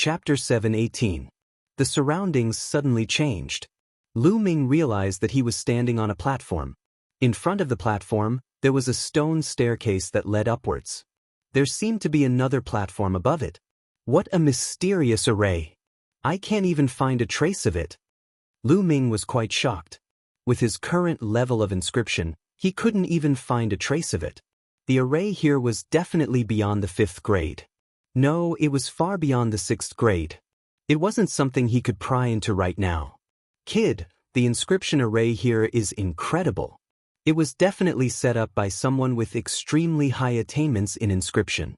Chapter 7:18. The surroundings suddenly changed. Lu Ming realized that he was standing on a platform. In front of the platform, there was a stone staircase that led upwards. There seemed to be another platform above it. What a mysterious array! I can't even find a trace of it. Lu Ming was quite shocked. With his current level of inscription, he couldn't even find a trace of it. The array here was definitely beyond the 5th grade. No, it was far beyond the 6th grade. It wasn't something he could pry into right now. Kid, the inscription array here is incredible. It was definitely set up by someone with extremely high attainments in inscription.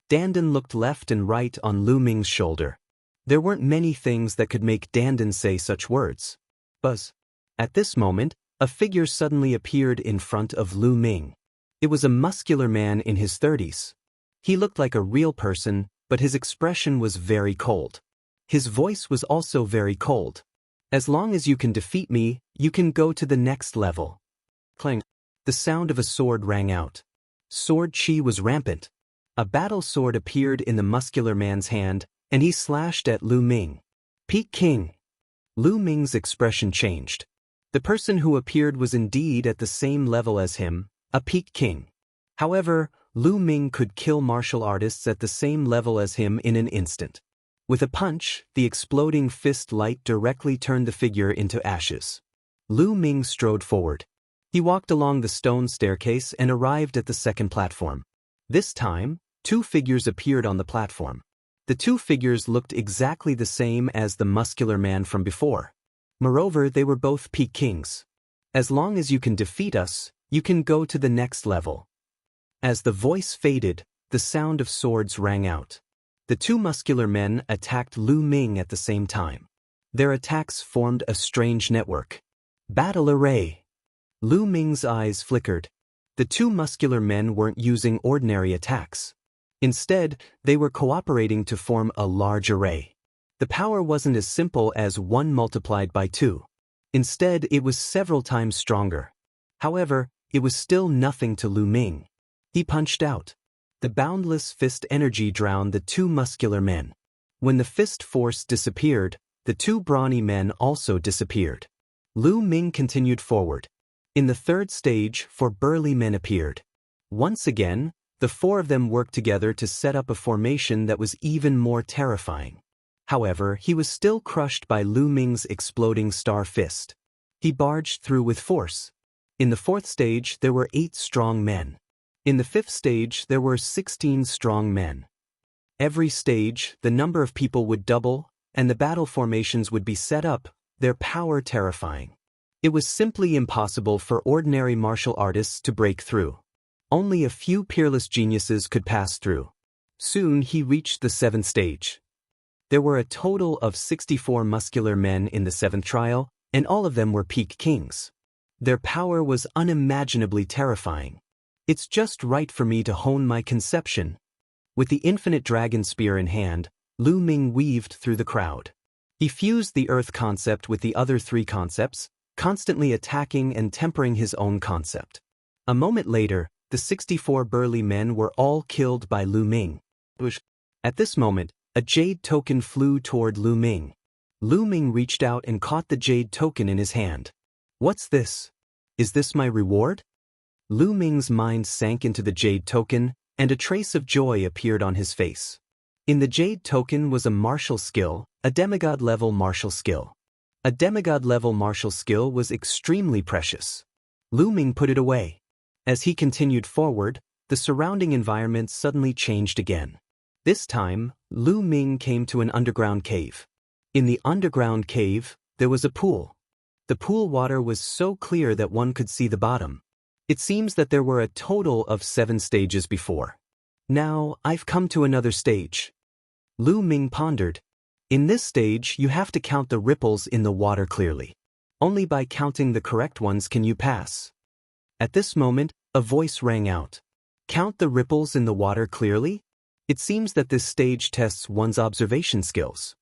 Dandan looked left and right on Lu Ming's shoulder. There weren't many things that could make Dandan say such words. Buzz. At this moment, a figure suddenly appeared in front of Lu Ming. It was a muscular man in his 30s. He looked like a real person, but his expression was very cold. His voice was also very cold. As long as you can defeat me, you can go to the next level. Clang. The sound of a sword rang out. Sword chi was rampant. A battle sword appeared in the muscular man's hand, and he slashed at Lu Ming. Peak King. Lu Ming's expression changed. The person who appeared was indeed at the same level as him, a Peak King. However, Lu Ming could kill martial artists at the same level as him in an instant. With a punch, the exploding fist light directly turned the figure into ashes. Lu Ming strode forward. He walked along the stone staircase and arrived at the second platform. This time, 2 figures appeared on the platform. The 2 figures looked exactly the same as the muscular man from before. Moreover, they were both Peak Kings. As long as you can defeat us, you can go to the next level. As the voice faded, the sound of swords rang out. The 2 muscular men attacked Lu Ming at the same time. Their attacks formed a strange network. Battle array. Lu Ming's eyes flickered. The 2 muscular men weren't using ordinary attacks. Instead, they were cooperating to form a large array. The power wasn't as simple as 1 multiplied by 2. Instead, it was several times stronger. However, it was still nothing to Lu Ming. He punched out. The boundless fist energy drowned the 2 muscular men. When the fist force disappeared, the 2 brawny men also disappeared. Lu Ming continued forward. In the 3rd stage, 4 burly men appeared. Once again, the 4 of them worked together to set up a formation that was even more terrifying. However, he was still crushed by Lu Ming's exploding star fist. He barged through with force. In the 4th stage, there were 8 strong men. In the 5th stage, there were 16 strong men. Every stage, the number of people would double, and the battle formations would be set up, their power terrifying. It was simply impossible for ordinary martial artists to break through. Only a few peerless geniuses could pass through. Soon he reached the 7th stage. There were a total of 64 muscular men in the 7th trial, and all of them were Peak Kings. Their power was unimaginably terrifying. It's just right for me to hone my conception. With the infinite dragon spear in hand, Lu Ming weaved through the crowd. He fused the earth concept with the other 3 concepts, constantly attacking and tempering his own concept. A moment later, the 64 burly men were all killed by Lu Ming. At this moment, a jade token flew toward Lu Ming. Lu Ming reached out and caught the jade token in his hand. What's this? Is this my reward? Lu Ming's mind sank into the jade token, and a trace of joy appeared on his face. In the jade token was a martial skill, a demigod-level martial skill. A demigod-level martial skill was extremely precious. Lu Ming put it away. As he continued forward, the surrounding environment suddenly changed again. This time, Lu Ming came to an underground cave. In the underground cave, there was a pool. The pool water was so clear that one could see the bottom. It seems that there were a total of 7 stages before. Now, I've come to another stage. Lu Ming pondered. In this stage, you have to count the ripples in the water clearly. Only by counting the correct ones can you pass. At this moment, a voice rang out. Count the ripples in the water clearly? It seems that this stage tests one's observation skills.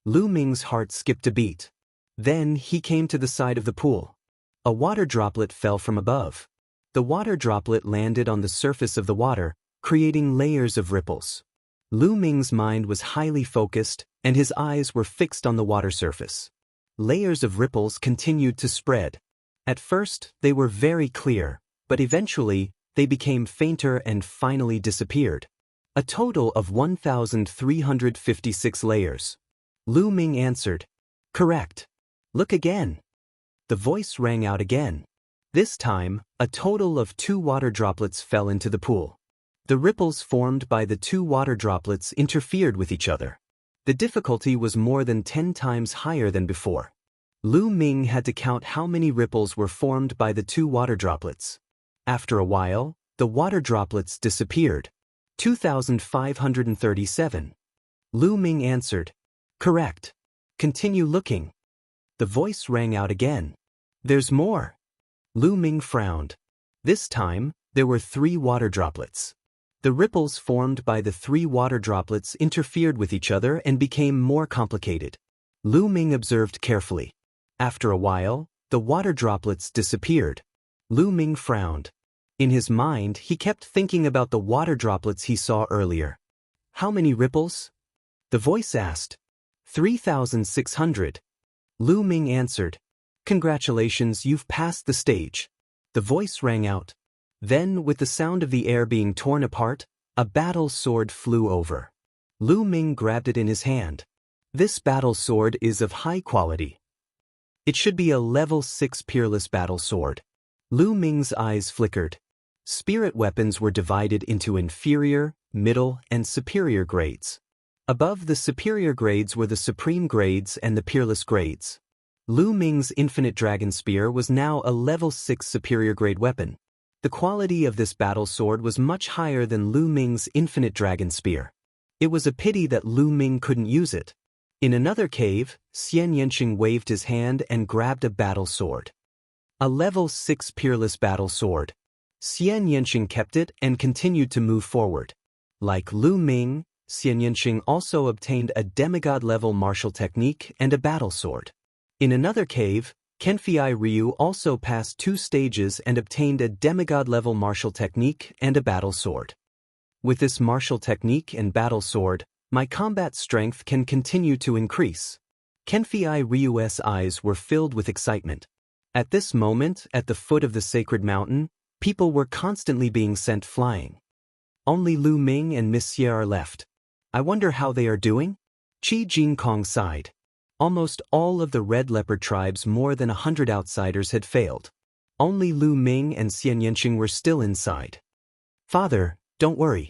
Lu Ming's heart skipped a beat. Then he came to the side of the pool. A water droplet fell from above. The water droplet landed on the surface of the water, creating layers of ripples. Lu Ming's mind was highly focused, and his eyes were fixed on the water surface. Layers of ripples continued to spread. At first, they were very clear, but eventually, they became fainter and finally disappeared. A total of 1,356 layers. Lu Ming answered. Correct. Look again. The voice rang out again. This time, a total of 2 water droplets fell into the pool. The ripples formed by the 2 water droplets interfered with each other. The difficulty was more than 10 times higher than before. Lu Ming had to count how many ripples were formed by the 2 water droplets. After a while, the water droplets disappeared. 2,537. Lu Ming answered. Correct. Continue looking. The voice rang out again. There's more. Lu Ming frowned. This time, there were 3 water droplets. The ripples formed by the 3 water droplets interfered with each other and became more complicated. Lu Ming observed carefully. After a while, the water droplets disappeared. Lu Ming frowned. In his mind, he kept thinking about the water droplets he saw earlier. How many ripples? The voice asked. 3,600. Lu Ming answered. Congratulations, you've passed the stage. The voice rang out. Then, with the sound of the air being torn apart, a battle sword flew over. Lu Ming grabbed it in his hand. This battle sword is of high quality. It should be a level 6 peerless battle sword. Lu Ming's eyes flickered. Spirit weapons were divided into inferior, middle, and superior grades. Above the superior grades were the supreme grades and the peerless grades. Lu Ming's infinite dragon spear was now a level 6 superior grade weapon. The quality of this battle sword was much higher than Lu Ming's infinite dragon spear. It was a pity that Lu Ming couldn't use it. In another cave, Xian Yanqing waved his hand and grabbed a battle sword. A level 6 peerless battle sword. Xian Yanqing kept it and continued to move forward. Like Lu Ming, Xian Yanqing also obtained a demigod-level martial technique and a battle sword. In another cave, Kenfei Ryu also passed 2 stages and obtained a demigod-level martial technique and a battle sword. With this martial technique and battle sword, my combat strength can continue to increase. Kenfei Ryu's eyes were filled with excitement. At this moment, at the foot of the sacred mountain, people were constantly being sent flying. Only Lu Ming and Miss Xie are left. I wonder how they are doing? Qi Jingkong sighed. Almost all of the Red Leopard tribe's more than 100 outsiders had failed. Only Lu Ming and Xian Yanqing were still inside. Father, don't worry.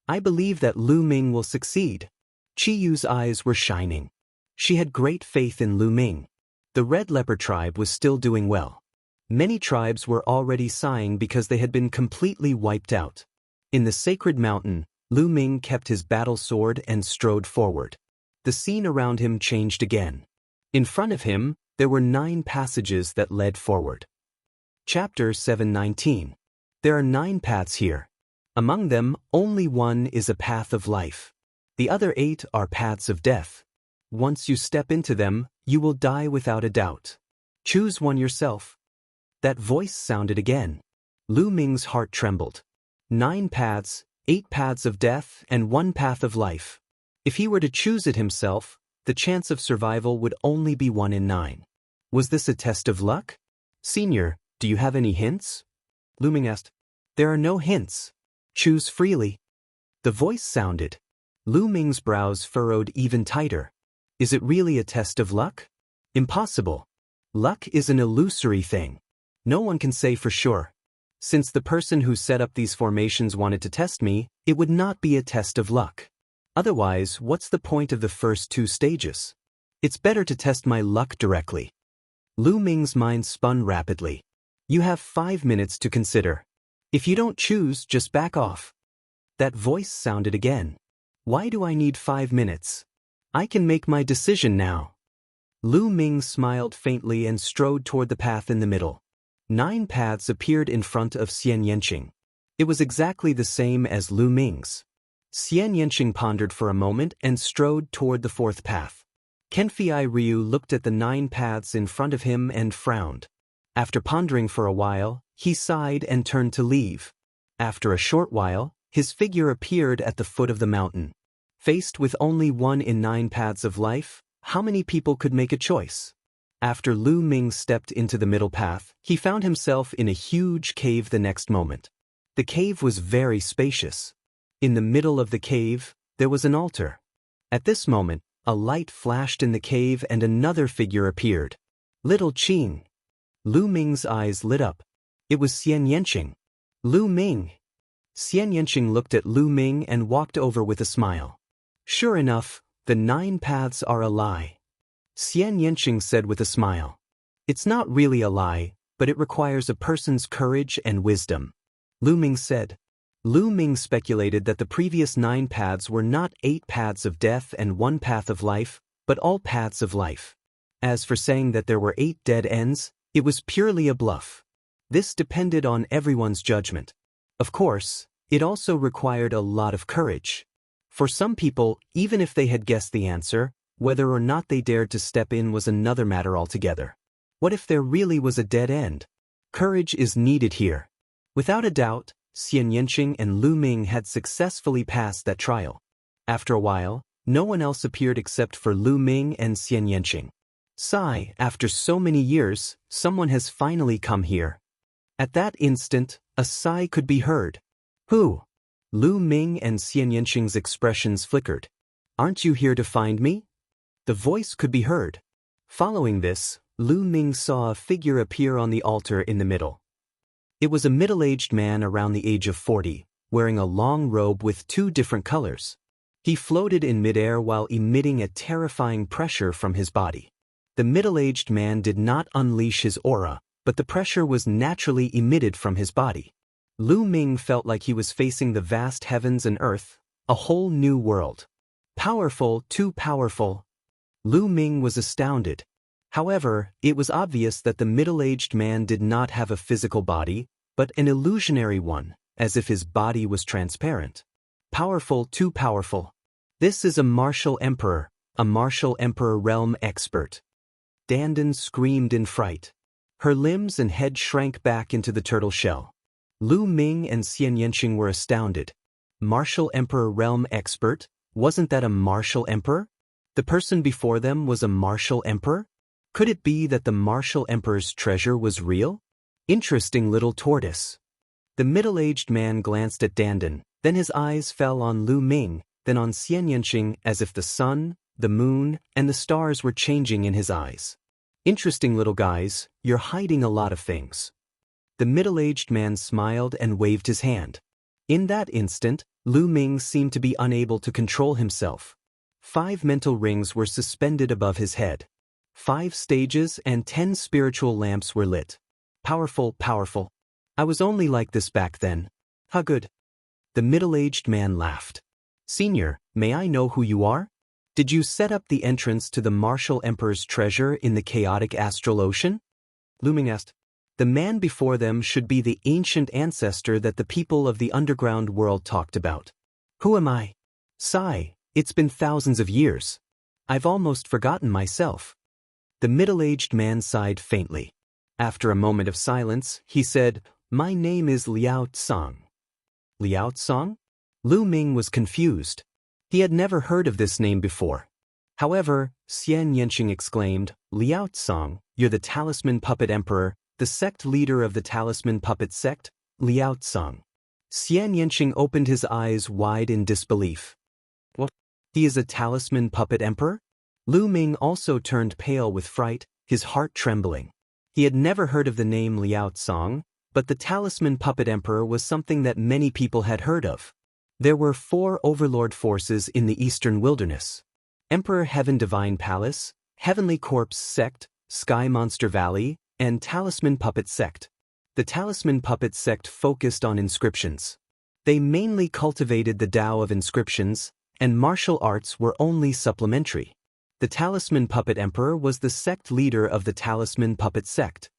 I believe that Lu Ming will succeed. Qi Yu's eyes were shining. She had great faith in Lu Ming. The Red Leopard tribe was still doing well. Many tribes were already sighing because they had been completely wiped out. In the sacred mountain, Lu Ming kept his battle sword and strode forward. The scene around him changed again. In front of him, there were 9 passages that led forward. Chapter 719. There are 9 paths here. Among them, only one is a path of life. The other 8 are paths of death. Once you step into them, you will die without a doubt. Choose one yourself. That voice sounded again. Lu Ming's heart trembled. 9 paths, 8 paths of death, and 1 path of life. If he were to choose it himself, the chance of survival would only be 1 in 9. Was this a test of luck? Senior, do you have any hints? Lu Ming asked. There are no hints. Choose freely. The voice sounded. Lu Ming's brows furrowed even tighter. Is it really a test of luck? Impossible. Luck is an illusory thing. No one can say for sure. Since the person who set up these formations wanted to test me, it would not be a test of luck. Otherwise, what's the point of the first 2 stages? It's better to test my luck directly. Lu Ming's mind spun rapidly. You have 5 minutes to consider. If you don't choose, just back off. That voice sounded again. Why do I need 5 minutes? I can make my decision now. Lu Ming smiled faintly and strode toward the path in the middle. 9 paths appeared in front of Xian Yanqing. It was exactly the same as Lu Ming's. Xian Yanqing pondered for a moment and strode toward the 4th path. Kenfei Ryu looked at the 9 paths in front of him and frowned. After pondering for a while, he sighed and turned to leave. After a short while, his figure appeared at the foot of the mountain. Faced with only 1 in 9 paths of life, how many people could make a choice? After Lu Ming stepped into the middle path, he found himself in a huge cave the next moment. The cave was very spacious. In the middle of the cave, there was an altar. At this moment, a light flashed in the cave and another figure appeared. Little Qing. Lu Ming's eyes lit up. It was Xian Yanqing. Lu Ming. Xian Yanqing looked at Lu Ming and walked over with a smile. Sure enough, the 9 paths are a lie. Xian Yanqing said with a smile. It's not really a lie, but it requires a person's courage and wisdom. Lu Ming said. Lu Ming speculated that the previous 9 paths were not 8 paths of death and 1 path of life, but all paths of life. As for saying that there were 8 dead ends, it was purely a bluff. This depended on everyone's judgment. Of course, it also required a lot of courage. For some people, even if they had guessed the answer, whether or not they dared to step in was another matter altogether. What if there really was a dead end? Courage is needed here. Without a doubt, Xian Yanqing and Lu Ming had successfully passed that trial. After a while, no one else appeared except for Lu Ming and Xian Yanqing. Sigh, after so many years, someone has finally come here. At that instant, a sigh could be heard. Who? Lu Ming and Xian Yanqing's expressions flickered. Aren't you here to find me? The voice could be heard. Following this, Lu Ming saw a figure appear on the altar in the middle. It was a middle-aged man around the age of 40, wearing a long robe with 2 different colors. He floated in midair while emitting a terrifying pressure from his body. The middle-aged man did not unleash his aura, but the pressure was naturally emitted from his body. Lu Ming felt like he was facing the vast heavens and earth, a whole new world. Powerful, too powerful. Lu Ming was astounded. However, it was obvious that the middle-aged man did not have a physical body, but an illusionary one, as if his body was transparent. Powerful, too powerful. This is a martial emperor realm expert. Dandan screamed in fright. Her limbs and head shrank back into the turtle shell. Lu Ming and Xian Yanqing were astounded. Martial Emperor Realm Expert? Wasn't that a martial emperor? The person before them was a martial emperor? Could it be that the martial emperor's treasure was real? Interesting little tortoise. The middle-aged man glanced at Dandan, then his eyes fell on Lu Ming, then on Xian Yanqing, as if the sun, the moon, and the stars were changing in his eyes. Interesting little guys, you're hiding a lot of things. The middle-aged man smiled and waved his hand. In that instant, Lu Ming seemed to be unable to control himself. 5 mental rings were suspended above his head. 5 stages and 10 spiritual lamps were lit. Powerful, powerful. I was only like this back then. How good. The middle-aged man laughed. Senior, may I know who you are? Did you set up the entrance to the martial emperor's treasure in the chaotic astral ocean? Lu Ming asked. The man before them should be the ancient ancestor that the people of the underground world talked about. Who am I? Sigh, it's been thousands of years. I've almost forgotten myself. The middle-aged man sighed faintly. After a moment of silence, he said, My name is Liao Tsang. Liao Tsang? Lu Ming was confused. He had never heard of this name before. However, Xian Yanqing exclaimed, Liao Tsang, you're the Talisman Puppet Emperor, the sect leader of the Talisman Puppet Sect, Liao Tsang. Xian Yanqing opened his eyes wide in disbelief. What? He is a Talisman Puppet Emperor? Lu Ming also turned pale with fright, his heart trembling. He had never heard of the name Liao Tsang, but the Talisman Puppet Emperor was something that many people had heard of. There were 4 overlord forces in the Eastern Wilderness. Emperor Heaven Divine Palace, Heavenly Corpse Sect, Sky Monster Valley, and Talisman Puppet Sect. The Talisman Puppet Sect focused on inscriptions. They mainly cultivated the Tao of inscriptions, and martial arts were only supplementary. The Talisman Puppet Emperor was the sect leader of the Talisman Puppet Sect.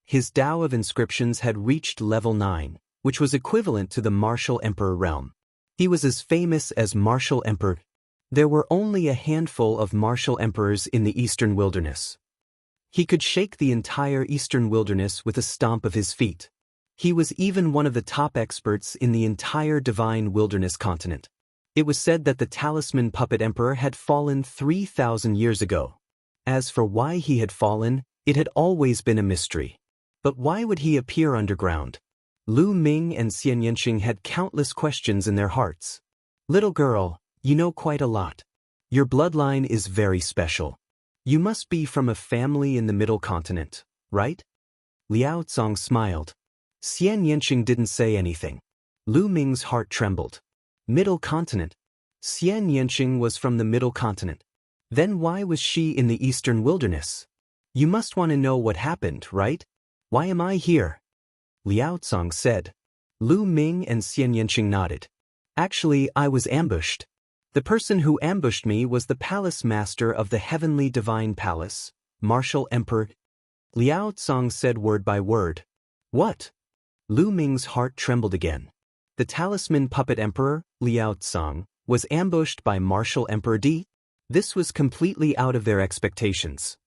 His Tao of inscriptions had reached level 9, which was equivalent to the Martial Emperor realm. He was as famous as Martial Emperor. There were only a handful of Martial Emperors in the Eastern Wilderness. He could shake the entire Eastern Wilderness with a stomp of his feet. He was even one of the top experts in the entire Divine Wilderness continent. It was said that the talisman puppet emperor had fallen 3,000 years ago. As for why he had fallen, it had always been a mystery. But why would he appear underground? Lu Ming and Xian Yanqing had countless questions in their hearts. Little girl, you know quite a lot. Your bloodline is very special. You must be from a family in the Middle Continent, right? Liao Cong smiled. Xian Yanqing didn't say anything. Lu Ming's heart trembled. Middle Continent? Xian Yanqing was from the Middle Continent. Then why was she in the Eastern Wilderness? You must want to know what happened, right? Why am I here? Liao Cong said. Lu Ming and Xian Yanqing nodded. Actually, I was ambushed. The person who ambushed me was the palace master of the Heavenly Divine Palace, Martial Emperor. Liao Cong said word by word. What? Lu Ming's heart trembled again. The talisman puppet emperor, Liao Cong, was ambushed by Martial Emperor D. This was completely out of their expectations.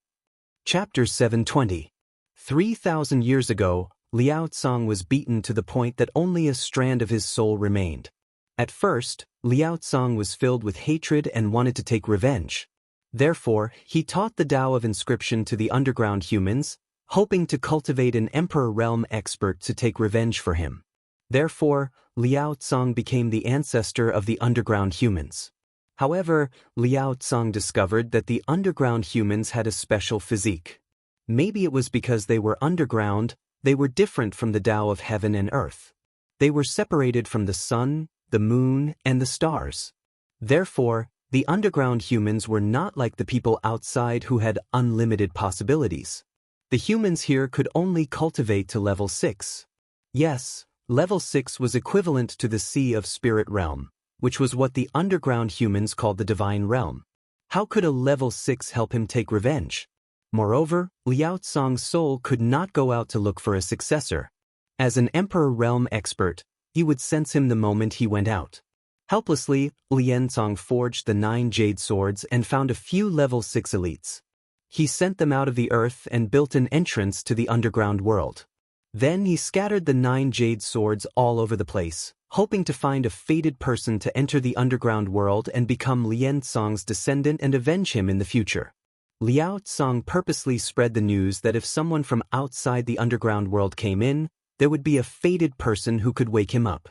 Chapter 720. 3,000 years ago, Liao Cong was beaten to the point that only a strand of his soul remained. At first, Liao Cong was filled with hatred and wanted to take revenge. Therefore, he taught the Tao of Inscription to the underground humans, hoping to cultivate an Emperor Realm expert to take revenge for him. Therefore, Liao Cong became the ancestor of the underground humans. However, Liao Cong discovered that the underground humans had a special physique. Maybe it was because they were underground, they were different from the Tao of heaven and earth. They were separated from the sun, the moon, and the stars. Therefore, the underground humans were not like the people outside who had unlimited possibilities. The humans here could only cultivate to level 6. Yes, level 6 was equivalent to the Sea of Spirit Realm, which was what the underground humans called the Divine Realm. How could a level 6 help him take revenge? Moreover, Liao Cong's soul could not go out to look for a successor. As an Emperor Realm expert, he would sense him the moment he went out. Helplessly, Liao Cong forged the 9 jade swords and found a few level 6 elites. He sent them out of the earth and built an entrance to the underground world. Then he scattered the 9 jade swords all over the place, hoping to find a fated person to enter the underground world and become Liao Cong's descendant and avenge him in the future. Liao Cong purposely spread the news that if someone from outside the underground world came in, there would be a fated person who could wake him up.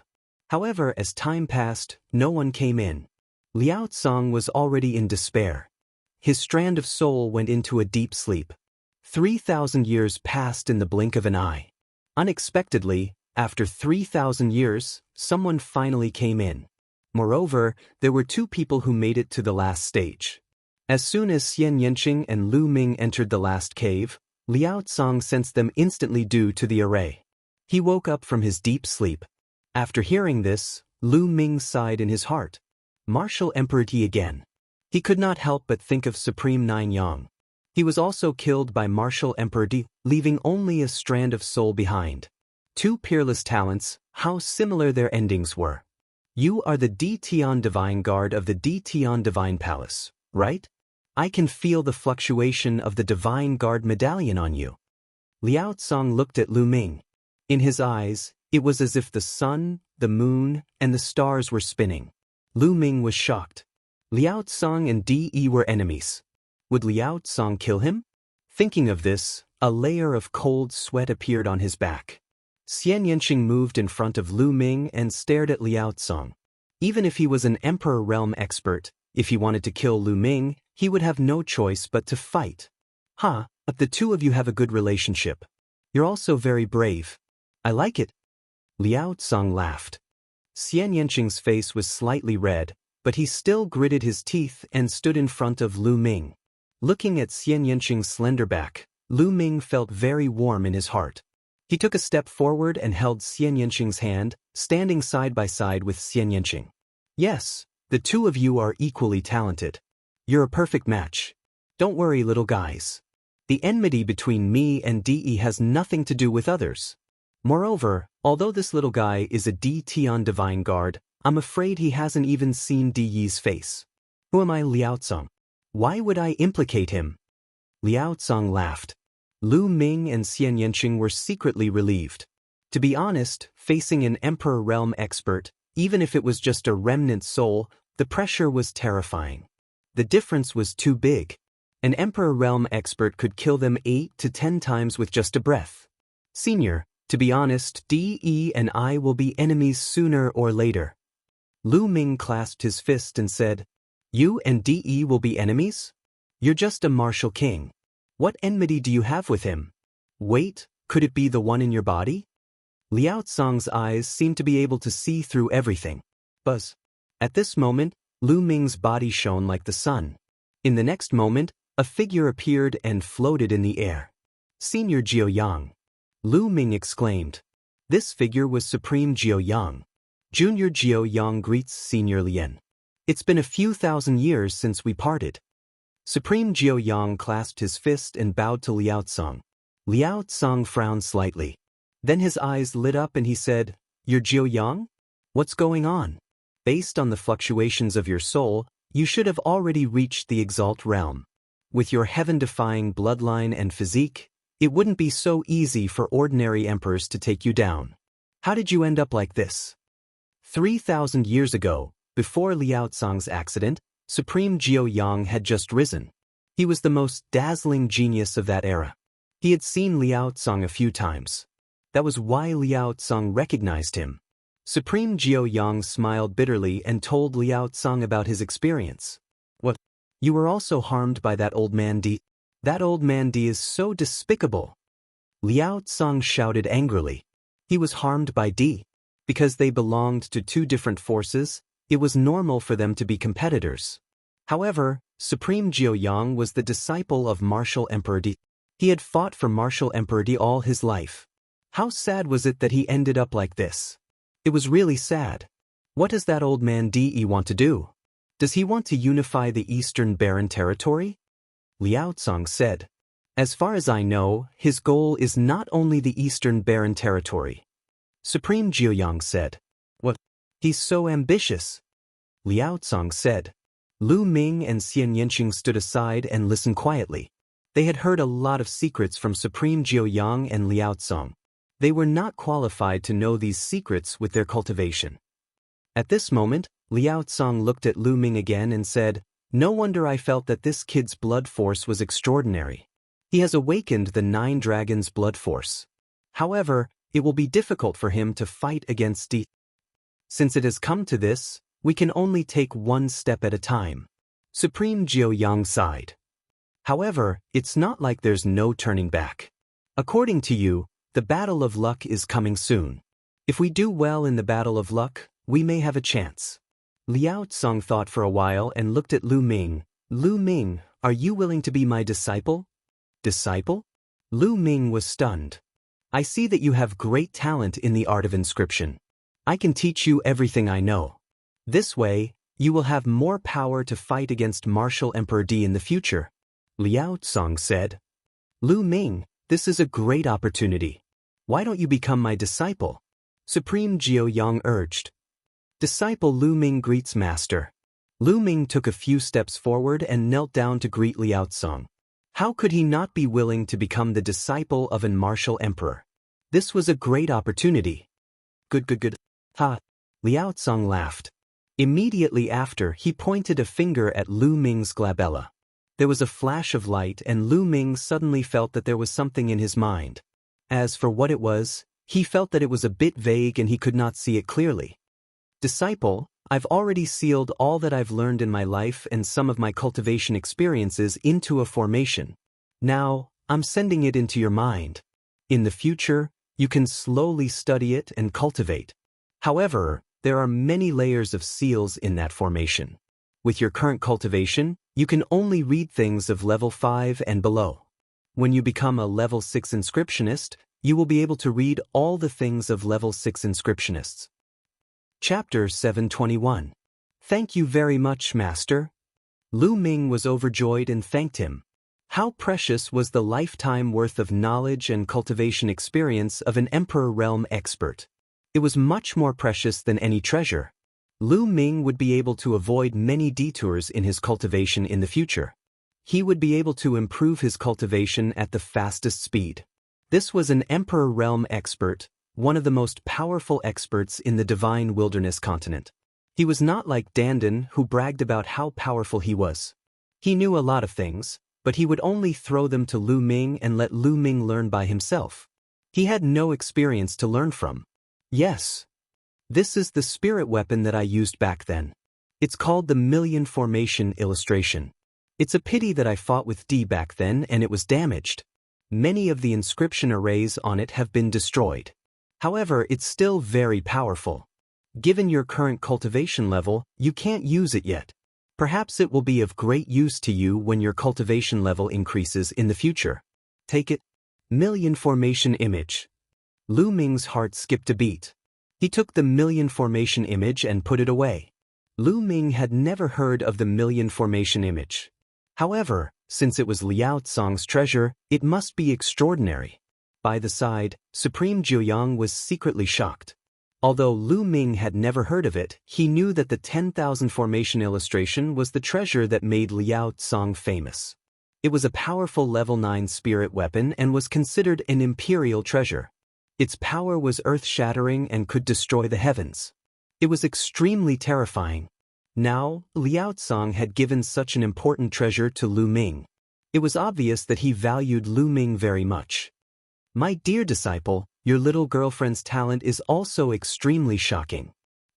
However, as time passed, no one came in. Liao Cong was already in despair. His strand of soul went into a deep sleep. 3,000 years passed in the blink of an eye. Unexpectedly, after 3,000 years, someone finally came in. Moreover, there were 2 people who made it to the last stage. As soon as Xian Yanqing and Lu Ming entered the last cave, Liao Cong sensed them instantly due to the array. He woke up from his deep sleep. After hearing this, Lu Ming sighed in his heart. Martial Emperor Ti again. He could not help but think of Supreme Nine Yang. He was also killed by Martial Emperor Di, leaving only a strand of soul behind. 2 peerless talents, how similar their endings were. You are the Di Tian Divine Guard of the Di Tian Divine Palace, right? I can feel the fluctuation of the Divine Guard medallion on you. Liao Cong looked at Lu Ming. In his eyes, it was as if the sun, the moon, and the stars were spinning. Lu Ming was shocked. Liao Cong and De were enemies. Would Liao Cong kill him? Thinking of this, a layer of cold sweat appeared on his back. Xian Yanqing moved in front of Lu Ming and stared at Liao Cong. Even if he was an Emperor Realm expert, if he wanted to kill Lu Ming, he would have no choice but to fight. But the 2 of you have a good relationship. You're also very brave. I like it. Liao Cong laughed. Xian Yanqing's face was slightly red, but he still gritted his teeth and stood in front of Lu Ming. Looking at Xian Yanqing's slender back, Lu Ming felt very warm in his heart. He took a step forward and held Xian Yanqing's hand, standing side by side with Xian Yanqing. Yes, the 2 of you are equally talented. You're a perfect match. Don't worry, little guys. The enmity between me and De has nothing to do with others. Moreover, although this little guy is a Di Tian Divine Guard, I'm afraid he hasn't even seen De's face. Who am I, Liao Cong? Why would I implicate him? Liao Cong laughed. Lu Ming and Xian Yanqing were secretly relieved. To be honest, facing an Emperor Realm expert, even if it was just a remnant soul, The pressure was terrifying. The difference was too big. An Emperor Realm expert could kill them 8 to 10 times with just a breath. Senior, to be honest, DE and I will be enemies sooner or later. Lu Ming clasped his fist and said, You and DE will be enemies? You're just a martial king. What enmity do you have with him? Wait, could it be the one in your body? Liao Cong's eyes seemed to be able to see through everything. Buzz. At this moment, Lu Ming's body shone like the sun. In the next moment, a figure appeared and floated in the air. Senior Jiao Yang. Lu Ming exclaimed. This figure was Supreme Jiao Yang. Junior Jiao Yang greets Senior Lien. It's been a few thousand years since we parted. Supreme Jiao Yang clasped his fist and bowed to Liao Cong. Liao Cong frowned slightly. Then his eyes lit up and he said, You're Jiao Yang? What's going on? Based on the fluctuations of your soul, you should have already reached the Exalt realm. With your heaven-defying bloodline and physique, it wouldn't be so easy for ordinary emperors to take you down. How did you end up like this? 3,000 years ago, before Liao Cong's accident, Supreme Jiao Yang had just risen. He was the most dazzling genius of that era. He had seen Liao Cong a few times. That was why Liao Cong recognized him. Supreme Jiao Yang smiled bitterly and told Liao Cong about his experience. What? You were also harmed by that old man D? That old man D is so despicable. Liao Cong shouted angrily. He was harmed by D. Because they belonged to two different forces, it was normal for them to be competitors. However, Supreme Jiao Yang was the disciple of Martial Emperor D. He had fought for Martial Emperor D all his life. How sad was it that he ended up like this? It was really sad. What does that old man De want to do? Does he want to unify the Eastern Barren Territory? Liao Cong said. As far as I know, his goal is not only the Eastern Barren Territory. Supreme Jiao Yang said. What? He's so ambitious. Liao Cong said. Lu Ming and Xian Yanqing stood aside and listened quietly. They had heard a lot of secrets from Supreme Jiao Yang and Liao Cong. They were not qualified to know these secrets with their cultivation. At this moment, Liao Cong looked at Lu Ming again and said, No wonder I felt that this kid's blood force was extraordinary. He has awakened the 9 dragons' blood force. However, it will be difficult for him to fight against D. Since it has come to this, we can only take one step at a time. Supreme Jiao Yang sighed. However, it's not like there's no turning back. According to you, the Battle of Luck is coming soon. If we do well in the Battle of Luck, we may have a chance. Liao Cong thought for a while and looked at Lu Ming. Lu Ming, are you willing to be my disciple? Disciple? Lu Ming was stunned. I see that you have great talent in the art of inscription. I can teach you everything I know. This way, you will have more power to fight against Martial Emperor D in the future. Liao Cong said. Lu Ming, this is a great opportunity. Why don't you become my disciple? Supreme Jiao Yang urged. Disciple Lu Ming greets master. Lu Ming took a few steps forward and knelt down to greet Liao Cong. How could he not be willing to become the disciple of an martial emperor? This was a great opportunity. Good. Ha! Liao Cong laughed. Immediately after, he pointed a finger at Lu Ming's glabella. There was a flash of light and Lu Ming suddenly felt that there was something in his mind. As for what it was, he felt that it was a bit vague and he could not see it clearly. Disciple, I've already sealed all that I've learned in my life and some of my cultivation experiences into a formation. Now, I'm sending it into your mind. In the future, you can slowly study it and cultivate. However, there are many layers of seals in that formation. With your current cultivation, you can only read things of level 5 and below. When you become a level 6 inscriptionist, you will be able to read all the things of level 6 inscriptionists. Chapter 721. Thank you very much, Master. Lu Ming was overjoyed and thanked him. How precious was the lifetime worth of knowledge and cultivation experience of an Emperor Realm expert. It was much more precious than any treasure. Lu Ming would be able to avoid many detours in his cultivation in the future. He would be able to improve his cultivation at the fastest speed. This was an Emperor Realm expert, one of the most powerful experts in the Divine Wilderness continent. He was not like Dandan, who bragged about how powerful he was. He knew a lot of things, but he would only throw them to Lu Ming and let Lu Ming learn by himself. He had no experience to learn from. Yes. This is the spirit weapon that I used back then. It's called the Million Formation Illustration. It's a pity that I fought with D back then and it was damaged. Many of the inscription arrays on it have been destroyed. However, it's still very powerful. Given your current cultivation level, you can't use it yet. Perhaps it will be of great use to you when your cultivation level increases in the future. Take it. Million Formation Image. Lu Ming's heart skipped a beat. He took the Million Formation Image and put it away. Lu Ming had never heard of the Million Formation Image. However, since it was Liao Tsong's treasure, it must be extraordinary. By the side, Supreme Jiuyang was secretly shocked. Although Lu Ming had never heard of it, he knew that the 10,000 formation illustration was the treasure that made Liao Tsong famous. It was a powerful level 9 spirit weapon and was considered an imperial treasure. Its power was earth-shattering and could destroy the heavens. It was extremely terrifying. Now, Liao Tsong had given such an important treasure to Lu Ming. It was obvious that he valued Lu Ming very much. My dear disciple, your little girlfriend's talent is also extremely shocking.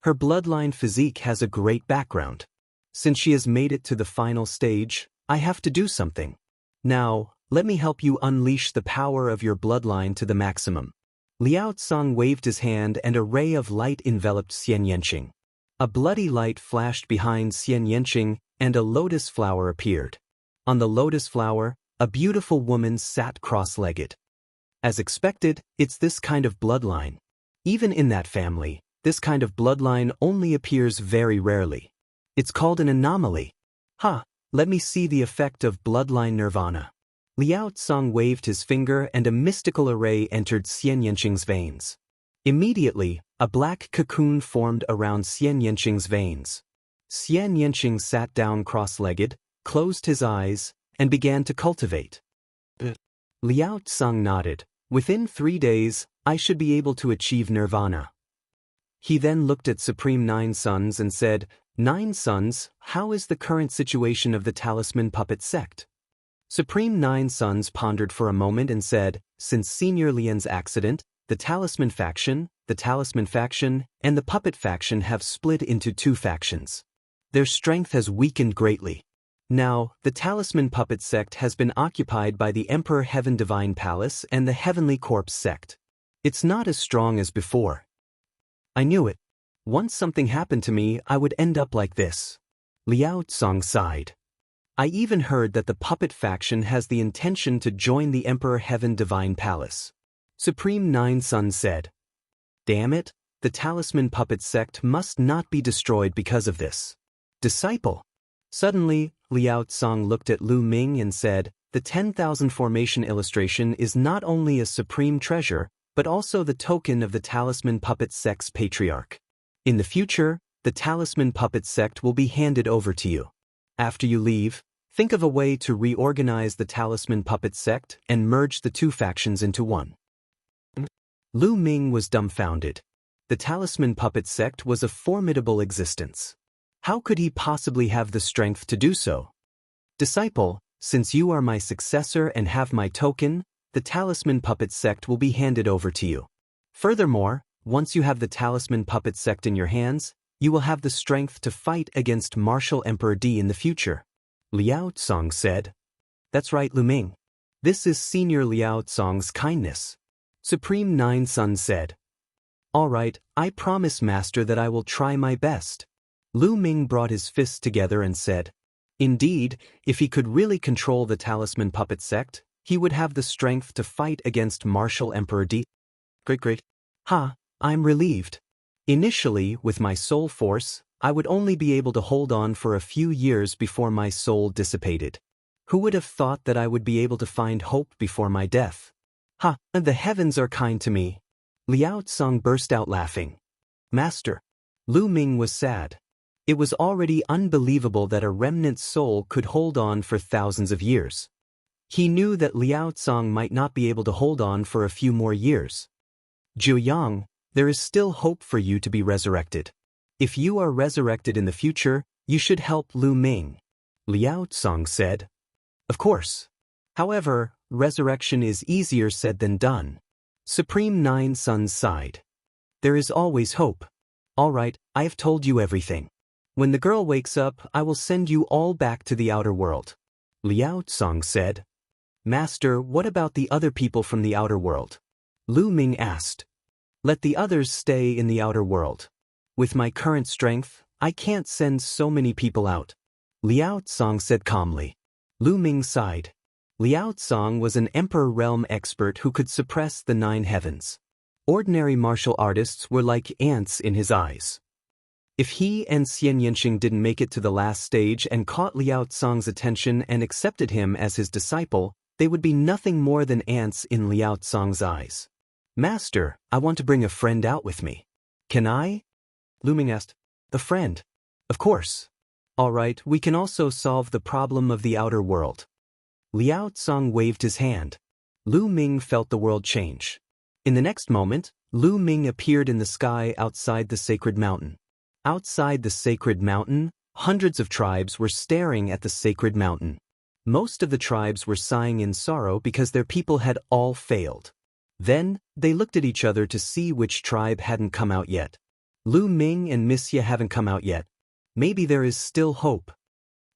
Her bloodline physique has a great background. Since she has made it to the final stage, I have to do something. Now, let me help you unleash the power of your bloodline to the maximum. Liao Tsong waved his hand and a ray of light enveloped Xian Yanqing. A bloody light flashed behind Xian Yanqing, and a lotus flower appeared. On the lotus flower, a beautiful woman sat cross-legged. As expected, it's this kind of bloodline. Even in that family, this kind of bloodline only appears very rarely. It's called an anomaly. Let me see the effect of bloodline nirvana. Liao Tsong waved his finger and a mystical array entered Xian Yanqing's veins. Immediately, a black cocoon formed around Xian Yanqing's veins. Xian Yanqing sat down cross-legged, closed his eyes, and began to cultivate. Liao Tsong nodded. Within 3 days, I should be able to achieve nirvana. He then looked at Supreme Nine Sons and said, 9 Sons, how is the current situation of the Talisman Puppet Sect? Supreme Nine Sons pondered for a moment and said, since Senior Lian's accident, the Talisman faction, and the Puppet faction have split into 2 factions. Their strength has weakened greatly. Now, the Talisman Puppet Sect has been occupied by the Emperor Heaven Divine Palace and the Heavenly Corpse Sect. It's not as strong as before. I knew it. Once something happened to me, I would end up like this. Liao Tsong sighed. I even heard that the Puppet faction has the intention to join the Emperor Heaven Divine Palace. Supreme Nine Sons said. Damn it, the Talisman Puppet Sect must not be destroyed because of this. Disciple. Suddenly, Liao Tsong looked at Lu Ming and said, the 10,000 formation illustration is not only a supreme treasure, but also the token of the Talisman Puppet Sect's patriarch. In the future, the Talisman Puppet Sect will be handed over to you. After you leave, think of a way to reorganize the Talisman Puppet Sect and merge the 2 factions into one. Lu Ming was dumbfounded. The Talisman Puppet Sect was a formidable existence. How could he possibly have the strength to do so? Disciple, since you are my successor and have my token, the Talisman Puppet Sect will be handed over to you. Furthermore, once you have the Talisman Puppet Sect in your hands, you will have the strength to fight against Martial Emperor D in the future. Liao Tsong said. That's right, Lu Ming. This is Senior Liao Tsong's kindness. Supreme Nine Sons said. All right, I promise, Master, that I will try my best. Lu Ming brought his fists together and said, indeed, if he could really control the Talisman Puppet Sect, he would have the strength to fight against Martial Emperor D. Great. I'm relieved. Initially, with my soul force, I would only be able to hold on for a few years before my soul dissipated. Who would have thought that I would be able to find hope before my death? The heavens are kind to me. Liao Tsong burst out laughing. Master. Lu Ming was sad. It was already unbelievable that a remnant soul could hold on for thousands of years. He knew that Liao Tsong might not be able to hold on for a few more years. Jiuyang, there is still hope for you to be resurrected. If you are resurrected in the future, you should help Lu Ming. Liao Tsong said. Of course. However, resurrection is easier said than done. Supreme Nine Sons sighed. There is always hope. All right, I have told you everything. When the girl wakes up, I will send you all back to the outer world. Liao Tsong said. Master, what about the other people from the outer world? Lu Ming asked. Let the others stay in the outer world. With my current strength, I can't send so many people out. Liao Tsong said calmly. Lu Ming sighed. Liao Tsong was an Emperor Realm expert who could suppress the 9 heavens. Ordinary martial artists were like ants in his eyes. If he and Xian Yanxing didn't make it to the last stage and caught Liao Tsong's attention and accepted him as his disciple, they would be nothing more than ants in Liao Tsong's eyes. Master, I want to bring a friend out with me. Can I? Lu Ming asked. A friend? Of course. All right, we can also solve the problem of the outer world. Liao Tsong waved his hand. Lu Ming felt the world change. In the next moment, Lu Ming appeared in the sky outside the sacred mountain. Outside the sacred mountain, hundreds of tribes were staring at the sacred mountain. Most of the tribes were sighing in sorrow because their people had all failed. Then, they looked at each other to see which tribe hadn't come out yet. Lu Ming and Misya haven't come out yet. Maybe there is still hope.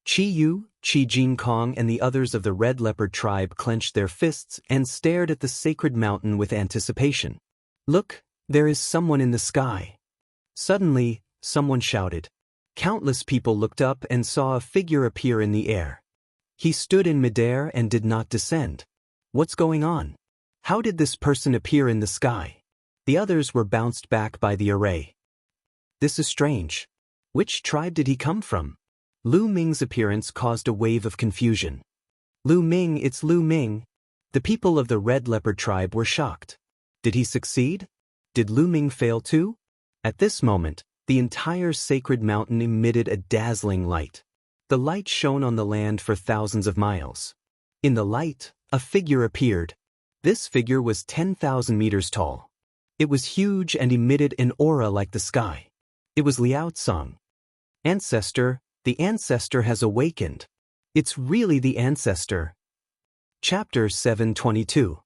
Qi Yu, Qi Jinkong and the others of the Red Leopard tribe clenched their fists and stared at the sacred mountain with anticipation. Look, there is someone in the sky. Suddenly, someone shouted. Countless people looked up and saw a figure appear in the air. He stood in midair and did not descend. What's going on? How did this person appear in the sky? The others were bounced back by the array. This is strange. Which tribe did he come from? Lu Ming's appearance caused a wave of confusion. Lu Ming, it's Lu Ming. The people of the Red Leopard tribe were shocked. Did he succeed? Did Lu Ming fail too? At this moment, the entire sacred mountain emitted a dazzling light. The light shone on the land for thousands of miles. In the light, a figure appeared. This figure was 10,000 meters tall. It was huge and emitted an aura like the sky. It was Liao Tsong. Ancestor, the ancestor has awakened. It's really the ancestor. Chapter 722.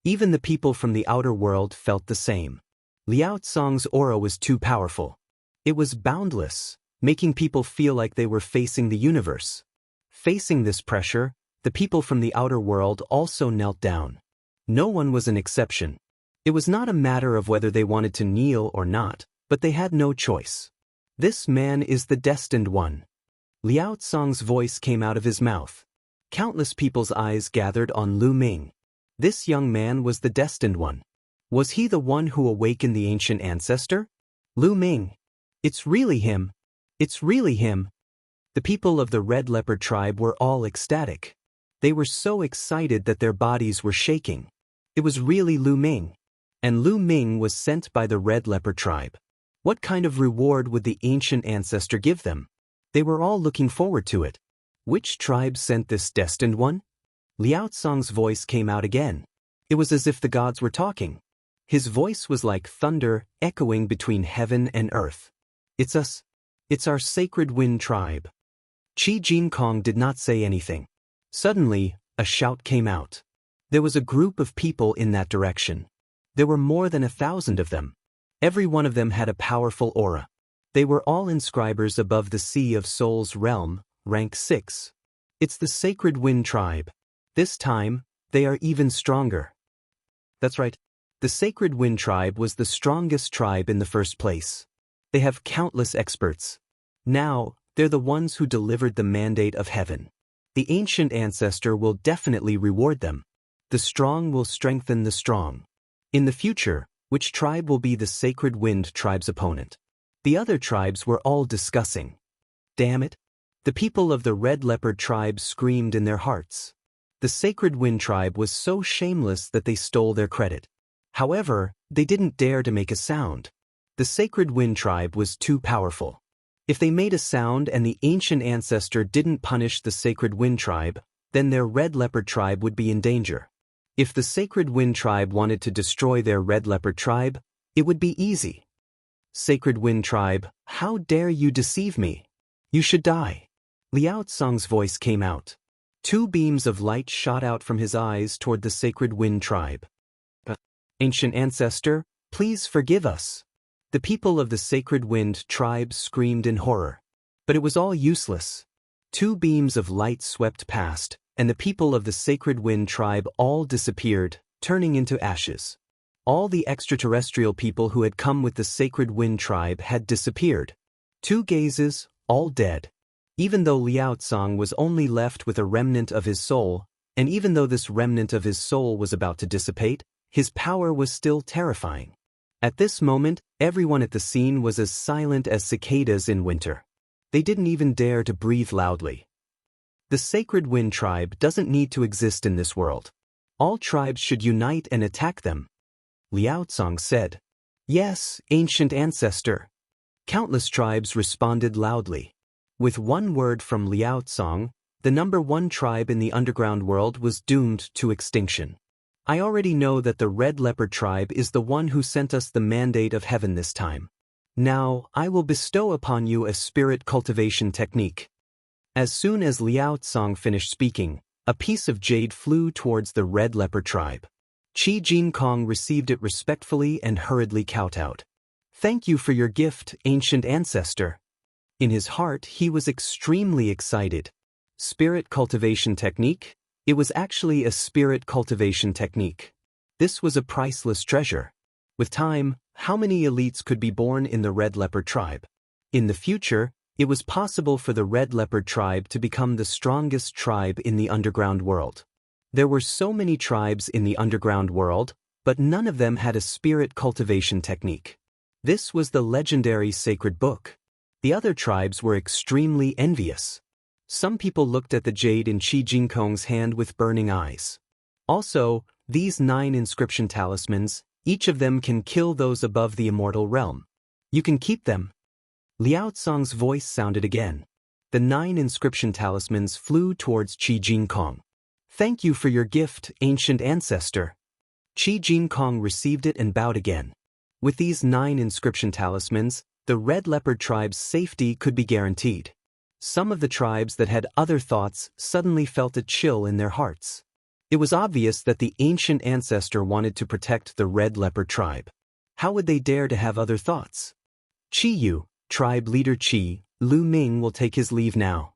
Even the people from the outer world felt the same. Liao Tsong's aura was too powerful. It was boundless, making people feel like they were facing the universe. Facing this pressure, the people from the outer world also knelt down. No one was an exception. It was not a matter of whether they wanted to kneel or not, but they had no choice. This man is the destined one. Liao Tsong's voice came out of his mouth. Countless people's eyes gathered on Lu Ming. This young man was the destined one. Was he the one who awakened the ancient ancestor? Lu Ming. It's really him. It's really him. The people of the Red Leopard tribe were all ecstatic. They were so excited that their bodies were shaking. It was really Lu Ming. And Lu Ming was sent by the Red Leopard tribe. What kind of reward would the ancient ancestor give them? They were all looking forward to it. Which tribe sent this destined one? Liao Tsong's voice came out again. It was as if the gods were talking. His voice was like thunder, echoing between heaven and earth. It's us. It's our sacred wind tribe. Qi Jinkong did not say anything. Suddenly, a shout came out. There was a group of people in that direction. There were more than 1,000 of them. Every one of them had a powerful aura. They were all inscribers above the Sea of Souls realm, rank 6. It's the Sacred Wind Tribe. This time, they are even stronger. That's right. The Sacred Wind Tribe was the strongest tribe in the first place. They have countless experts. Now, they're the ones who delivered the mandate of heaven. The ancient ancestor will definitely reward them. The strong will strengthen the strong. In the future, which tribe will be the Sacred Wind Tribe's opponent? The other tribes were all discussing. Damn it! The people of the Red Leopard tribe screamed in their hearts. The Sacred Wind Tribe was so shameless that they stole their credit. However, they didn't dare to make a sound. The Sacred Wind Tribe was too powerful. If they made a sound and the ancient ancestor didn't punish the Sacred Wind Tribe, then their Red Leopard tribe would be in danger. If the Sacred Wind Tribe wanted to destroy their Red Leopard tribe, it would be easy. Sacred Wind Tribe, how dare you deceive me? You should die. Liao Tsang's voice came out. Two beams of light shot out from his eyes toward the Sacred Wind Tribe. Ancient ancestor, please forgive us. The people of the Sacred Wind Tribe screamed in horror. But it was all useless. Two beams of light swept past, and the people of the Sacred Wind Tribe all disappeared, turning into ashes. All the extraterrestrial people who had come with the Sacred Wind Tribe had disappeared. Two gazes, all dead. Even though Liao Tsang was only left with a remnant of his soul, and even though this remnant of his soul was about to dissipate, his power was still terrifying. At this moment, everyone at the scene was as silent as cicadas in winter. They didn't even dare to breathe loudly. The Sacred Wind Tribe doesn't need to exist in this world. All tribes should unite and attack them. Liao Tsang said. Yes, ancient ancestor. Countless tribes responded loudly. With one word from Liao Tsang, the number one tribe in the underground world was doomed to extinction. I already know that the Red Leopard tribe is the one who sent us the mandate of heaven this time. Now, I will bestow upon you a spirit cultivation technique. As soon as Liao Tsang finished speaking, a piece of jade flew towards the Red Leopard tribe. Qi Jinkong received it respectfully and hurriedly kowtowed. Thank you for your gift, ancient ancestor. In his heart, he was extremely excited. Spirit cultivation technique? It was actually a spirit cultivation technique. This was a priceless treasure. With time, how many elites could be born in the Red Leopard tribe? In the future, it was possible for the Red Leopard tribe to become the strongest tribe in the underground world. There were so many tribes in the underground world, but none of them had a spirit cultivation technique. This was the legendary sacred book. The other tribes were extremely envious. Some people looked at the jade in Qi Jinkong's hand with burning eyes. Also, these 9 inscription talismans, each of them can kill those above the immortal realm. You can keep them. Liao Tsang's voice sounded again. The 9 inscription talismans flew towards Qi Jinkong. Thank you for your gift, ancient ancestor. Qi Jinkong received it and bowed again. With these 9 inscription talismans, the Red Leopard tribe's safety could be guaranteed. Some of the tribes that had other thoughts suddenly felt a chill in their hearts. It was obvious that the ancient ancestor wanted to protect the Red Leopard tribe. How would they dare to have other thoughts? Qi Yu, tribe leader Qi, Lu Ming will take his leave now.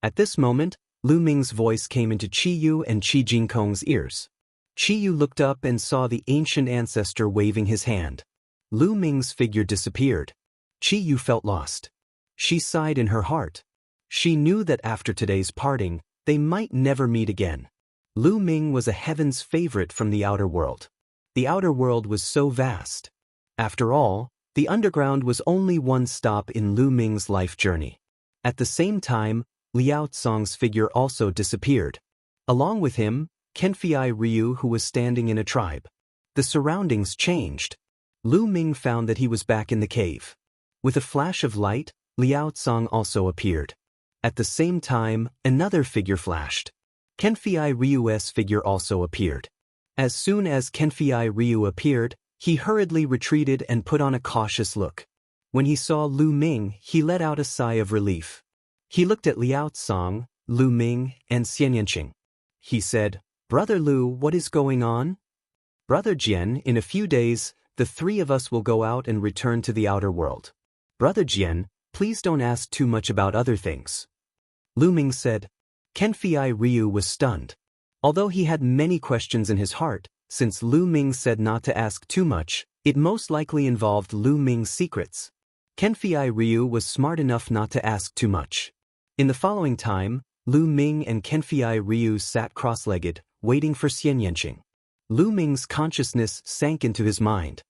At this moment, Lu Ming's voice came into Qi Yu and Qi Jinkong's ears. Qi Yu looked up and saw the ancient ancestor waving his hand. Lu Ming's figure disappeared. Qi Yu felt lost. She sighed in her heart. She knew that after today's parting, they might never meet again. Lu Ming was a heaven's favorite from the outer world. The outer world was so vast. After all, the underground was only one stop in Lu Ming's life journey. At the same time, Liao Tsang's figure also disappeared. Along with him, Kenfei Ryu, who was standing in a tribe. The surroundings changed. Lu Ming found that he was back in the cave. With a flash of light, Liao Tsang also appeared. At the same time, another figure flashed. Kenfei Ryu's figure also appeared. As soon as Kenfei Ryu appeared, he hurriedly retreated and put on a cautious look. When he saw Lu Ming, he let out a sigh of relief. He looked at Liao Tsang, Lu Ming, and Xian Yanqing. He said, "Brother Lu, what is going on?" "Brother Jian, in a few days, the 3 of us will go out and return to the outer world. Brother Jian, please don't ask too much about other things." Lu Ming said. Kenfei Ryu was stunned. Although he had many questions in his heart, since Lu Ming said not to ask too much, it most likely involved Lu Ming's secrets. Kenfei Ryu was smart enough not to ask too much. In the following time, Lu Ming and Kenfei Ryu sat cross-legged, waiting for Xian Yanqing. Lu Ming's consciousness sank into his mind.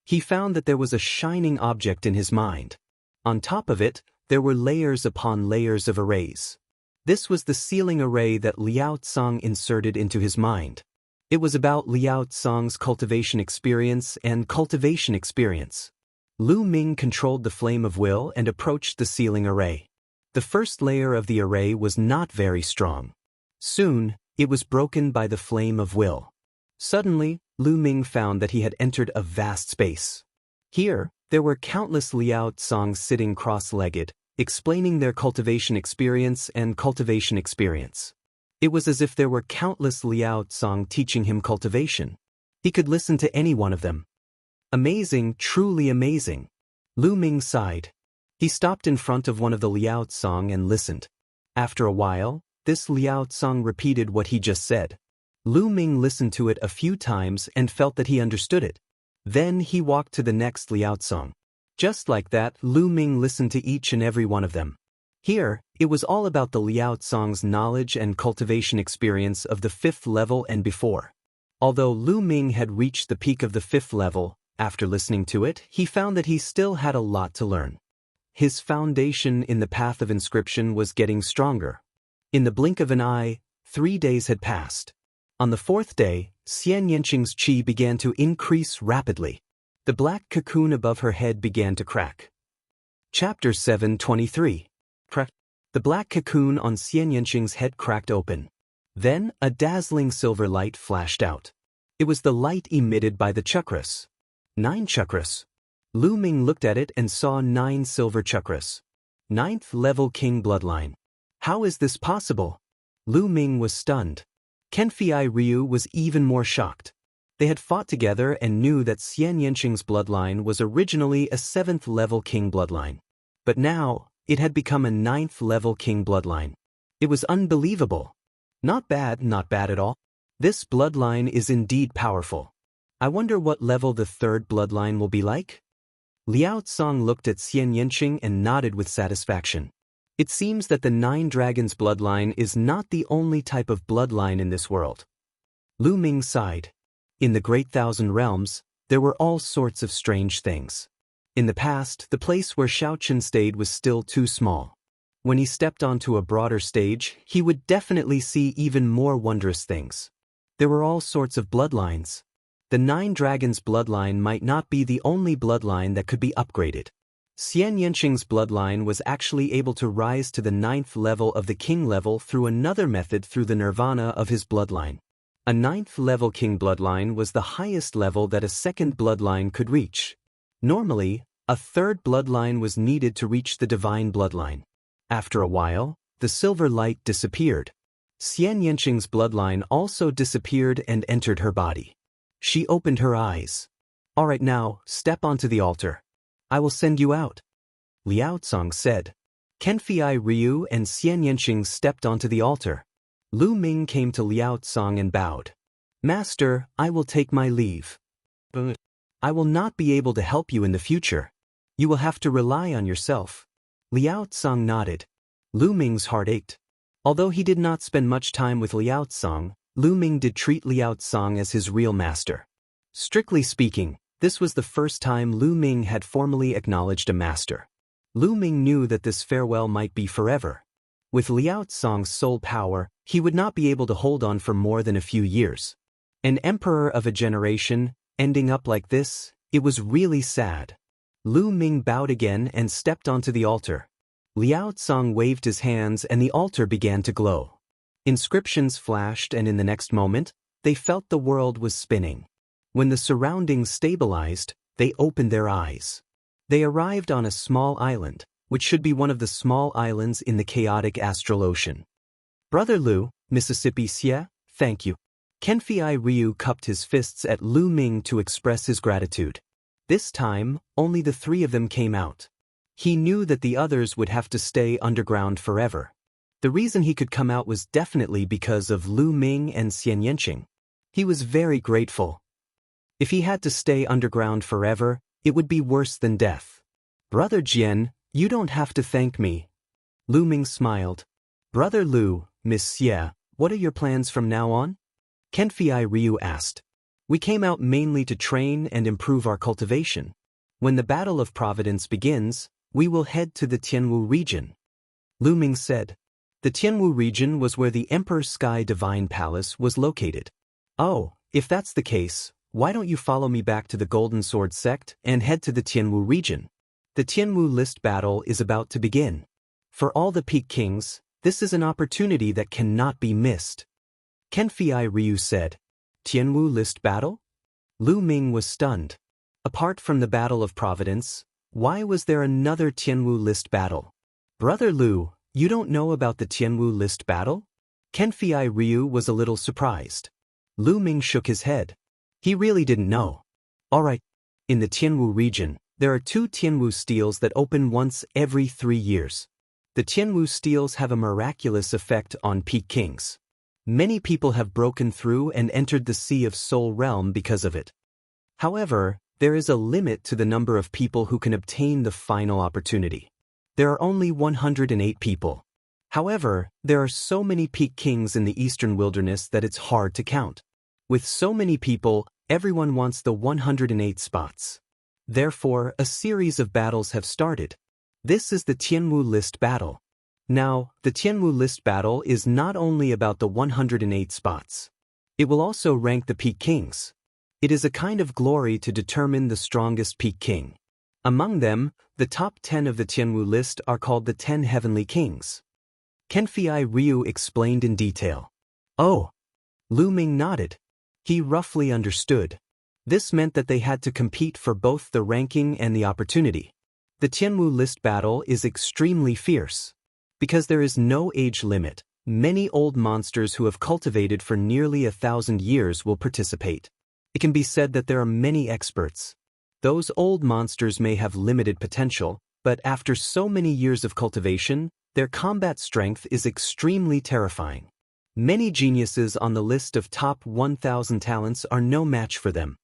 He found that there was a shining object in his mind. On top of it, there were layers upon layers of arrays. This was the sealing array that Liao Tsang inserted into his mind. It was about Liao Tsang's cultivation experience and cultivation experience. Lu Ming controlled the flame of will and approached the sealing array. The first layer of the array was not very strong. Soon, it was broken by the flame of will. Suddenly, Lu Ming found that he had entered a vast space. Here, There were countless Liao Tsongs sitting cross-legged, explaining their cultivation experience and cultivation experience. It was as if there were countless Liao Tsong teaching him cultivation. He could listen to any one of them. Amazing, truly amazing. Lu Ming sighed. He stopped in front of one of the Liao Tsong and listened. After a while, this Liao Tsong repeated what he just said. Lu Ming listened to it a few times and felt that he understood it. Then he walked to the next Liao Tsong. Just like that, Lu Ming listened to each and every one of them. Here, it was all about the Liao Tsong's knowledge and cultivation experience of the 5th level and before. Although Lu Ming had reached the peak of the 5th level, after listening to it, he found that he still had a lot to learn. His foundation in the path of inscription was getting stronger. In the blink of an eye, 3 days had passed. On the 4th day, Xian Yanqing's qi began to increase rapidly. The black cocoon above her head began to crack. Chapter 7:23. The black cocoon on Xian Yanqing's head cracked open. Then, a dazzling silver light flashed out. It was the light emitted by the chakras. 9 chakras. Lu Ming looked at it and saw 9 silver chakras. 9th level king bloodline. How is this possible? Lu Ming was stunned. Kenfei Ryu was even more shocked. They had fought together and knew that Xian Yanqing's bloodline was originally a 7th level king bloodline. But now, it had become a 9th level king bloodline. It was unbelievable. Not bad at all. This bloodline is indeed powerful. I wonder what level the 3rd bloodline will be like? Liao Tsong looked at Xian Yanqing and nodded with satisfaction. It seems that the 9 Dragons bloodline is not the only type of bloodline in this world. Lu Ming sighed. In the Great Thousand Realms, there were all sorts of strange things. In the past, the place where Shaochen stayed was still too small. When he stepped onto a broader stage, he would definitely see even more wondrous things. There were all sorts of bloodlines. The 9 Dragons bloodline might not be the only bloodline that could be upgraded. Xian Yanqing's bloodline was actually able to rise to the 9th level of the king level through another method through the nirvana of his bloodline. A 9th level king bloodline was the highest level that a 2nd bloodline could reach. Normally, a 3rd bloodline was needed to reach the divine bloodline. After a while, the silver light disappeared. Xian Yanqing's bloodline also disappeared and entered her body. She opened her eyes. All right, now, step onto the altar. I will send you out. Liao Tsong said. Kenfei Ryu and Xian Yanqing stepped onto the altar. Lu Ming came to Liao Tsong and bowed. Master, I will take my leave. But I will not be able to help you in the future. You will have to rely on yourself. Liao Tsong nodded. Lu Ming's heart ached. Although he did not spend much time with Liao Tsong, Lu Ming did treat Liao Tsong as his real master. Strictly speaking, this was the first time Lu Ming had formally acknowledged a master. Lu Ming knew that this farewell might be forever. With Liao Tsong's soul power, he would not be able to hold on for more than a few years. An emperor of a generation, ending up like this, it was really sad. Lu Ming bowed again and stepped onto the altar. Liao Tsong waved his hands and the altar began to glow. Inscriptions flashed and in the next moment, they felt the world was spinning. When the surroundings stabilized, they opened their eyes. They arrived on a small island, which should be one of the small islands in the chaotic astral ocean. Brother Lu, Mississippi Xie, thank you. Kenfei Ryu cupped his fists at Lu Ming to express his gratitude. This time, only the 3 of them came out. He knew that the others would have to stay underground forever. The reason he could come out was definitely because of Lu Ming and Xian Yanqing. He was very grateful. If he had to stay underground forever, it would be worse than death. Brother Jian, you don't have to thank me. Lu Ming smiled. Brother Lu, Miss Xie, what are your plans from now on? Kenfei Ryu asked. We came out mainly to train and improve our cultivation. When the Battle of Providence begins, we will head to the Tianwu region. Lu Ming said. The Tianwu region was where the Emperor Sky Divine Palace was located. Oh, if that's the case, why don't you follow me back to the Golden Sword sect and head to the Tianwu region? The Tianwu list battle is about to begin. For all the Peak Kings, this is an opportunity that cannot be missed. Kenfei Ryu said. Tianwu list battle? Lu Ming was stunned. Apart from the Battle of Providence, why was there another Tianwu List battle? Brother Lu, you don't know about the Tianwu List battle? Kenfei Ryu was a little surprised. Lu Ming shook his head. He really didn't know. Alright. In the Tianwu region, there are 2 Tianwu steels that open once every 3 years. The Tianwu steels have a miraculous effect on Peak Kings. Many people have broken through and entered the Sea of Soul realm because of it. However, there is a limit to the number of people who can obtain the final opportunity. There are only 108 people. However, there are so many Peak Kings in the Eastern Wilderness that it's hard to count. With so many people, everyone wants the 108 spots. Therefore, a series of battles have started. This is the Tianwu List battle. Now, the Tianwu List battle is not only about the 108 spots. It will also rank the Peak Kings. It is a kind of glory to determine the strongest Peak King. Among them, the top 10 of the Tianwu List are called the 10 Heavenly Kings. Kenfei Ryu explained in detail. Oh. Lu Ming nodded. He roughly understood. This meant that they had to compete for both the ranking and the opportunity. The Tianwu List battle is extremely fierce. Because there is no age limit, many old monsters who have cultivated for nearly 1,000 years will participate. It can be said that there are many experts. Those old monsters may have limited potential, but after so many years of cultivation, their combat strength is extremely terrifying. Many geniuses on the list of top 1,000 talents are no match for them.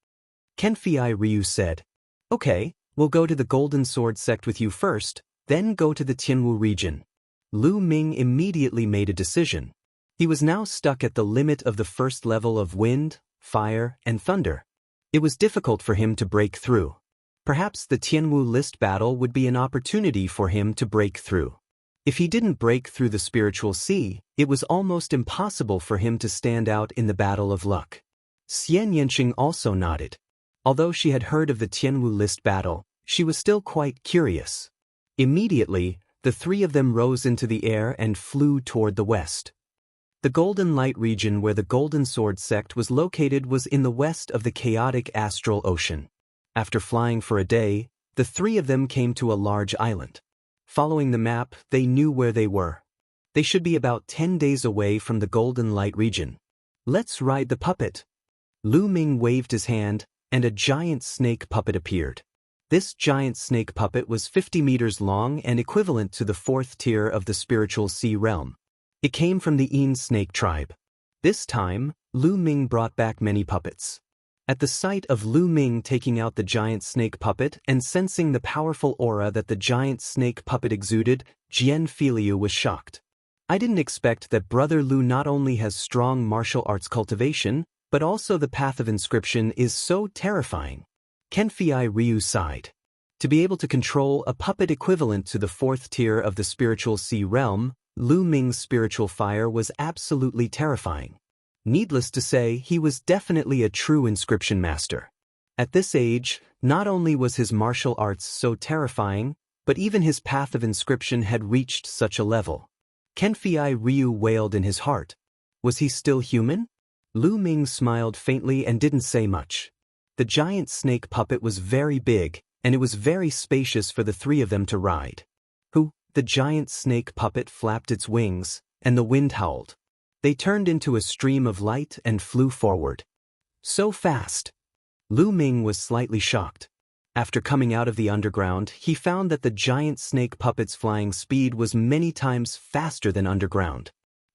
Kenfei Ryu said, Okay, we'll go to the Golden Sword sect with you first, then go to the Tianwu region. Lu Ming immediately made a decision. He was now stuck at the limit of the first level of wind, fire, and thunder. It was difficult for him to break through. Perhaps the Tianwu List battle would be an opportunity for him to break through. If he didn't break through the spiritual sea, it was almost impossible for him to stand out in the battle of luck. Xian Yanqing also nodded. Although she had heard of the Tianwu List battle, she was still quite curious. Immediately, the 3 of them rose into the air and flew toward the west. The Golden Light region where the Golden Sword sect was located was in the west of the chaotic astral ocean. After flying for a day, the 3 of them came to a large island. Following the map, they knew where they were. They should be about 10 days away from the Golden Light region. Let's ride the puppet. Lu Ming waved his hand, and a giant snake puppet appeared. This giant snake puppet was 50 meters long and equivalent to the 4th tier of the spiritual sea realm. It came from the Yin snake tribe. This time, Lu Ming brought back many puppets. At the sight of Lu Ming taking out the giant snake puppet and sensing the powerful aura that the giant snake puppet exuded, Jian Filiu was shocked. I didn't expect that Brother Lu not only has strong martial arts cultivation, but also the path of inscription is so terrifying. Kenfei Ryu sighed. To be able to control a puppet equivalent to the 4th tier of the spiritual sea realm, Lu Ming's spiritual fire was absolutely terrifying. Needless to say, he was definitely a true inscription master. At this age, not only was his martial arts so terrifying, but even his path of inscription had reached such a level. Kenfei Ryu wailed in his heart. Was he still human? Lu Ming smiled faintly and didn't say much. The giant snake puppet was very big, and it was very spacious for the 3 of them to ride. The giant snake puppet flapped its wings, and the wind howled. They turned into a stream of light and flew forward. So fast! Lu Ming was slightly shocked. After coming out of the underground, he found that the giant snake puppet's flying speed was many times faster than underground.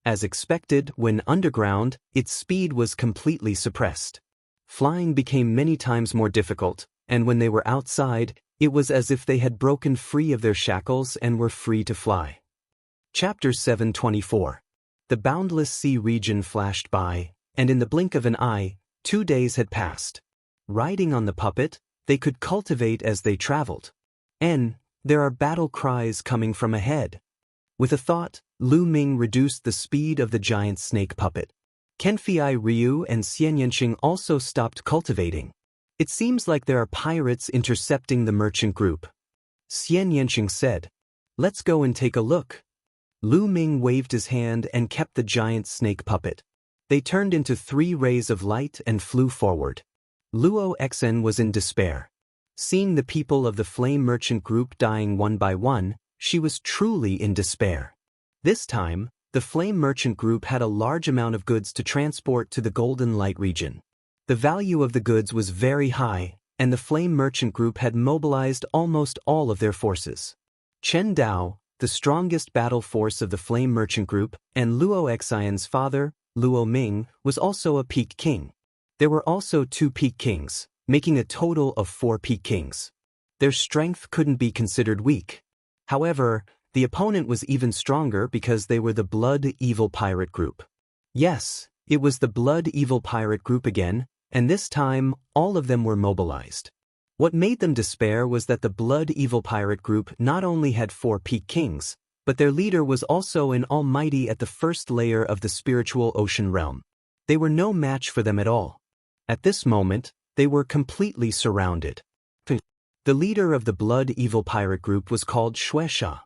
As expected, when underground, its speed was completely suppressed. Flying became many times more difficult, and when they were outside, it was as if they had broken free of their shackles and were free to fly. Chapter 724. The boundless sea region flashed by, and in the blink of an eye, 2 days had passed. Riding on the puppet, they could cultivate as they traveled. There are battle cries coming from ahead. With a thought, Lu Ming reduced the speed of the giant snake puppet. Kenfei Ryu and Xian Yanqing also stopped cultivating. It seems like there are pirates intercepting the merchant group. Xian Yanqing said, Let's go and take a look. Lu Ming waved his hand and kept the giant snake puppet. They turned into 3 rays of light and flew forward. Luo Xen was in despair. Seeing the people of the Flame Merchant group dying one by one, she was truly in despair. This time, the Flame Merchant group had a large amount of goods to transport to the Golden Light region. The value of the goods was very high, and the Flame Merchant group had mobilized almost all of their forces. Chen Dao, the strongest battle force of the Flame Merchant group, and Luo Xian's father, Luo Ming, was also a Peak King. There were also 2 Peak Kings, making a total of 4 Peak Kings. Their strength couldn't be considered weak. However, the opponent was even stronger because they were the Blood Evil Pirate group. Yes, it was the Blood Evil Pirate group again, and this time, all of them were mobilized. What made them despair was that the Blood Evil Pirate group not only had 4 Peak Kings, but their leader was also an almighty at the first layer of the spiritual ocean realm. They were no match for them at all. At this moment, they were completely surrounded. The leader of the Blood Evil Pirate group was called Shueisha.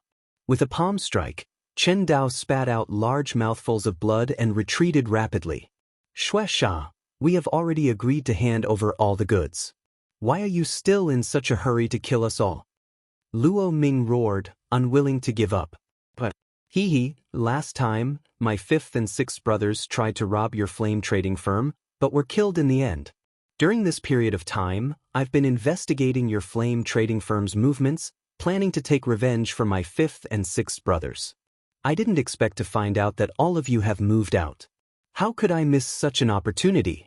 With a palm strike, Chen Dao spat out large mouthfuls of blood and retreated rapidly. Shueisha, we have already agreed to hand over all the goods. Why are you still in such a hurry to kill us all? Luo Ming roared, unwilling to give up. But, last time, my 5th and 6th brothers tried to rob your flame trading firm, but were killed in the end. During this period of time, I've been investigating your flame trading firm's movements, planning to take revenge for my 5th and 6th brothers. I didn't expect to find out that all of you have moved out. How could I miss such an opportunity?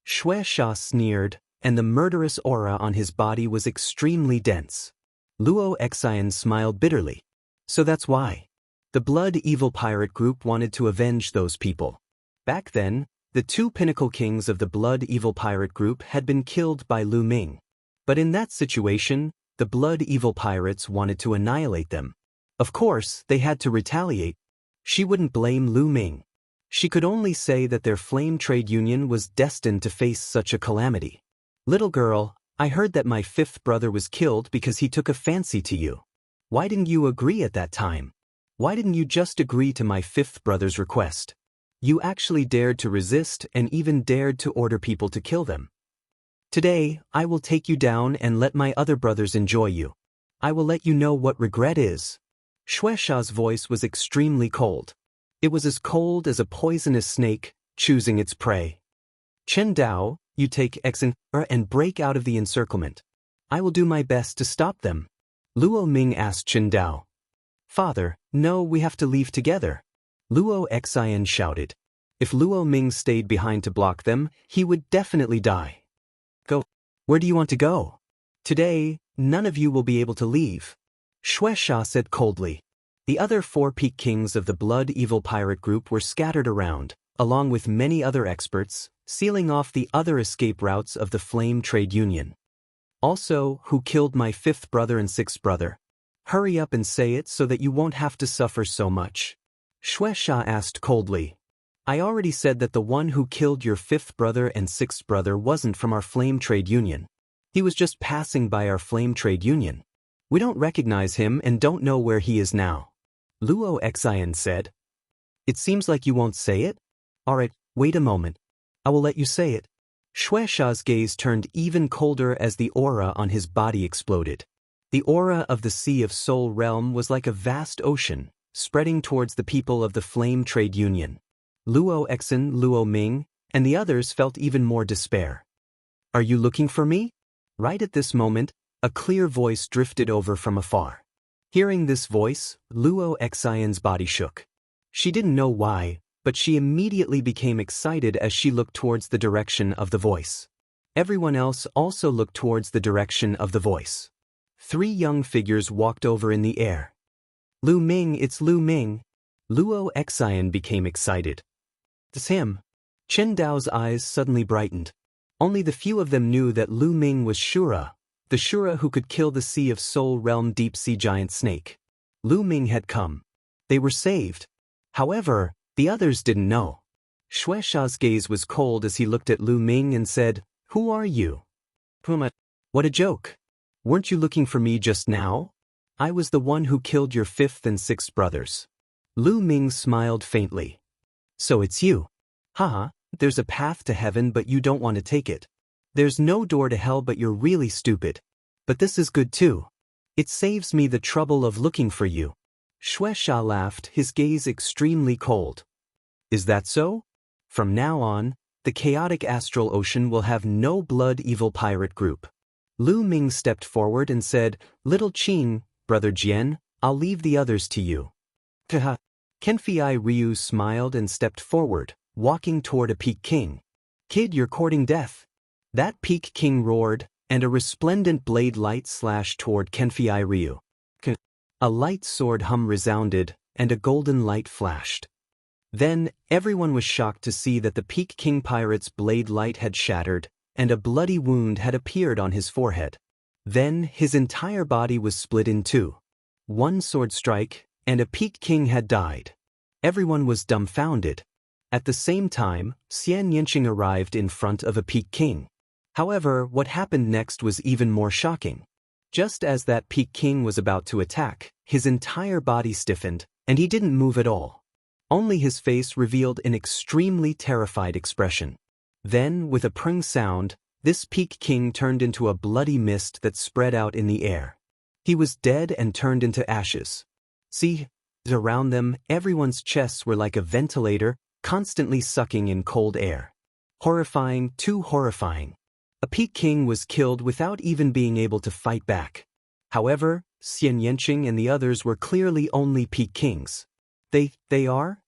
Shueisha sneered, and the murderous aura on his body was extremely dense. Luo Xian smiled bitterly. So that's why. The Blood Evil Pirate group wanted to avenge those people. Back then, the 2 pinnacle kings of the Blood Evil Pirate group had been killed by Lu Ming. But in that situation, the Blood Evil Pirates wanted to annihilate them. Of course, they had to retaliate. She wouldn't blame Lu Ming. She could only say that their flame trade union was destined to face such a calamity. Little girl, I heard that my 5th brother was killed because he took a fancy to you. Why didn't you agree at that time? Why didn't you just agree to my 5th brother's request? You actually dared to resist and even dared to order people to kill them. Today, I will take you down and let my other brothers enjoy you. I will let you know what regret is. Shueisha's voice was extremely cold. It was as cold as a poisonous snake, choosing its prey. Chen Dao, you take Xen and break out of the encirclement. I will do my best to stop them. Luo Ming asked Chen Dao. Father, no, we have to leave together. Luo Xian shouted. If Luo Ming stayed behind to block them, he would definitely die. Go. Where do you want to go? Today, none of you will be able to leave. Shueisha said coldly. The other 4 Peak Kings of the Blood Evil Pirate group were scattered around, along with many other experts, sealing off the other escape routes of the Flame Trade Union. Also, who killed my 5th brother and 6th brother? Hurry up and say it so that you won't have to suffer so much. Shueisha asked coldly. I already said that the one who killed your 5th brother and 6th brother wasn't from our Flame Trade Union. He was just passing by our Flame Trade Union. We don't recognize him and don't know where he is now. Luo Xian said. It seems like you won't say it? Alright, wait a moment. I will let you say it. Shueisha's gaze turned even colder as the aura on his body exploded. The aura of the Sea of Soul realm was like a vast ocean, spreading towards the people of the Flame Trade Union. Luo Xian, Luo Ming, and the others felt even more despair. Are you looking for me? Right at this moment, a clear voice drifted over from afar. Hearing this voice, Luo Xian's body shook. She didn't know why, but she immediately became excited as she looked towards the direction of the voice. Everyone else also looked towards the direction of the voice. 3 young figures walked over in the air. Lu Ming, it's Lu Ming. Luo Xian became excited. It's him. Chen Dao's eyes suddenly brightened. Only the few of them knew that Lu Ming was Shura, the Shura who could kill the Sea of Soul realm deep sea giant snake. Lu Ming had come. They were saved. However, the others didn't know. Shueisha's gaze was cold as he looked at Lu Ming and said, Who are you? Puma. What a joke. Weren't you looking for me just now? I was the one who killed your 5th and 6th brothers. Lu Ming smiled faintly. So it's you. Haha, there's a path to heaven but you don't want to take it. There's no door to hell but you're really stupid. But this is good too. It saves me the trouble of looking for you. Shueisha laughed, his gaze extremely cold. Is that so? From now on, the chaotic astral ocean will have no blood evil pirate group. Lu Ming stepped forward and said, Little Qin, Brother Jian, I'll leave the others to you. Kaha. Kenfei Ryu smiled and stepped forward, walking toward a Peak King. Kid, you're courting death. That Peak King roared, and a resplendent blade light slashed toward Kenfei Ryu. A light sword hum resounded, and a golden light flashed. Then, everyone was shocked to see that the Peak King pirate's blade light had shattered, and a bloody wound had appeared on his forehead. Then, his entire body was split in two. One sword strike, and a Peak King had died. Everyone was dumbfounded. At the same time, Xian Yanqing arrived in front of a Peak King. However, what happened next was even more shocking. Just as that Peak King was about to attack, his entire body stiffened, and he didn't move at all. Only his face revealed an extremely terrified expression. Then, with a prung sound, this Peak King turned into a bloody mist that spread out in the air. He was dead and turned into ashes. See, around them, everyone's chests were like a ventilator, constantly sucking in cold air. Horrifying, too horrifying. A Peak King was killed without even being able to fight back. However, Xian Yanqing and the others were clearly only Peak Kings. They are?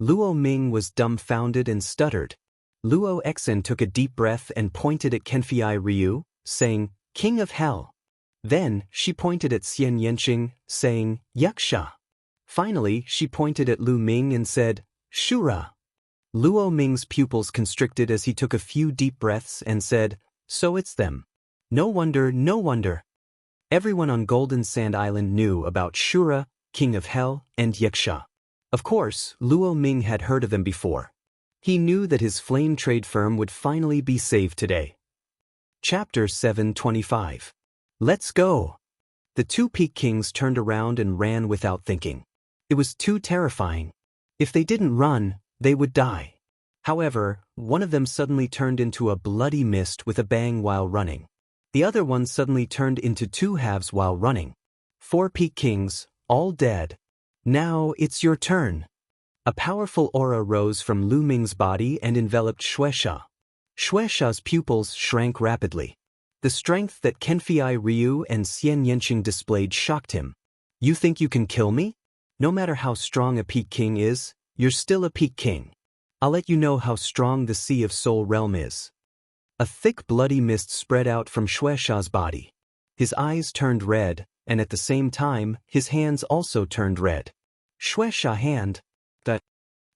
Luo Ming was dumbfounded and stuttered. Luo Exen took a deep breath and pointed at Kenfei Ryu, saying, King of Hell. Then, she pointed at Xian Yanqing, saying, Yaksha. Finally, she pointed at Lu Ming and said, Shura. Luo Ming's pupils constricted as he took a few deep breaths and said, So it's them. No wonder, no wonder. Everyone on Golden Sand Island knew about Shura, King of Hell, and Yaksha. Of course, Luo Ming had heard of them before. He knew that his flame trade firm would finally be saved today. Chapter 725. Let's go! The two Peak Kings turned around and ran without thinking. It was too terrifying. If they didn't run, they would die. However, one of them suddenly turned into a bloody mist with a bang while running. The other one suddenly turned into two halves while running. 4 Peak Kings, all dead. Now it's your turn. A powerful aura rose from Lu Ming's body and enveloped Shueisha. Shueisha's pupils shrank rapidly. The strength that Kenfei Ryu and Xian Yanqing displayed shocked him. You think you can kill me? No matter how strong a Peak King is, you're still a Peak King. I'll let you know how strong the Sea of Soul Realm is. A thick bloody mist spread out from Shueisha's body. His eyes turned red, and at the same time, his hands also turned red.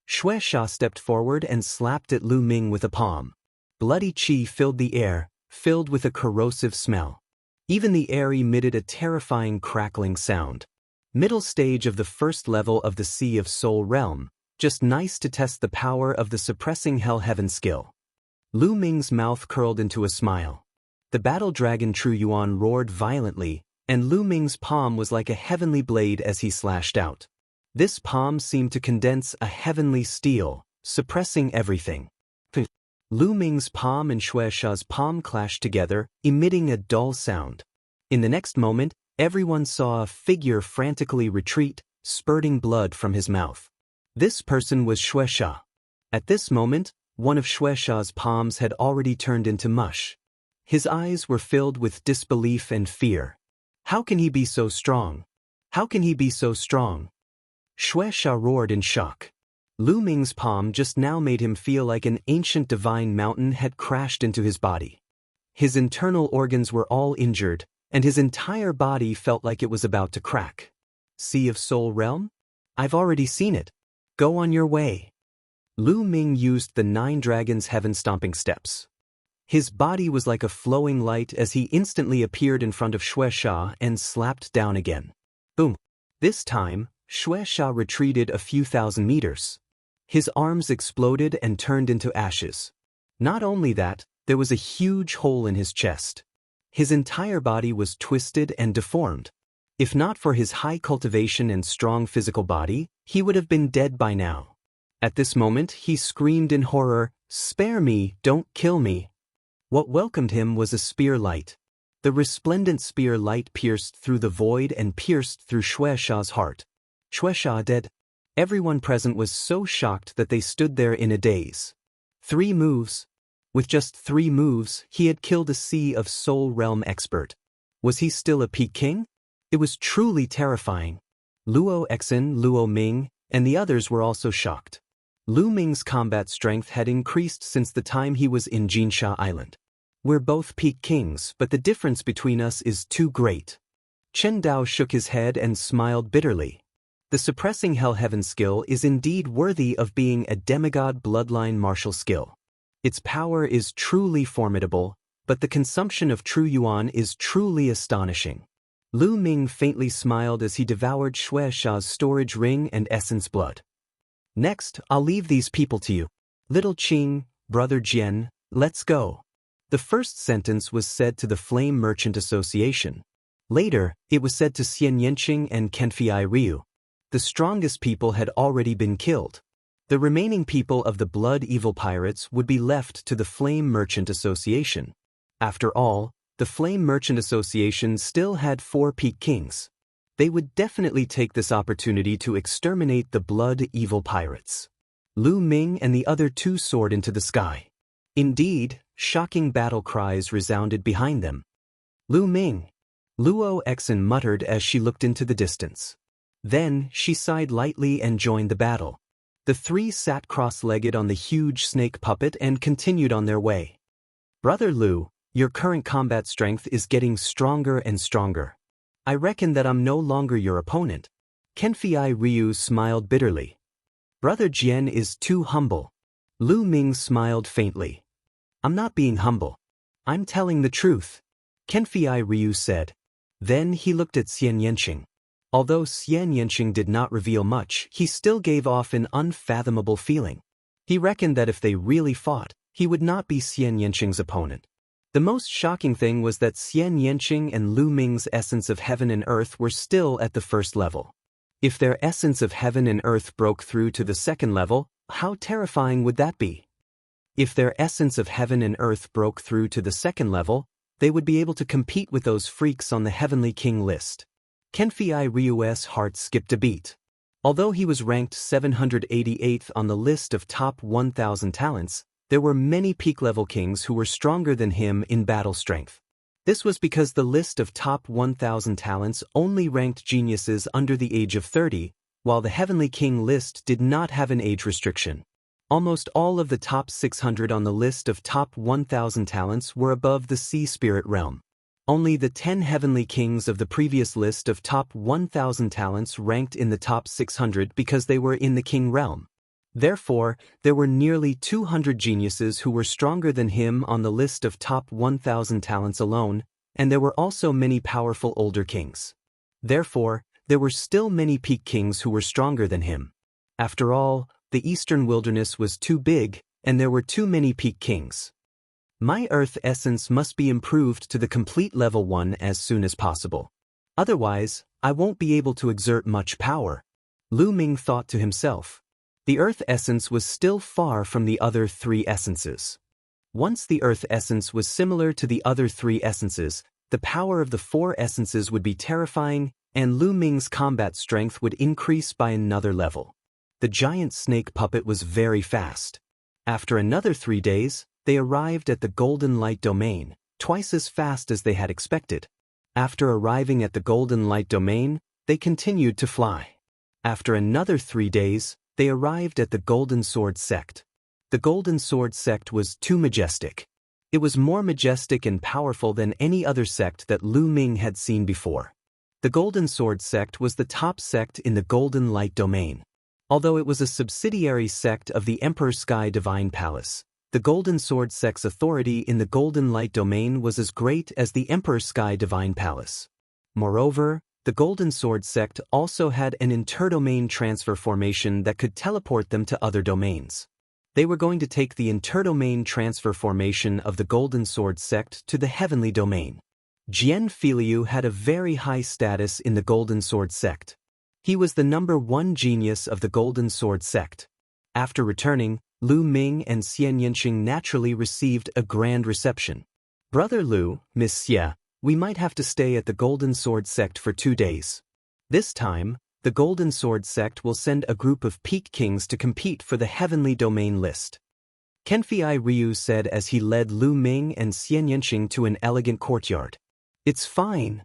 Shueisha stepped forward and slapped at Lu Ming with a palm. Bloody qi filled the air, filled with a corrosive smell. Even the air emitted a terrifying crackling sound. Middle stage of the first level of the Sea of Soul Realm, just nice to test the power of the suppressing Hell Heaven skill. Lu Ming's mouth curled into a smile. The battle dragon True Yuan roared violently, and Lu Ming's palm was like a heavenly blade as he slashed out. This palm seemed to condense a heavenly steel, suppressing everything. Lu Ming's palm and Shueisha's palm clashed together, emitting a dull sound. In the next moment, everyone saw a figure frantically retreat, spurting blood from his mouth. This person was Shueisha. At this moment, one of Shueisha's palms had already turned into mush. His eyes were filled with disbelief and fear. How can he be so strong? How can he be so strong? Shueisha roared in shock. Lu Ming's palm just now made him feel like an ancient divine mountain had crashed into his body. His internal organs were all injured, and his entire body felt like it was about to crack. Sea of Soul Realm? I've already seen it. Go on your way. Lu Ming used the 9 Dragons' heaven-stomping steps. His body was like a flowing light as he instantly appeared in front of Shueisha and slapped down again. Boom. This time, Shueisha retreated a few thousand meters. His arms exploded and turned into ashes. Not only that, there was a huge hole in his chest. His entire body was twisted and deformed. If not for his high cultivation and strong physical body, he would have been dead by now. At this moment, he screamed in horror, "Spare me, don't kill me." What welcomed him was a spear light. The resplendent spear light pierced through the void and pierced through Xuesha's heart. Xuesha dead? Everyone present was so shocked that they stood there in a daze. 3 moves. With just 3 moves, he had killed a Sea of Soul Realm expert. Was he still a Peak King? It was truly terrifying. Luo Exin, Luo Ming, and the others were also shocked. Lu Ming's combat strength had increased since the time he was in Jinsha Island. We're both Peak Kings, but the difference between us is too great. Chen Dao shook his head and smiled bitterly. The suppressing Hell Heaven skill is indeed worthy of being a demigod bloodline martial skill. Its power is truly formidable, but the consumption of true yuan is truly astonishing. Lu Ming faintly smiled as he devoured Xuesha's storage ring and essence blood. Next, I'll leave these people to you. Little Qing, Brother Jian, let's go. The first sentence was said to the Flame Merchant Association. Later, it was said to Xian Yanqing and Kenfei Ryu. The strongest people had already been killed. The remaining people of the Blood Evil Pirates would be left to the Flame Merchant Association. After all, the Flame Merchant Association still had 4 Peak Kings. They would definitely take this opportunity to exterminate the Blood Evil Pirates. Lu Ming and the other 2 soared into the sky. Indeed, shocking battle cries resounded behind them. Lu Ming! Luo Exin muttered as she looked into the distance. Then, she sighed lightly and joined the battle. The 3 sat cross-legged on the huge snake puppet and continued on their way. Brother Lu, your current combat strength is getting stronger and stronger. I reckon that I'm no longer your opponent. Kenfei Ryu smiled bitterly. Brother Jian is too humble. Lu Ming smiled faintly. I'm not being humble. I'm telling the truth. Kenfei Ryu said. Then he looked at Xian Yanqing. Although Xian Yanqing did not reveal much, he still gave off an unfathomable feeling. He reckoned that if they really fought, he would not be Xian Yanqing's opponent. The most shocking thing was that Xian Yanqing and Lu Ming's essence of heaven and earth were still at the first level. If their essence of heaven and earth broke through to the second level, how terrifying would that be? If their essence of heaven and earth broke through to the second level, they would be able to compete with those freaks on the Heavenly King list. Kenfei Ryu's heart skipped a beat. Although he was ranked 788th on the list of top 1,000 talents, there were many peak-level kings who were stronger than him in battle strength. This was because the list of top 1,000 talents only ranked geniuses under the age of 30, while the Heavenly King list did not have an age restriction. Almost all of the top 600 on the list of top 1,000 talents were above the Sea Spirit realm. Only the 10 Heavenly Kings of the previous list of top 1,000 talents ranked in the top 600 because they were in the King realm. Therefore, there were nearly 200 geniuses who were stronger than him on the list of top 1,000 talents alone, and there were also many powerful older kings. Therefore, there were still many peak kings who were stronger than him. After all, the eastern wilderness was too big, and there were too many peak kings. My earth essence must be improved to the complete level 1 as soon as possible. Otherwise, I won't be able to exert much power. Lu Ming thought to himself. The earth essence was still far from the other 3 essences. Once the earth essence was similar to the other 3 essences, the power of the 4 essences would be terrifying, and Lu Ming's combat strength would increase by another level. The giant snake puppet was very fast. After another 3 days, they arrived at the Golden Light Domain, twice as fast as they had expected. After arriving at the Golden Light Domain, they continued to fly. After another 3 days, they arrived at the Golden Sword Sect. The Golden Sword Sect was too majestic. It was more majestic and powerful than any other sect that Lu Ming had seen before. The Golden Sword Sect was the top sect in the Golden Light Domain. Although it was a subsidiary sect of the Emperor Sky Divine Palace, the Golden Sword Sect's authority in the Golden Light Domain was as great as the Emperor Sky Divine Palace. Moreover, the Golden Sword Sect also had an interdomain transfer formation that could teleport them to other domains. They were going to take the interdomain transfer formation of the Golden Sword Sect to the Heavenly Domain. Jian Filiu had a very high status in the Golden Sword Sect. He was the number 1 genius of the Golden Sword Sect. After returning, Lu Ming and Xian Yanqing naturally received a grand reception. Brother Lu, Miss Xie, we might have to stay at the Golden Sword Sect for 2 days. This time, the Golden Sword Sect will send a group of Peak Kings to compete for the Heavenly Domain list. Kenfei Ryu said as he led Lu Ming and Xian Yanqing to an elegant courtyard. It's fine.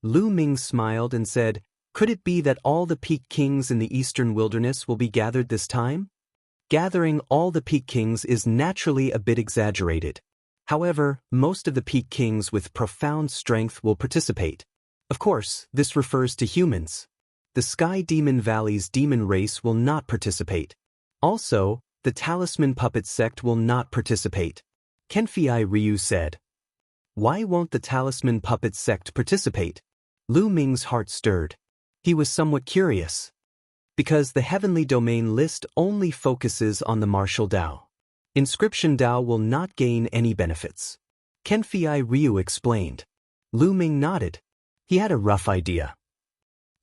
Lu Ming smiled and said, could it be that all the Peak Kings in the Eastern Wilderness will be gathered this time? Gathering all the Peak Kings is naturally a bit exaggerated. However, most of the Peak Kings with profound strength will participate. Of course, this refers to humans. The Sky Demon Valley's demon race will not participate. Also, the Talisman Puppet Sect will not participate. Kenfei Ryu said. Why won't the Talisman Puppet Sect participate? Lu Ming's heart stirred. He was somewhat curious. Because the Heavenly Domain list only focuses on the Martial Dao. Inscription Dao will not gain any benefits. Kenfei Ryu explained. Lu Ming nodded. He had a rough idea.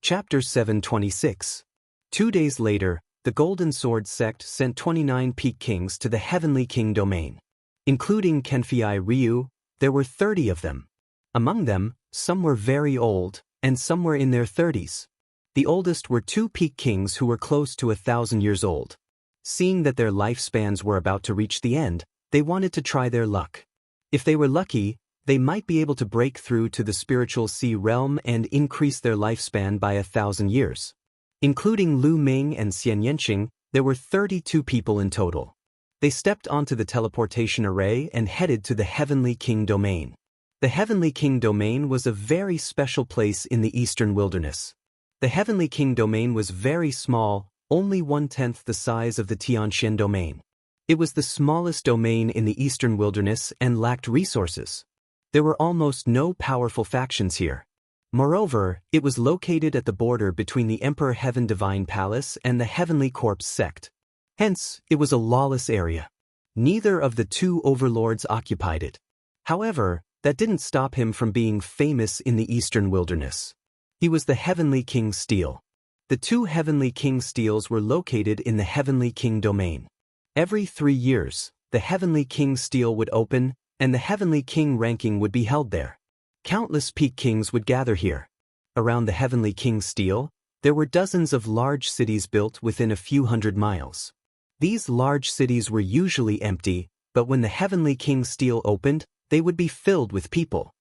Chapter 726. 2 days later, the Golden Sword Sect sent 29 Peak Kings to the Heavenly King Domain. Including Kenfei Ryu, there were 30 of them. Among them, some were very old, and some were in their 30s. The oldest were 2 Peak Kings who were close to 1,000 years old. Seeing that their lifespans were about to reach the end, they wanted to try their luck. If they were lucky, they might be able to break through to the spiritual sea realm and increase their lifespan by 1,000 years. Including Lu Ming and Xian Yanqing, there were 32 people in total. They stepped onto the teleportation array and headed to the Heavenly King Domain. The Heavenly King Domain was a very special place in the Eastern Wilderness. The Heavenly King Domain was very small, only 1/10 the size of the Tianxian Domain. It was the smallest domain in the Eastern Wilderness and lacked resources. There were almost no powerful factions here. Moreover, it was located at the border between the Emperor Heaven Divine Palace and the Heavenly Corpse Sect. Hence, it was a lawless area. Neither of the 2 overlords occupied it. However, that didn't stop him from being famous in the Eastern Wilderness. He was the Heavenly King Steel. The 2 Heavenly King Steels were located in the Heavenly King Domain. Every 3 years, the Heavenly King Steel would open, and the Heavenly King ranking would be held there. Countless Peak Kings would gather here. Around the Heavenly King Steel, there were dozens of large cities built within a few hundred miles. These large cities were usually empty, but when the Heavenly King Steel opened, they would be filled with people.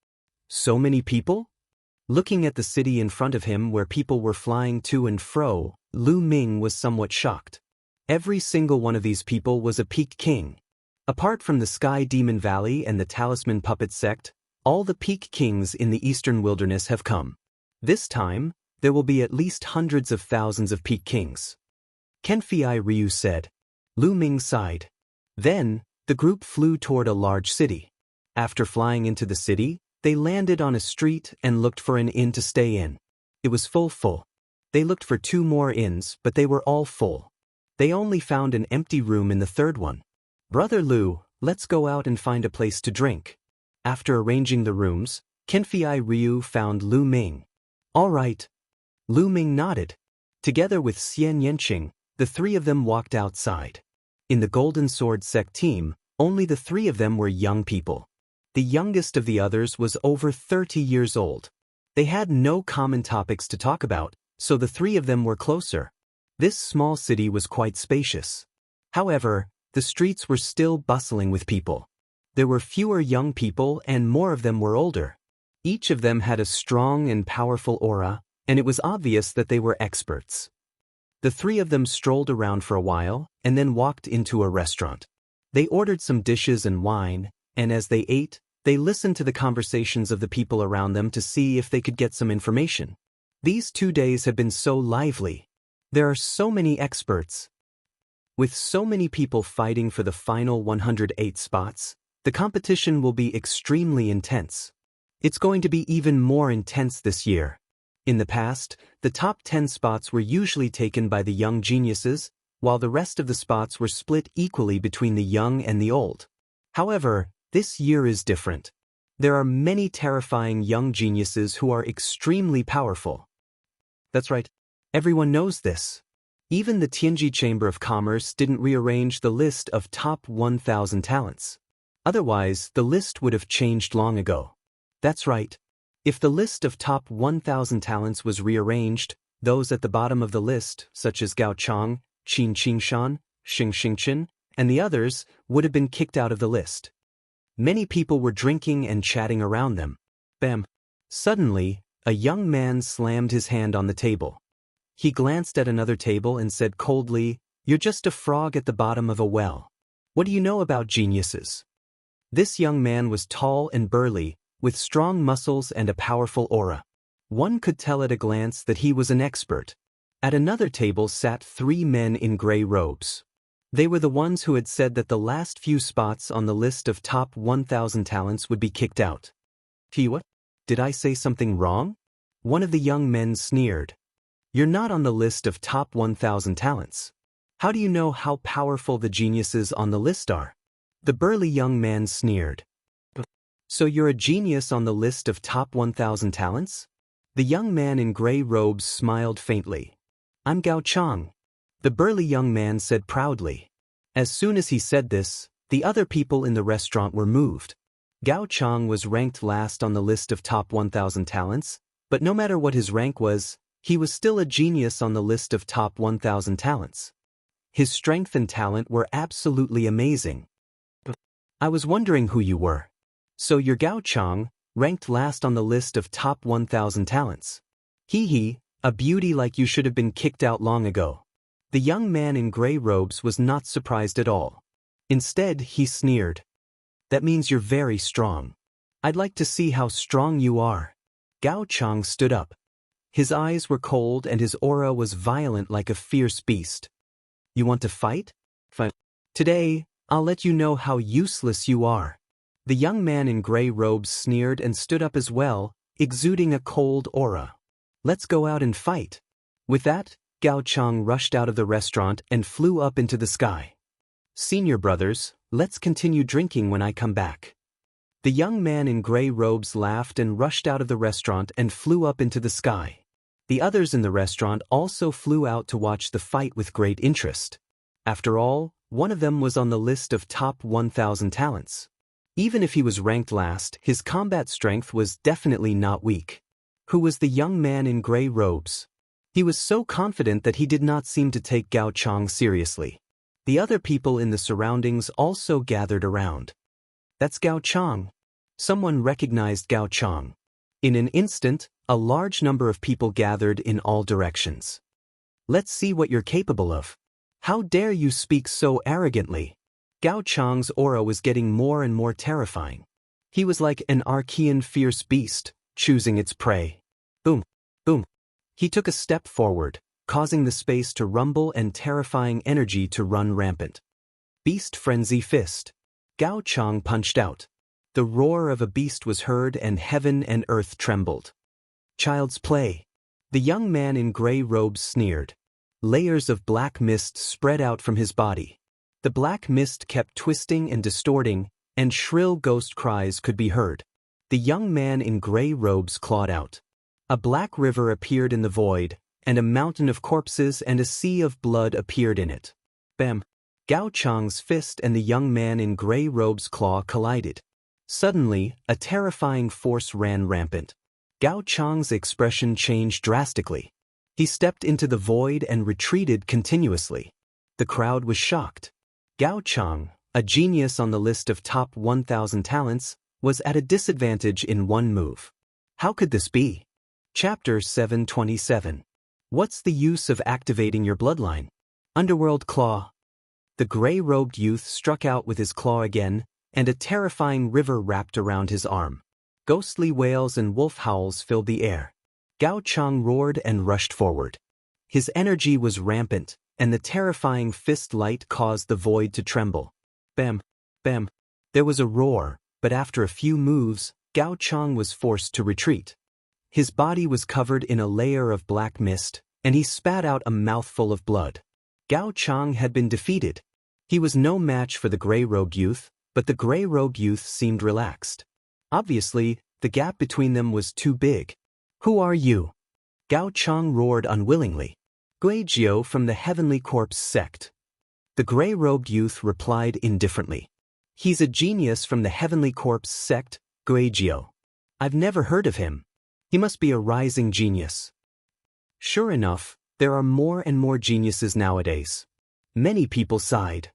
So many people? Looking at the city in front of him where people were flying to and fro, Lu Ming was somewhat shocked. Every single one of these people was a Peak King. Apart from the Sky Demon Valley and the Talisman Puppet Sect, all the Peak Kings in the Eastern Wilderness have come. This time, there will be at least hundreds of thousands of Peak Kings. Kenfei Ryu said. Lu Ming sighed. Then, the group flew toward a large city. After flying into the city, they landed on a street and looked for an inn to stay in. It was full. They looked for 2 more inns, but they were all full. They only found an empty room in the 3rd one. Brother Lu, let's go out and find a place to drink. After arranging the rooms, Kenfei Ryu found Lu Ming. All right. Lu Ming nodded. Together with Xian Yanqing, the 3 of them walked outside. In the Golden Sword Sect team, only the 3 of them were young people. The youngest of the others was over 30 years old. They had no common topics to talk about, so the 3 of them were closer. This small city was quite spacious. However, the streets were still bustling with people. There were fewer young people and more of them were older. Each of them had a strong and powerful aura, and it was obvious that they were experts. The 3 of them strolled around for a while and then walked into a restaurant. They ordered some dishes and wine, and as they ate, they listened to the conversations of the people around them to see if they could get some information. These 2 days have been so lively. There are so many experts. With so many people fighting for the final 108 spots, the competition will be extremely intense. It's going to be even more intense this year. In the past, the top 10 spots were usually taken by the young geniuses, while the rest of the spots were split equally between the young and the old. However, this year is different. There are many terrifying young geniuses who are extremely powerful. That's right. Everyone knows this. Even the Tianji Chamber of Commerce didn't rearrange the list of top 1,000 talents. Otherwise, the list would have changed long ago. That's right. If the list of top 1,000 talents was rearranged, those at the bottom of the list, such as Gao Chang, Qin Qingshan, Xing Xingchen, and the others, would have been kicked out of the list. Many people were drinking and chatting around them. Bam! Suddenly, a young man slammed his hand on the table. He glanced at another table and said coldly, "You're just a frog at the bottom of a well. What do you know about geniuses?" This young man was tall and burly, with strong muscles and a powerful aura. One could tell at a glance that he was an expert. At another table sat 3 men in gray robes. They were the ones who had said that the last few spots on the list of top 1,000 talents would be kicked out. What? Did I say something wrong? One of the young men sneered. You're not on the list of top 1,000 talents. How do you know how powerful the geniuses on the list are? The burly young man sneered. So you're a genius on the list of top 1,000 talents? The young man in gray robes smiled faintly. I'm Gao Chang. The burly young man said proudly. As soon as he said this, the other people in the restaurant were moved. Gao Chang was ranked last on the list of top 1,000 talents, but no matter what his rank was, he was still a genius on the list of top 1,000 talents. His strength and talent were absolutely amazing. I was wondering who you were. So you're Gao Chang, ranked last on the list of top 1,000 talents. Hee, a beauty like you should have been kicked out long ago. The young man in gray robes was not surprised at all. Instead, he sneered. That means you're very strong. I'd like to see how strong you are. Gao Chang stood up. His eyes were cold and his aura was violent like a fierce beast. You want to fight? Fight. Today, I'll let you know how useless you are. The young man in gray robes sneered and stood up as well, exuding a cold aura. Let's go out and fight. With that, Gao Chang rushed out of the restaurant and flew up into the sky. Senior brothers, let's continue drinking when I come back. The young man in gray robes laughed and rushed out of the restaurant and flew up into the sky. The others in the restaurant also flew out to watch the fight with great interest. After all, one of them was on the list of top 1,000 talents. Even if he was ranked last, his combat strength was definitely not weak. Who was the young man in gray robes? He was so confident that he did not seem to take Gao Chang seriously. The other people in the surroundings also gathered around. That's Gao Chang. Someone recognized Gao Chang. In an instant, a large number of people gathered in all directions. Let's see what you're capable of. How dare you speak so arrogantly? Gao Chang's aura was getting more and more terrifying. He was like an Archean fierce beast, choosing its prey. Boom, boom. He took a step forward, causing the space to rumble and terrifying energy to run rampant. Beast Frenzy Fist. Gao Chang punched out. The roar of a beast was heard and heaven and earth trembled. Child's play. The young man in gray robes sneered. Layers of black mist spread out from his body. The black mist kept twisting and distorting, and shrill ghost cries could be heard. The young man in gray robes clawed out. A black river appeared in the void, and a mountain of corpses and a sea of blood appeared in it. Bam! Gao Chang's fist and the young man in gray robes' claw collided. Suddenly, a terrifying force ran rampant. Gao Chang's expression changed drastically. He stepped into the void and retreated continuously. The crowd was shocked. Gao Chang, a genius on the list of top 1,000 talents, was at a disadvantage in one move. How could this be? Chapter 727. What's the use of activating your bloodline? Underworld Claw. The gray-robed youth struck out with his claw again, and a terrifying river wrapped around his arm. Ghostly wails and wolf howls filled the air. Gao Chang roared and rushed forward. His energy was rampant, and the terrifying fist light caused the void to tremble. Bam! Bam! There was a roar, but after a few moves, Gao Chang was forced to retreat. His body was covered in a layer of black mist, and he spat out a mouthful of blood. Gao Chang had been defeated. He was no match for the gray-robed youth, but the gray-robed youth seemed relaxed. Obviously, the gap between them was too big. Who are you? Gao Chang roared unwillingly. Guizhou from the Heavenly Corpse sect. The gray-robed youth replied indifferently. He's a genius from the Heavenly Corpse sect, Guizhou. I've never heard of him. He must be a rising genius. Sure enough, there are more and more geniuses nowadays. Many people sighed.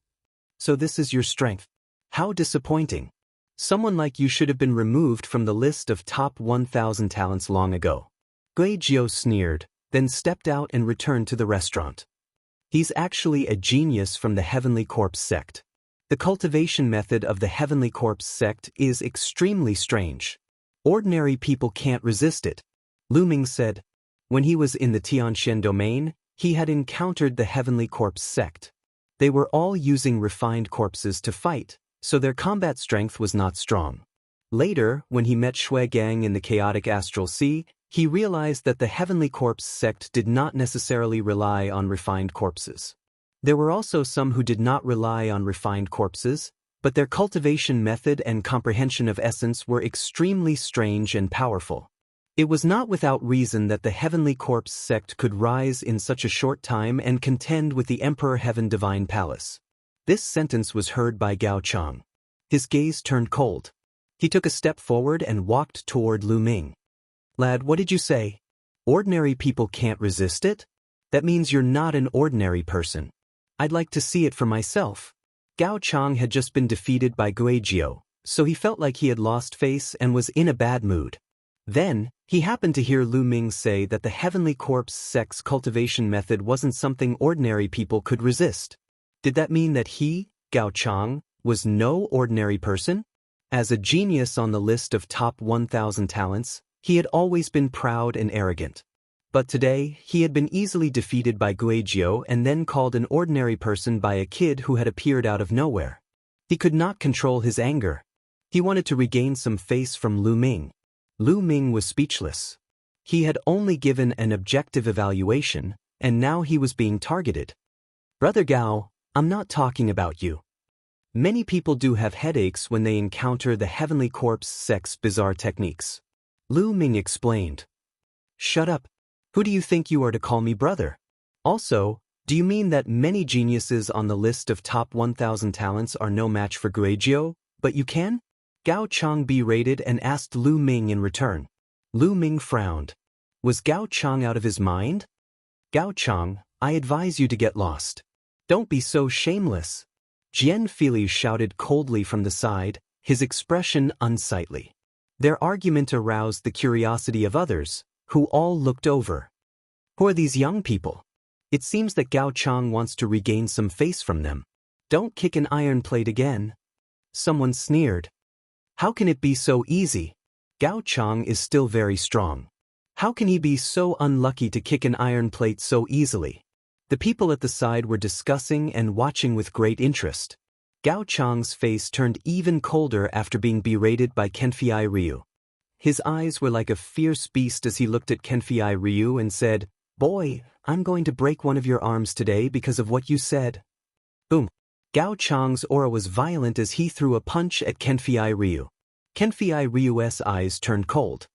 So this is your strength. How disappointing. Someone like you should have been removed from the list of top 1,000 talents long ago. Guizhou sneered, then stepped out and returned to the restaurant. He's actually a genius from the Heavenly Corpse sect. The cultivation method of the Heavenly Corpse sect is extremely strange. Ordinary people can't resist it. Lu Ming said. When he was in the Tianxian domain, he had encountered the Heavenly Corpse sect. They were all using refined corpses to fight, so their combat strength was not strong. Later, when he met Shui Gang in the chaotic astral sea, he realized that the Heavenly Corpse sect did not necessarily rely on refined corpses. There were also some who did not rely on refined corpses, but their cultivation method and comprehension of essence were extremely strange and powerful. It was not without reason that the Heavenly Corpse sect could rise in such a short time and contend with the Emperor Heaven Divine Palace. This sentence was heard by Gao Chang. His gaze turned cold. He took a step forward and walked toward Lu Ming. Lad, what did you say? Ordinary people can't resist it? That means you're not an ordinary person. I'd like to see it for myself. Gao Chang had just been defeated by Guizhou, so he felt like he had lost face and was in a bad mood. Then, he happened to hear Lu Ming say that the Heavenly Corpse sect's cultivation method wasn't something ordinary people could resist. Did that mean that he, Gao Chang, was no ordinary person? As a genius on the list of top 1,000 talents, he had always been proud and arrogant. But today, he had been easily defeated by Guizhou and then called an ordinary person by a kid who had appeared out of nowhere. He could not control his anger. He wanted to regain some face from Lu Ming. Lu Ming was speechless. He had only given an objective evaluation, and now he was being targeted. Brother Gao, I'm not talking about you. Many people do have headaches when they encounter the Heavenly Corpse sect's bizarre techniques. Lu Ming explained. Shut up. Who do you think you are to call me brother? Also, do you mean that many geniuses on the list of top 1,000 talents are no match for Guizhou, but you can? Gao Chang berated and asked Lu Ming in return. Lu Ming frowned. Was Gao Chang out of his mind? Gao Chang, I advise you to get lost. Don't be so shameless. Jian Fili shouted coldly from the side, his expression unsightly. Their argument aroused the curiosity of others, who all looked over. Who are these young people? It seems that Gao Chang wants to regain some face from them. Don't kick an iron plate again. Someone sneered. How can it be so easy? Gao Chang is still very strong. How can he be so unlucky to kick an iron plate so easily? The people at the side were discussing and watching with great interest. Gao Chang's face turned even colder after being berated by Kenfei Ryu. His eyes were like a fierce beast as he looked at Kenfei Ryu and said, Boy, I'm going to break one of your arms today because of what you said. Boom. Gao Chang's aura was violent as he threw a punch at Kenfei Ryu. Kenfei Ryu's eyes turned cold.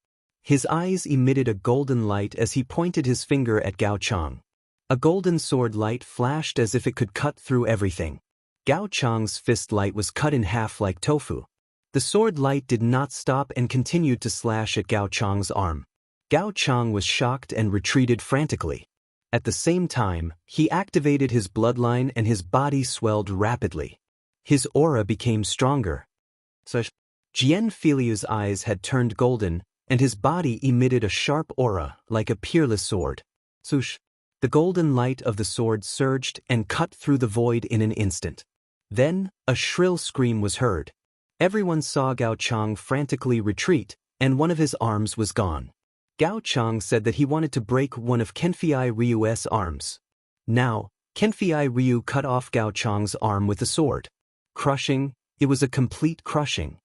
His eyes emitted a golden light as he pointed his finger at Gao Chang. A golden sword light flashed as if it could cut through everything. Gao Chang's fist light was cut in half like tofu. The sword light did not stop and continued to slash at Gao Chang's arm. Gao Chang was shocked and retreated frantically. At the same time, he activated his bloodline and his body swelled rapidly. His aura became stronger. Jian Filiu's eyes had turned golden, and his body emitted a sharp aura like a peerless sword. Swoosh! The golden light of the sword surged and cut through the void in an instant. Then, a shrill scream was heard. Everyone saw Gao Chang frantically retreat, and one of his arms was gone. Gao Chang said that he wanted to break one of Kenfei Ryu's arms. Now, Kenfei Ryu cut off Gao Chang's arm with a sword. Crushing, it was a complete crushing.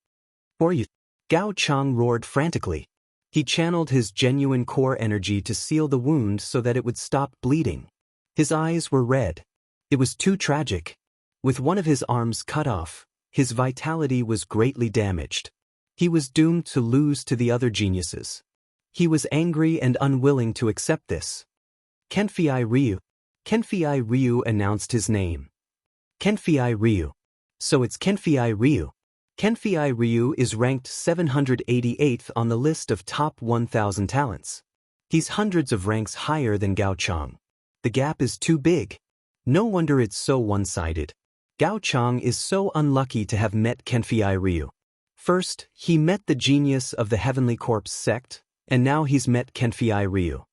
For you, Gao Chang roared frantically. He channeled his genuine core energy to seal the wound so that it would stop bleeding. His eyes were red. It was too tragic. With one of his arms cut off, his vitality was greatly damaged. He was doomed to lose to the other geniuses. He was angry and unwilling to accept this. Kenfei Ryu. Kenfei Ryu announced his name. Kenfei Ryu. So it's Kenfei Ryu. Kenfei Ryu is ranked 788th on the list of top 1,000 talents. He's hundreds of ranks higher than Gao Chang. The gap is too big. No wonder it's so one-sided. Gao Chang is so unlucky to have met Kenfei Ryu. First, he met the genius of the Heavenly Corpse sect, and now he's met Kenfei Ryu.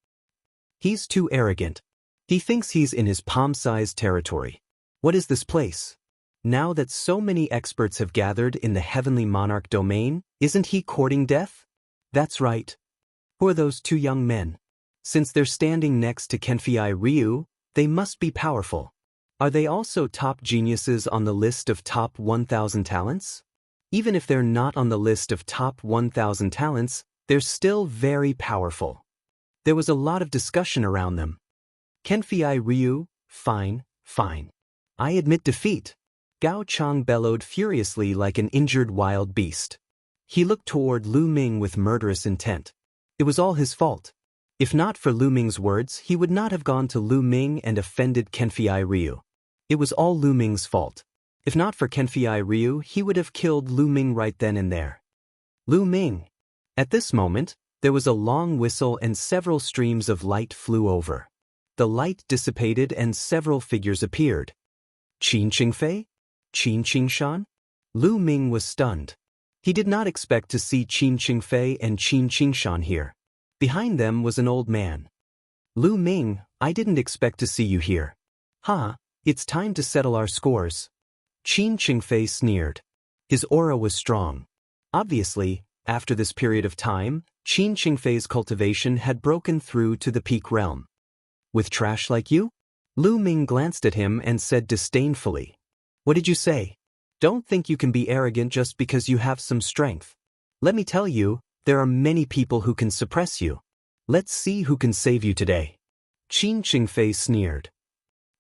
He's too arrogant. He thinks he's in his palm-sized territory. What is this place? Now that so many experts have gathered in the Heavenly Monarch domain, isn't he courting death? That's right. Who are those two young men? Since they're standing next to Kenfei Ryu, they must be powerful. Are they also top geniuses on the list of top 1,000 talents? Even if they're not on the list of top 1,000 talents, they're still very powerful. There was a lot of discussion around them. Kenfei Ryu, fine. I admit defeat. Gao Chang bellowed furiously like an injured wild beast. He looked toward Lu Ming with murderous intent. It was all his fault. If not for Lu Ming's words, he would not have gone to Lu Ming and offended Kenfei Ryu. It was all Lu Ming's fault. If not for Kenfei Ryu, he would have killed Lu Ming right then and there. Lu Ming. At this moment, there was a long whistle and several streams of light flew over. The light dissipated and several figures appeared. Qin Qingfei? Qin Qingshan? Lu Ming was stunned. He did not expect to see Qin Qingfei and Qin Qingshan here. Behind them was an old man. Lu Ming, I didn't expect to see you here. It's time to settle our scores. Qin Qingfei sneered. His aura was strong. Obviously, after this period of time, Qin Qingfei's cultivation had broken through to the peak realm. With trash like you? Lu Ming glanced at him and said disdainfully. What did you say? Don't think you can be arrogant just because you have some strength. Let me tell you, there are many people who can suppress you. Let's see who can save you today. Qin Qingfei sneered.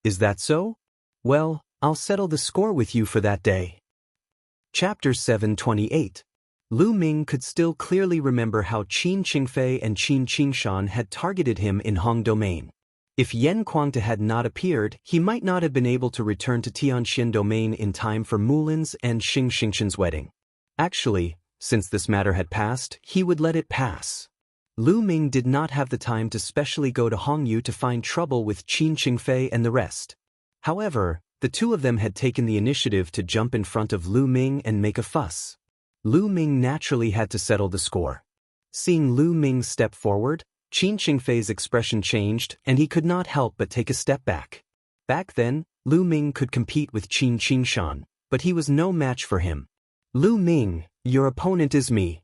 Is that so? Well, I'll settle the score with you for that day. Chapter 728. Lu Ming could still clearly remember how Qin Qingfei and Qin Qingshan had targeted him in Hong Domain. If Yan Kuangta had not appeared, he might not have been able to return to Tianxian Domain in time for Mulin's and Xing Xingshan's wedding. Actually, since this matter had passed, he would let it pass. Lu Ming did not have the time to specially go to Hongyu to find trouble with Qin Qingfei and the rest. However, the two of them had taken the initiative to jump in front of Lu Ming and make a fuss. Lu Ming naturally had to settle the score. Seeing Lu Ming step forward, Qin Qingfei's expression changed and he could not help but take a step back. Back then, Lu Ming could compete with Qin Qingshan, but he was no match for him. Lu Ming, your opponent is me.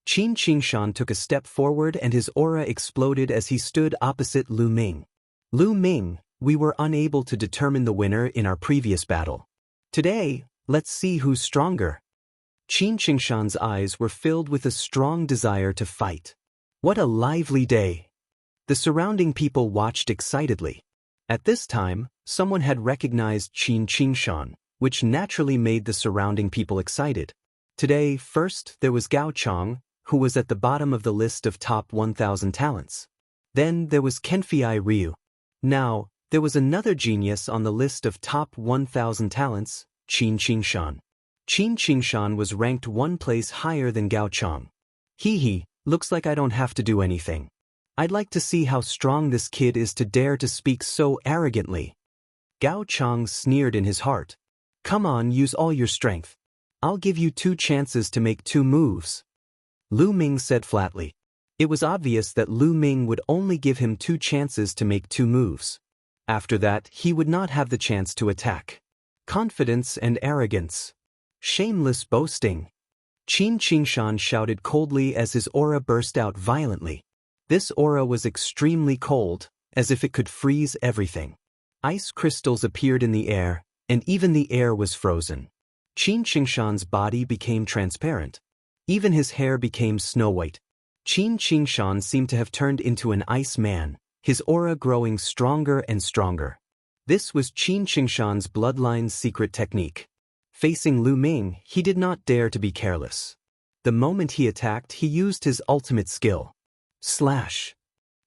Qin Qingshan took a step forward and his aura exploded as he stood opposite Lu Ming. Lu Ming, we were unable to determine the winner in our previous battle. Today, let's see who's stronger. Qin Qingshan's eyes were filled with a strong desire to fight. What a lively day! The surrounding people watched excitedly. At this time, someone had recognized Qin Qingshan, which naturally made the surrounding people excited. Today, first, there was Gao Chang, who was at the bottom of the list of top 1,000 talents. Then there was Kenfei Ryu. Now, there was another genius on the list of top 1,000 talents, Qin Qingshan. Qin Qingshan was ranked one place higher than Gao Chang. Looks like I don't have to do anything. I'd like to see how strong this kid is to dare to speak so arrogantly. Gao Chang sneered in his heart. Come on, use all your strength. I'll give you 2 chances to make 2 moves. Lu Ming said flatly. It was obvious that Lu Ming would only give him 2 chances to make 2 moves. After that, he would not have the chance to attack. Confidence and arrogance. Shameless boasting. Qin Qingshan shouted coldly as his aura burst out violently. This aura was extremely cold, as if it could freeze everything. Ice crystals appeared in the air, and even the air was frozen. Qin Qingshan's body became transparent. Even his hair became snow-white. Qin Qingshan seemed to have turned into an ice man, his aura growing stronger and stronger. This was Qin Qingshan's bloodline's secret technique. Facing Lu Ming, he did not dare to be careless. The moment he attacked, he used his ultimate skill. Slash!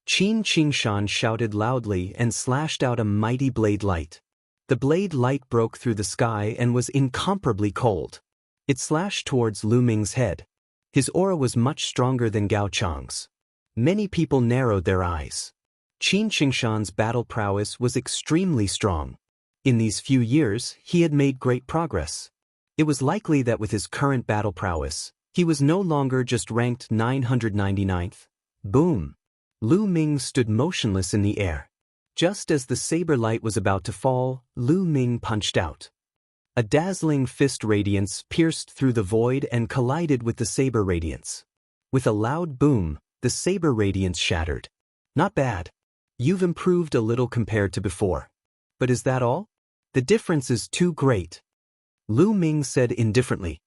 Qin Qingshan shouted loudly and slashed out a mighty blade light. The blade light broke through the sky and was incomparably cold. It slashed towards Lu Ming's head. His aura was much stronger than Gao Chang's. Many people narrowed their eyes. Qin Qingshan's battle prowess was extremely strong. In these few years, he had made great progress. It was likely that with his current battle prowess, he was no longer just ranked 999th. Boom! Lu Ming stood motionless in the air. Just as the saber light was about to fall, Lu Ming punched out. A dazzling fist radiance pierced through the void and collided with the saber radiance. With a loud boom, the saber radiance shattered. Not bad. You've improved a little compared to before. But is that all? The difference is too great. Lu Ming said indifferently.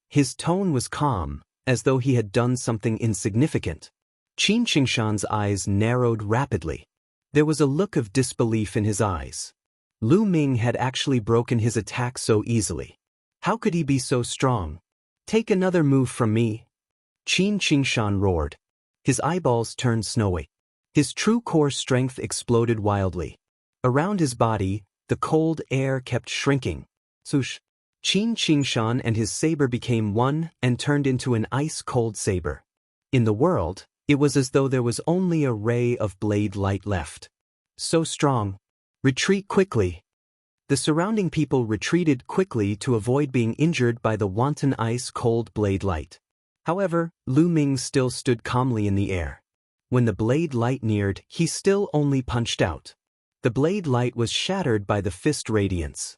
His tone was calm, as though he had done something insignificant. Qin Qingshan's eyes narrowed rapidly. There was a look of disbelief in his eyes. Lu Ming had actually broken his attack so easily. How could he be so strong? Take another move from me. Qin Qingshan roared. His eyeballs turned snowy. His true core strength exploded wildly. Around his body, the cold air kept shrinking. Swoosh! Qin Qingshan and his saber became one and turned into an ice-cold saber. In the world, it was as though there was only a ray of blade light left. So strong. Retreat quickly. The surrounding people retreated quickly to avoid being injured by the wanton ice-cold blade light. However, Lu Ming still stood calmly in the air. When the blade light neared, he still only punched out. The blade light was shattered by the fist radiance.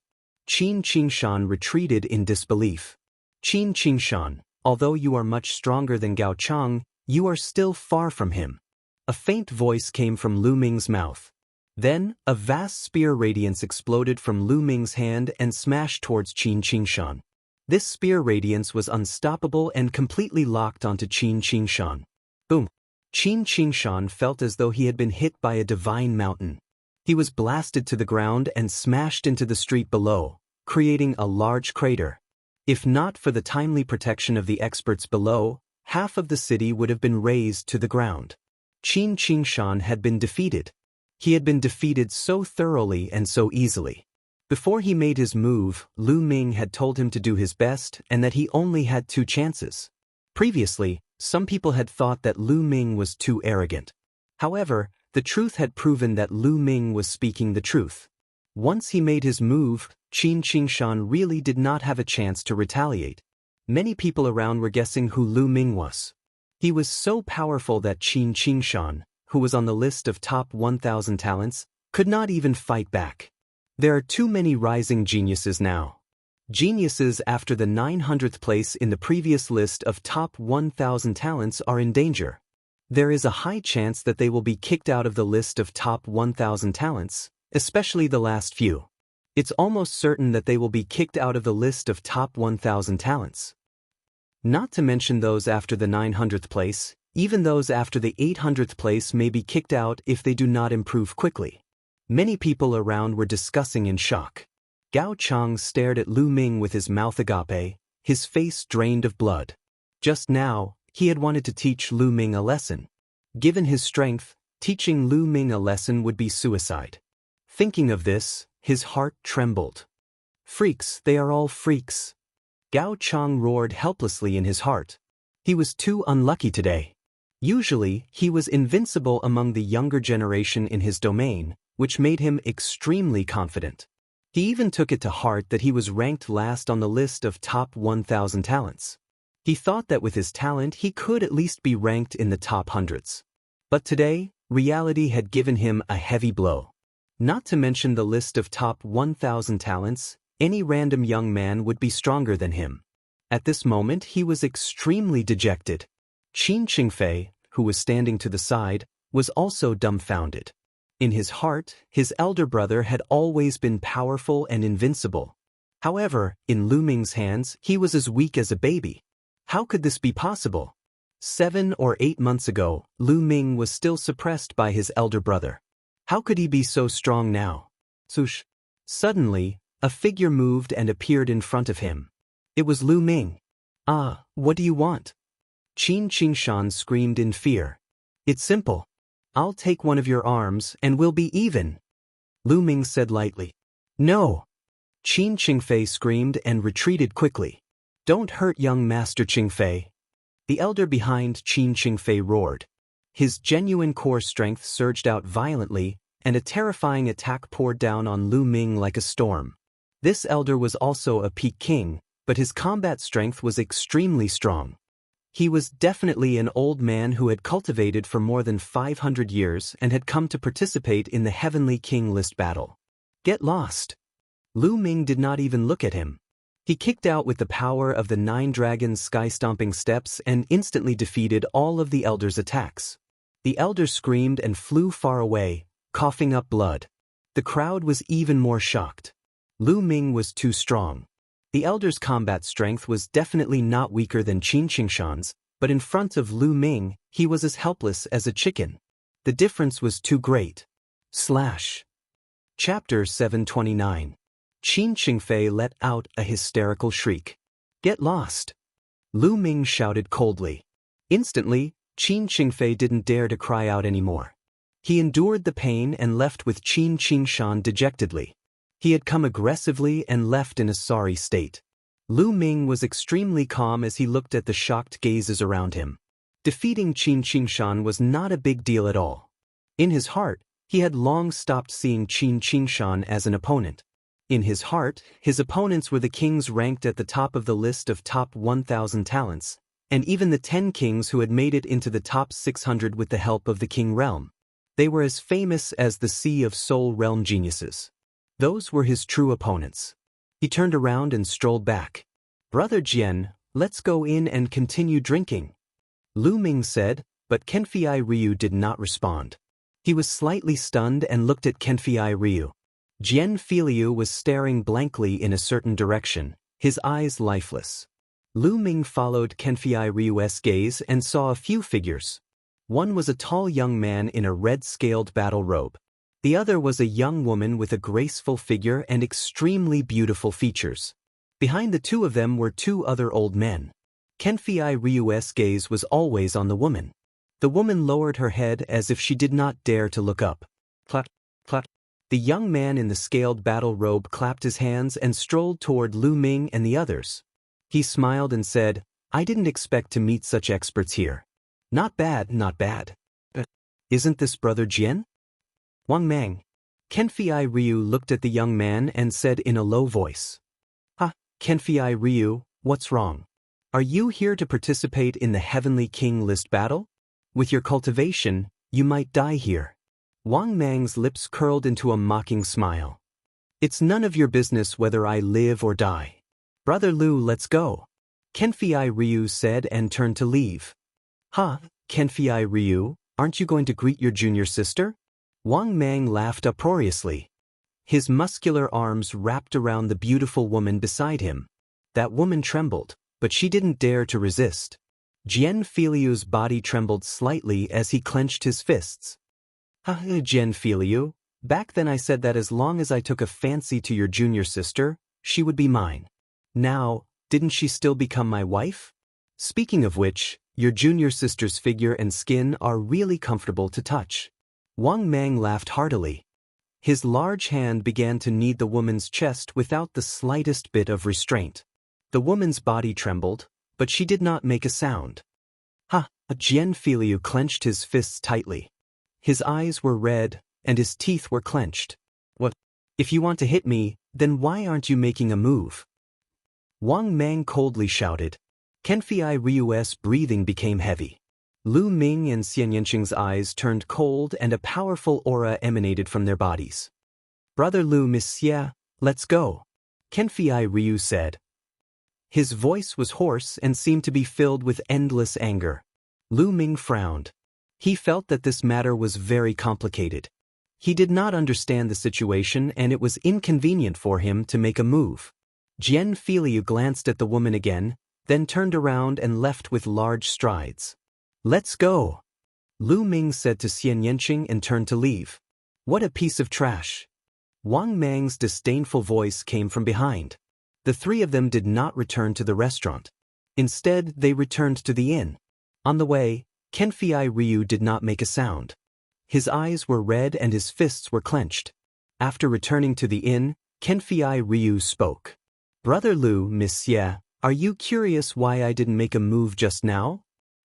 Qin Qingshan retreated in disbelief. Qin Qingshan, although you are much stronger than Gao Chang, you are still far from him. A faint voice came from Lu Ming's mouth. Then, a vast spear radiance exploded from Lu Ming's hand and smashed towards Qin Qingshan. This spear radiance was unstoppable and completely locked onto Qin Qingshan. Boom! Qin Qingshan felt as though he had been hit by a divine mountain. He was blasted to the ground and smashed into the street below, creating a large crater. If not for the timely protection of the experts below, half of the city would have been razed to the ground. Qin Qingshan had been defeated. He had been defeated so thoroughly and so easily. Before he made his move, Lu Ming had told him to do his best and that he only had 2 chances. Previously, some people had thought that Lu Ming was too arrogant. However, the truth had proven that Lu Ming was speaking the truth. Once he made his move, Qin Qingshan really did not have a chance to retaliate. Many people around were guessing who Lu Ming was. He was so powerful that Qin Qingshan, who was on the list of top 1,000 talents, could not even fight back. There are too many rising geniuses now. Geniuses after the 900th place in the previous list of top 1,000 talents are in danger. There is a high chance that they will be kicked out of the list of top 1,000 talents, especially the last few. It's almost certain that they will be kicked out of the list of top 1,000 talents. Not to mention those after the 900th place, even those after the 800th place may be kicked out if they do not improve quickly. Many people around were discussing in shock. Gao Chang stared at Lu Ming with his mouth agape, his face drained of blood. Just now, he had wanted to teach Lu Ming a lesson. Given his strength, teaching Lu Ming a lesson would be suicide. Thinking of this, his heart trembled. Freaks, they are all freaks. Gao Chang roared helplessly in his heart. He was too unlucky today. Usually, he was invincible among the younger generation in his domain, which made him extremely confident. He even took it to heart that he was ranked last on the list of top 1,000 talents. He thought that with his talent he could at least be ranked in the top hundreds. But today, reality had given him a heavy blow. Not to mention the list of top 1,000 talents, any random young man would be stronger than him. At this moment he was extremely dejected. Qin Qingfei, who was standing to the side, was also dumbfounded. In his heart, his elder brother had always been powerful and invincible. However, in Lu Ming's hands, he was as weak as a baby. How could this be possible? 7 or 8 months ago, Lu Ming was still suppressed by his elder brother. How could he be so strong now? Swoosh! Suddenly, a figure moved and appeared in front of him. It was Lu Ming. Ah, what do you want? Qin Qingshan screamed in fear. It's simple. I'll take one of your arms and we'll be even. Lu Ming said lightly. No. Qin Qingfei screamed and retreated quickly. Don't hurt young Master Qingfei. The elder behind Qin Qingfei roared. His genuine core strength surged out violently, and a terrifying attack poured down on Lu Ming like a storm. This elder was also a peak king, but his combat strength was extremely strong. He was definitely an old man who had cultivated for more than 500 years and had come to participate in the Heavenly King list battle. Get lost. Lu Ming did not even look at him. He kicked out with the power of the 9 dragons' sky-stomping steps and instantly defeated all of the elder's attacks. The elder screamed and flew far away, coughing up blood. The crowd was even more shocked. Lu Ming was too strong. The elder's combat strength was definitely not weaker than Qin Qingshan's, but in front of Lu Ming, he was as helpless as a chicken. The difference was too great. Chapter 729. Qin Qingfei let out a hysterical shriek. Get lost. Lu Ming shouted coldly. Instantly, Qin Qingfei didn't dare to cry out anymore. He endured the pain and left with Qin Qingshan dejectedly. He had come aggressively and left in a sorry state. Lu Ming was extremely calm as he looked at the shocked gazes around him. Defeating Qin Qingshan was not a big deal at all. In his heart, he had long stopped seeing Qin Qingshan as an opponent. In his heart, his opponents were the kings ranked at the top of the list of top 1,000 talents, and even the 10 kings who had made it into the top 600 with the help of the King Realm. They were as famous as the Sea of Soul Realm geniuses. Those were his true opponents. He turned around and strolled back. Brother Jian, let's go in and continue drinking. Lu Ming said, but Kenfei Ryu did not respond. He was slightly stunned and looked at Kenfei Ryu. Jian Filiu was staring blankly in a certain direction, his eyes lifeless. Lu Ming followed Kenfei Ryu's gaze and saw a few figures. One was a tall young man in a red-scaled battle robe. The other was a young woman with a graceful figure and extremely beautiful features. Behind the two of them were 2 other old men. Kenfei Ryu's gaze was always on the woman. The woman lowered her head as if she did not dare to look up. Clap, clap. The young man in the scaled battle robe clapped his hands and strolled toward Lu Ming and the others. He smiled and said, I didn't expect to meet such experts here. Not bad, not bad. Isn't this Brother Jian? Wang Mang. Kenfei Ryu looked at the young man and said in a low voice. Kenfei Ryu, what's wrong? Are you here to participate in the Heavenly King list battle? With your cultivation, you might die here. Wang Mang's lips curled into a mocking smile. It's none of your business whether I live or die. Brother Lu, let's go. Kenfei Ryu said and turned to leave. Kenfei Ryu, aren't you going to greet your junior sister? Wang Mang laughed uproariously. His muscular arms wrapped around the beautiful woman beside him. That woman trembled, but she didn't dare to resist. Jian Filiu's body trembled slightly as he clenched his fists. Jian Filiu, back then I said that as long as I took a fancy to your junior sister, she would be mine. Now, didn't she still become my wife? Speaking of which, your junior sister's figure and skin are really comfortable to touch. Wang Mang laughed heartily. His large hand began to knead the woman's chest without the slightest bit of restraint. The woman's body trembled, but she did not make a sound. Jian Filiu clenched his fists tightly. His eyes were red, and his teeth were clenched. What? If you want to hit me, then why aren't you making a move? Wang Mang coldly shouted. Kenfei Ryu's breathing became heavy. Lu Ming and Xian Yanqing's eyes turned cold and a powerful aura emanated from their bodies. Brother Lu, Monsieur, let's go, Kenfei Ryu said. His voice was hoarse and seemed to be filled with endless anger. Lu Ming frowned. He felt that this matter was very complicated. He did not understand the situation and it was inconvenient for him to make a move. Jian Filiu glanced at the woman again, then turned around and left with large strides. Let's go, Lu Ming said to Xian Yanqing and turned to leave. What a piece of trash. Wang Mang's disdainful voice came from behind. The 3 of them did not return to the restaurant. Instead, they returned to the inn. On the way, Kenfei Ryu did not make a sound. His eyes were red and his fists were clenched. After returning to the inn, Kenfei Ryu spoke. Brother Lu, Monsieur, Are you curious why I didn't make a move just now?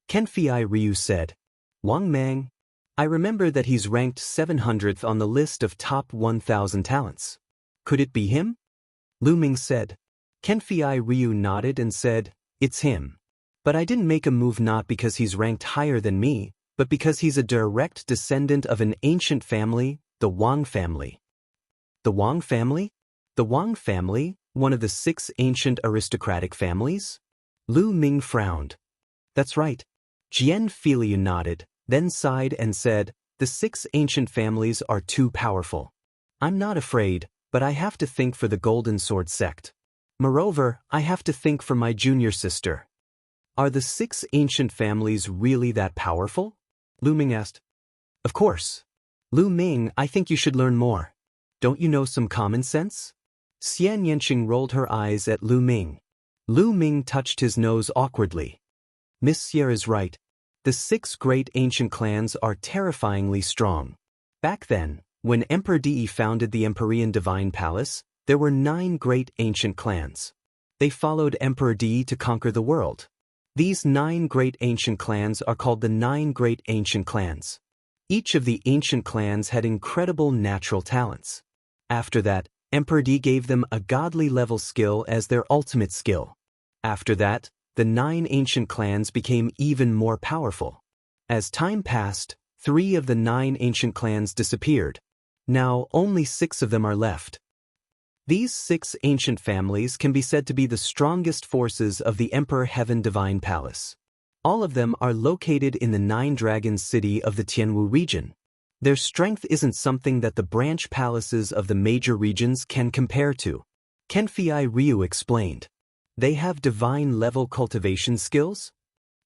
Kenfei Ryu said. Wang Mang. I remember that he's ranked 700th on the list of top 1,000 talents. Could it be him? Lu Ming said. Kenfei Ryu nodded and said, It's him. But I didn't make a move not because he's ranked higher than me, but because he's a direct descendant of an ancient family, the Wang family. The Wang family? The Wang family, one of the 6 ancient aristocratic families? Lu Ming frowned. That's right. Jian Filiu nodded, then sighed and said, The 6 ancient families are too powerful. I'm not afraid, but I have to think for the Golden Sword sect. Moreover, I have to think for my junior sister. Are the 6 ancient families really that powerful? Lu Ming asked. Of course. Lu Ming, I think you should learn more. Don't you know some common sense? Xian Yanqing rolled her eyes at Lu Ming. Lu Ming touched his nose awkwardly. Miss Sierra is right. The 6 great ancient clans are terrifyingly strong. Back then, when Emperor Di founded the Empyrean Divine Palace, there were 9 great ancient clans. They followed Emperor Di to conquer the world. These 9 great ancient clans are called the 9 great ancient clans. Each of the ancient clans had incredible natural talents. After that, Emperor Di gave them a godly level skill as their ultimate skill. After that, the 9 ancient clans became even more powerful. As time passed, 3 of the 9 ancient clans disappeared. Now only 6 of them are left. These 6 ancient families can be said to be the strongest forces of the Emperor Heaven Divine Palace. All of them are located in the 9 Dragons city of the Tianwu region. Their strength isn't something that the branch palaces of the major regions can compare to. Kenfei Ryu explained. They have divine-level cultivation skills?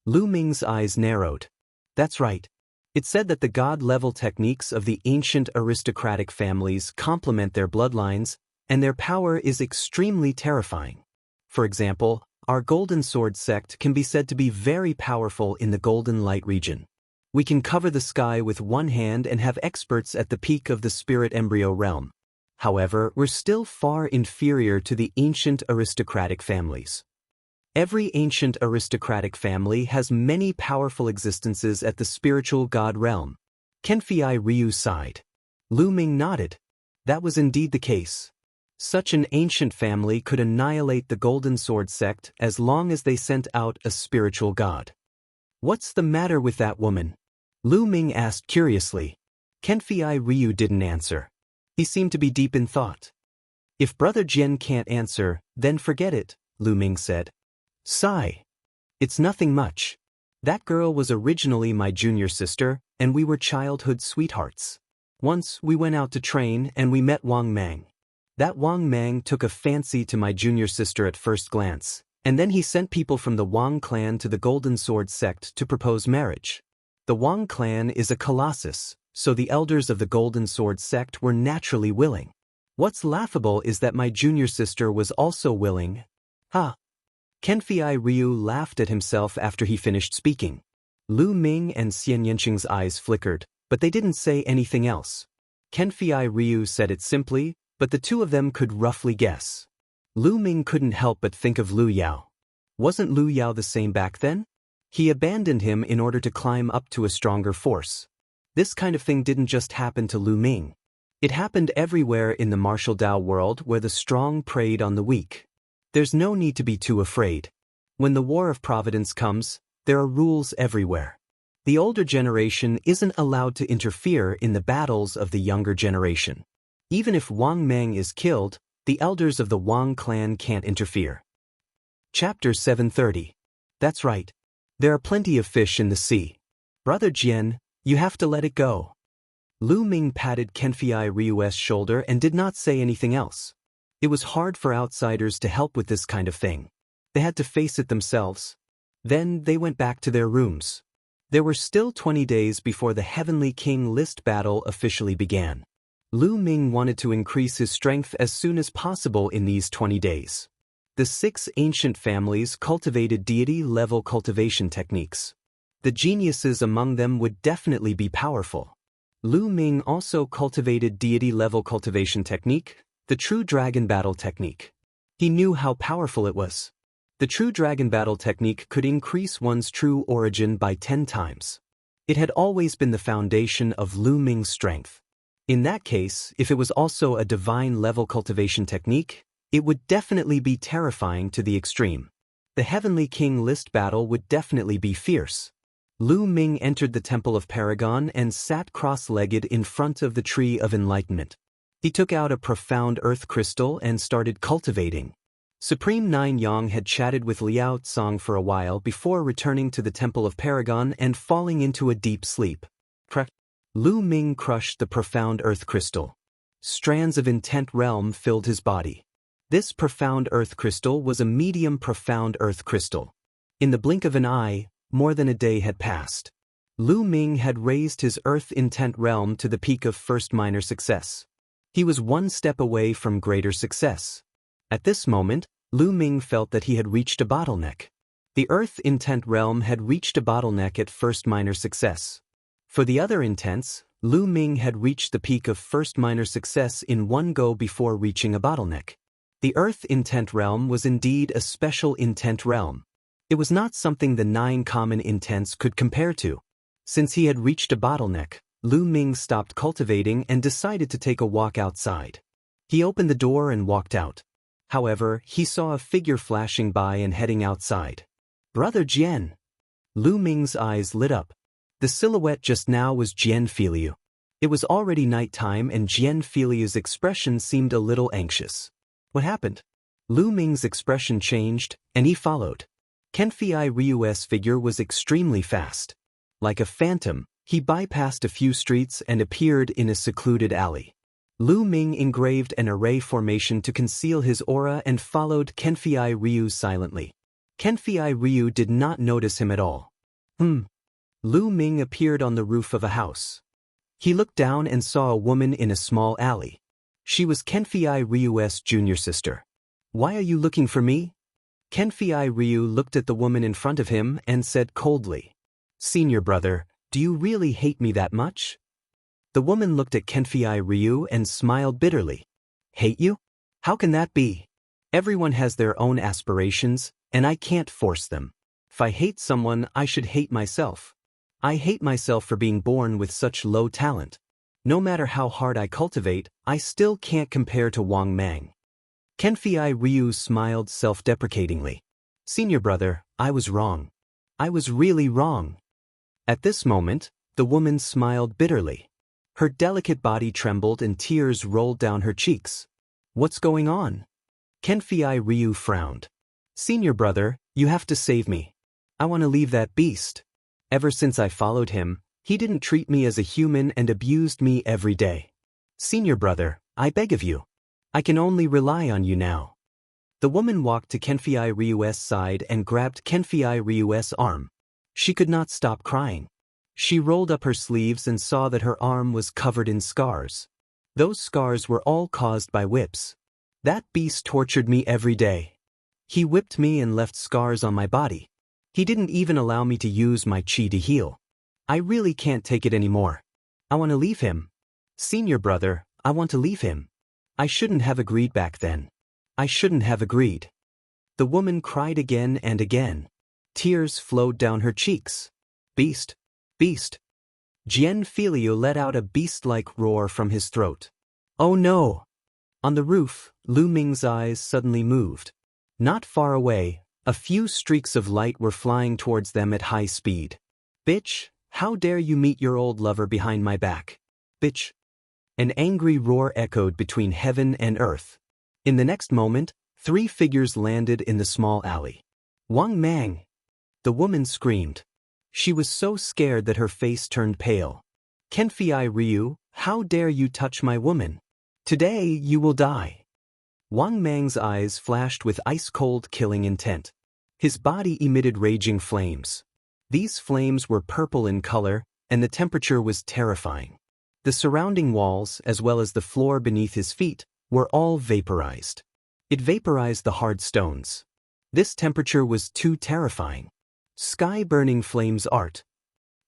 Lu Ming's eyes narrowed. That's right. It said that the god-level techniques of the ancient aristocratic families complement their bloodlines, and their power is extremely terrifying. For example, our Golden Sword sect can be said to be very powerful in the Golden Light region. We can cover the sky with one hand and have experts at the peak of the spirit embryo realm. However, we're still far inferior to the ancient aristocratic families. Every ancient aristocratic family has many powerful existences at the spiritual god realm. Kenfei Ryu sighed. Lu Ming nodded. That was indeed the case. Such an ancient family could annihilate the Golden Sword sect as long as they sent out a spiritual god. What's the matter with that woman? Lu Ming asked curiously. Kenfei Ryu didn't answer. He seemed to be deep in thought. If Brother Jian can't answer, then forget it, Lu Ming said. Sigh. It's nothing much. That girl was originally my junior sister, and we were childhood sweethearts. Once we went out to train and we met Wang Mang. That Wang Mang took a fancy to my junior sister at first glance, and then he sent people from the Wang clan to the Golden Sword sect to propose marriage. The Wang clan is a colossus, so the elders of the Golden Sword sect were naturally willing. What's laughable is that my junior sister was also willing. Ha! Kenfei Ryu laughed at himself after he finished speaking. Lu Ming and Xian Yanqing's eyes flickered, but they didn't say anything else. Kenfei Ryu said it simply, but the two of them could roughly guess. Lu Ming couldn't help but think of Lu Yao. Wasn't Lu Yao the same back then? He abandoned him in order to climb up to a stronger force. This kind of thing didn't just happen to Lu Ming. It happened everywhere in the martial Dao world where the strong preyed on the weak. There's no need to be too afraid. When the War of Providence comes, there are rules everywhere. The older generation isn't allowed to interfere in the battles of the younger generation. Even if Wang Mang is killed, the elders of the Wang clan can't interfere. Chapter 730. That's right. There are plenty of fish in the sea. Brother Jian, you have to let it go. Lu Ming patted Kenfei Ryu's shoulder and did not say anything else. It was hard for outsiders to help with this kind of thing. They had to face it themselves. Then they went back to their rooms. There were still 20 days before the Heavenly King list battle officially began. Lu Ming wanted to increase his strength as soon as possible in these 20 days. The 6 ancient families cultivated deity-level cultivation techniques. The geniuses among them would definitely be powerful. Lu Ming also cultivated deity-level cultivation technique, the true dragon battle technique. He knew how powerful it was. The true dragon battle technique could increase one's true origin by 10 times. It had always been the foundation of Lu Ming's strength. In that case, if it was also a divine-level cultivation technique, it would definitely be terrifying to the extreme. The Heavenly King list battle would definitely be fierce. Lu Ming entered the Temple of Paragon and sat cross-legged in front of the Tree of Enlightenment. He took out a profound earth crystal and started cultivating. Supreme Nine Yang had chatted with Liao Tsong for a while before returning to the Temple of Paragon and falling into a deep sleep. Lu Ming crushed the profound earth crystal. Strands of intent realm filled his body. This profound earth crystal was a medium profound earth crystal. In the blink of an eye, more than a day had passed. Lu Ming had raised his earth intent realm to the peak of first minor success. He was one step away from greater success. At this moment, Lu Ming felt that he had reached a bottleneck. The earth intent realm had reached a bottleneck at first minor success. For the other intents, Lu Ming had reached the peak of first minor success in one go before reaching a bottleneck. The earth intent realm was indeed a special intent realm. It was not something the 9 common intents could compare to. Since he had reached a bottleneck, Lu Ming stopped cultivating and decided to take a walk outside. He opened the door and walked out. However, he saw a figure flashing by and heading outside. Brother Jian. Lu Ming's eyes lit up. The silhouette just now was Jian Filiu. It was already nighttime and Jian Filiu's expression seemed a little anxious. What happened? Lu Ming's expression changed, and he followed. Kenfei Ryu's figure was extremely fast. Like a phantom, he bypassed a few streets and appeared in a secluded alley. Lu Ming engraved an array formation to conceal his aura and followed Kenfei Ryu silently. Kenfei Ryu did not notice him at all. Lu Ming appeared on the roof of a house. He looked down and saw a woman in a small alley. She was Kenfei Ryu's junior sister. Why are you looking for me? Kenfei Ryu looked at the woman in front of him and said coldly, Senior brother, do you really hate me that much? The woman looked at Kenfei Ryu and smiled bitterly. Hate you? How can that be? Everyone has their own aspirations, and I can't force them. If I hate someone, I should hate myself. I hate myself for being born with such low talent. No matter how hard I cultivate, I still can't compare to Wang Mang. Kenfei Ryu smiled self-deprecatingly. Senior brother, I was wrong. I was really wrong. At this moment, the woman smiled bitterly. Her delicate body trembled and tears rolled down her cheeks. What's going on? Kenfei Ryu frowned. Senior brother, you have to save me. I want to leave that beast. Ever since I followed him, he didn't treat me as a human and abused me every day. Senior brother, I beg of you. I can only rely on you now. The woman walked to Kenfei Ryu's side and grabbed Kenfei Ryu's arm. She could not stop crying. She rolled up her sleeves and saw that her arm was covered in scars. Those scars were all caused by whips. That beast tortured me every day. He whipped me and left scars on my body. He didn't even allow me to use my chi to heal. I really can't take it anymore. I want to leave him. Senior brother, I want to leave him. I shouldn't have agreed back then. I shouldn't have agreed. The woman cried again and again. Tears flowed down her cheeks. Beast. Beast. Jian Filiu let out a beast-like roar from his throat. Oh no! On the roof, Lu Ming's eyes suddenly moved. Not far away, a few streaks of light were flying towards them at high speed. Bitch, how dare you meet your old lover behind my back? Bitch. An angry roar echoed between heaven and earth. In the next moment, 3 figures landed in the small alley. Wang Mang! The woman screamed. She was so scared that her face turned pale. Kenfei Ryu, how dare you touch my woman? Today you will die. Wang Mang's eyes flashed with ice-cold killing intent. His body emitted raging flames. These flames were purple in color, and the temperature was terrifying. The surrounding walls, as well as the floor beneath his feet, were all vaporized. It vaporized the hard stones. This temperature was too terrifying. Sky-burning flames art.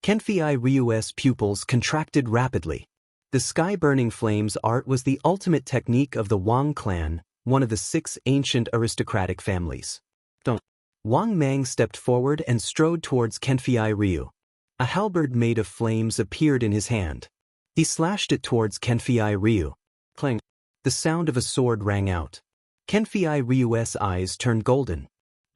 Kenfei Ryu's pupils contracted rapidly. The sky-burning flames art was the ultimate technique of the Wang clan, one of the 6 ancient aristocratic families. Wang Mang stepped forward and strode towards Kenfei Ryu. A halberd made of flames appeared in his hand. He slashed it towards Kenfei Ryu. Clang! The sound of a sword rang out. Kenfei Ryu's eyes turned golden.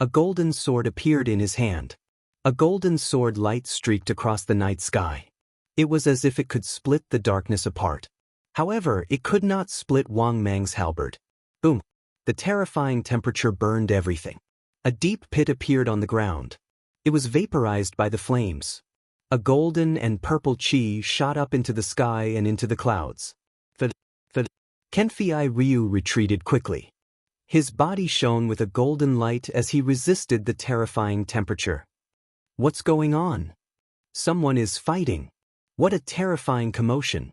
A golden sword appeared in his hand. A golden sword light streaked across the night sky. It was as if it could split the darkness apart. However, it could not split Wang Mang's halberd. Boom! The terrifying temperature burned everything. A deep pit appeared on the ground. It was vaporized by the flames. A golden and purple chi shot up into the sky and into the clouds. Kenfei Ryu retreated quickly. His body shone with a golden light as he resisted the terrifying temperature. What's going on? Someone is fighting. What a terrifying commotion.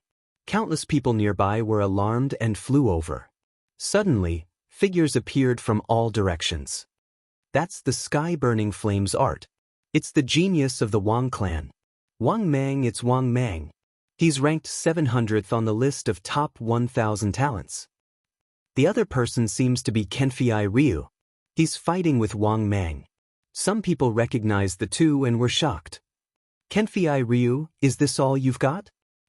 Countless people nearby were alarmed and flew over. Suddenly, figures appeared from all directions. That's the sky-burning flames art. It's the genius of the Wang clan. Wang Mang, it's Wang Mang. He's ranked 700th on the list of top 1,000 talents. The other person seems to be Kenfei Ryu. He's fighting with Wang Mang. Some people recognized the two and were shocked. Kenfei Ryu, is this all you've got?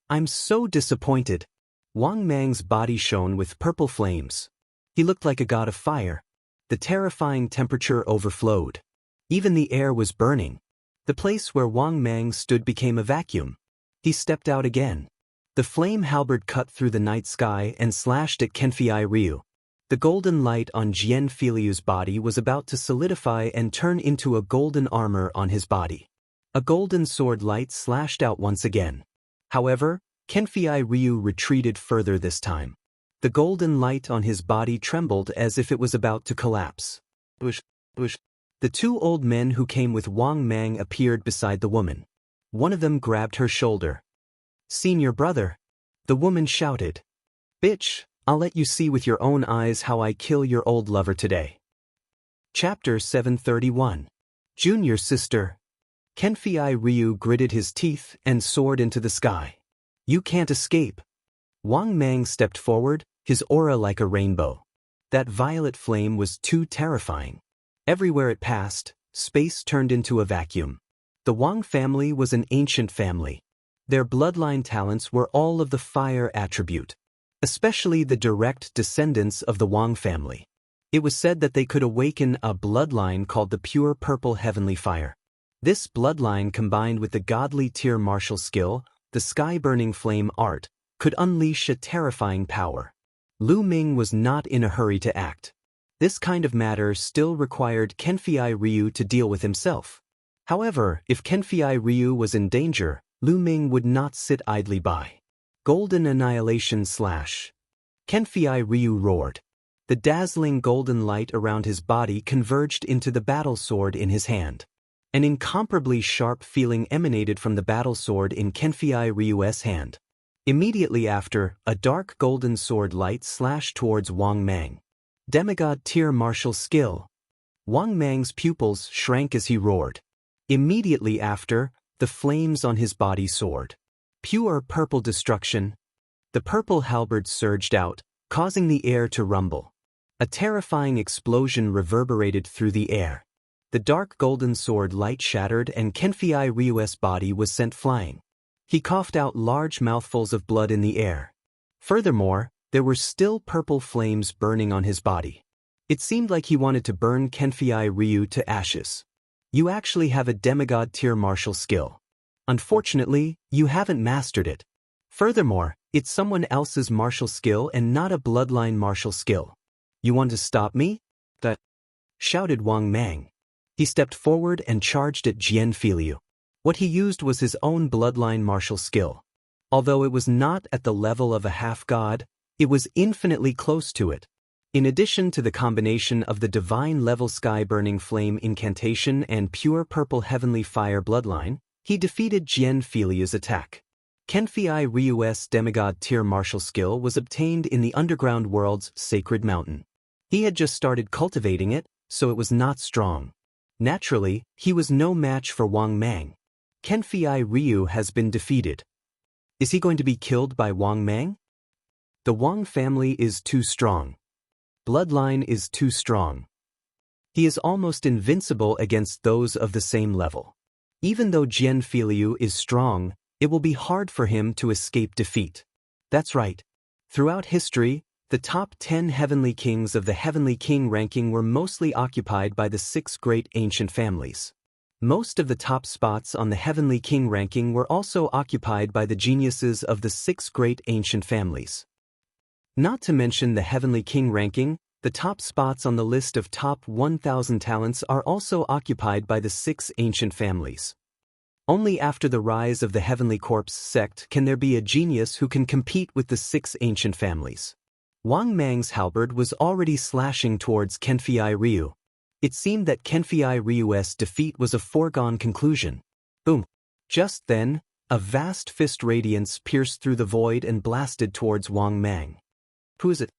I'm so disappointed. Wang Mang's body shone with purple flames. He looked like a god of fire. The terrifying temperature overflowed. Even the air was burning. The place where Wang Mang stood became a vacuum. He stepped out again. The flame halberd cut through the night sky and slashed at Kenfei Ryu. The golden light on Jian Filiu's body was about to solidify and turn into a golden armor on his body. A golden sword light slashed out once again. However, Kenfei Ryu retreated further this time. The golden light on his body trembled as if it was about to collapse. Bush. The two old men who came with Wang Mang appeared beside the woman. One of them grabbed her shoulder. "Senior brother," the woman shouted. "Bitch, I'll let you see with your own eyes how I kill your old lover today." Chapter 731. Junior sister. Kenfei Ryu gritted his teeth and soared into the sky. "You can't escape." Wang Mang stepped forward, his aura like a rainbow. That violet flame was too terrifying. Everywhere it passed, space turned into a vacuum. The Wang family was an ancient family. Their bloodline talents were all of the fire attribute, especially the direct descendants of the Wang family. It was said that they could awaken a bloodline called the pure purple heavenly fire. This bloodline combined with the godly tier martial skill, the sky-burning flame art, could unleash a terrifying power. Lu Ming was not in a hurry to act. This kind of matter still required Kenfei Ryu to deal with himself. However, if Kenfei Ryu was in danger, Lu Ming would not sit idly by. Golden Annihilation Slash. Kenfei Ryu roared. The dazzling golden light around his body converged into the battle sword in his hand. An incomparably sharp feeling emanated from the battle sword in Kenfei Ryu's hand. Immediately after, a dark golden sword light slashed towards Wang Mang. Demigod tier martial skill. Wang Mang's pupils shrank as he roared. Immediately after, the flames on his body soared. Pure purple destruction. The purple halberd surged out, causing the air to rumble. A terrifying explosion reverberated through the air. The dark golden sword light shattered and Kenfei Ryu's body was sent flying. He coughed out large mouthfuls of blood in the air. Furthermore, there were still purple flames burning on his body. It seemed like he wanted to burn Kenfei Ryu to ashes. You actually have a demigod tier martial skill. Unfortunately, you haven't mastered it. Furthermore, it's someone else's martial skill and not a bloodline martial skill. You want to stop me? That shouted Wang Mang. He stepped forward and charged at Jian Filiu. What he used was his own bloodline martial skill. Although it was not at the level of a half-god, it was infinitely close to it. In addition to the combination of the divine-level sky-burning flame incantation and pure purple heavenly fire bloodline, he defeated Jian Filiu's attack. Kenfei Ryu's demigod tier martial skill was obtained in the underground world's sacred mountain. He had just started cultivating it, so it was not strong. Naturally, he was no match for Wang Mang. Kenfei Ryu has been defeated. Is he going to be killed by Wang Mang? The Wang family is too strong. Bloodline is too strong. He is almost invincible against those of the same level. Even though Jian Filiu is strong, it will be hard for him to escape defeat. That's right. Throughout history, the top 10 heavenly kings of the heavenly king ranking were mostly occupied by the 6 great ancient families. Most of the top spots on the heavenly king ranking were also occupied by the geniuses of the 6 great ancient families. Not to mention the heavenly king ranking, the top spots on the list of top 1,000 talents are also occupied by the 6 ancient families. Only after the rise of the Heavenly Corpse sect can there be a genius who can compete with the 6 ancient families. Wang Mang's halberd was already slashing towards Kenfei Ryu. It seemed that Kenfei Ryu's defeat was a foregone conclusion. Boom! Just then, a vast fist radiance pierced through the void and blasted towards Wang Mang. Who is it?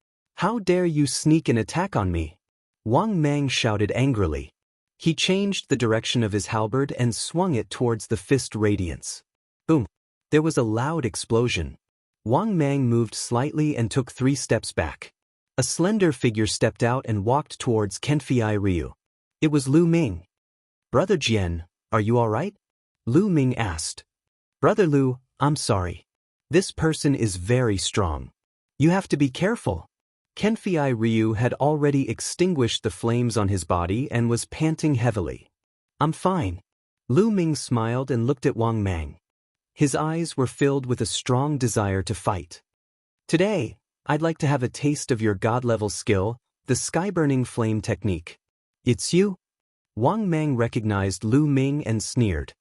How dare you sneak an attack on me? Wang Mang shouted angrily. He changed the direction of his halberd and swung it towards the fist radiance. Boom! There was a loud explosion. Wang Mang moved slightly and took 3 steps back. A slender figure stepped out and walked towards Kenfei Ryu. It was Lu Ming. Brother Jian, are you all right? Lu Ming asked. Brother Lu, I'm sorry. This person is very strong. You have to be careful. Kenfei Ryu had already extinguished the flames on his body and was panting heavily. I'm fine. Lu Ming smiled and looked at Wang Mang. His eyes were filled with a strong desire to fight. Today, I'd like to have a taste of your god-level skill, the sky-burning flame technique. It's you? Wang Mang recognized Lu Ming and sneered.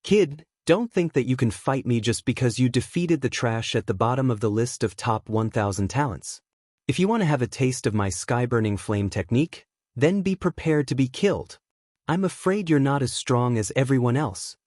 Kid, don't think that you can fight me just because you defeated the trash at the bottom of the list of top 1,000 talents. If you want to have a taste of my sky-burning flame technique, then be prepared to be killed. I'm afraid you're not as strong as everyone else.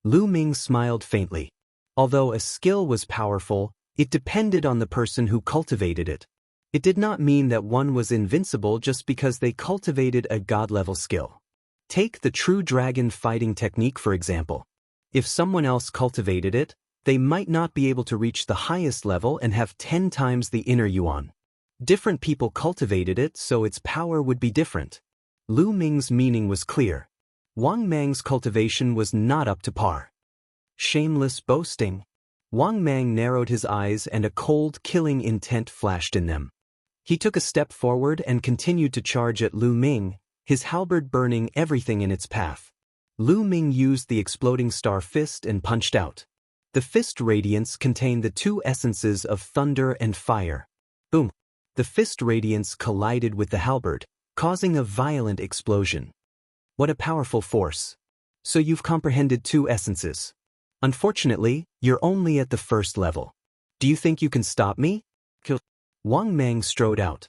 Lu Ming smiled faintly. Although a skill was powerful, it depended on the person who cultivated it. It did not mean that one was invincible just because they cultivated a god-level skill. Take the true dragon fighting technique for example. If someone else cultivated it, they might not be able to reach the highest level and have 10 times the inner yuan. Different people cultivated it, so its power would be different. Lu Ming's meaning was clear. Wang Mang's cultivation was not up to par. Shameless boasting. Wang Mang narrowed his eyes and a cold, killing intent flashed in them. He took a step forward and continued to charge at Lu Ming, his halberd burning everything in its path. Lu Ming used the exploding star fist and punched out. The fist radiance contained the 2 essences of thunder and fire. Boom! The fist radiance collided with the halberd, causing a violent explosion. What a powerful force. So you've comprehended 2 essences. Unfortunately, you're only at the first level. Do you think you can stop me? Wang Mang strode out.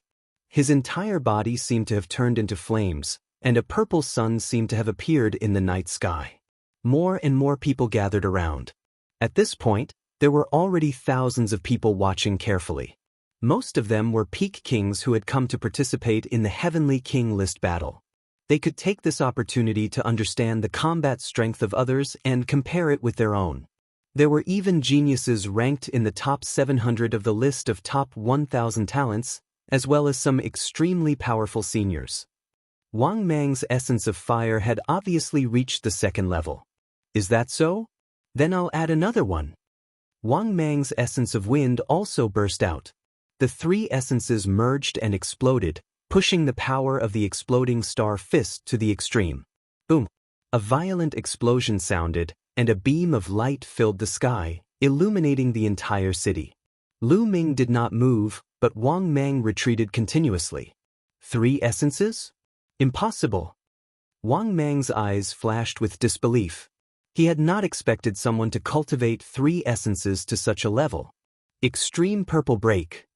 His entire body seemed to have turned into flames, and a purple sun seemed to have appeared in the night sky. More and more people gathered around. At this point, there were already thousands of people watching carefully. Most of them were peak kings who had come to participate in the Heavenly King list battle. They could take this opportunity to understand the combat strength of others and compare it with their own. There were even geniuses ranked in the top 700 of the list of top 1,000 talents, as well as some extremely powerful seniors. Wang Mang's essence of fire had obviously reached the 2nd level. Is that so? Then I'll add another one. Wang Mang's essence of wind also burst out. The 3 essences merged and exploded, pushing the power of the exploding star fist to the extreme. Boom! A violent explosion sounded, and a beam of light filled the sky, illuminating the entire city. Lu Ming did not move, but Wang Mang retreated continuously. 3 essences? Impossible! Wang Mang's eyes flashed with disbelief. He had not expected someone to cultivate 3 essences to such a level. Extreme purple break.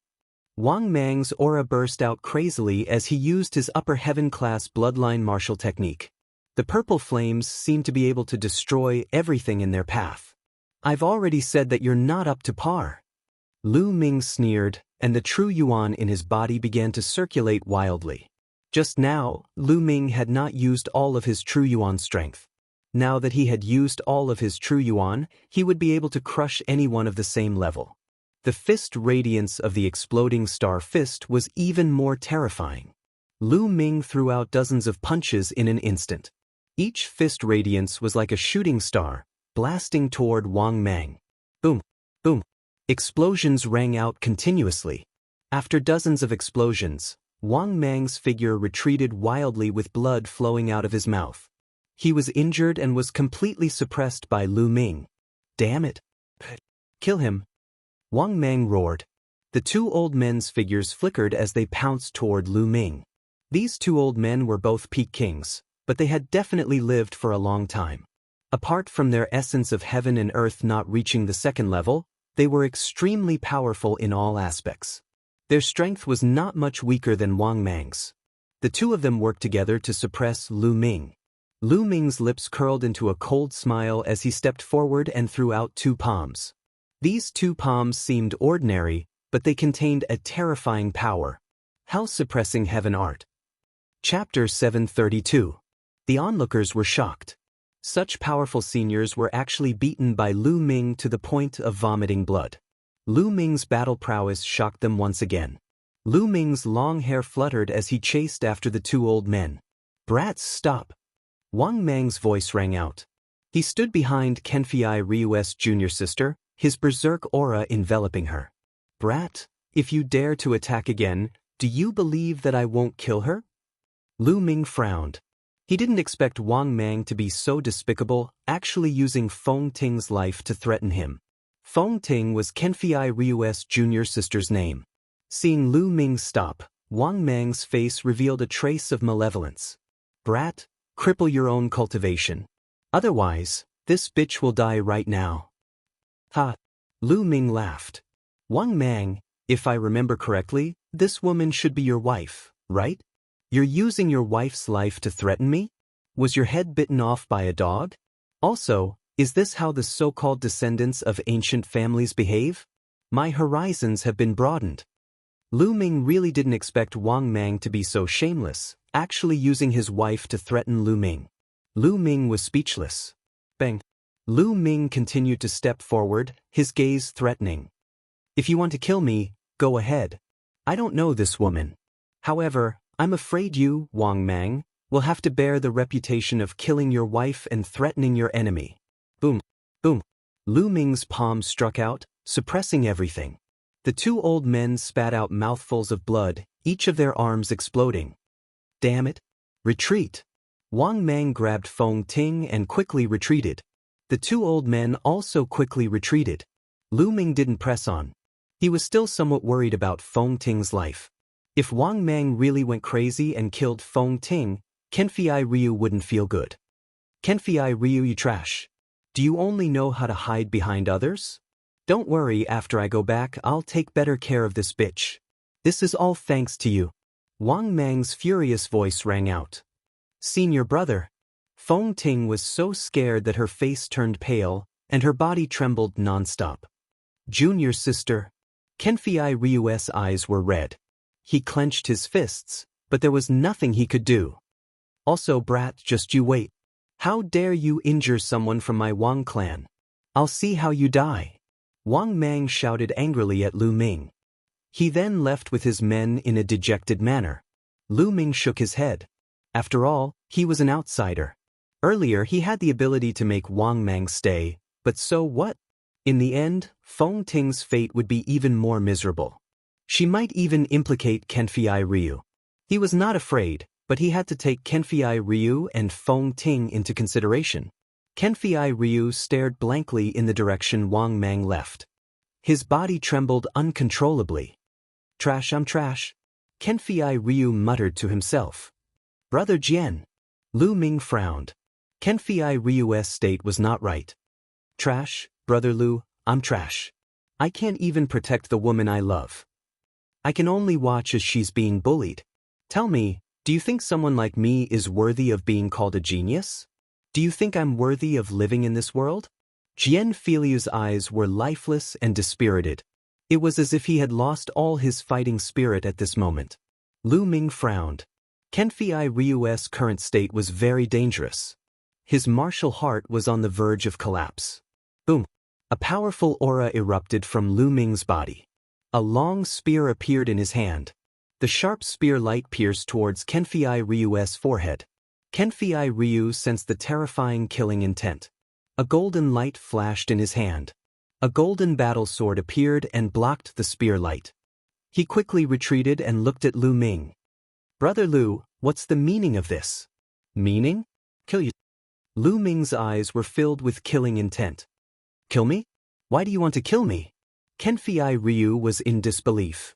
Wang Mang's aura burst out crazily as he used his upper heaven-class bloodline martial technique. The purple flames seemed to be able to destroy everything in their path. I've already said that you're not up to par. Lu Ming sneered, and the true yuan in his body began to circulate wildly. Just now, Lu Ming had not used all of his true yuan strength. Now that he had used all of his true yuan, he would be able to crush anyone of the same level. The fist radiance of the exploding star fist was even more terrifying. Lu Ming threw out dozens of punches in an instant. Each fist radiance was like a shooting star, blasting toward Wang Mang. Boom, boom. Explosions rang out continuously. After dozens of explosions, Wang Mang's figure retreated wildly with blood flowing out of his mouth. He was injured and was completely suppressed by Lu Ming. Damn it. Kill him. Wang Mang roared. The two old men's figures flickered as they pounced toward Lu Ming. These two old men were both peak kings, but they had definitely lived for a long time. Apart from their essence of heaven and earth not reaching the second level, they were extremely powerful in all aspects. Their strength was not much weaker than Wang Mang's. The two of them worked together to suppress Lu Ming. Lu Ming's lips curled into a cold smile as he stepped forward and threw out two palms. These two palms seemed ordinary, but they contained a terrifying power. Hell-suppressing heaven art. Chapter 732. The onlookers were shocked. Such powerful seniors were actually beaten by Lu Ming to the point of vomiting blood. Lu Ming's battle prowess shocked them once again. Lu Ming's long hair fluttered as he chased after the two old men. Brats, stop! Wang Mang's voice rang out. He stood behind Kenfei Ryu's junior sister, his berserk aura enveloping her. Brat, if you dare to attack again, do you believe that I won't kill her? Lu Ming frowned. He didn't expect Wang Mang to be so despicable, actually using Feng Ting's life to threaten him. Feng Ting was Kenfei Ryu's junior sister's name. Seeing Lu Ming stop, Wang Mang's face revealed a trace of malevolence. Brat, cripple your own cultivation. Otherwise, this bitch will die right now. Ha! Lu Ming laughed. Wang Mang, if I remember correctly, this woman should be your wife, right? You're using your wife's life to threaten me? Was your head bitten off by a dog? Also, is this how the so-called descendants of ancient families behave? My horizons have been broadened. Lu Ming really didn't expect Wang Mang to be so shameless, actually using his wife to threaten Lu Ming. Lu Ming was speechless. Bang. Lu Ming continued to step forward, his gaze threatening. If you want to kill me, go ahead. I don't know this woman. However, I'm afraid you, Wang Mang, will have to bear the reputation of killing your wife and threatening your enemy. Boom, boom. Lu Ming's palm struck out, suppressing everything. The two old men spat out mouthfuls of blood, each of their arms exploding. Damn it. Retreat. Wang Mang grabbed Feng Ting and quickly retreated. The two old men also quickly retreated. Lu Ming didn't press on. He was still somewhat worried about Feng Ting's life. If Wang Mang really went crazy and killed Feng Ting, Kenfei Ryu wouldn't feel good. Kenfei Ryu, you trash. Do you only know how to hide behind others? Don't worry, after I go back I'll take better care of this bitch. This is all thanks to you. Wang Mang's furious voice rang out. Senior brother. Feng Ting was so scared that her face turned pale, and her body trembled non-stop. Junior sister. Kenfei Ryu's eyes were red. He clenched his fists, but there was nothing he could do. Also, brat, just you wait. How dare you injure someone from my Wang clan? I'll see how you die. Wang Mang shouted angrily at Lu Ming. He then left with his men in a dejected manner. Lu Ming shook his head. After all, he was an outsider. Earlier he had the ability to make Wang Mang stay, but so what? In the end, Feng Ting's fate would be even more miserable. She might even implicate Kenfei Ryu. He was not afraid, but he had to take Kenfei Ryu and Feng Ting into consideration. Kenfei Ryu stared blankly in the direction Wang Mang left. His body trembled uncontrollably. Trash, I'm trash. Kenfei Ryu muttered to himself. Brother Jian. Lu Ming frowned. Kenfei Ryu's state was not right. Trash, Brother Lu, I'm trash. I can't even protect the woman I love. I can only watch as she's being bullied. Tell me, do you think someone like me is worthy of being called a genius? Do you think I'm worthy of living in this world? Jian Filiu's eyes were lifeless and dispirited. It was as if he had lost all his fighting spirit at this moment. Lu Ming frowned. Kenfei Ryu's current state was very dangerous. His martial heart was on the verge of collapse. Boom! A powerful aura erupted from Lu Ming's body. A long spear appeared in his hand. The sharp spear light pierced towards Kenfei Ryu's forehead. Kenfei Ryu sensed the terrifying killing intent. A golden light flashed in his hand. A golden battle sword appeared and blocked the spear light. He quickly retreated and looked at Lu Ming. "Brother Lu, what's the meaning of this?" "Meaning? Kill you." Lu Ming's eyes were filled with killing intent. "Kill me? Why do you want to kill me?" Kenfei Ryu was in disbelief.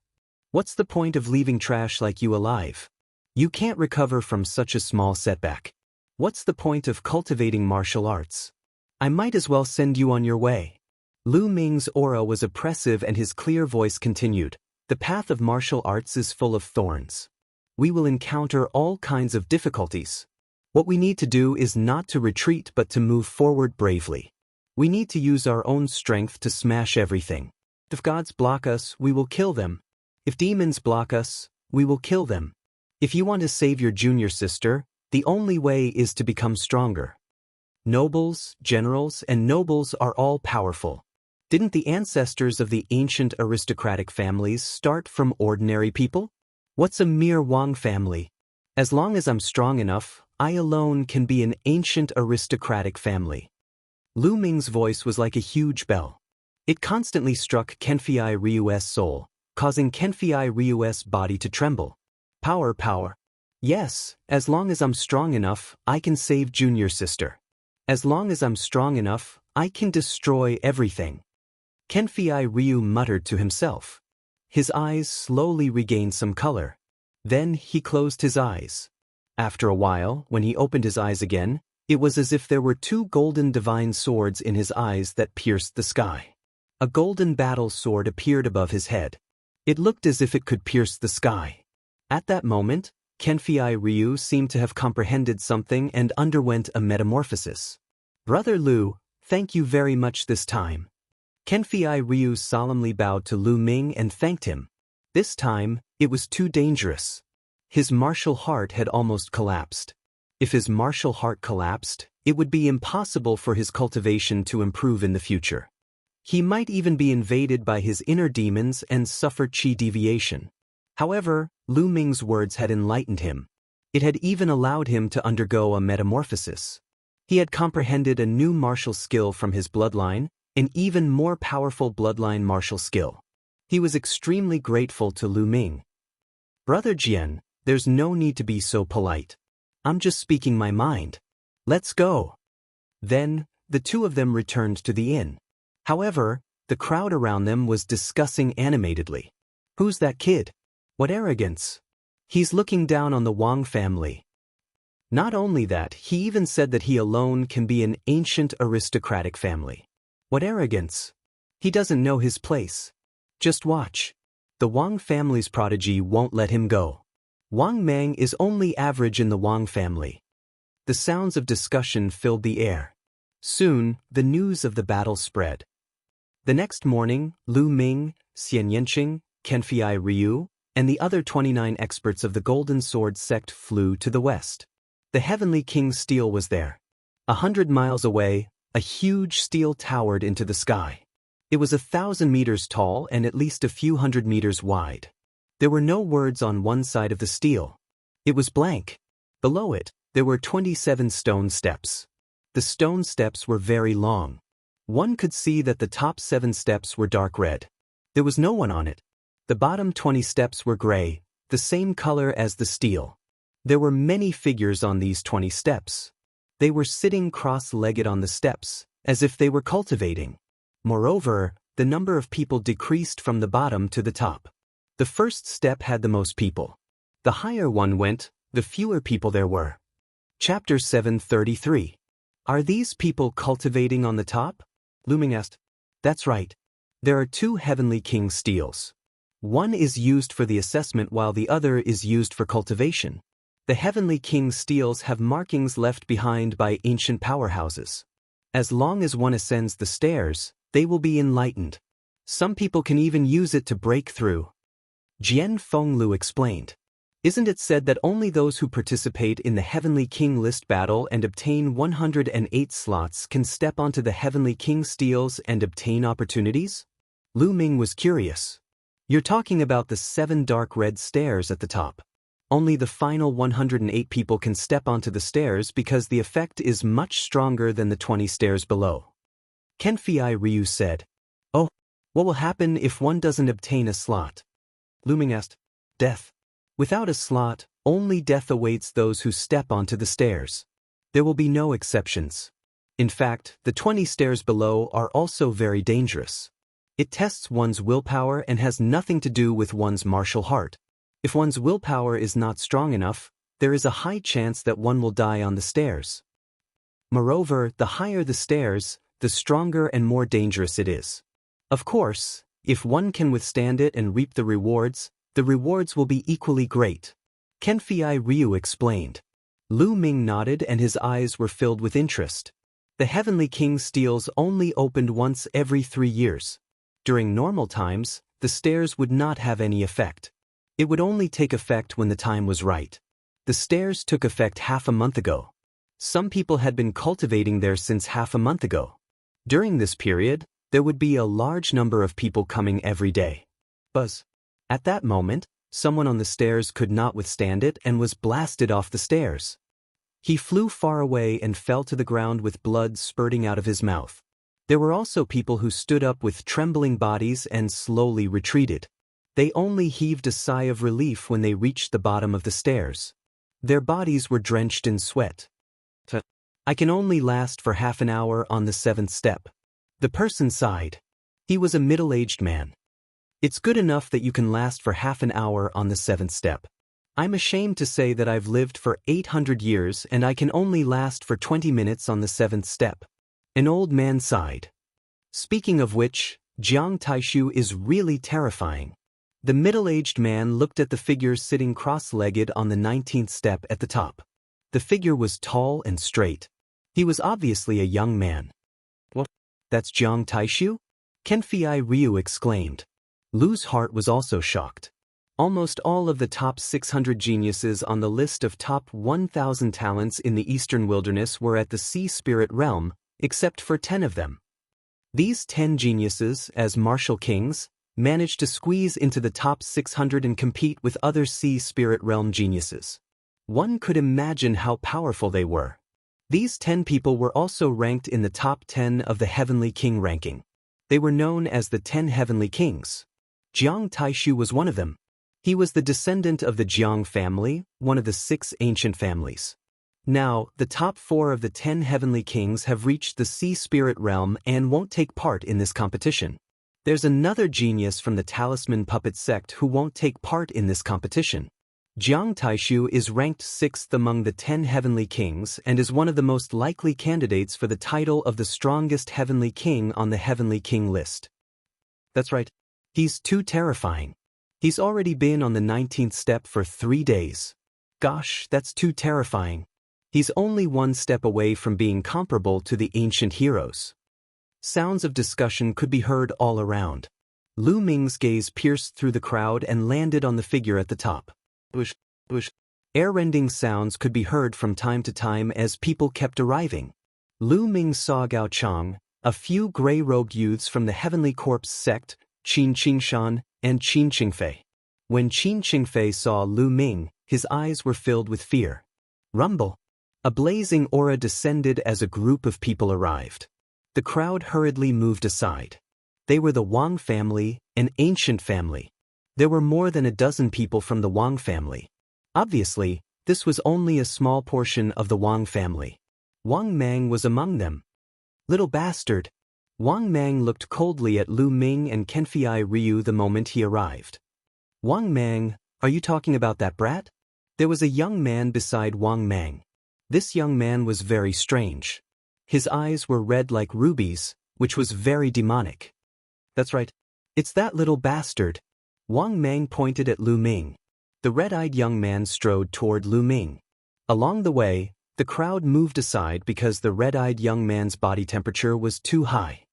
"What's the point of leaving trash like you alive? You can't recover from such a small setback. What's the point of cultivating martial arts? I might as well send you on your way." Lu Ming's aura was oppressive and his clear voice continued, "The path of martial arts is full of thorns. We will encounter all kinds of difficulties. What we need to do is not to retreat but to move forward bravely. We need to use our own strength to smash everything. If gods block us, we will kill them. If demons block us, we will kill them. If you want to save your junior sister, the only way is to become stronger. Nobles, generals, and nobles are all powerful. Didn't the ancestors of the ancient aristocratic families start from ordinary people? What's a mere Wang family? As long as I'm strong enough, I alone can be an ancient aristocratic family." Lu Ming's voice was like a huge bell. It constantly struck Kenfei Ryu's soul, causing Kenfei Ryu's body to tremble. "Power, power. Yes, as long as I'm strong enough, I can save junior sister. As long as I'm strong enough, I can destroy everything." Kenfei Ryu muttered to himself. His eyes slowly regained some color. Then he closed his eyes. After a while, when he opened his eyes again, it was as if there were two golden divine swords in his eyes that pierced the sky. A golden battle sword appeared above his head. It looked as if it could pierce the sky. At that moment, Kenfei Ryu seemed to have comprehended something and underwent a metamorphosis. "Brother Lu, thank you very much this time." Kenfei Ryu solemnly bowed to Lu Ming and thanked him. This time, it was too dangerous. His martial heart had almost collapsed. If his martial heart collapsed, it would be impossible for his cultivation to improve in the future. He might even be invaded by his inner demons and suffer chi deviation. However, Lu Ming's words had enlightened him. It had even allowed him to undergo a metamorphosis. He had comprehended a new martial skill from his bloodline, an even more powerful bloodline martial skill. He was extremely grateful to Lu Ming. "Brother Jian, there's no need to be so polite. I'm just speaking my mind. Let's go." Then, the two of them returned to the inn. However, the crowd around them was discussing animatedly. "Who's that kid? What arrogance. He's looking down on the Wang family." Not only that, he even said that he alone can be an ancient aristocratic family. What arrogance. He doesn't know his place. Just watch. The Wang family's prodigy won't let him go. Wang Mang is only average in the Wang family. The sounds of discussion filled the air. Soon, the news of the battle spread. The next morning, Lu Ming, Xian Yanqing, Kenfei Ryu, and the other 29 experts of the Golden Sword sect flew to the west. The Heavenly King's steel was there. 100 miles away, a huge steel towered into the sky. It was 1,000 meters tall and at least a few hundred meters wide. There were no words on one side of the steel. It was blank. Below it, there were 27 stone steps. The stone steps were very long. One could see that the top 7 steps were dark red. There was no one on it. The bottom 20 steps were gray, the same color as the steel. There were many figures on these 20 steps. They were sitting cross-legged on the steps, as if they were cultivating. Moreover, the number of people decreased from the bottom to the top. The first step had the most people. The higher one went, the fewer people there were. Chapter 733. Are these people cultivating on the top? Lu Ming asked. That's right. There are 2 Heavenly King steels. One is used for the assessment while the other is used for cultivation. The Heavenly King steels have markings left behind by ancient powerhouses. As long as one ascends the stairs, they will be enlightened. Some people can even use it to break through. Jian Fenglu explained. Isn't it said that only those who participate in the Heavenly King list battle and obtain 108 slots can step onto the Heavenly King steels and obtain opportunities? Lu Ming was curious. You're talking about the 7 dark red stairs at the top. Only the final 108 people can step onto the stairs because the effect is much stronger than the 20 stairs below. Kenfei Ryu said. Oh, what will happen if one doesn't obtain a slot? Lu Ming asked. Death. Without a slot, only death awaits those who step onto the stairs. There will be no exceptions. In fact, the 20 stairs below are also very dangerous. It tests one's willpower and has nothing to do with one's martial heart. If one's willpower is not strong enough, there is a high chance that one will die on the stairs. Moreover, the higher the stairs, the stronger and more dangerous it is. Of course, if one can withstand it and reap the rewards will be equally great. Kenfei Ryu explained. Lu Ming nodded and his eyes were filled with interest. The Heavenly King steals only opened once every 3 years. During normal times, the stairs would not have any effect. It would only take effect when the time was right. The stairs took effect half a month ago. Some people had been cultivating there since half a month ago. During this period, there would be a large number of people coming every day. Buzz. At that moment, someone on the stairs could not withstand it and was blasted off the stairs. He flew far away and fell to the ground with blood spurting out of his mouth. There were also people who stood up with trembling bodies and slowly retreated. They only heaved a sigh of relief when they reached the bottom of the stairs. Their bodies were drenched in sweat. I can only last for half an hour on the 7th step. The person sighed. He was a middle-aged man. It's good enough that you can last for half an hour on the 7th step. I'm ashamed to say that I've lived for 800 years and I can only last for 20 minutes on the 7th step. An old man sighed. Speaking of which, Jiang Taishu is really terrifying. The middle-aged man looked at the figure sitting cross-legged on the 19th step at the top. The figure was tall and straight. He was obviously a young man. What? That's Jiang Taishu? Kenfei Ryu exclaimed. Lu's heart was also shocked. Almost all of the top 600 geniuses on the list of top 1,000 talents in the Eastern Wilderness were at the Sea Spirit realm, except for 10 of them. These 10 geniuses, as martial kings, managed to squeeze into the top 600 and compete with other Sea Spirit realm geniuses. One could imagine how powerful they were. These 10 people were also ranked in the top 10 of the Heavenly King ranking. They were known as the 10 Heavenly Kings. Jiang Taishu was one of them. He was the descendant of the Jiang family, one of the 6 ancient families. Now, the top 4 of the 10 Heavenly Kings have reached the Sea Spirit realm and won't take part in this competition. There's another genius from the Talisman Puppet sect who won't take part in this competition. Jiang Taishu is ranked 6th among the 10 Heavenly Kings and is one of the most likely candidates for the title of the strongest Heavenly King on the Heavenly King list. That's right. He's too terrifying. He's already been on the 19th step for 3 days. Gosh, that's too terrifying. He's only 1 step away from being comparable to the ancient heroes. Sounds of discussion could be heard all around. Lu Ming's gaze pierced through the crowd and landed on the figure at the top. Bush, bush. Air-rending sounds could be heard from time to time as people kept arriving. Lu Ming saw Gao Chang, a few gray-robed youths from the Heavenly Corpse sect, Qin Qingshan, and Qin Qingfei. When Qin Qingfei saw Lu Ming, his eyes were filled with fear. Rumble. A blazing aura descended as a group of people arrived. The crowd hurriedly moved aside. They were the Wang family, an ancient family. There were more than a dozen people from the Wang family. Obviously, this was only a small portion of the Wang family. Wang Mang was among them. Little bastard. Wang Mang looked coldly at Lu Ming and Kenfei Ryu the moment he arrived. Wang Mang, are you talking about that brat? There was a young man beside Wang Mang. This young man was very strange. His eyes were red like rubies, which was very demonic. That's right. It's that little bastard. Wang Mang pointed at Lu Ming. The red-eyed young man strode toward Lu Ming. Along the way, the crowd moved aside because the red-eyed young man's body temperature was too high.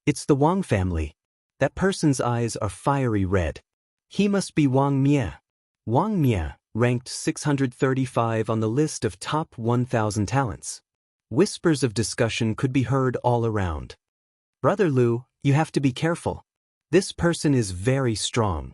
It's the Wang family. That person's eyes are fiery red. He must be Wang Mie. Wang Mie, ranked 635 on the list of top 1,000 talents. Whispers of discussion could be heard all around. Brother Lu, you have to be careful. This person is very strong.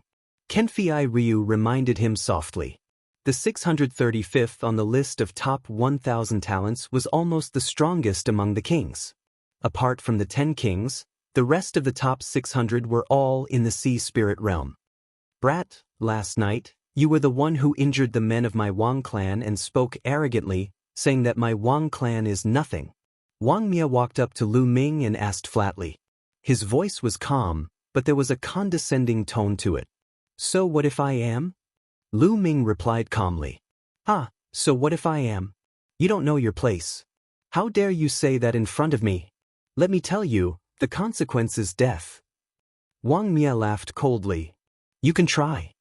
Kenfei Ryu reminded him softly. The 635th on the list of top 1,000 talents was almost the strongest among the kings. Apart from the 10 kings, the rest of the top 600 were all in the sea spirit realm. Brat, last night, you were the one who injured the men of my Wang clan and spoke arrogantly, saying that my Wang clan is nothing. Wang Mia walked up to Lu Ming and asked flatly. His voice was calm, but there was a condescending tone to it. So what if I am? Lu Ming replied calmly. Ah, so what if I am? You don't know your place. How dare you say that in front of me? Let me tell you, the consequence is death. Wang Mia laughed coldly. You can try.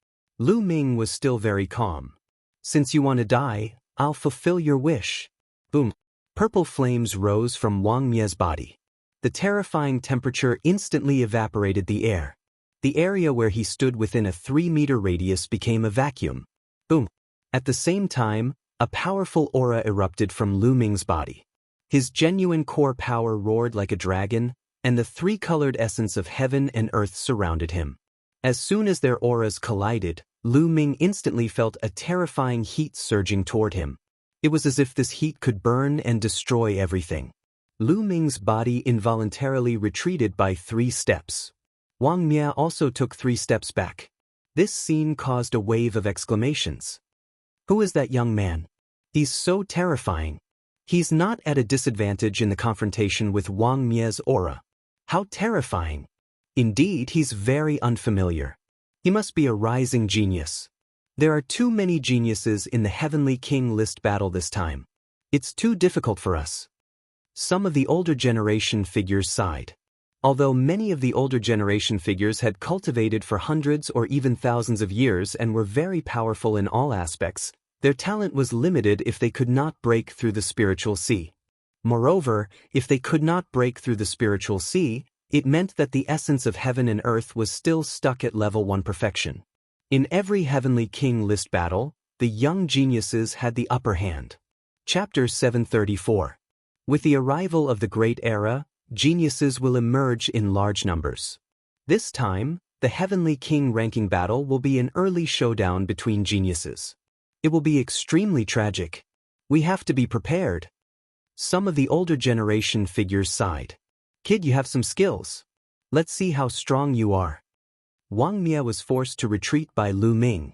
Lu Ming was still very calm. Since you want to die, I'll fulfill your wish. Boom. Purple flames rose from Wang Mia's body. The terrifying temperature instantly evaporated the air. The area where he stood within a 3-meter radius became a vacuum. Boom. At the same time, a powerful aura erupted from Lu Ming's body. His genuine core power roared like a dragon, and the 3-colored essence of heaven and earth surrounded him. As soon as their auras collided, Lu Ming instantly felt a terrifying heat surging toward him. It was as if this heat could burn and destroy everything. Lu Ming's body involuntarily retreated by 3 steps. Wang Mia also took 3 steps back. This scene caused a wave of exclamations. Who is that young man? He's so terrifying. He's not at a disadvantage in the confrontation with Wang Mia's aura. How terrifying. Indeed, he's very unfamiliar. He must be a rising genius. There are too many geniuses in the Heavenly King list battle this time. It's too difficult for us. Some of the older generation figures sighed. Although many of the older generation figures had cultivated for hundreds or even thousands of years and were very powerful in all aspects, their talent was limited if they could not break through the spiritual sea. Moreover, if they could not break through the spiritual sea, it meant that the essence of heaven and earth was still stuck at level 1 perfection. In every Heavenly King list battle, the young geniuses had the upper hand. Chapter 734. With the arrival of the Great Era, geniuses will emerge in large numbers. This time, the Heavenly King ranking battle will be an early showdown between geniuses. It will be extremely tragic. We have to be prepared. Some of the older generation figures sighed. Kid, you have some skills. Let's see how strong you are. Wang Mia was forced to retreat by Lu Ming.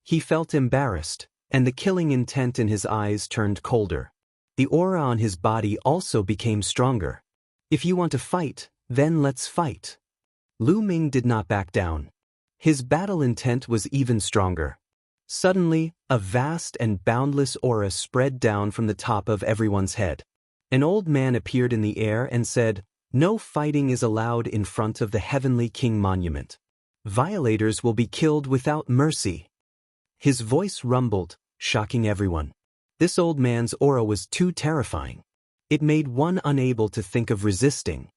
He felt embarrassed, and the killing intent in his eyes turned colder. The aura on his body also became stronger. If you want to fight, then let's fight. Lu Ming did not back down. His battle intent was even stronger. Suddenly, a vast and boundless aura spread down from the top of everyone's head. An old man appeared in the air and said, "No fighting is allowed in front of the Heavenly King monument. Violators will be killed without mercy." His voice rumbled, shocking everyone. This old man's aura was too terrifying. It made one unable to think of resisting.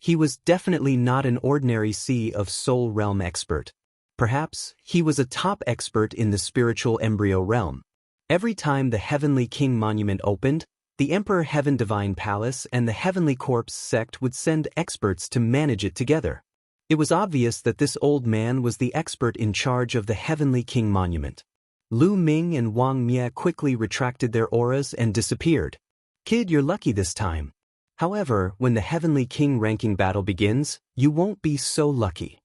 He was definitely not an ordinary Sea of Soul realm expert. Perhaps he was a top expert in the spiritual embryo realm. Every time the Heavenly King monument opened, the Emperor Heaven Divine Palace and the Heavenly Corpse sect would send experts to manage it together. It was obvious that this old man was the expert in charge of the Heavenly King monument. Lu Ming and Wang Mia quickly retracted their auras and disappeared. Kid, you're lucky this time. However, when the Heavenly King ranking battle begins, you won't be so lucky.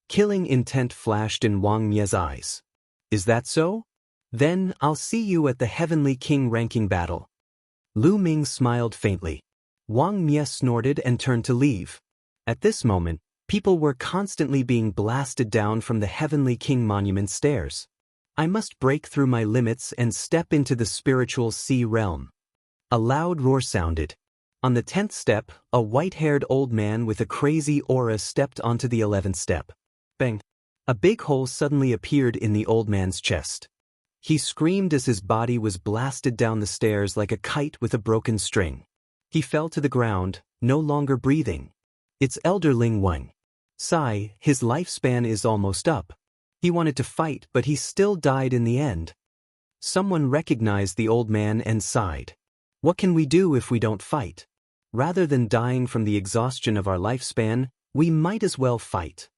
Killing intent flashed in Wang Mia's eyes. Is that so? Then I'll see you at the Heavenly King ranking battle. Lu Ming smiled faintly. Wang Mia snorted and turned to leave. At this moment, people were constantly being blasted down from the Heavenly King monument stairs. I must break through my limits and step into the spiritual sea realm. A loud roar sounded. On the 10th step, a white-haired old man with a crazy aura stepped onto the 11th step. Bang! A big hole suddenly appeared in the old man's chest. He screamed as his body was blasted down the stairs like a kite with a broken string. He fell to the ground, no longer breathing. It's Elder Ling Wang. Sigh, his lifespan is almost up. He wanted to fight, but he still died in the end. Someone recognized the old man and sighed. What can we do if we don't fight? Rather than dying from the exhaustion of our lifespan, we might as well fight.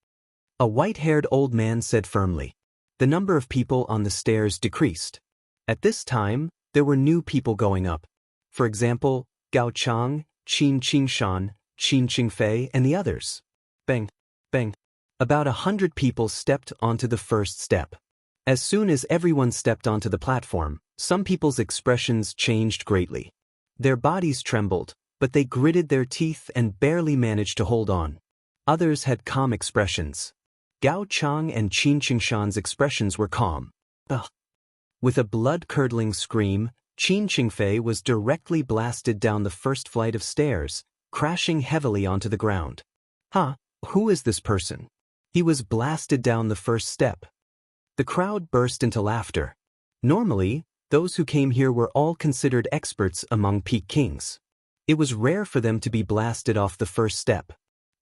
A white-haired old man said firmly. The number of people on the stairs decreased. At this time, there were new people going up. For example, Gao Chang, Qin Qingshan, Qin Qingfei, and the others. Bang, bang. About 100 people stepped onto the first step. As soon as everyone stepped onto the platform, some people's expressions changed greatly. Their bodies trembled, but they gritted their teeth and barely managed to hold on. Others had calm expressions. Gao Chang and Qin Qingshan's expressions were calm. Ugh. With a blood-curdling scream, Qin Qingfei was directly blasted down the first flight of stairs, crashing heavily onto the ground. Huh, who is this person? He was blasted down the first step. The crowd burst into laughter. Normally, those who came here were all considered experts among Peak Kings. It was rare for them to be blasted off the first step.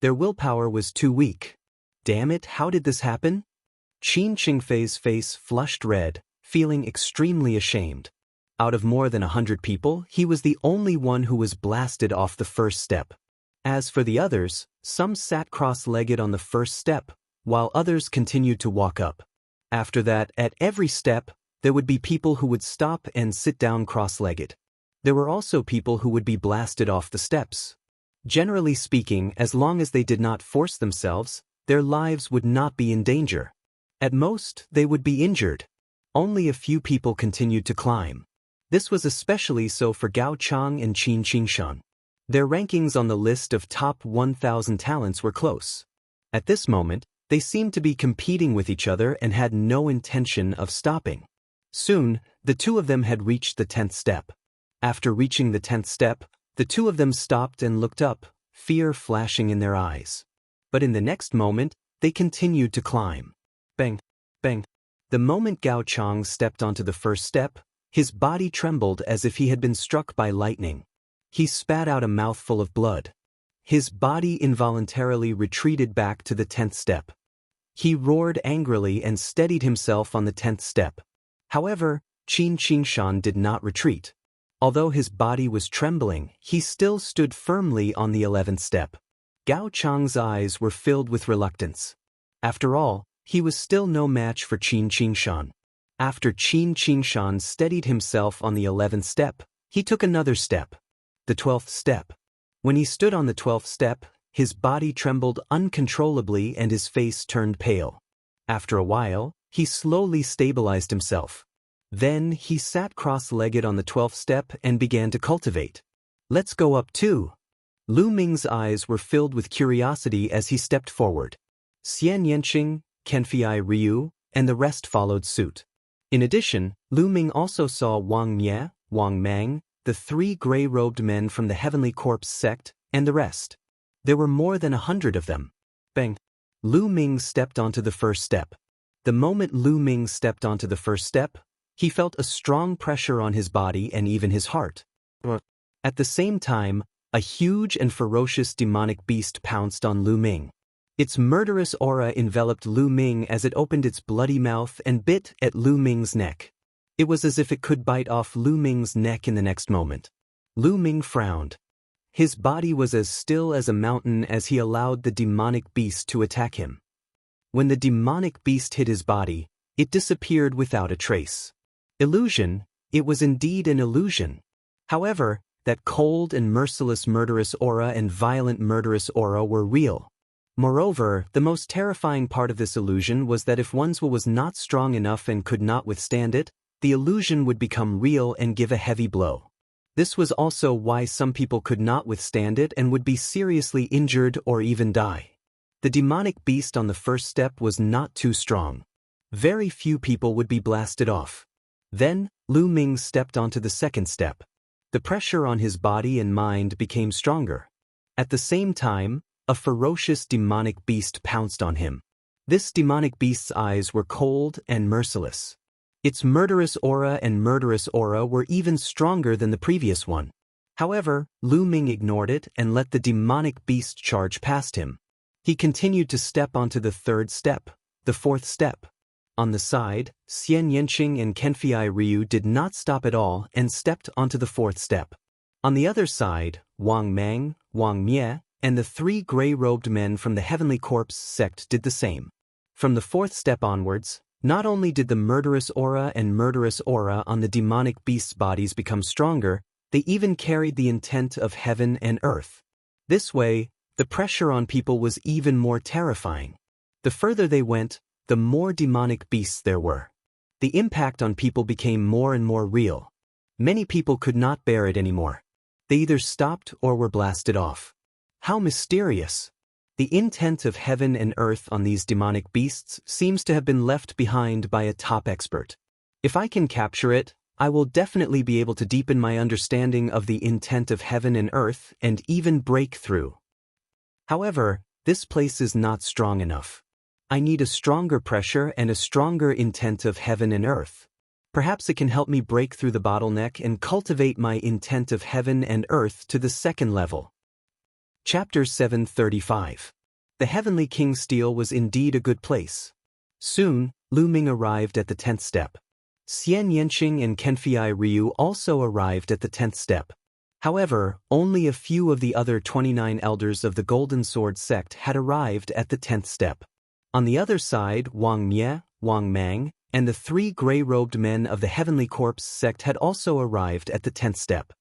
Their willpower was too weak. Damn it, how did this happen? Qin Qingfei's face flushed red, feeling extremely ashamed. Out of more than 100 people, he was the only one who was blasted off the first step. As for the others, some sat cross-legged on the first step, while others continued to walk up. After that, at every step, there would be people who would stop and sit down cross-legged. There were also people who would be blasted off the steps. Generally speaking, as long as they did not force themselves, their lives would not be in danger. At most, they would be injured. Only a few people continued to climb. This was especially so for Gao Chang and Qin Qingshan. Their rankings on the list of top 1,000 talents were close. At this moment, they seemed to be competing with each other and had no intention of stopping. Soon, the two of them had reached the 10th step. After reaching the 10th step, the two of them stopped and looked up, fear flashing in their eyes. But in the next moment, they continued to climb. Bang, bang. The moment Gao Chang stepped onto the first step, his body trembled as if he had been struck by lightning. He spat out a mouthful of blood. His body involuntarily retreated back to the 10th step. He roared angrily and steadied himself on the 10th step. However, Qin Qingshan did not retreat. Although his body was trembling, he still stood firmly on the 11th step. Gao Chang's eyes were filled with reluctance. After all, he was still no match for Qin Qingshan. After Qin Qingshan steadied himself on the 11th step, he took another step. The 12th step. When he stood on the 12th step, his body trembled uncontrollably and his face turned pale. After a while, he slowly stabilized himself. Then he sat cross-legged on the 12th step and began to cultivate. Let's go up too. Lu Ming's eyes were filled with curiosity as he stepped forward. Xian Yanqing, Kenfei Ryu, and the rest followed suit. In addition, Lu Ming also saw Wang Mie, Wang Mang, the three gray-robed men from the Heavenly Corpse sect, and the rest. There were more than 100 of them. Bang! Lu Ming stepped onto the first step. The moment Lu Ming stepped onto the first step, he felt a strong pressure on his body and even his heart. At the same time, a huge and ferocious demonic beast pounced on Lu Ming. Its murderous aura enveloped Lu Ming as it opened its bloody mouth and bit at Lu Ming's neck. It was as if it could bite off Lu Ming's neck in the next moment. Lu Ming frowned. His body was as still as a mountain as he allowed the demonic beast to attack him. When the demonic beast hit his body, it disappeared without a trace. Illusion, it was indeed an illusion. However, that cold and merciless murderous aura and violent murderous aura were real. Moreover, the most terrifying part of this illusion was that if one's will was not strong enough and could not withstand it, the illusion would become real and give a heavy blow. This was also why some people could not withstand it and would be seriously injured or even die. The demonic beast on the first step was not too strong. Very few people would be blasted off. Then, Lu Ming stepped onto the second step. The pressure on his body and mind became stronger. At the same time, a ferocious demonic beast pounced on him. This demonic beast's eyes were cold and merciless. Its murderous aura and murderous aura were even stronger than the previous one. However, Lu Ming ignored it and let the demonic beast charge past him. He continued to step onto the third step, the fourth step. On the side, Xian Yanqing and Kenfei Ryu did not stop at all and stepped onto the fourth step. On the other side, Wang Mang, Wang Mie, and the three gray-robed men from the Heavenly Corpse sect did the same. From the 4th step onwards, not only did the murderous aura on the demonic beasts' bodies become stronger, they even carried the intent of heaven and earth. This way, the pressure on people was even more terrifying. The further they went, the more demonic beasts there were. The impact on people became more and more real. Many people could not bear it anymore. They either stopped or were blasted off. How mysterious! The intent of heaven and earth on these demonic beasts seems to have been left behind by a top expert. If I can capture it, I will definitely be able to deepen my understanding of the intent of heaven and earth and even break through. However, this place is not strong enough. I need a stronger pressure and a stronger intent of heaven and earth. Perhaps it can help me break through the bottleneck and cultivate my intent of heaven and earth to the 2nd level. Chapter 735. The Heavenly King's Steel was indeed a good place. Soon, Lu Ming arrived at the 10th step. Xian Yanqing and Kenfei Ryu also arrived at the 10th step. However, only a few of the other 29 elders of the Golden Sword sect had arrived at the 10th step. On the other side, Wang Mie, Wang Mang, and the 3 gray-robed men of the Heavenly Corpse sect had also arrived at the 10th step.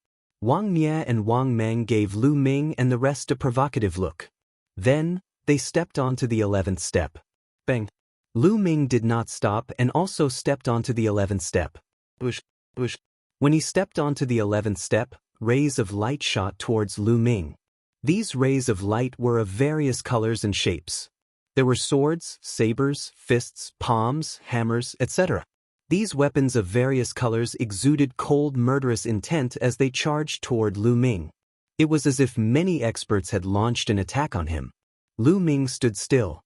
Wang Mie and Wang Mang gave Lu Ming and the rest a provocative look. Then, they stepped onto the 11th step. Bang! Lu Ming did not stop and also stepped onto the 11th step. Bush, bush. When he stepped onto the 11th step, rays of light shot towards Lu Ming. These rays of light were of various colors and shapes. There were swords, sabers, fists, palms, hammers, etc. These weapons of various colors exuded cold, murderous intent as they charged toward Lu Ming. It was as if many experts had launched an attack on him. Lu Ming stood still.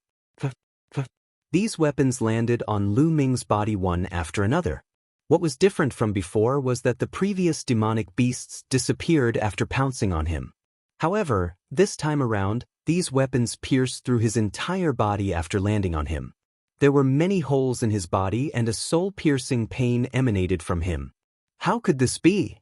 These weapons landed on Lu Ming's body one after another. What was different from before was that the previous demonic beasts disappeared after pouncing on him. However, this time around, these weapons pierced through his entire body after landing on him. There were many holes in his body and a soul-piercing pain emanated from him. How could this be?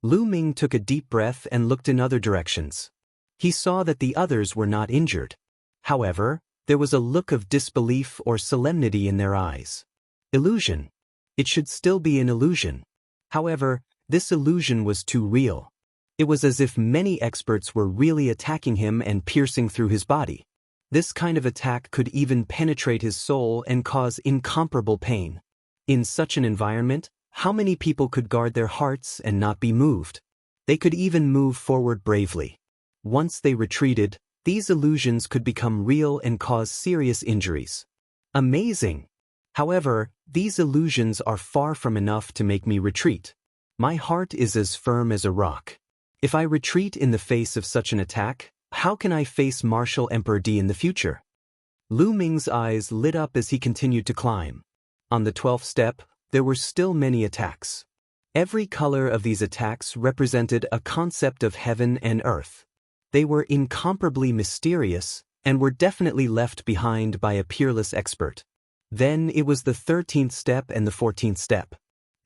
Lu Ming took a deep breath and looked in other directions. He saw that the others were not injured. However, there was a look of disbelief or solemnity in their eyes. Illusion. It should still be an illusion. However, this illusion was too real. It was as if many experts were really attacking him and piercing through his body. This kind of attack could even penetrate his soul and cause incomparable pain. In such an environment, how many people could guard their hearts and not be moved? They could even move forward bravely. Once they retreated, these illusions could become real and cause serious injuries. Amazing! However, these illusions are far from enough to make me retreat. My heart is as firm as a rock. If I retreat in the face of such an attack, how can I face Martial Emperor D in the future? Lu Ming's eyes lit up as he continued to climb. On the 12th step, there were still many attacks. Every color of these attacks represented a concept of heaven and earth. They were incomparably mysterious and were definitely left behind by a peerless expert. Then it was the 13th step and the 14th step.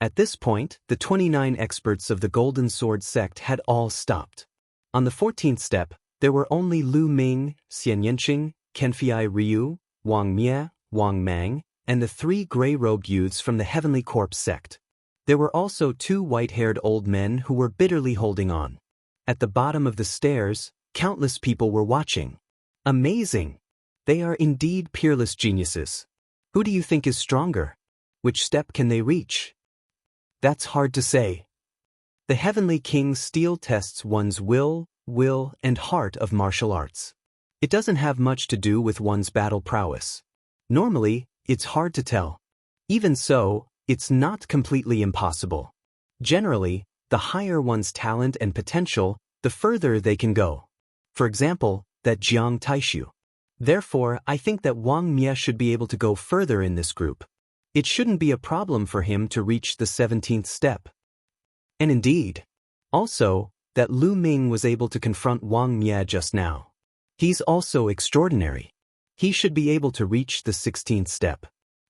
At this point, the 29 experts of the Golden Sword sect had all stopped. On the 14th step, there were only Lu Ming, Xian Yanqing, Kenfei Ryu, Wang Mie, Wang Mang, and the 3 gray-robed youths from the Heavenly Corpse sect. There were also 2 white-haired old men who were bitterly holding on. At the bottom of the stairs, countless people were watching. Amazing! They are indeed peerless geniuses. Who do you think is stronger? Which step can they reach? That's hard to say. The Heavenly King's Steel tests one's will, and heart of martial arts. It doesn't have much to do with one's battle prowess. Normally, it's hard to tell. Even so, it's not completely impossible. Generally, the higher one's talent and potential, the further they can go. For example, that Jiang Taishu. Therefore, I think that Wang Mie should be able to go further in this group. It shouldn't be a problem for him to reach the 17th step. And indeed, also, that Lu Ming was able to confront Wang Mie just now. He's also extraordinary. He should be able to reach the 16th step.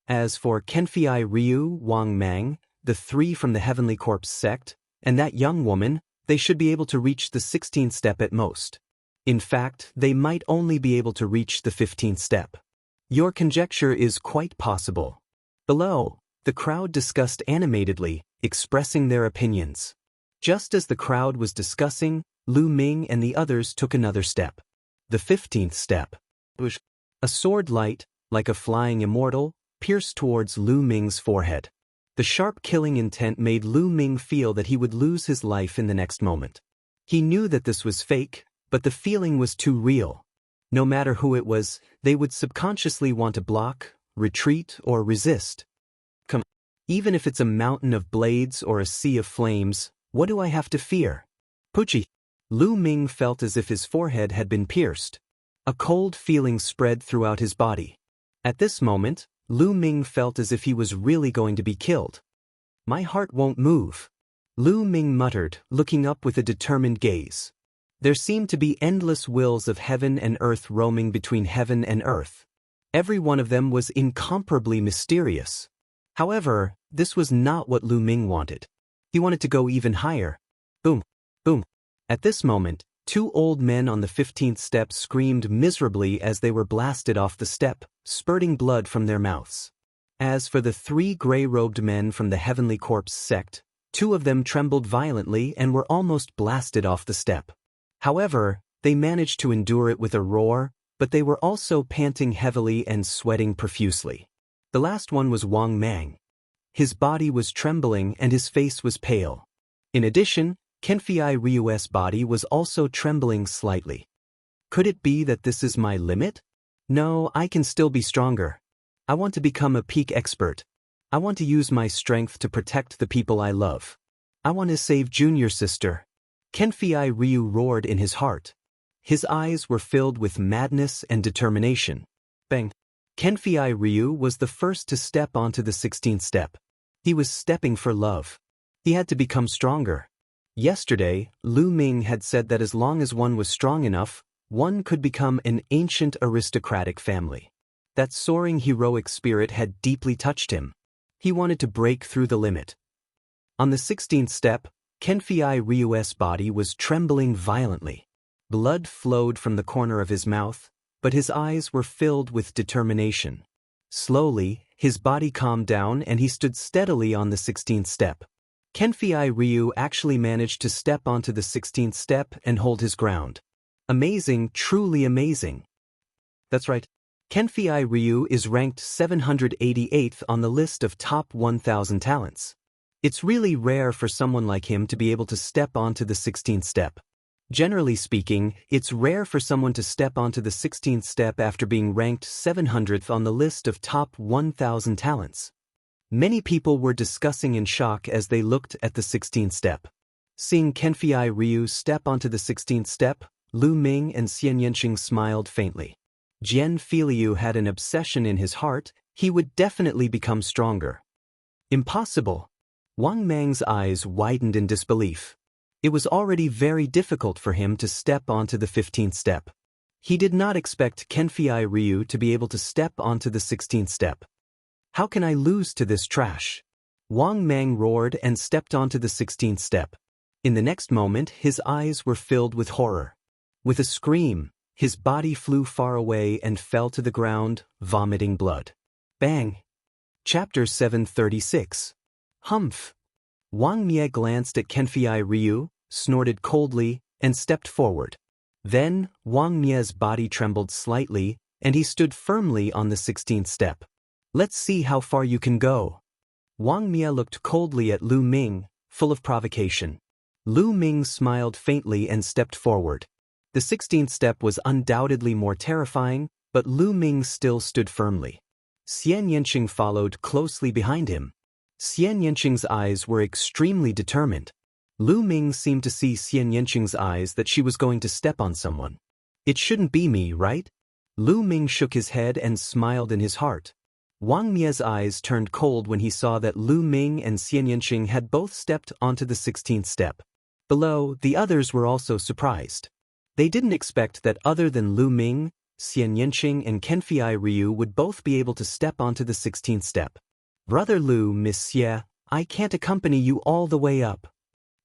As for Kenfei Ryu, Wang Mang, the 3 from the Heavenly Corpse sect, and that young woman, they should be able to reach the 16th step at most. In fact, they might only be able to reach the 15th step. Your conjecture is quite possible. Below, the crowd discussed animatedly, expressing their opinions. Just as the crowd was discussing, Lu Ming and the others took another step. The 15th step. A sword light, like a flying immortal, pierced towards Lu Ming's forehead. The sharp killing intent made Lu Ming feel that he would lose his life in the next moment. He knew that this was fake, but the feeling was too real. No matter who it was, they would subconsciously want to block, retreat, or resist. Come, even if it's a mountain of blades or a sea of flames, what do I have to fear? Pucci. Lu Ming felt as if his forehead had been pierced. A cold feeling spread throughout his body. At this moment, Lu Ming felt as if he was really going to be killed. My heart won't move. Lu Ming muttered, looking up with a determined gaze. There seemed to be endless wills of heaven and earth roaming between heaven and earth. Every one of them was incomparably mysterious. However, this was not what Lu Ming wanted. He wanted to go even higher. Boom, boom. At this moment, two old men on the 15th step screamed miserably as they were blasted off the step, spurting blood from their mouths. As for the three gray-robed men from the Heavenly Corpse sect, two of them trembled violently and were almost blasted off the step. However, they managed to endure it with a roar, but they were also panting heavily and sweating profusely. The last one was Wang Mang. His body was trembling and his face was pale. In addition, Kenfei Ryu's body was also trembling slightly. Could it be that this is my limit? No, I can still be stronger. I want to become a peak expert. I want to use my strength to protect the people I love. I want to save Junior Sister. Kenfei Ryu roared in his heart. His eyes were filled with madness and determination. Bang! Kenfei Ryu was the first to step onto the 16th step. He was stepping for love. He had to become stronger. Yesterday, Lu Ming had said that as long as one was strong enough, one could become an ancient aristocratic family. That soaring heroic spirit had deeply touched him. He wanted to break through the limit. On the 16th step, Kenfei Ryu's body was trembling violently. Blood flowed from the corner of his mouth, but his eyes were filled with determination. Slowly, his body calmed down and he stood steadily on the 16th step. Kenfei Ryu actually managed to step onto the 16th step and hold his ground. Amazing, truly amazing. That's right. Kenfei Ryu is ranked 788th on the list of top 1,000 talents. It's really rare for someone like him to be able to step onto the 16th step. Generally speaking, it's rare for someone to step onto the 16th step after being ranked 700th on the list of top 1,000 talents. Many people were discussing in shock as they looked at the 16th step. Seeing Kenfei Ryu step onto the 16th step, Lu Ming and Xian Yanqing smiled faintly. Jian Filiu had an obsession in his heart, he would definitely become stronger. Impossible. Wang Mang's eyes widened in disbelief. It was already very difficult for him to step onto the 15th step. He did not expect Kenfei Ryu to be able to step onto the 16th step. How can I lose to this trash? Wang Mang roared and stepped onto the 16th step. In the next moment, his eyes were filled with horror. With a scream, his body flew far away and fell to the ground, vomiting blood. Bang! Chapter 736. Humph! Wang Mie glanced at Kenfei Ryu, snorted coldly, and stepped forward. Then, Wang Mie's body trembled slightly, and he stood firmly on the 16th step. Let's see how far you can go. Wang Mie looked coldly at Lu Ming, full of provocation. Lu Ming smiled faintly and stepped forward. The 16th step was undoubtedly more terrifying, but Lu Ming still stood firmly. Xian Yanqing followed closely behind him. Xian Yanqing's eyes were extremely determined. Lu Ming seemed to see Xian Yanqing's eyes that she was going to step on someone. It shouldn't be me, right? Lu Ming shook his head and smiled in his heart. Wang Mie's eyes turned cold when he saw that Lu Ming and Xian Yanqing had both stepped onto the 16th step. Below, the others were also surprised. They didn't expect that other than Lu Ming, Xian Yanqing and Kenfei Ryu would both be able to step onto the 16th step. Brother Lu, Monsieur, I can't accompany you all the way up.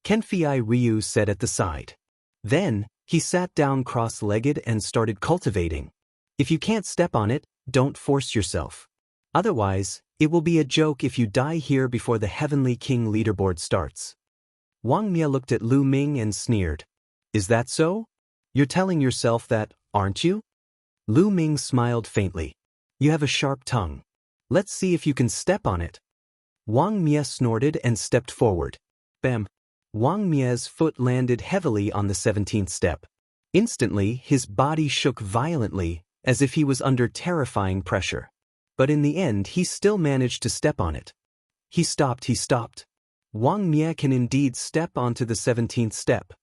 Kenfei Ryu said at the side. Then, he sat down cross-legged and started cultivating. If you can't step on it, don't force yourself. Otherwise, it will be a joke if you die here before the Heavenly King leaderboard starts. Wang Mia looked at Lu Ming and sneered. Is that so? You're telling yourself that, aren't you? Lu Ming smiled faintly. You have a sharp tongue. Let's see if you can step on it. Wang Mia snorted and stepped forward. Bam! Wang Mia's foot landed heavily on the 17th step. Instantly, his body shook violently, as if he was under terrifying pressure. But in the end, he still managed to step on it. He stopped. Wang Mia can indeed step onto the 17th step.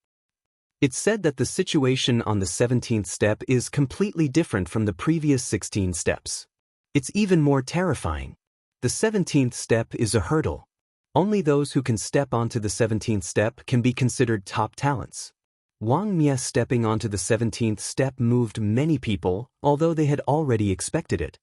It's said that the situation on the 17th step is completely different from the previous 16 steps. It's even more terrifying. The 17th step is a hurdle. Only those who can step onto the 17th step can be considered top talents. Wang Mia stepping onto the 17th step moved many people, although they had already expected it.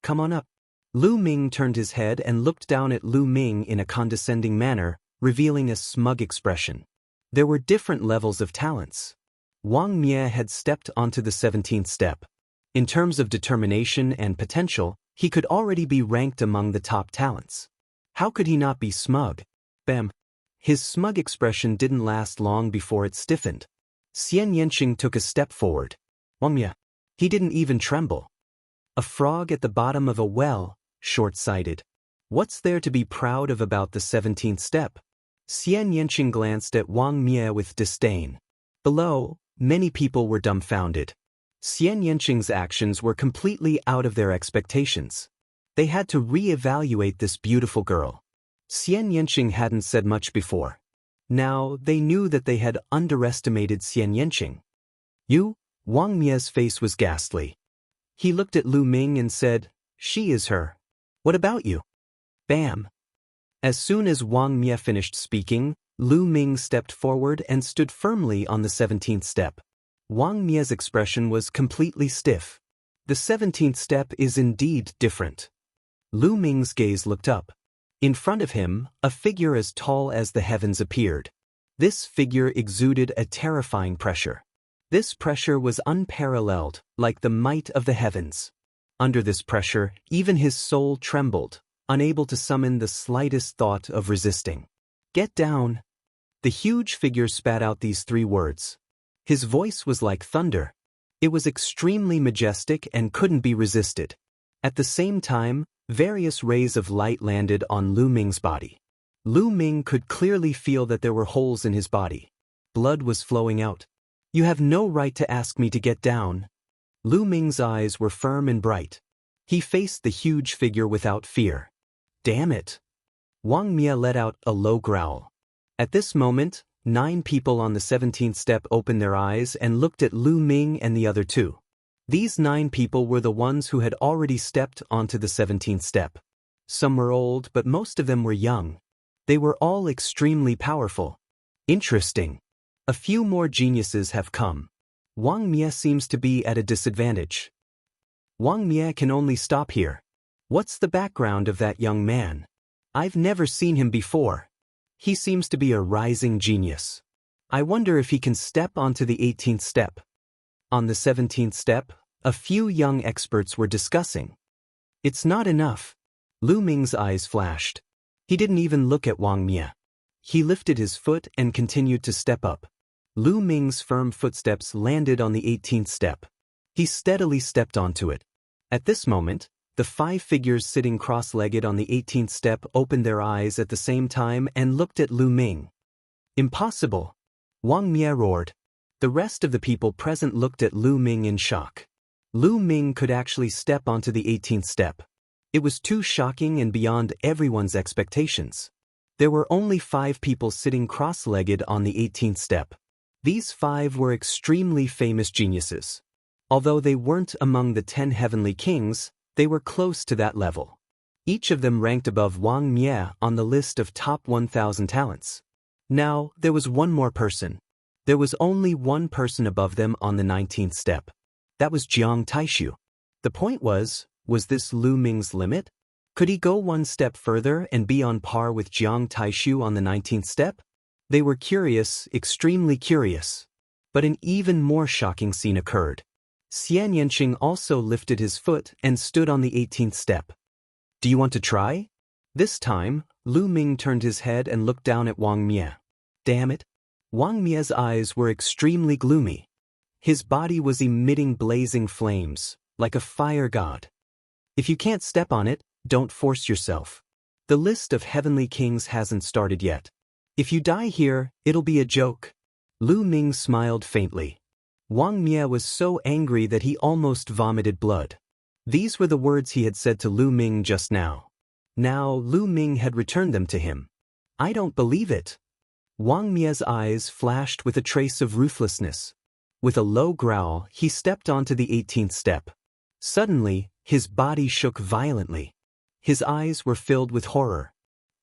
Come on up. Lu Ming turned his head and looked down at Lu Ming in a condescending manner, revealing a smug expression. There were different levels of talents. Wang Mia had stepped onto the 17th step. In terms of determination and potential, he could already be ranked among the top talents. How could he not be smug? Bam! His smug expression didn't last long before it stiffened. Xian Yanqing took a step forward. Wang Mia. He didn't even tremble. A frog at the bottom of a well, short-sighted. What's there to be proud of about the 17th step? Xian Yanqing glanced at Wang Mia with disdain. Below, many people were dumbfounded. Xian Yanqing's actions were completely out of their expectations. They had to re-evaluate this beautiful girl. Xian Yanqing hadn't said much before. Now, they knew that they had underestimated Xian Yanqing. You? Wang Mia's face was ghastly. He looked at Lu Ming and said, She is her. What about you? Bam! As soon as Wang Mia finished speaking, Lu Ming stepped forward and stood firmly on the 17th step. Wang Mia's expression was completely stiff. The 17th step is indeed different. Lu Ming's gaze looked up. In front of him, a figure as tall as the heavens appeared. This figure exuded a terrifying pressure. This pressure was unparalleled, like the might of the heavens. Under this pressure, even his soul trembled, unable to summon the slightest thought of resisting. Get down! The huge figure spat out these 3 words. His voice was like thunder. It was extremely majestic and couldn't be resisted. At the same time, various rays of light landed on Lu Ming's body. Lu Ming could clearly feel that there were holes in his body. Blood was flowing out. You have no right to ask me to get down. Lu Ming's eyes were firm and bright. He faced the huge figure without fear. Damn it! Wang Mia let out a low growl. At this moment, 9 people on the 17th step opened their eyes and looked at Lu Ming and the other 2. These 9 people were the ones who had already stepped onto the 17th step. Some were old, but most of them were young. They were all extremely powerful. Interesting. A few more geniuses have come. Wang Mia seems to be at a disadvantage. Wang Mia can only stop here. What's the background of that young man? I've never seen him before. He seems to be a rising genius. I wonder if he can step onto the 18th step. On the 17th step, a few young experts were discussing. It's not enough. Lu Ming's eyes flashed. He didn't even look at Wang Mia. He lifted his foot and continued to step up. Lu Ming's firm footsteps landed on the 18th step. He steadily stepped onto it. At this moment, the 5 figures sitting cross-legged on the 18th step opened their eyes at the same time and looked at Lu Ming. Impossible! Wang Mia roared. The rest of the people present looked at Lu Ming in shock. Lu Ming could actually step onto the 18th step. It was too shocking and beyond everyone's expectations. There were only 5 people sitting cross-legged on the 18th step. These 5 were extremely famous geniuses. Although they weren't among the 10 heavenly kings, they were close to that level. Each of them ranked above Wang Mia on the list of top 1,000 talents. Now, there was one more person. There was only one person above them on the 19th step. That was Jiang Taishu. The point was this Lu Ming's limit? Could he go one step further and be on par with Jiang Taishu on the 19th step? They were curious, extremely curious. But an even more shocking scene occurred. Xian Yanqing also lifted his foot and stood on the 18th step. Do you want to try? This time, Lu Ming turned his head and looked down at Wang Mie. Damn it. Wang Mie's eyes were extremely gloomy. His body was emitting blazing flames, like a fire god. If you can't step on it, don't force yourself. The list of heavenly kings hasn't started yet. If you die here, it'll be a joke. Lu Ming smiled faintly. Wang Mie was so angry that he almost vomited blood. These were the words he had said to Lu Ming just now. Now Lu Ming had returned them to him. I don't believe it. Wang Mie's eyes flashed with a trace of ruthlessness. With a low growl, he stepped onto the 18th step. Suddenly, his body shook violently. His eyes were filled with horror.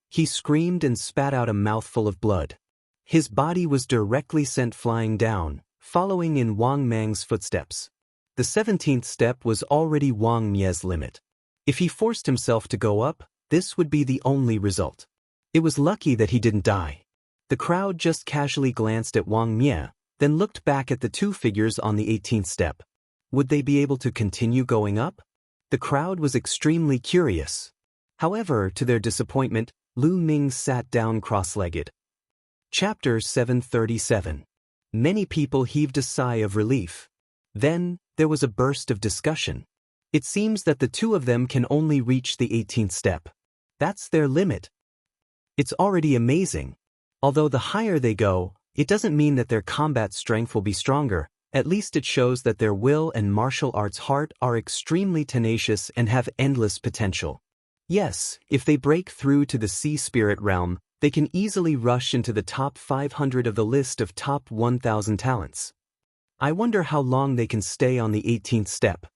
He screamed and spat out a mouthful of blood. His body was directly sent flying down, following in Wang Mang's footsteps. The 17th step was already Wang Mie's limit. If he forced himself to go up, this would be the only result. It was lucky that he didn't die. The crowd just casually glanced at Wang Mie, then looked back at the two figures on the 18th step. Would they be able to continue going up? The crowd was extremely curious. However, to their disappointment, Lu Ming sat down cross-legged. Chapter 737. Many people heaved a sigh of relief. Then, there was a burst of discussion. It seems that the two of them can only reach the 18th step. That's their limit. It's already amazing. Although the higher they go, it doesn't mean that their combat strength will be stronger. At least it shows that their will and martial arts heart are extremely tenacious and have endless potential. Yes, if they break through to the sea spirit realm, they can easily rush into the top 500 of the list of top 1,000 talents. I wonder how long they can stay on the 18th step.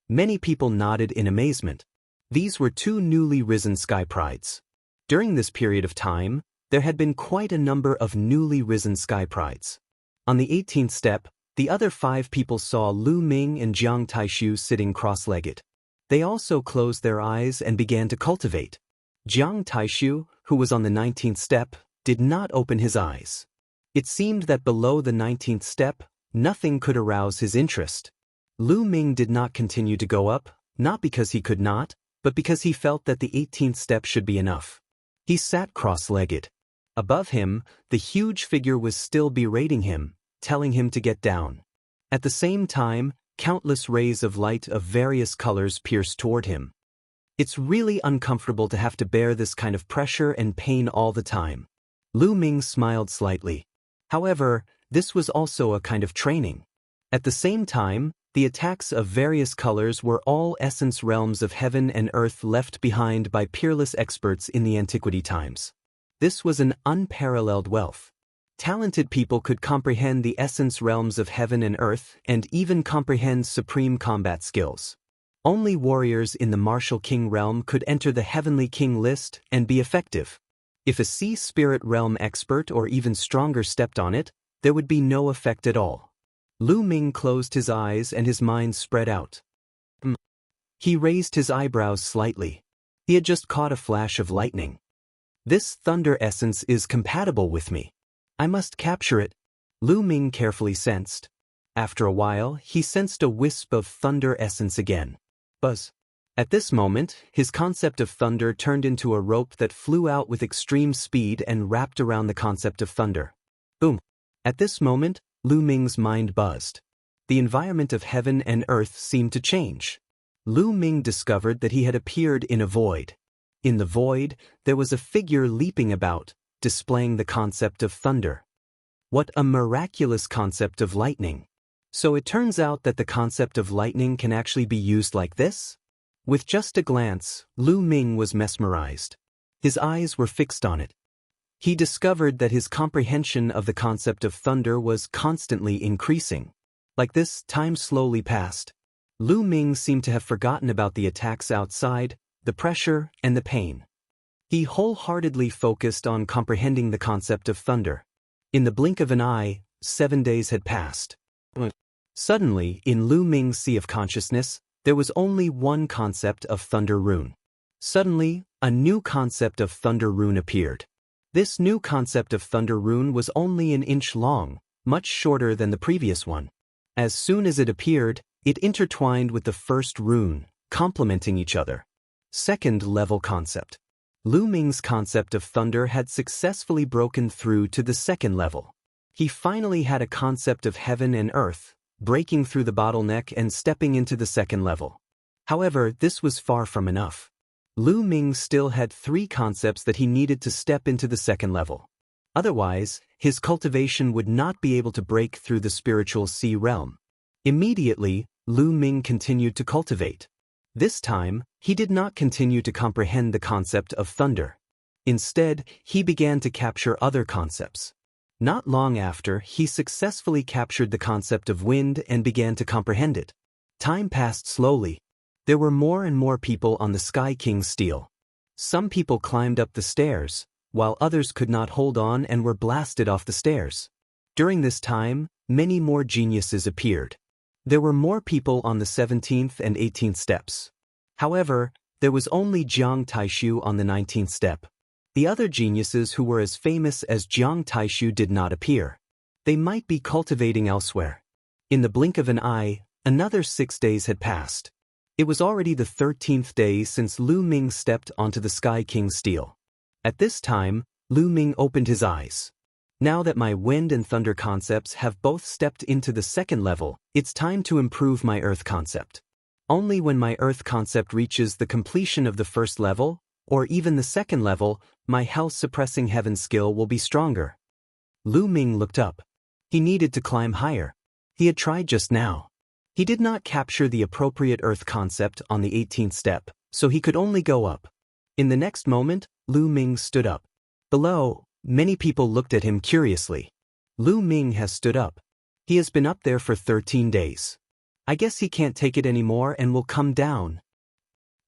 Many people nodded in amazement. These were two newly risen sky prides. During this period of time, there had been quite a number of newly risen sky prides. On the 18th step, the other 5 people saw Lu Ming and Jiang Taishu sitting cross-legged. They also closed their eyes and began to cultivate. Jiang Taishu, who was on the 19th step, did not open his eyes. It seemed that below the 19th step, nothing could arouse his interest. Lu Ming did not continue to go up, not because he could not, but because he felt that the 18th step should be enough. He sat cross-legged. Above him, the huge figure was still berating him, telling him to get down. At the same time, countless rays of light of various colors pierced toward him. It's really uncomfortable to have to bear this kind of pressure and pain all the time. Lu Ming smiled slightly. However, this was also a kind of training. At the same time, the attacks of various colors were all essence realms of heaven and earth left behind by peerless experts in the antiquity times. This was an unparalleled wealth. Talented people could comprehend the essence realms of heaven and earth and even comprehend supreme combat skills. Only warriors in the martial king realm could enter the heavenly king list and be effective. If a sea spirit realm expert or even stronger stepped on it, there would be no effect at all. Lu Ming closed his eyes and his mind spread out. He raised his eyebrows slightly. He had just caught a flash of lightning. This thunder essence is compatible with me. I must capture it, Lu Ming carefully sensed. After a while, he sensed a wisp of thunder essence again. Buzz. At this moment, his concept of thunder turned into a rope that flew out with extreme speed and wrapped around the concept of thunder. Boom. At this moment, Lu Ming's mind buzzed. The environment of heaven and earth seemed to change. Lu Ming discovered that he had appeared in a void. In the void, there was a figure leaping about, displaying the concept of thunder. What a miraculous concept of lightning. So it turns out that the concept of lightning can actually be used like this? With just a glance, Lu Ming was mesmerized. His eyes were fixed on it. He discovered that his comprehension of the concept of thunder was constantly increasing. Like this, time slowly passed. Lu Ming seemed to have forgotten about the attacks outside, the pressure, and the pain. He wholeheartedly focused on comprehending the concept of thunder. In the blink of an eye, 7 days had passed. Suddenly, in Lu Ming's sea of consciousness, there was only one concept of thunder rune. Suddenly, a new concept of thunder rune appeared. This new concept of thunder rune was only an inch long, much shorter than the previous one. As soon as it appeared, It intertwined with the first rune, complementing each other. Second level concept. Lu Ming's concept of thunder had successfully broken through to the second level. He finally had a concept of heaven and earth, breaking through the bottleneck and stepping into the second level. However, this was far from enough. Lu Ming still had 3 concepts that he needed to step into the second level. Otherwise, his cultivation would not be able to break through the spiritual sea realm. Immediately, Lu Ming continued to cultivate. This time, he did not continue to comprehend the concept of thunder. Instead, he began to capture other concepts. Not long after, he successfully captured the concept of wind and began to comprehend it. Time passed slowly. There were more and more people on the Sky King's stele. Some people climbed up the stairs, while others could not hold on and were blasted off the stairs. During this time, many more geniuses appeared. There were more people on the 17th and 18th steps. However, there was only Jiang Taishu on the 19th step. The other geniuses who were as famous as Jiang Taishu did not appear. They might be cultivating elsewhere. In the blink of an eye, another 6 days had passed. It was already the 13th day since Lu Ming stepped onto the Sky King's stele. At this time, Lu Ming opened his eyes. Now that my wind and thunder concepts have both stepped into the second level, it's time to improve my earth concept. Only when my earth concept reaches the completion of the first level, or even the second level, my health-suppressing heaven skill will be stronger. Lu Ming looked up. He needed to climb higher. He had tried just now. He did not capture the appropriate earth concept on the 18th step, so he could only go up. In the next moment, Lu Ming stood up. Below, many people looked at him curiously. Lu Ming has stood up. He has been up there for 13 days. I guess he can't take it anymore and will come down.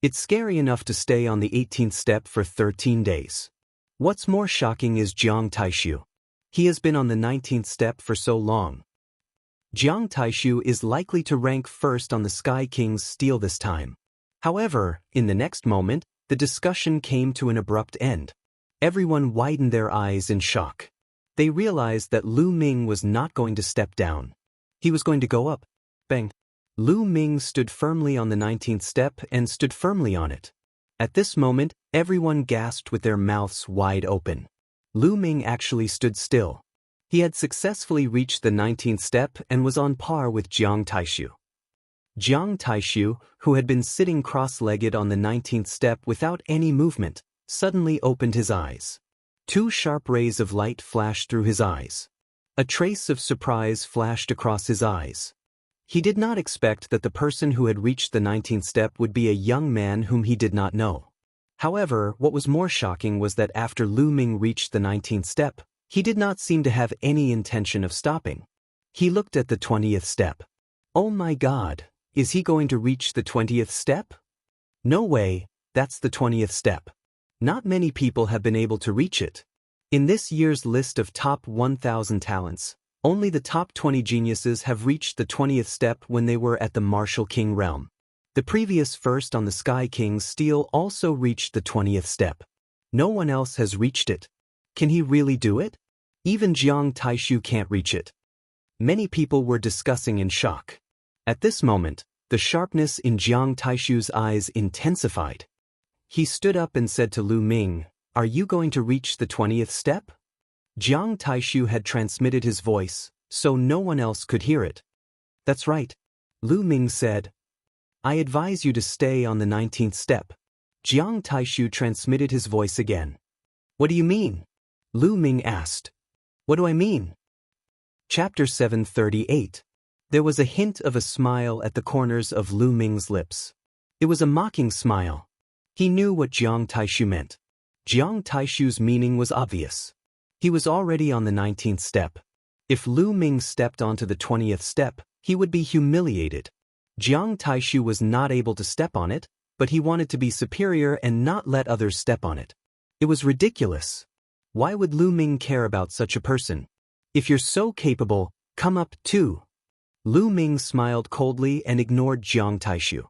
It's scary enough to stay on the 18th step for 13 days. What's more shocking is Jiang Taishu. He has been on the 19th step for so long. Jiang Taishu is likely to rank first on the Sky King's stele this time. However, in the next moment, the discussion came to an abrupt end. Everyone widened their eyes in shock. They realized that Lu Ming was not going to step down. He was going to go up. Bang. Lu Ming stood firmly on the 19th step and stood firmly on it. At this moment, everyone gasped with their mouths wide open. Lu Ming actually stood still. He had successfully reached the 19th step and was on par with Jiang Taishu. Jiang Taishu, who had been sitting cross-legged on the 19th step without any movement, suddenly opened his eyes. 2 sharp rays of light flashed through his eyes. A trace of surprise flashed across his eyes. He did not expect that the person who had reached the 19th step would be a young man whom he did not know. However, what was more shocking was that after Lu Ming reached the 19th step, he did not seem to have any intention of stopping. He looked at the 20th step. Oh my God, is he going to reach the 20th step? No way, that's the 20th step. Not many people have been able to reach it. In this year's list of top 1,000 talents, only the top 20 geniuses have reached the 20th step when they were at the Martial King realm. The previous first on the Sky King's stele also reached the 20th step. No one else has reached it. Can he really do it? Even Jiang Taishu can't reach it. Many people were discussing in shock. At this moment, the sharpness in Jiang Taishu's eyes intensified. He stood up and said to Lu Ming, "Are you going to reach the 20th step?" Jiang Taishu had transmitted his voice, so no one else could hear it. "That's right," Lu Ming said. "I advise you to stay on the 19th step." Jiang Taishu transmitted his voice again. "What do you mean?" Lu Ming asked. "What do I mean?" Chapter 738. There was a hint of a smile at the corners of Lu Ming's lips. It was a mocking smile. He knew what Jiang Taishu meant. Jiang Taishu's meaning was obvious. He was already on the 19th step. If Lu Ming stepped onto the 20th step, he would be humiliated. Jiang Taishu was not able to step on it, but he wanted to be superior and not let others step on it. It was ridiculous. Why would Lu Ming care about such a person? If you're so capable, come up too. Lu Ming smiled coldly and ignored Jiang Taishu.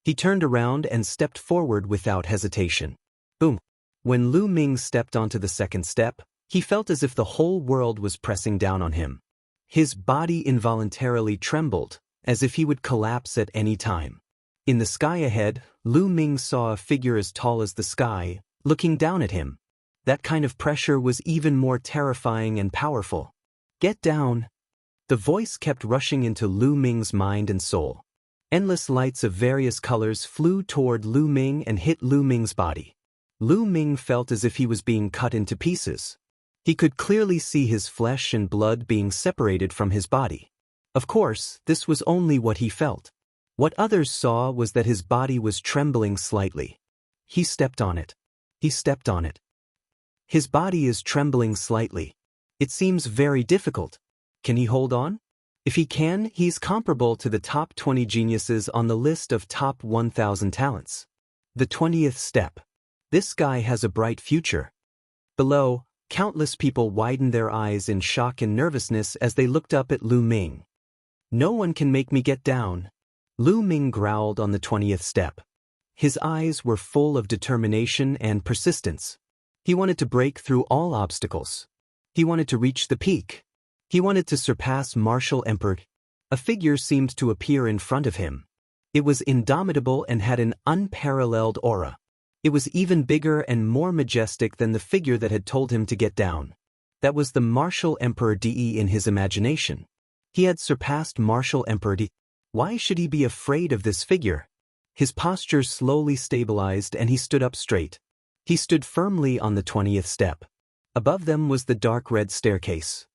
He turned around and stepped forward without hesitation. Boom. When Lu Ming stepped onto the second step, he felt as if the whole world was pressing down on him. His body involuntarily trembled, as if he would collapse at any time. In the sky ahead, Lu Ming saw a figure as tall as the sky, looking down at him. That kind of pressure was even more terrifying and powerful. "Get down!" The voice kept rushing into Lu Ming's mind and soul. Endless lights of various colors flew toward Lu Ming and hit Lu Ming's body. Lu Ming felt as if he was being cut into pieces. He could clearly see his flesh and blood being separated from his body. Of course, this was only what he felt. What others saw was that his body was trembling slightly. He stepped on it. He stepped on it. His body is trembling slightly. It seems very difficult. Can he hold on? If he can, he's comparable to the top 20 geniuses on the list of top 1,000 talents. The 20th step. This guy has a bright future. Below, countless people widened their eyes in shock and nervousness as they looked up at Lu Ming. "No one can make me get down." Lu Ming growled on the 20th step. His eyes were full of determination and persistence. He wanted to break through all obstacles. He wanted to reach the peak. He wanted to surpass Martial Emperor. A figure seemed to appear in front of him. It was indomitable and had an unparalleled aura. It was even bigger and more majestic than the figure that had told him to get down. That was the Martial Emperor De in his imagination. He had surpassed Martial Emperor De. Why should he be afraid of this figure? His posture slowly stabilized and he stood up straight. He stood firmly on the 20th step. Above them was the dark red staircase.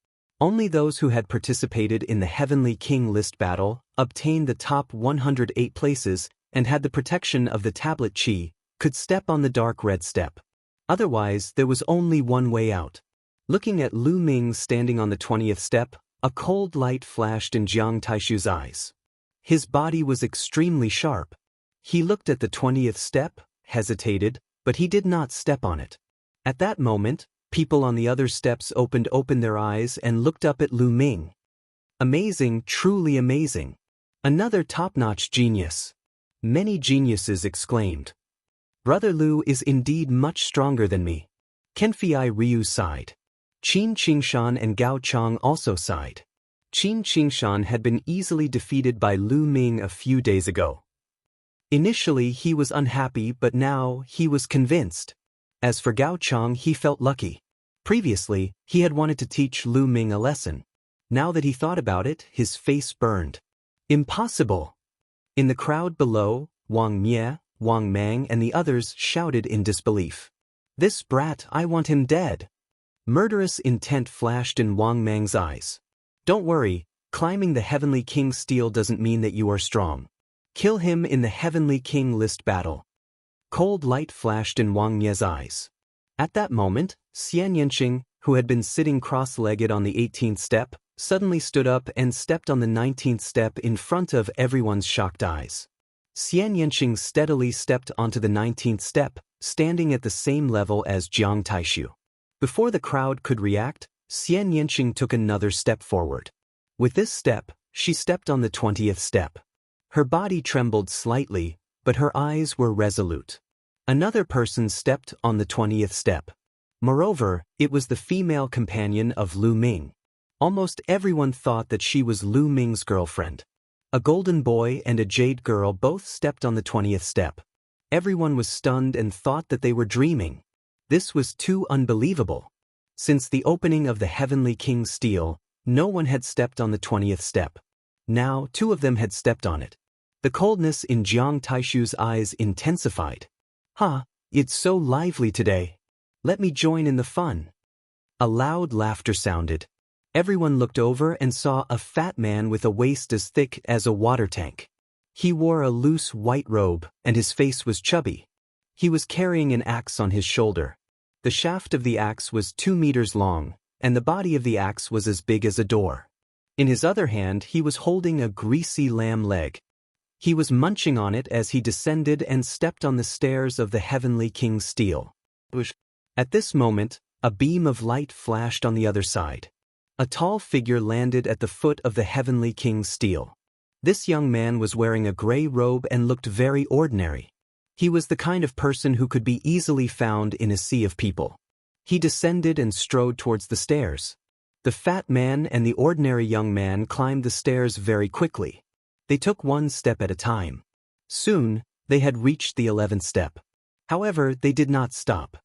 Only those who had participated in the Heavenly King list battle, obtained the top 108 places, and had the protection of the tablet chi, could step on the dark red step. Otherwise, there was only one way out. Looking at Lu Ming standing on the 20th step, a cold light flashed in Jiang Taishu's eyes. His body was extremely sharp. He looked at the 20th step, hesitated, but he did not step on it. At that moment, people on the other steps opened their eyes and looked up at Lu Ming. Amazing, truly amazing. Another top-notch genius. Many geniuses exclaimed. Brother Lu is indeed much stronger than me. Kenfei Ryu sighed. Qin Qingshan and Gao Chang also sighed. Qin Qingshan had been easily defeated by Lu Ming a few days ago. Initially he was unhappy, but now he was convinced. As for Gao Chang, he felt lucky. Previously, he had wanted to teach Lu Ming a lesson. Now that he thought about it, his face burned. Impossible! In the crowd below, Wang Mie, Wang Mang and the others shouted in disbelief. "This brat, I want him dead." Murderous intent flashed in Wang Mang's eyes. "Don't worry, climbing the Heavenly King's steel doesn't mean that you are strong. Kill him in the Heavenly King list battle." Cold light flashed in Wang Mie's eyes. At that moment, Xian Yanqing, who had been sitting cross-legged on the 18th step, suddenly stood up and stepped on the 19th step in front of everyone's shocked eyes. Xian Yanqing steadily stepped onto the 19th step, standing at the same level as Jiang Taishu. Before the crowd could react, Xian Yanqing took another step forward. With this step, she stepped on the 20th step. Her body trembled slightly, but her eyes were resolute. Another person stepped on the 20th step. Moreover, it was the female companion of Lu Ming. Almost everyone thought that she was Lu Ming's girlfriend. A golden boy and a jade girl both stepped on the 20th step. Everyone was stunned and thought that they were dreaming. This was too unbelievable. Since the opening of the Heavenly King's steel, no one had stepped on the 20th step. Now, two of them had stepped on it. The coldness in Jiang Taishu's eyes intensified. It's so lively today. Let me join in the fun." A loud laughter sounded. Everyone looked over and saw a fat man with a waist as thick as a water tank. He wore a loose white robe, and his face was chubby. He was carrying an axe on his shoulder. The shaft of the axe was 2 meters long, and the body of the axe was as big as a door. In his other hand he was holding a greasy lamb leg. He was munching on it as he descended and stepped on the stairs of the Heavenly King's steel. At this moment, a beam of light flashed on the other side. A tall figure landed at the foot of the Heavenly King's steel. This young man was wearing a gray robe and looked very ordinary. He was the kind of person who could be easily found in a sea of people. He descended and strode towards the stairs. The fat man and the ordinary young man climbed the stairs very quickly. They took one step at a time. Soon, they had reached the 11th step. However, they did not stop.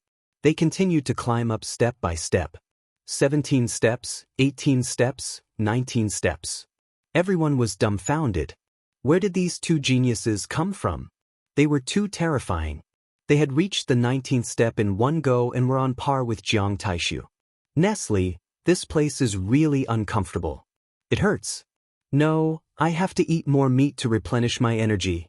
They continued to climb up step by step. 17 steps, 18 steps, 19 steps. Everyone was dumbfounded. Where did these two geniuses come from? They were too terrifying. They had reached the 19th step in one go and were on par with Jiang Taishu. Nestle, this place is really uncomfortable. It hurts. No, I have to eat more meat to replenish my energy.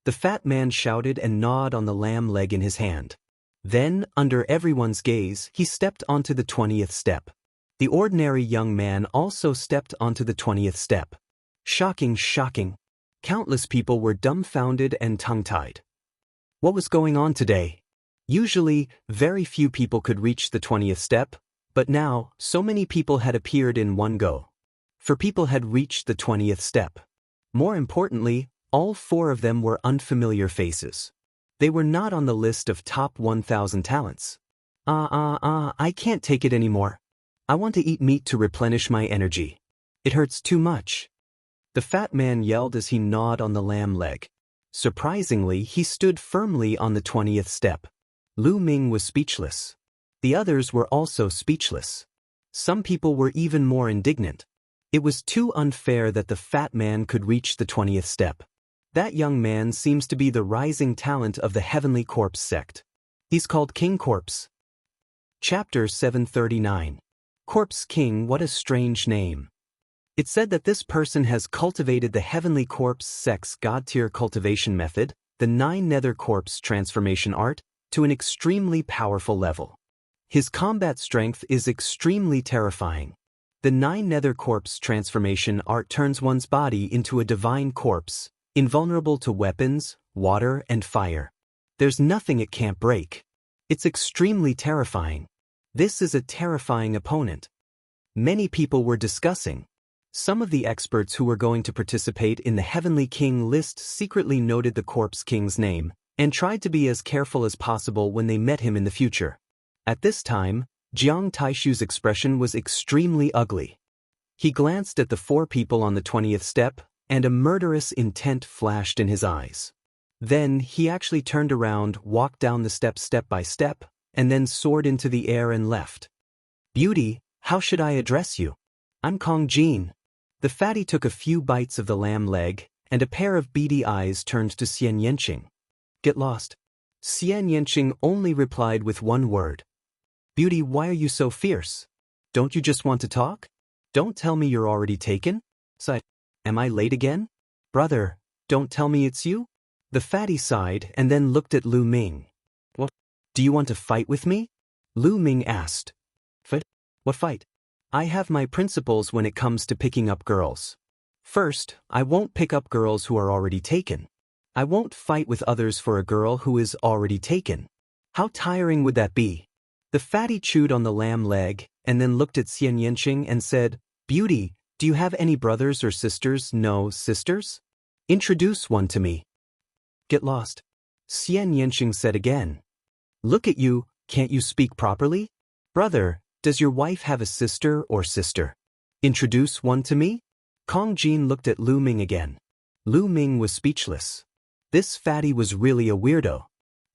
The fat man shouted and gnawed on the lamb leg in his hand. Then, under everyone's gaze, he stepped onto the 20th step. The ordinary young man also stepped onto the 20th step. Shocking, shocking. Countless people were dumbfounded and tongue-tied. What was going on today? Usually, very few people could reach the 20th step, but now, so many people had appeared in one go. 4 people had reached the 20th step. More importantly, all 4 of them were unfamiliar faces. They were not on the list of top 1,000 talents. I can't take it anymore. I want to eat meat to replenish my energy. It hurts too much. The fat man yelled as he gnawed on the lamb leg. Surprisingly, he stood firmly on the 20th step. Lu Ming was speechless. The others were also speechless. Some people were even more indignant. It was too unfair that the fat man could reach the 20th step. That young man seems to be the rising talent of the Heavenly Corpse sect. He's called King Corpse. Chapter 739. Corpse King, what a strange name. It said that this person has cultivated the Heavenly Corpse sect's God-tier cultivation method, the 9 Nether Corpse transformation art, to an extremely powerful level. His combat strength is extremely terrifying. The 9 Nether Corpse transformation art turns one's body into a divine corpse, invulnerable to weapons, water, and fire. There's nothing it can't break. It's extremely terrifying. This is a terrifying opponent. Many people were discussing. Some of the experts who were going to participate in the Heavenly King list secretly noted the Corpse King's name and tried to be as careful as possible when they met him in the future. At this time, Jiang Taishu's expression was extremely ugly. He glanced at the 4 people on the 20th step, and a murderous intent flashed in his eyes. Then he actually turned around, walked down the steps step by step, and then soared into the air and left. Beauty, how should I address you? I'm Kong Jin. The fatty took a few bites of the lamb leg, and a pair of beady eyes turned to Xian Yanqing. Get lost. Xian Yanqing only replied with one word. Beauty, why are you so fierce? Don't you just want to talk? Don't tell me you're already taken? Sighed. Am I late again? Brother, don't tell me it's you? The fatty sighed and then looked at Lu Ming. What? Do you want to fight with me? Lu Ming asked. Fight? What fight? I have my principles when it comes to picking up girls. First, I won't pick up girls who are already taken. I won't fight with others for a girl who is already taken. How tiring would that be? The fatty chewed on the lamb leg and then looked at Xian Yanqing and said, Beauty, do you have any brothers or sisters? No sisters? Introduce one to me. Get lost. Xian Yanqing said again. Look at you, can't you speak properly? Brother, does your wife have a sister or sister? Introduce one to me? Kong Jin looked at Lu Ming again. Lu Ming was speechless. This fatty was really a weirdo.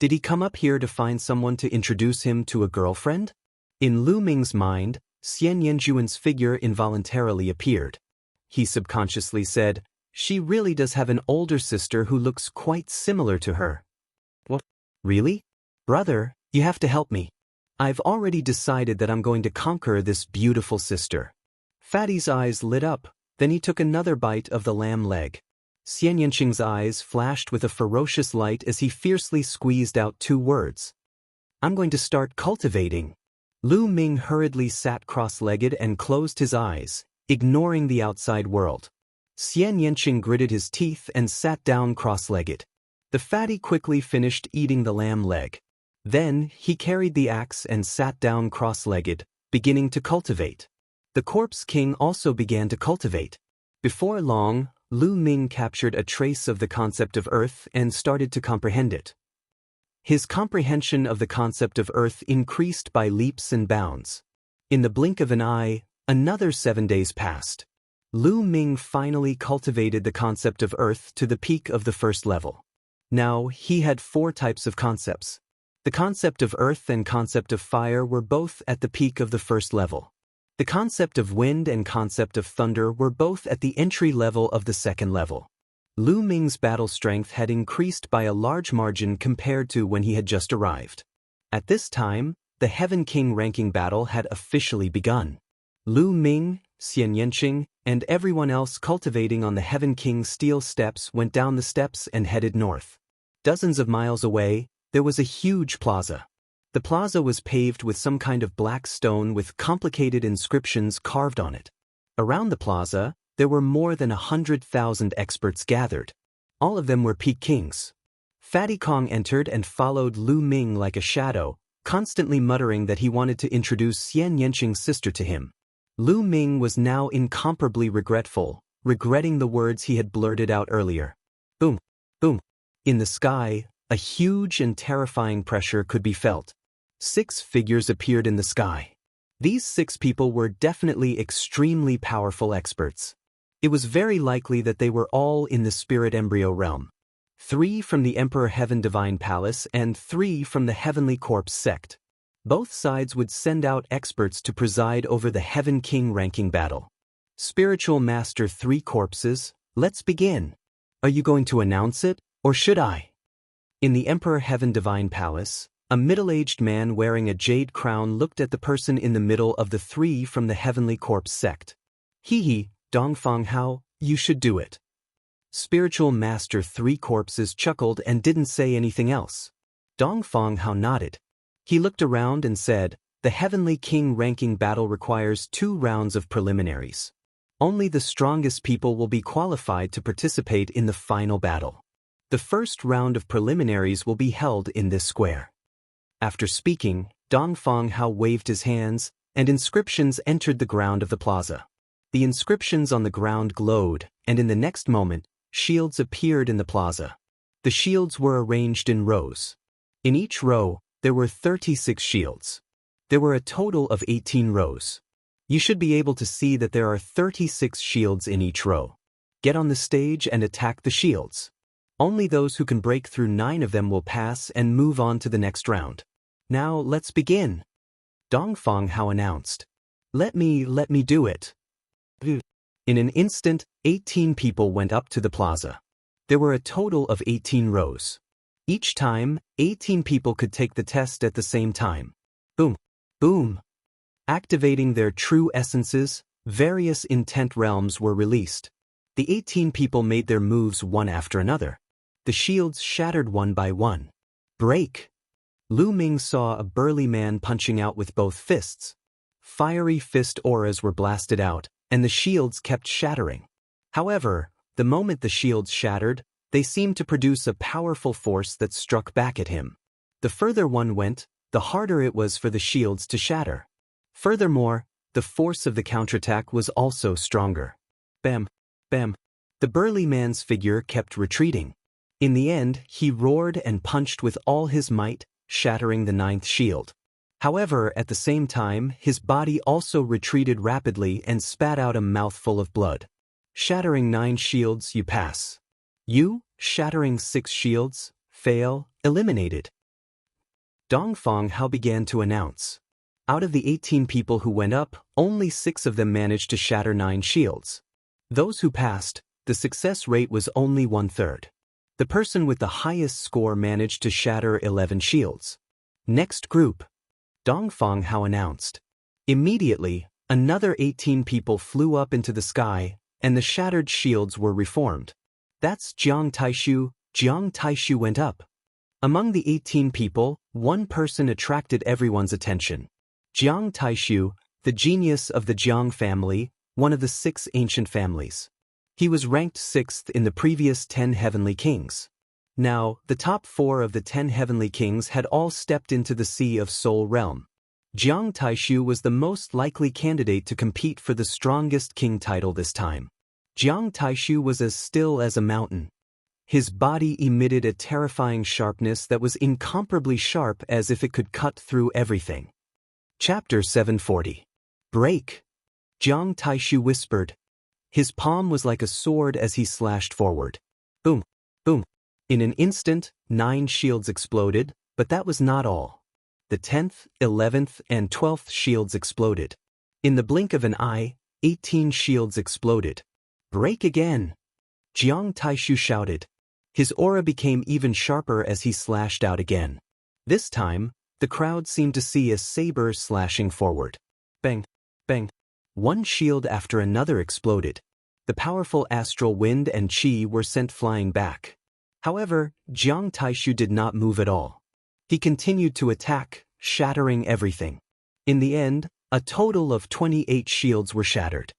Did he come up here to find someone to introduce him to a girlfriend? In Lu Ming's mind, Xian Yanjuan's figure involuntarily appeared. He subconsciously said, she really does have an older sister who looks quite similar to her. What? Really? Brother, you have to help me. I've already decided that I'm going to conquer this beautiful sister. Fatty's eyes lit up, then he took another bite of the lamb leg. Xian Yanqing's eyes flashed with a ferocious light as he fiercely squeezed out 2 words. I'm going to start cultivating. Lu Ming hurriedly sat cross-legged and closed his eyes, ignoring the outside world. Xian Yanqing gritted his teeth and sat down cross-legged. The fatty quickly finished eating the lamb leg. Then, he carried the axe and sat down cross-legged, beginning to cultivate. The Corpse King also began to cultivate. Before long, Lu Ming captured a trace of the concept of Earth and started to comprehend it. His comprehension of the concept of Earth increased by leaps and bounds. In the blink of an eye, another 7 days passed. Lu Ming finally cultivated the concept of Earth to the peak of the first level. Now, he had 4 types of concepts. The concept of Earth and concept of Fire were both at the peak of the first level. The concept of Wind and concept of Thunder were both at the entry level of the second level. Lu Ming's battle strength had increased by a large margin compared to when he had just arrived. At this time, the Heaven King ranking battle had officially begun. Lu Ming, Xian Yanqing, and everyone else cultivating on the Heaven King's steel steps went down the steps and headed north. Dozens of miles away, there was a huge plaza. The plaza was paved with some kind of black stone with complicated inscriptions carved on it. Around the plaza, there were more than 100,000 experts gathered. All of them were peak kings. Fatty Kong entered and followed Lu Ming like a shadow, constantly muttering that he wanted to introduce Xian Yanqing's sister to him. Lu Ming was now incomparably regretful, regretting the words he had blurted out earlier. Boom, boom. In the sky, a huge and terrifying pressure could be felt. 6 figures appeared in the sky. These 6 people were definitely extremely powerful experts. It was very likely that they were all in the spirit embryo realm. 3 from the Emperor Heaven Divine Palace and 3 from the Heavenly Corpse sect. Both sides would send out experts to preside over the Heaven King ranking battle. Spiritual Master 3 Corpses, let's begin. Are you going to announce it, or should I? In the Emperor Heaven Divine Palace, a middle-aged man wearing a jade crown looked at the person in the middle of the 3 from the Heavenly Corpse sect. Hee, Dongfang Hao, you should do it. Spiritual Master 3 Corpses chuckled and didn't say anything else. Dongfang Hao nodded. He looked around and said, the Heavenly King ranking battle requires 2 rounds of preliminaries. Only the strongest people will be qualified to participate in the final battle. The first round of preliminaries will be held in this square. After speaking, Dongfang Hao waved his hands, and inscriptions entered the ground of the plaza. The inscriptions on the ground glowed, and in the next moment, shields appeared in the plaza. The shields were arranged in rows. In each row, there were 36 shields. There were a total of 18 rows. You should be able to see that there are 36 shields in each row. Get on the stage and attack the shields. Only those who can break through 9 of them will pass and move on to the next round. Now let's begin. Dongfang Hao announced. Let me do it. In an instant, 18 people went up to the plaza. There were a total of 18 rows. Each time, 18 people could take the test at the same time. Boom, boom. Activating their true essences, various intent realms were released. The 18 people made their moves one after another. The shields shattered one by one. Break. Lu Ming saw a burly man punching out with both fists. Fiery fist auras were blasted out, and the shields kept shattering. However, the moment the shields shattered, they seemed to produce a powerful force that struck back at him. The further one went, the harder it was for the shields to shatter. Furthermore, the force of the counterattack was also stronger. Bam, bam. The burly man's figure kept retreating. In the end, he roared and punched with all his might, shattering the 9th shield. However, at the same time, his body also retreated rapidly and spat out a mouthful of blood. Shattering 9 shields, you pass. You, shattering 6 shields, fail, eliminated. Dongfang Hao began to announce. Out of the 18 people who went up, only 6 of them managed to shatter 9 shields. Those who passed, the success rate was only 1/3. The person with the highest score managed to shatter 11 shields. Next group. Dongfang Hao announced. Immediately, another 18 people flew up into the sky, and the shattered shields were reformed. That's Jiang Taishu. Jiang Taishu went up. Among the 18 people, one person attracted everyone's attention. Jiang Taishu, the genius of the Jiang family, one of the 6 ancient families. He was ranked 6th in the previous 10 heavenly kings. Now, the top 4 of the 10 heavenly kings had all stepped into the Sea of Soul realm. Jiang Taishu was the most likely candidate to compete for the strongest king title this time. Jiang Taishu was as still as a mountain. His body emitted a terrifying sharpness that was incomparably sharp, as if it could cut through everything. Chapter 740. Break. Jiang Taishu whispered. His palm was like a sword as he slashed forward. Boom, boom. In an instant, 9 shields exploded, but that was not all. The 10th, 11th, and 12th shields exploded. In the blink of an eye, 18 shields exploded. Break again! Jiang Taishu shouted. His aura became even sharper as he slashed out again. This time, the crowd seemed to see a saber slashing forward. Bang, bang. One shield after another exploded. The powerful astral wind and qi were sent flying back. However, Jiang Taishu did not move at all. He continued to attack, shattering everything. In the end, a total of 28 shields were shattered.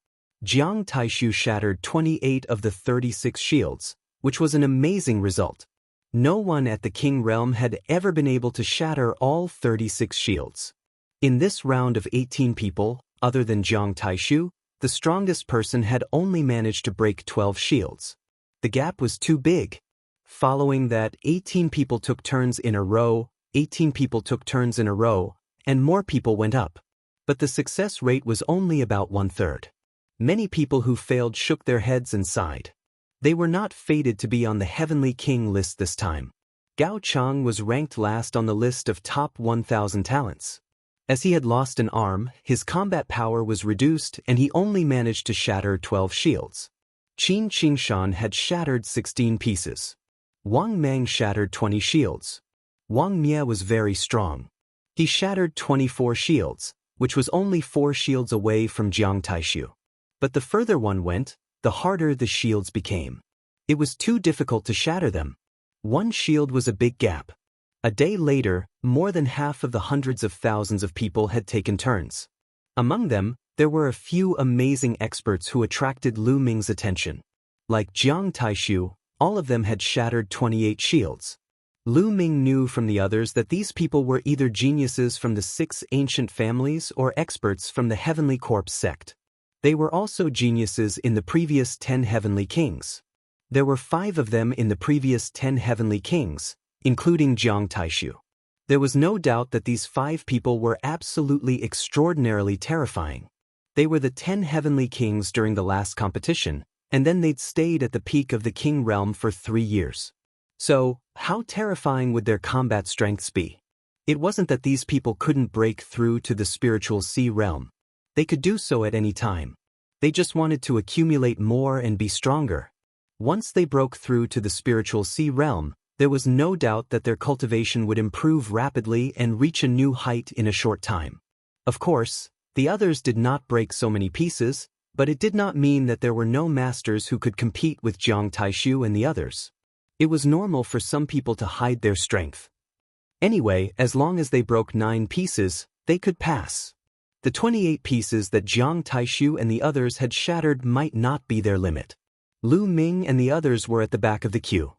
Jiang Taishu shattered 28 of the 36 shields, which was an amazing result. No one at the King Realm had ever been able to shatter all 36 shields. In this round of 18 people, other than Jiang Taishu, the strongest person had only managed to break 12 shields. The gap was too big. Following that, 18 people took turns in a row, 18 people took turns in a row, and more people went up. But the success rate was only about 1/3. Many people who failed shook their heads and sighed. They were not fated to be on the Heavenly King list this time. Gao Chang was ranked last on the list of top 1,000 talents. As he had lost an arm, his combat power was reduced and he only managed to shatter 12 shields. Qin Qingshan had shattered 16 pieces. Wang Mang shattered 20 shields. Wang Mie was very strong. He shattered 24 shields, which was only 4 shields away from Jiang Taishu. But the further one went, the harder the shields became. It was too difficult to shatter them. One shield was a big gap. A day later, more than half of the hundreds of thousands of people had taken turns. Among them, there were a few amazing experts who attracted Lu Ming's attention. Like Jiang Taishu, all of them had shattered 28 shields. Lu Ming knew from the others that these people were either geniuses from the 6 ancient families or experts from the Heavenly Corpse sect. They were also geniuses in the previous 10 Heavenly Kings. There were 5 of them in the previous 10 Heavenly Kings, including Jiang Taishu. There was no doubt that these 5 people were absolutely extraordinarily terrifying. They were the 10 Heavenly Kings during the last competition, and then they'd stayed at the peak of the King Realm for 3 years. So, how terrifying would their combat strengths be? It wasn't that these people couldn't break through to the spiritual sea realm. They could do so at any time. They just wanted to accumulate more and be stronger. Once they broke through to the spiritual sea realm, there was no doubt that their cultivation would improve rapidly and reach a new height in a short time. Of course, the others did not break so many pieces, but it did not mean that there were no masters who could compete with Jiang Taishu and the others. It was normal for some people to hide their strength. Anyway, as long as they broke 9 pieces, they could pass. The 28 pieces that Jiang Taishu and the others had shattered might not be their limit. Lu Ming and the others were at the back of the queue.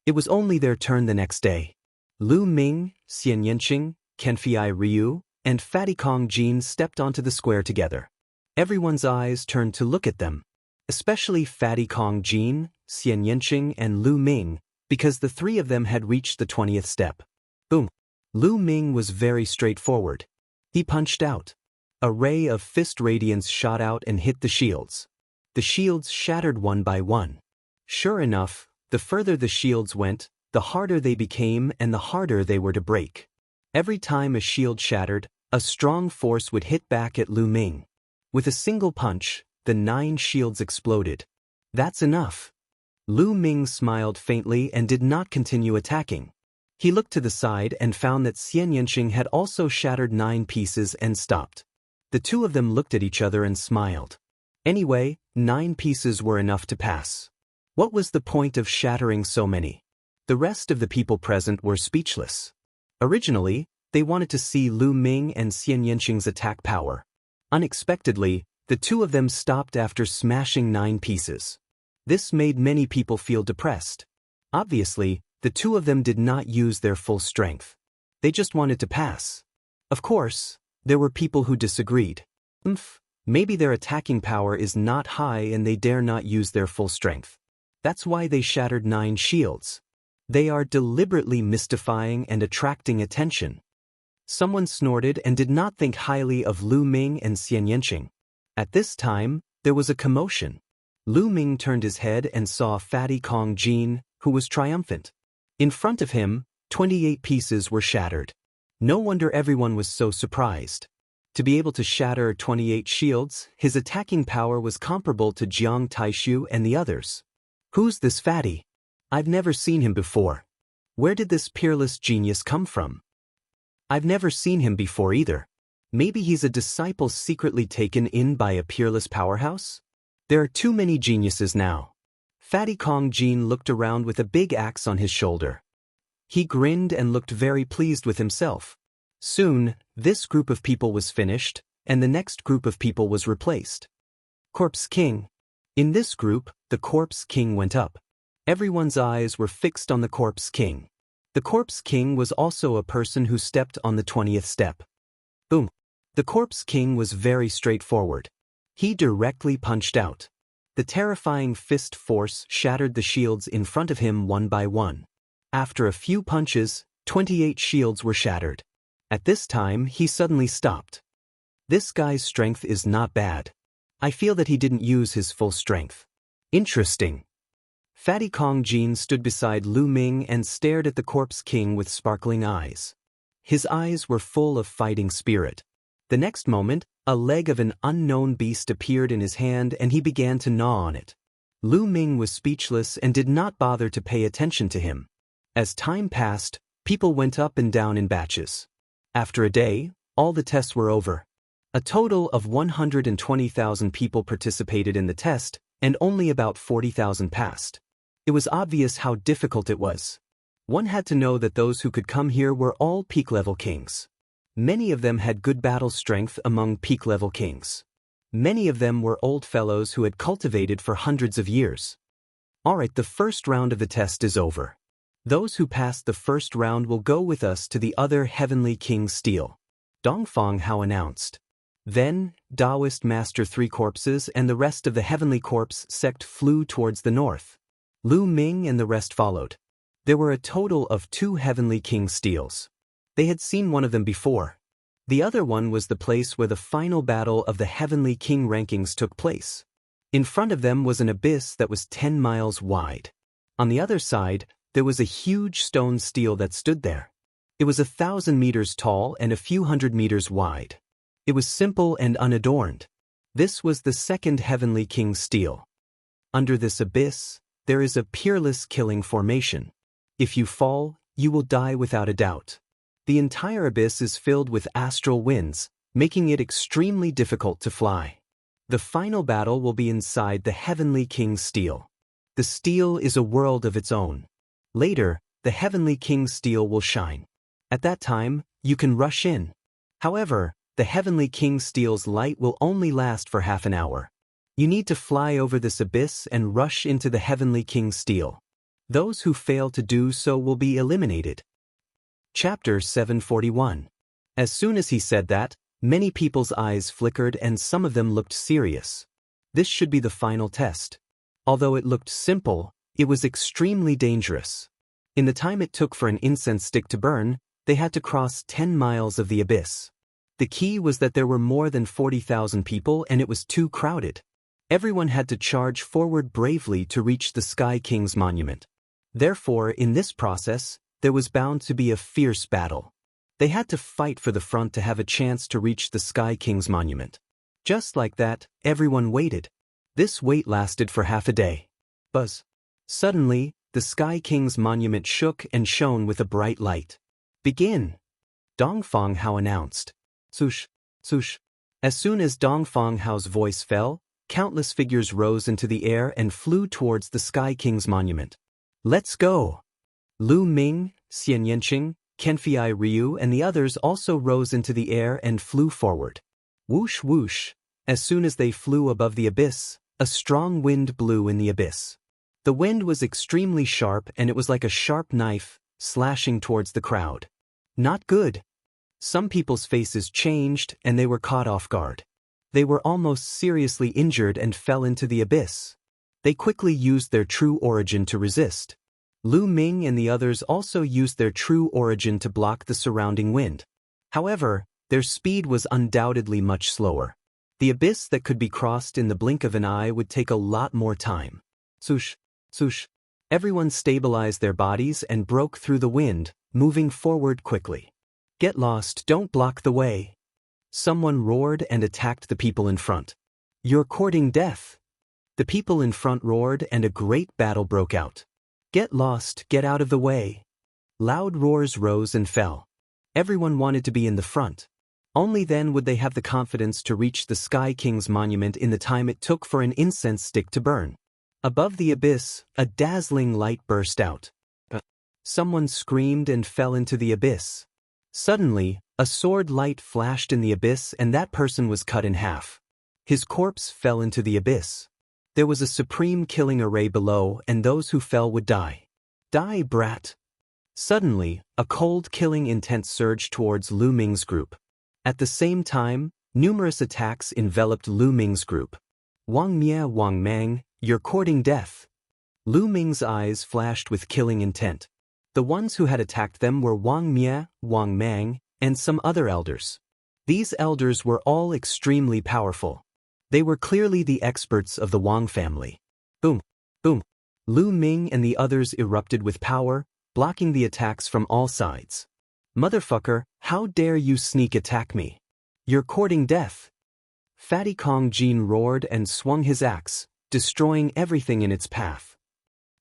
It was only their turn the next day. Lu Ming, Xian Yanqing, Kenfei Ryu, and Fatty Kong Jin stepped onto the square together. Everyone's eyes turned to look at them, especially Fatty Kong Jin, Xian Yanqing, and Lu Ming, because the 3 of them had reached the 20th step. Boom! Lu Ming was very straightforward. He punched out. A ray of fist radiance shot out and hit the shields. The shields shattered one by one. Sure enough, the further the shields went, the harder they became and the harder they were to break. Every time a shield shattered, a strong force would hit back at Lu Ming. With a single punch, the 9 shields exploded. That's enough. Lu Ming smiled faintly and did not continue attacking. He looked to the side and found that Xian Yanqing had also shattered 9 pieces and stopped. The 2 of them looked at each other and smiled. Anyway, 9 pieces were enough to pass. What was the point of shattering so many? The rest of the people present were speechless. Originally, they wanted to see Lu Ming and Xian Yanqing's attack power. Unexpectedly, the 2 of them stopped after smashing 9 pieces. This made many people feel depressed. Obviously, the 2 of them did not use their full strength. They just wanted to pass. Of course, there were people who disagreed. Maybe their attacking power is not high and they dare not use their full strength. That's why they shattered 9 shields. They are deliberately mystifying and attracting attention. Someone snorted and did not think highly of Lu Ming and Xian Yanqing. At this time, there was a commotion. Lu Ming turned his head and saw Fatty Kong Jin, who was triumphant. In front of him, 28 pieces were shattered. No wonder everyone was so surprised. To be able to shatter 28 shields, his attacking power was comparable to Jiang Taishu and the others. Who's this fatty? I've never seen him before. Where did this peerless genius come from? I've never seen him before either. Maybe he's a disciple secretly taken in by a peerless powerhouse? There are too many geniuses now. Fatty Kong Jin looked around with a big axe on his shoulder. He grinned and looked very pleased with himself. Soon, this group of people was finished, and the next group of people was replaced. Corpse King. In this group, the Corpse King went up. Everyone's eyes were fixed on the Corpse King. The Corpse King was also a person who stepped on the 20th step. Boom. The Corpse King was very straightforward. He directly punched out. The terrifying fist force shattered the shields in front of him one by one. After a few punches, 28 shields were shattered. At this time, he suddenly stopped. This guy's strength is not bad. I feel that he didn't use his full strength. Interesting. Fatty Kong Jin stood beside Lu Ming and stared at the Corpse King with sparkling eyes. His eyes were full of fighting spirit. The next moment, a leg of an unknown beast appeared in his hand and he began to gnaw on it. Lu Ming was speechless and did not bother to pay attention to him. As time passed, people went up and down in batches. After a day, all the tests were over. A total of 120,000 people participated in the test, and only about 40,000 passed. It was obvious how difficult it was. One had to know that those who could come here were all peak-level kings. Many of them had good battle strength among peak-level kings. Many of them were old fellows who had cultivated for hundreds of years. Alright, the first round of the test is over. Those who passed the first round will go with us to the other Heavenly King's Steel. Dongfang Hao announced. Then, Taoist Master Three Corpses and the rest of the Heavenly Corpse sect flew towards the north. Lu Ming and the rest followed. There were a total of 2 Heavenly King Steels. They had seen one of them before. The other one was the place where the final battle of the Heavenly King rankings took place. In front of them was an abyss that was 10 miles wide. On the other side, there was a huge stone stele that stood there. It was 1,000 meters tall and a few hundred meters wide. It was simple and unadorned. This was the second Heavenly King's Steel. Under this abyss, there is a peerless killing formation. If you fall, you will die without a doubt. The entire abyss is filled with astral winds, making it extremely difficult to fly. The final battle will be inside the Heavenly King's Steel. The steel is a world of its own. Later, the Heavenly King's Steel will shine. At that time, you can rush in. However, the Heavenly King's Steel's light will only last for half an hour. You need to fly over this abyss and rush into the Heavenly King's Steel. Those who fail to do so will be eliminated. Chapter 741. As soon as he said that, many people's eyes flickered and some of them looked serious. This should be the final test. Although it looked simple, it was extremely dangerous. In the time it took for an incense stick to burn, they had to cross 10 miles of the abyss. The key was that there were more than 40,000 people and it was too crowded. Everyone had to charge forward bravely to reach the Sky King's monument. Therefore, in this process, there was bound to be a fierce battle. They had to fight for the front to have a chance to reach the Sky King's monument. Just like that, everyone waited. This wait lasted for half a day. Buzz. Suddenly, the Sky King's monument shook and shone with a bright light. Begin! Dongfang Hao announced. Swoosh, swoosh. As soon as Dongfang Hao's voice fell, countless figures rose into the air and flew towards the Sky King's monument. Let's go! Lu Ming, Xian Yanqing, Kenfei Ryu and the others also rose into the air and flew forward. Whoosh whoosh. As soon as they flew above the abyss, a strong wind blew in the abyss. The wind was extremely sharp and it was like a sharp knife, slashing towards the crowd. Not good. Some people's faces changed and they were caught off guard. They were almost seriously injured and fell into the abyss. They quickly used their true origin to resist. Lu Ming and the others also used their true origin to block the surrounding wind. However, their speed was undoubtedly much slower. The abyss that could be crossed in the blink of an eye would take a lot more time. Swoosh, swoosh. Everyone stabilized their bodies and broke through the wind, moving forward quickly. Get lost, don't block the way. Someone roared and attacked the people in front. You're courting death. The people in front roared and a great battle broke out. Get lost, get out of the way. Loud roars rose and fell. Everyone wanted to be in the front. Only then would they have the confidence to reach the Sky King's monument in the time it took for an incense stick to burn. Above the abyss, a dazzling light burst out. Someone screamed and fell into the abyss. Suddenly, a sword light flashed in the abyss and that person was cut in half. His corpse fell into the abyss. There was a supreme killing array below and those who fell would die. Die, brat! Suddenly, a cold killing intent surged towards Lu Ming's group. At the same time, numerous attacks enveloped Lu Ming's group. Wang Mie, Wang Mang, you're courting death. Lu Ming's eyes flashed with killing intent. The ones who had attacked them were Wang Mie, Wang Mang, and some other elders. These elders were all extremely powerful. They were clearly the experts of the Wang family. Boom, boom. Lu Ming and the others erupted with power, blocking the attacks from all sides. Motherfucker, how dare you sneak attack me? You're courting death. Fatty Kong Jin roared and swung his axe, destroying everything in its path.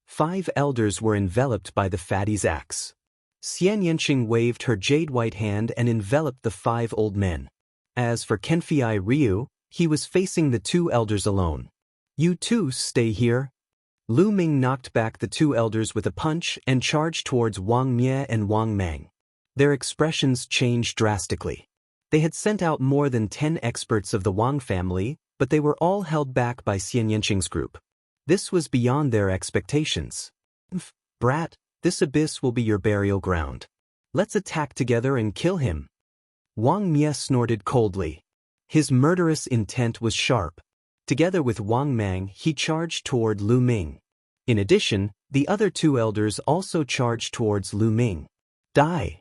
5 elders were enveloped by the fatty's axe. Xian Yanqing waved her jade-white hand and enveloped the 5 old men. As for Kenfei Ryu, he was facing the 2 elders alone. You two stay here. Lu Ming knocked back the 2 elders with a punch and charged towards Wang Mie and Wang Mang. Their expressions changed drastically. They had sent out more than 10 experts of the Wang family, but they were all held back by Xian Yanqing's group. This was beyond their expectations. Brat, this abyss will be your burial ground. Let's attack together and kill him. Wang Mie snorted coldly. His murderous intent was sharp. Together with Wang Mang, he charged toward Lu Ming. In addition, the other 2 elders also charged towards Lu Ming. Die!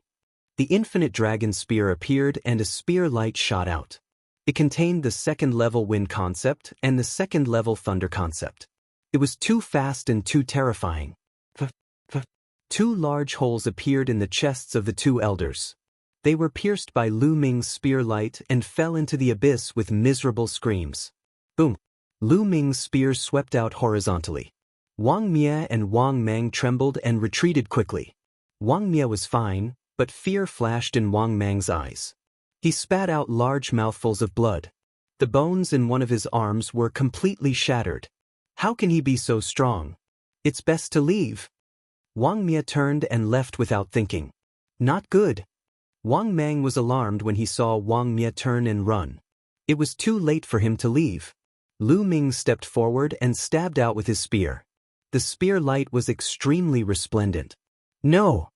The infinite dragon spear appeared and a spear light shot out. It contained the 2nd-level wind concept and the 2nd-level thunder concept. It was too fast and too terrifying. 2 large holes appeared in the chests of the 2 elders. They were pierced by Lu Ming's spear light and fell into the abyss with miserable screams. Boom! Lu Ming's spear swept out horizontally. Wang Mie and Wang Mang trembled and retreated quickly. Wang Mie was fine, but fear flashed in Wang Mang's eyes. He spat out large mouthfuls of blood. The bones in one of his arms were completely shattered. How can he be so strong? It's best to leave. Wang Mie turned and left without thinking. Not good. Wang Mang was alarmed when he saw Wang Mie turn and run. It was too late for him to leave. Lu Ming stepped forward and stabbed out with his spear. The spear light was extremely resplendent. No!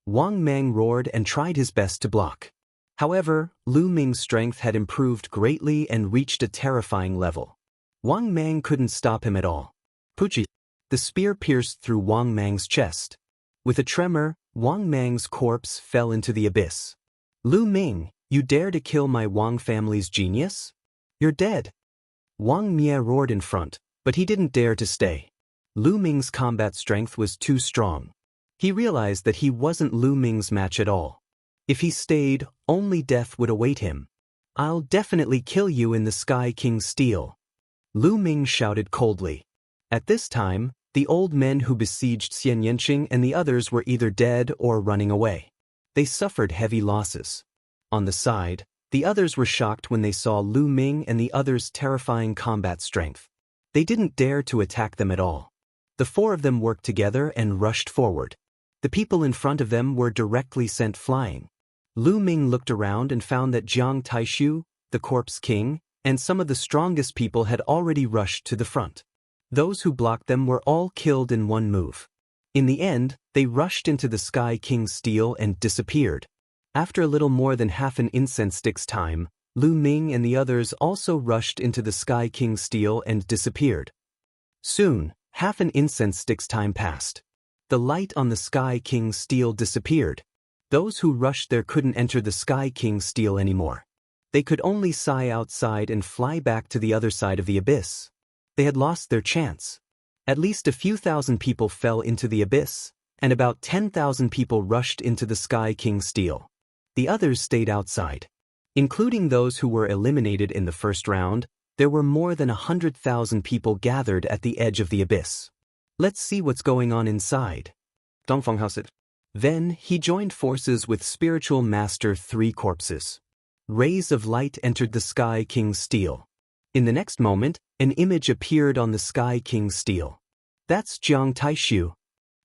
Wang Mang roared and tried his best to block. However, Lu Ming's strength had improved greatly and reached a terrifying level. Wang Mang couldn't stop him at all. Puchi! The spear pierced through Wang Mang's chest. With a tremor, Wang Mang's corpse fell into the abyss. Lu Ming, you dare to kill my Wang family's genius? You're dead. Wang Mie roared in front, but he didn't dare to stay. Lu Ming's combat strength was too strong. He realized that he wasn't Lu Ming's match at all. If he stayed, only death would await him. I'll definitely kill you in the Sky King's steel. Lu Ming shouted coldly. At this time, the old men who besieged Xian Yanqing and the others were either dead or running away. They suffered heavy losses. On the side, the others were shocked when they saw Lu Ming and the others' terrifying combat strength. They didn't dare to attack them at all. The 4 of them worked together and rushed forward. The people in front of them were directly sent flying. Lu Ming looked around and found that Jiang Taishu, the Corpse King, and some of the strongest people had already rushed to the front. Those who blocked them were all killed in one move. In the end, they rushed into the Sky King's steel and disappeared. After a little more than half an incense stick's time, Lu Ming and the others also rushed into the Sky King's steel and disappeared. Soon, half an incense stick's time passed. The light on the Sky King's steel disappeared. Those who rushed there couldn't enter the Sky King's steel anymore. They could only sigh outside and fly back to the other side of the abyss. They had lost their chance. At least a few thousand people fell into the abyss, and about 10,000 people rushed into the Sky King's steel. The others stayed outside. Including those who were eliminated in the first round, there were more than 100,000 people gathered at the edge of the abyss. Let's see what's going on inside. Dongfeng Houset. Then he joined forces with Spiritual Master Three Corpses. Rays of light entered the Sky King's steel. In the next moment, an image appeared on the Sky King's steel. That's Jiang Taishu.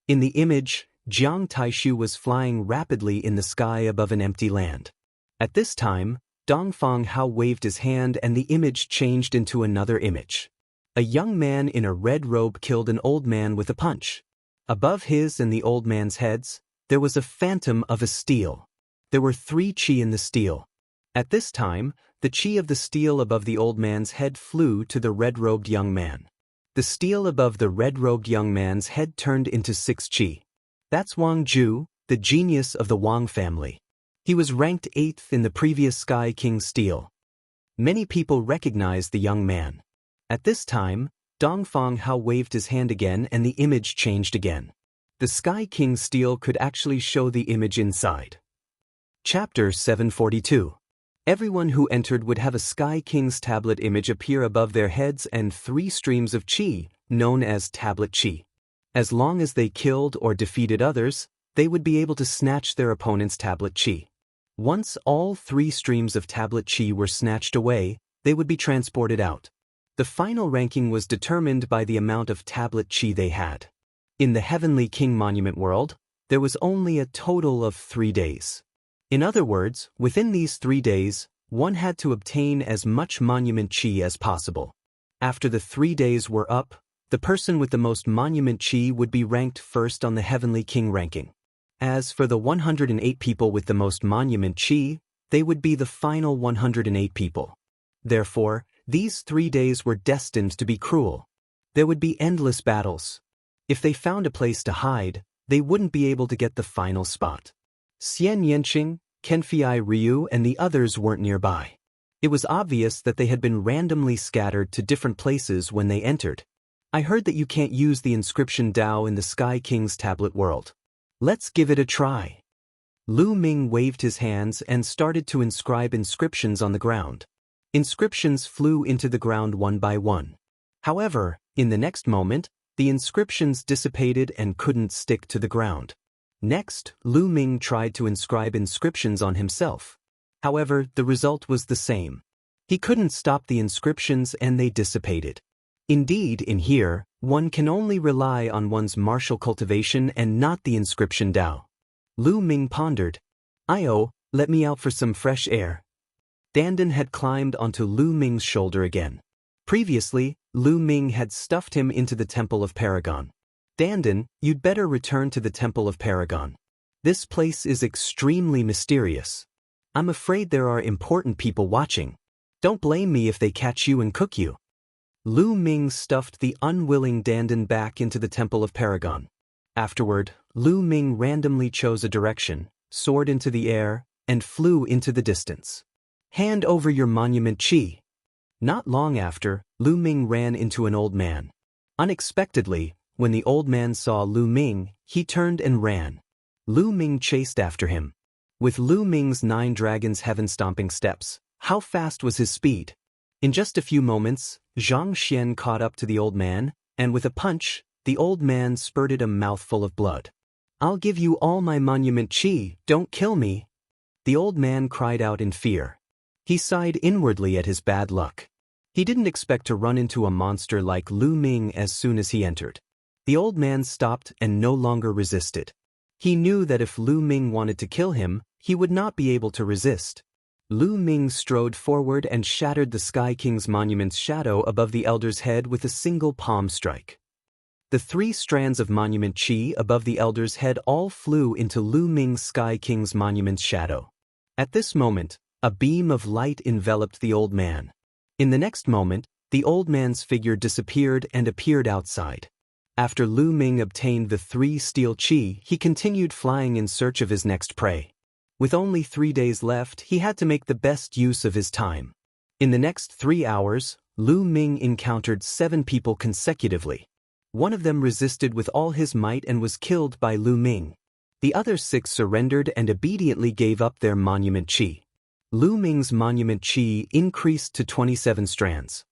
In the image, Jiang Taishu was flying rapidly in the sky above an empty land. At this time, Dongfeng Hao waved his hand and the image changed into another image. A young man in a red robe killed an old man with a punch. Above his and the old man's heads, there was a phantom of a steel. There were 3 chi in the steel. At this time, the chi of the steel above the old man's head flew to the red-robed young man. The steel above the red-robed young man's head turned into 6 chi. That's Wang Ju, the genius of the Wang family. He was ranked 8th in the previous Sky King's steel. Many people recognized the young man. At this time, Dongfeng Hao waved his hand again and the image changed again. The Sky King's steel could actually show the image inside. Chapter 742. Everyone who entered would have a Sky King's tablet image appear above their heads and 3 streams of chi, known as tablet chi. As long as they killed or defeated others, they would be able to snatch their opponent's tablet chi. Once all 3 streams of tablet chi were snatched away, they would be transported out. The final ranking was determined by the amount of tablet chi they had. In the Heavenly King Monument world, there was only a total of 3 days. In other words, within these 3 days, one had to obtain as much monument chi as possible. After the 3 days were up, the person with the most monument chi would be ranked first on the Heavenly King ranking. As for the 108 people with the most monument chi, they would be the final 108 people. Therefore, these 3 days were destined to be cruel. There would be endless battles. If they found a place to hide, they wouldn't be able to get the final spot. Xian Yanqing, Kenfei Ryu and the others weren't nearby. It was obvious that they had been randomly scattered to different places when they entered. I heard that you can't use the inscription Dao in the Sky King's tablet world. Let's give it a try. Lu Ming waved his hands and started to inscribe inscriptions on the ground. Inscriptions flew into the ground one by one. However, in the next moment, the inscriptions dissipated and couldn't stick to the ground. Next, Lu Ming tried to inscribe inscriptions on himself. However, the result was the same. He couldn't stop the inscriptions and they dissipated. Indeed, in here, one can only rely on one's martial cultivation and not the inscription Dao. Lu Ming pondered. "Io, let me out for some fresh air." Dandan had climbed onto Lu Ming's shoulder again. Previously, Lu Ming had stuffed him into the Temple of Paragon. "Dandan, you'd better return to the Temple of Paragon. This place is extremely mysterious. I'm afraid there are important people watching. Don't blame me if they catch you and cook you." Lu Ming stuffed the unwilling Dandan back into the Temple of Paragon. Afterward, Lu Ming randomly chose a direction, soared into the air, and flew into the distance. "Hand over your monument chi." Not long after, Lu Ming ran into an old man. Unexpectedly, when the old man saw Lu Ming, he turned and ran. Lu Ming chased after him. With Lu Ming's 9 dragons heaven-stomping steps, how fast was his speed? In just a few moments, Zhang Xian caught up to the old man, and with a punch, the old man spurted a mouthful of blood. "I'll give you all my monument chi, don't kill me." The old man cried out in fear. He sighed inwardly at his bad luck. He didn't expect to run into a monster like Lu Ming as soon as he entered. The old man stopped and no longer resisted. He knew that if Lu Ming wanted to kill him, he would not be able to resist. Lu Ming strode forward and shattered the Sky King's monument's shadow above the elder's head with a single palm strike. The 3 strands of monument chi above the elder's head all flew into Lu Ming's Sky King's monument's shadow. At this moment, a beam of light enveloped the old man. In the next moment, the old man's figure disappeared and appeared outside. After Lu Ming obtained the 3 steel chi, he continued flying in search of his next prey. With only 3 days left, he had to make the best use of his time. In the next 3 hours, Lu Ming encountered 7 people consecutively. One of them resisted with all his might and was killed by Lu Ming. The other 6 surrendered and obediently gave up their monument chi. Lu Ming's monument chi increased to 27 strands.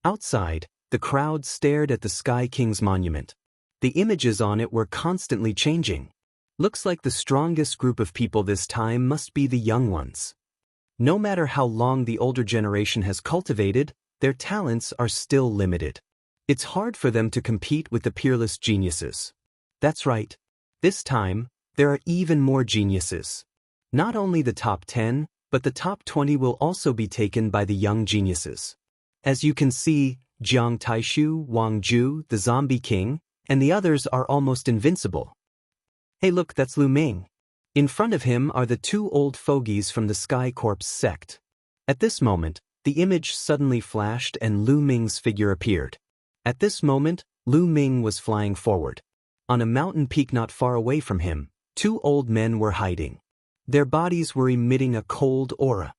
Outside, the crowd stared at the Sky King's monument. The images on it were constantly changing. Looks like the strongest group of people this time must be the young ones. No matter how long the older generation has cultivated, their talents are still limited. It's hard for them to compete with the peerless geniuses. That's right. This time, there are even more geniuses. Not only the top 10, but the top 20 will also be taken by the young geniuses. As you can see, Jiang Taishu, Wang Ju, the Zombie King, and the others are almost invincible. Hey look, that's Lu Ming. In front of him are the 2 old fogies from the Sky Corps sect. At this moment, the image suddenly flashed and Lu Ming's figure appeared. At this moment, Lu Ming was flying forward. On a mountain peak not far away from him, 2 old men were hiding. Their bodies were emitting a cold aura.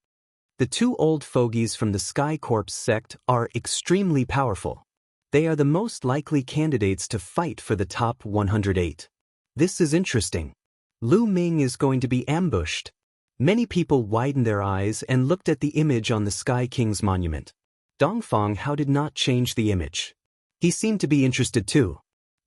The 2 old fogies from the Sky Corps sect are extremely powerful. They are the most likely candidates to fight for the top 108. This is interesting. Lu Ming is going to be ambushed. Many people widened their eyes and looked at the image on the Sky King's monument. Dongfang Hao did not change the image. He seemed to be interested too.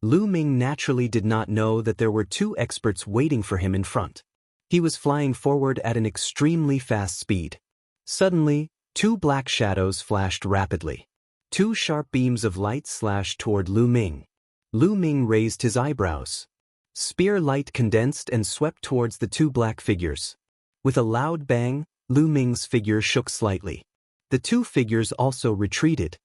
Lu Ming naturally did not know that there were 2 experts waiting for him in front. He was flying forward at an extremely fast speed. Suddenly, 2 black shadows flashed rapidly. 2 sharp beams of light slashed toward Lu Ming. Lu Ming raised his eyebrows. Spear light condensed and swept towards the 2 black figures. With a loud bang, Lu Ming's figure shook slightly. The 2 figures also retreated.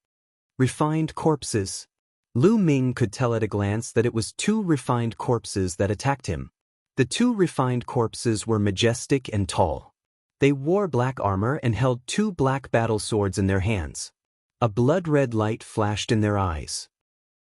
Refined corpses. Lu Ming could tell at a glance that it was 2 refined corpses that attacked him. The 2 refined corpses were majestic and tall. They wore black armor and held 2 black battle swords in their hands. A blood-red light flashed in their eyes.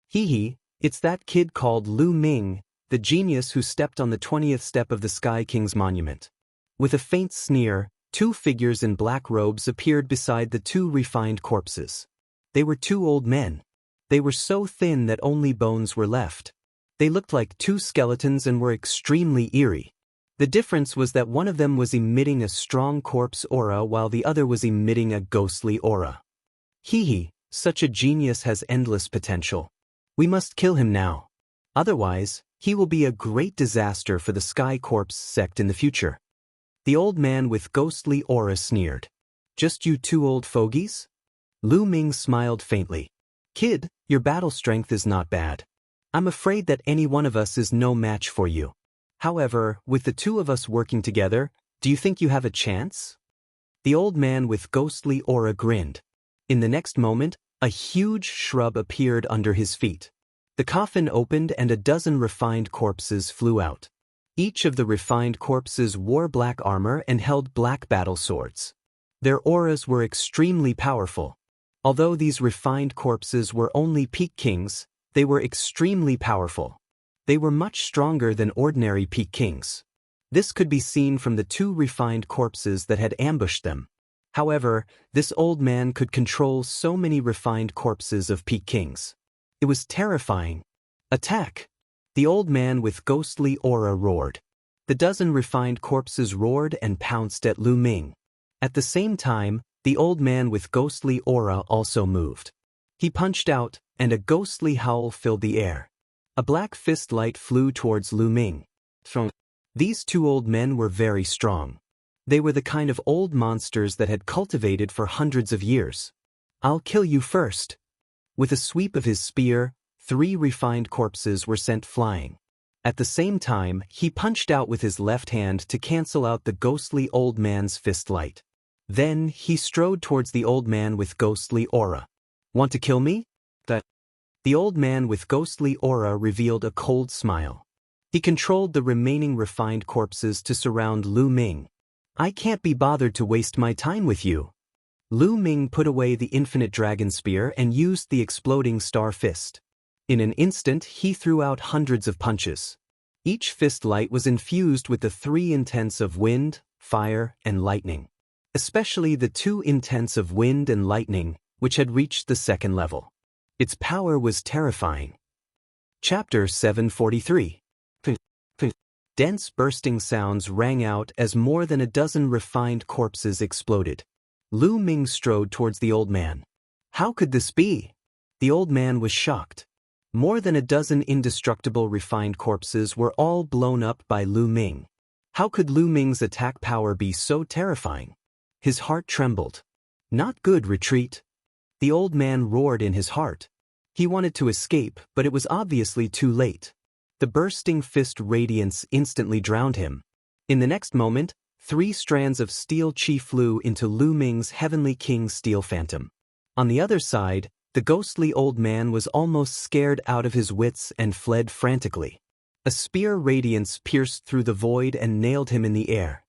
Hee, it's that kid called Lu Ming, the genius who stepped on the 20th step of the Sky King's monument. With a faint sneer, 2 figures in black robes appeared beside the 2 refined corpses. They were 2 old men. They were so thin that only bones were left. They looked like 2 skeletons and were extremely eerie. The difference was that one of them was emitting a strong corpse aura while the other was emitting a ghostly aura. Hee, such a genius has endless potential. We must kill him now. Otherwise, he will be a great disaster for the Sky Corps sect in the future. The old man with ghostly aura sneered. Just you 2 old fogies? Lu Ming smiled faintly. Kid, your battle strength is not bad. I'm afraid that any one of us is no match for you. However, with the 2 of us working together, do you think you have a chance? The old man with ghostly aura grinned. In the next moment, a huge shrub appeared under his feet. The coffin opened and a dozen refined corpses flew out. Each of the refined corpses wore black armor and held black battle swords. Their auras were extremely powerful. Although these refined corpses were only peak kings, they were extremely powerful. They were much stronger than ordinary peak kings. This could be seen from the 2 refined corpses that had ambushed them. However, this old man could control so many refined corpses of peak kings. It was terrifying. Attack! The old man with ghostly aura roared. The dozen refined corpses roared and pounced at Lu Ming. At the same time, the old man with ghostly aura also moved. He punched out, and a ghostly howl filled the air. A black fist light flew towards Lu Ming. These 2 old men were very strong. They were the kind of old monsters that had cultivated for hundreds of years. I'll kill you first. With a sweep of his spear, 3 refined corpses were sent flying. At the same time, he punched out with his left hand to cancel out the ghostly old man's fist light. Then, he strode towards the old man with ghostly aura. Want to kill me? The old man with ghostly aura revealed a cold smile. He controlled the remaining refined corpses to surround Lu Ming. I can't be bothered to waste my time with you. Lu Ming put away the infinite dragon spear and used the exploding star fist. In an instant, he threw out hundreds of punches. Each fist light was infused with the 3 intents of wind, fire, and lightning. Especially the two intents of wind and lightning, which had reached the second level. Its power was terrifying. Chapter 743. Dense bursting sounds rang out as more than a dozen refined corpses exploded. Lu Ming strode towards the old man. How could this be? The old man was shocked. More than a dozen indestructible refined corpses were all blown up by Lu Ming. How could Lu Ming's attack power be so terrifying? His heart trembled. Not good, retreat. The old man roared in his heart. He wanted to escape, but it was obviously too late. The bursting fist radiance instantly drowned him. In the next moment, 3 strands of steel chi flew into Lu Ming's Heavenly King Steel Phantom. On the other side, the ghostly old man was almost scared out of his wits and fled frantically. A spear radiance pierced through the void and nailed him in the air.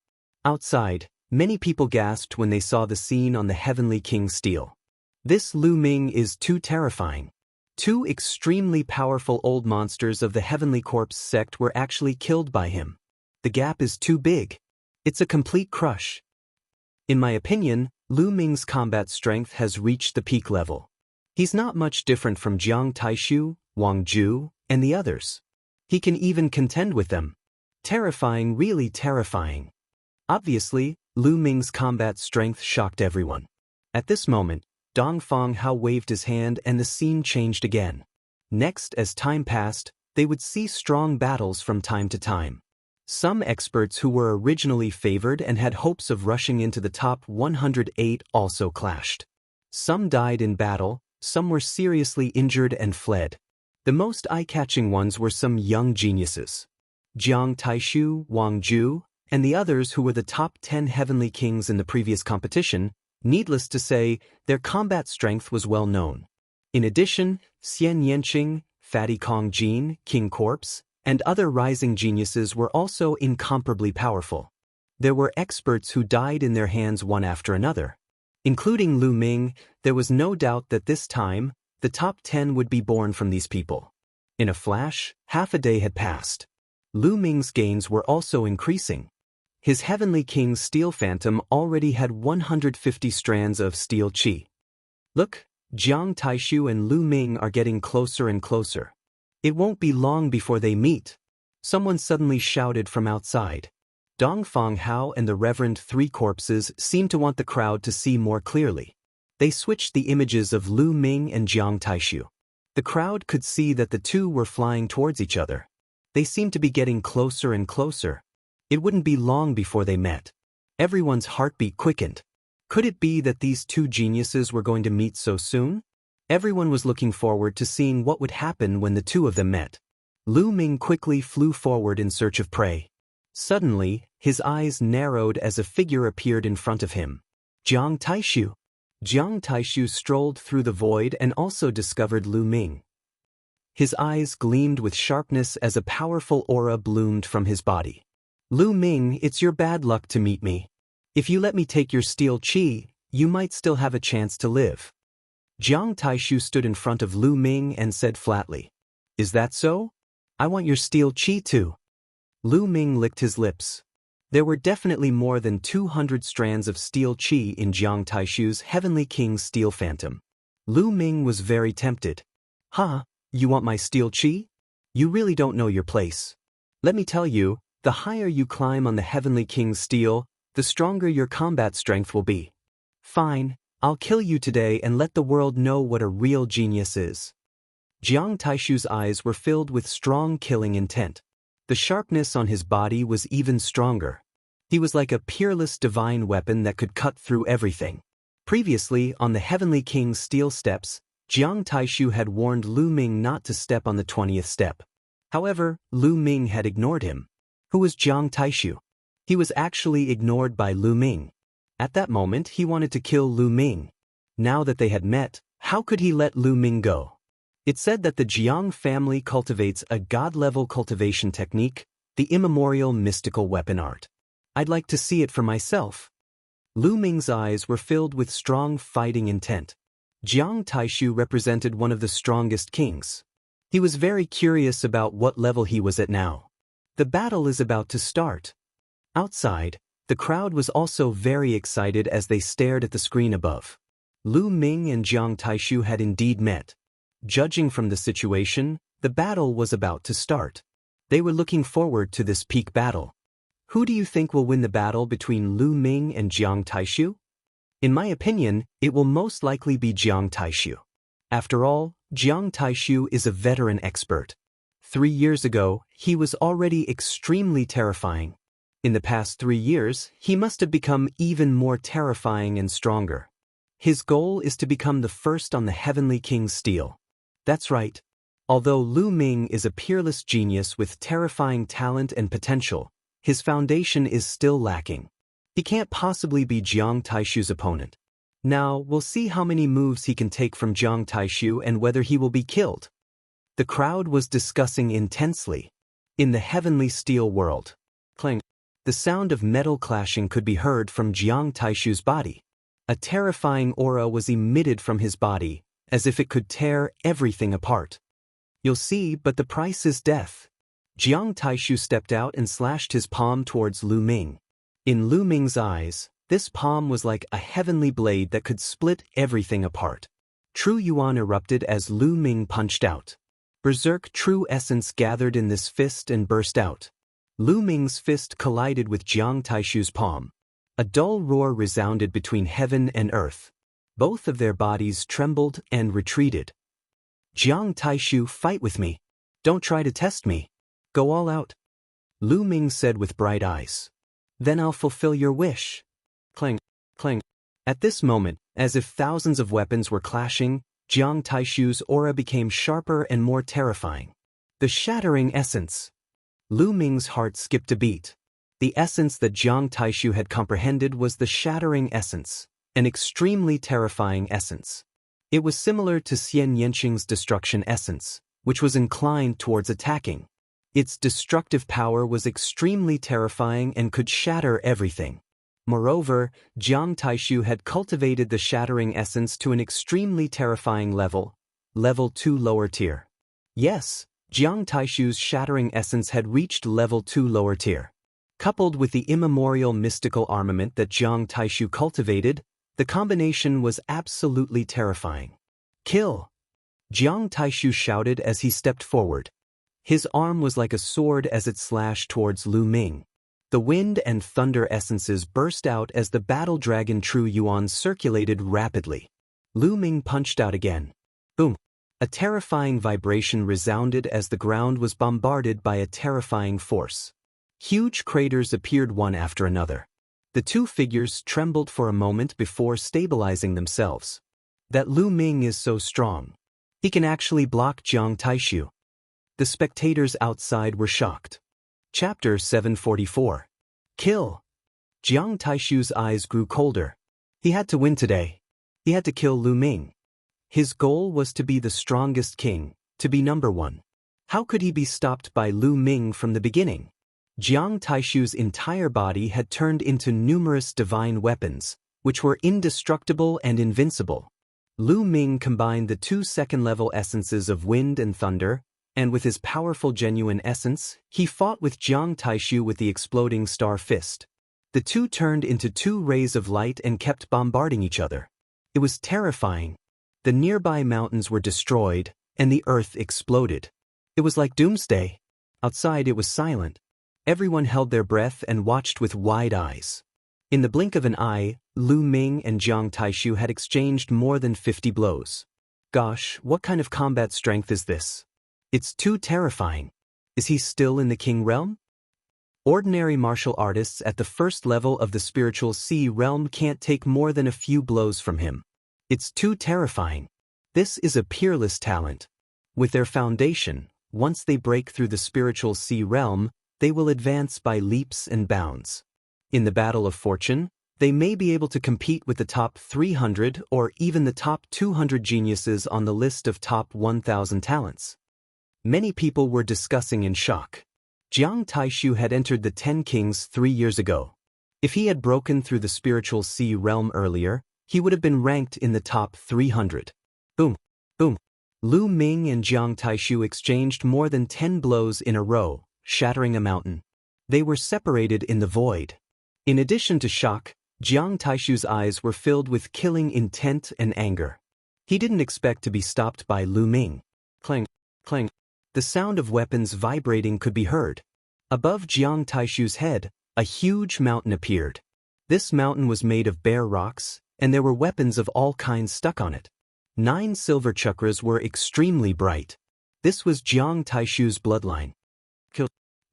Outside, many people gasped when they saw the scene on the Heavenly King Steel. This Lu Ming is too terrifying. 2 extremely powerful old monsters of the Heavenly Corpse sect were actually killed by him. The gap is too big. It's a complete crush. In my opinion, Lu Ming's combat strength has reached the peak level. He's not much different from Jiang Taishu, Wang Ju, and the others. He can even contend with them. Terrifying, really terrifying. Obviously, Lu Ming's combat strength shocked everyone. At this moment, Dong Feng Hao waved his hand and the scene changed again. Next, as time passed, they would see strong battles from time to time. Some experts who were originally favored and had hopes of rushing into the top 108 also clashed. Some died in battle, some were seriously injured and fled. The most eye-catching ones were some young geniuses. Jiang Taishu, Wang Ju, and the others who were the top 10 heavenly kings in the previous competition. Needless to say, their combat strength was well known. In addition, Xian Yanqing, Fatty Kong Jin, King Corpse, and other rising geniuses were also incomparably powerful. There were experts who died in their hands one after another. Including Lu Ming, there was no doubt that this time, the top 10 would be born from these people. In a flash, half a day had passed. Lu Ming's gains were also increasing. His Heavenly King's Steel Phantom already had 150 strands of steel chi. Look, Jiang Taishu and Lu Ming are getting closer and closer. It won't be long before they meet. Someone suddenly shouted from outside. Dong Feng Hao and the Reverend 3 Corpses seemed to want the crowd to see more clearly. They switched the images of Lu Ming and Jiang Taishu. The crowd could see that the two were flying towards each other. They seemed to be getting closer and closer. It wouldn't be long before they met. Everyone's heartbeat quickened. Could it be that these 2 geniuses were going to meet so soon? Everyone was looking forward to seeing what would happen when the 2 of them met. Lu Ming quickly flew forward in search of prey. Suddenly, his eyes narrowed as a figure appeared in front of him. Jiang Taishu. Jiang Taishu strolled through the void and also discovered Lu Ming. His eyes gleamed with sharpness as a powerful aura bloomed from his body. Lu Ming, it's your bad luck to meet me. If you let me take your steel chi, you might still have a chance to live. Jiang Taishu stood in front of Lu Ming and said flatly, "Is that so? I want your steel chi too." Lu Ming licked his lips. There were definitely more than 200 strands of steel chi in Jiang Taishu's Heavenly King's Steel Phantom. Lu Ming was very tempted. "Huh, you want my steel chi? You really don't know your place. Let me tell you, the higher you climb on the Heavenly King's steel, the stronger your combat strength will be. Fine, I'll kill you today and let the world know what a real genius is." Jiang Taishu's eyes were filled with strong killing intent. The sharpness on his body was even stronger. He was like a peerless divine weapon that could cut through everything. Previously, on the Heavenly King's steel steps, Jiang Taishu had warned Lu Ming not to step on the 20th step. However, Lu Ming had ignored him. Who was Jiang Taishu? He was actually ignored by Lu Ming. At that moment, he wanted to kill Lu Ming. Now that they had met, how could he let Lu Ming go? It said that the Jiang family cultivates a god-level cultivation technique, the immemorial mystical weapon art. I'd like to see it for myself. Lu Ming's eyes were filled with strong fighting intent. Jiang Taishu represented one of the strongest kings. He was very curious about what level he was at now. The battle is about to start. Outside, The crowd was also very excited as they stared at the screen above. Lu Ming and Jiang Taishu had indeed met. Judging from the situation, the battle was about to start. They were looking forward to this peak battle. Who do you think will win the battle between Lu Ming and Jiang Taishu? In my opinion, it will most likely be Jiang Taishu. After all, Jiang Taishu is a veteran expert. 3 years ago, he was already extremely terrifying. In the past 3 years, he must have become even more terrifying and stronger. His goal is to become the first on the Heavenly King's steel. That's right. Although Lu Ming is a peerless genius with terrifying talent and potential, his foundation is still lacking. He can't possibly be Jiang Taishu's opponent. Now, we'll see how many moves he can take from Jiang Taishu and whether he will be killed. The crowd was discussing intensely. In the Heavenly Steel world, clang. The sound of metal clashing could be heard from Jiang Taishu's body. A terrifying aura was emitted from his body, as if it could tear everything apart. You'll see, but the price is death. Jiang Taishu stepped out and slashed his palm towards Lu Ming. In Lu Ming's eyes, this palm was like a heavenly blade that could split everything apart. True Yuan erupted as Lu Ming punched out. Berserk true essence gathered in this fist and burst out. Lu Ming's fist collided with Jiang Taishu's palm. A dull roar resounded between heaven and earth. Both of their bodies trembled and retreated. Jiang Taishu, fight with me. Don't try to test me. Go all out. Lu Ming said with bright eyes. Then I'll fulfill your wish. Clang, clang. At this moment, as if thousands of weapons were clashing, Jiang Taishu's aura became sharper and more terrifying. The shattering essence. Lu Ming's heart skipped a beat. The essence that Jiang Taishu had comprehended was the shattering essence, an extremely terrifying essence. It was similar to Xian Yanqing's destruction essence, which was inclined towards attacking. Its destructive power was extremely terrifying and could shatter everything. Moreover, Jiang Taishu had cultivated the shattering essence to an extremely terrifying level, level 2 lower tier. Yes, Jiang Taishu's shattering essence had reached level 2 lower tier. Coupled with the immemorial mystical armament that Jiang Taishu cultivated, the combination was absolutely terrifying. Kill! Jiang Taishu shouted as he stepped forward. His arm was like a sword as it slashed towards Lu Ming. The wind and thunder essences burst out as the battle dragon True Yuan circulated rapidly. Lu Ming punched out again. Boom! A terrifying vibration resounded as the ground was bombarded by a terrifying force. Huge craters appeared one after another. The two figures trembled for a moment before stabilizing themselves. That Lu Ming is so strong. He can actually block Jiang Taishu. The spectators outside were shocked. Chapter 744. Kill! Jiang Taishu's eyes grew colder. He had to win today. He had to kill Lu Ming. His goal was to be the strongest king, to be number one. How could he be stopped by Lu Ming from the beginning? Jiang Taishu's entire body had turned into numerous divine weapons, which were indestructible and invincible. Lu Ming combined the two second-level essences of wind and thunder, and with his powerful genuine essence, he fought with Jiang Taishu with the exploding star fist. The two turned into two rays of light and kept bombarding each other. It was terrifying. The nearby mountains were destroyed, and the earth exploded. It was like doomsday. Outside it was silent. Everyone held their breath and watched with wide eyes. In the blink of an eye, Lu Ming and Jiang Taishu had exchanged more than 50 blows. Gosh, what kind of combat strength is this? It's too terrifying. Is he still in the King realm? Ordinary martial artists at the first level of the spiritual sea realm can't take more than a few blows from him. It's too terrifying. This is a peerless talent. With their foundation, once they break through the spiritual sea realm, they will advance by leaps and bounds. In the battle of fortune, they may be able to compete with the top 300 or even the top 200 geniuses on the list of top 1,000 talents. Many people were discussing in shock. Jiang Taishu had entered the 10 Kings 3 years ago. If he had broken through the spiritual sea realm earlier, he would have been ranked in the top 300. Boom, boom. Lu Ming and Jiang Taishu exchanged more than 10 blows in a row, shattering a mountain. They were separated in the void. In addition to shock, Jiang Taishu's eyes were filled with killing intent and anger. He didn't expect to be stopped by Lu Ming. Clang, clang. The sound of weapons vibrating could be heard. Above Jiang Taishu's head, a huge mountain appeared. This mountain was made of bare rocks, and there were weapons of all kinds stuck on it. 9 silver chakras were extremely bright. This was Jiang Taishu's bloodline.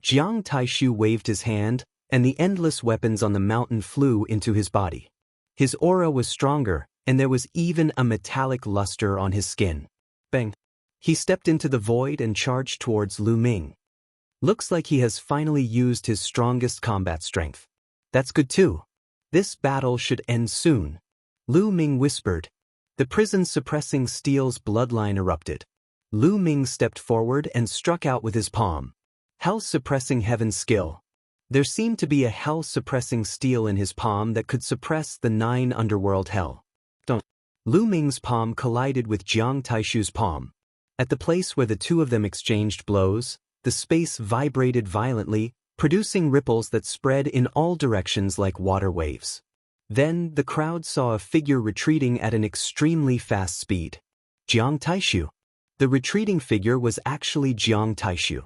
Jiang Taishu waved his hand, and the endless weapons on the mountain flew into his body. His aura was stronger, and there was even a metallic luster on his skin. Bang! He stepped into the void and charged towards Lu Ming. Looks like he has finally used his strongest combat strength. That's good too. This battle should end soon. Lu Ming whispered. The prison-suppressing steel's bloodline erupted. Lu Ming stepped forward and struck out with his palm. Hell-suppressing heaven skill. There seemed to be a hell-suppressing steel in his palm that could suppress the 9 underworld hell. Lu Ming's palm collided with Jiang Taishu's palm. At the place where the two of them exchanged blows, the space vibrated violently, producing ripples that spread in all directions like water waves. Then, the crowd saw a figure retreating at an extremely fast speed. Jiang Taishu. The retreating figure was actually Jiang Taishu.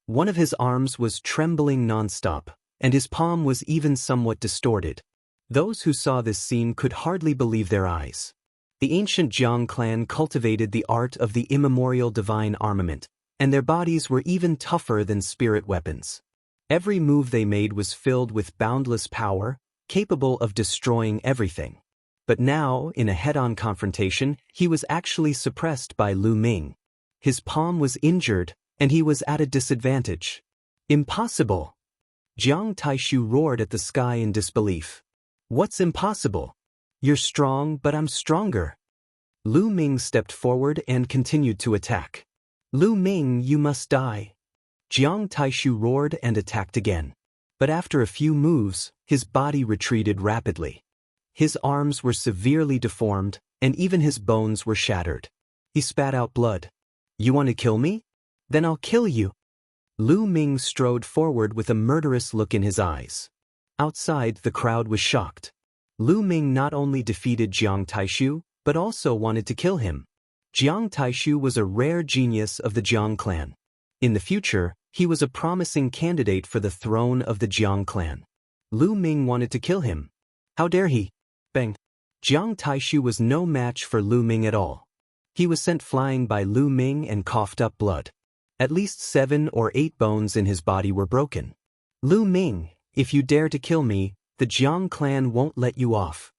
One of his arms was trembling non-stop, and his palm was even somewhat distorted. Those who saw this scene could hardly believe their eyes. The ancient Jiang clan cultivated the art of the immemorial divine armament, and their bodies were even tougher than spirit weapons. Every move they made was filled with boundless power, capable of destroying everything. But now, in a head-on confrontation, he was actually suppressed by Lu Ming. His palm was injured, and he was at a disadvantage. Impossible! Jiang Taishu roared at the sky in disbelief. What's impossible? You're strong, but I'm stronger. Lu Ming stepped forward and continued to attack. Lu Ming, you must die. Jiang Taishu roared and attacked again. But after a few moves, his body retreated rapidly. His arms were severely deformed, and even his bones were shattered. He spat out blood. You want to kill me? Then I'll kill you. Lu Ming strode forward with a murderous look in his eyes. Outside, the crowd was shocked. Lu Ming not only defeated Jiang Taishu, but also wanted to kill him. Jiang Taishu was a rare genius of the Jiang clan. In the future, he was a promising candidate for the throne of the Jiang clan. Lu Ming wanted to kill him. How dare he? Bang! Jiang Taishu was no match for Lu Ming at all. He was sent flying by Lu Ming and coughed up blood. At least 7 or 8 bones in his body were broken. Lu Ming, if you dare to kill me, the Jiang clan won't let you off.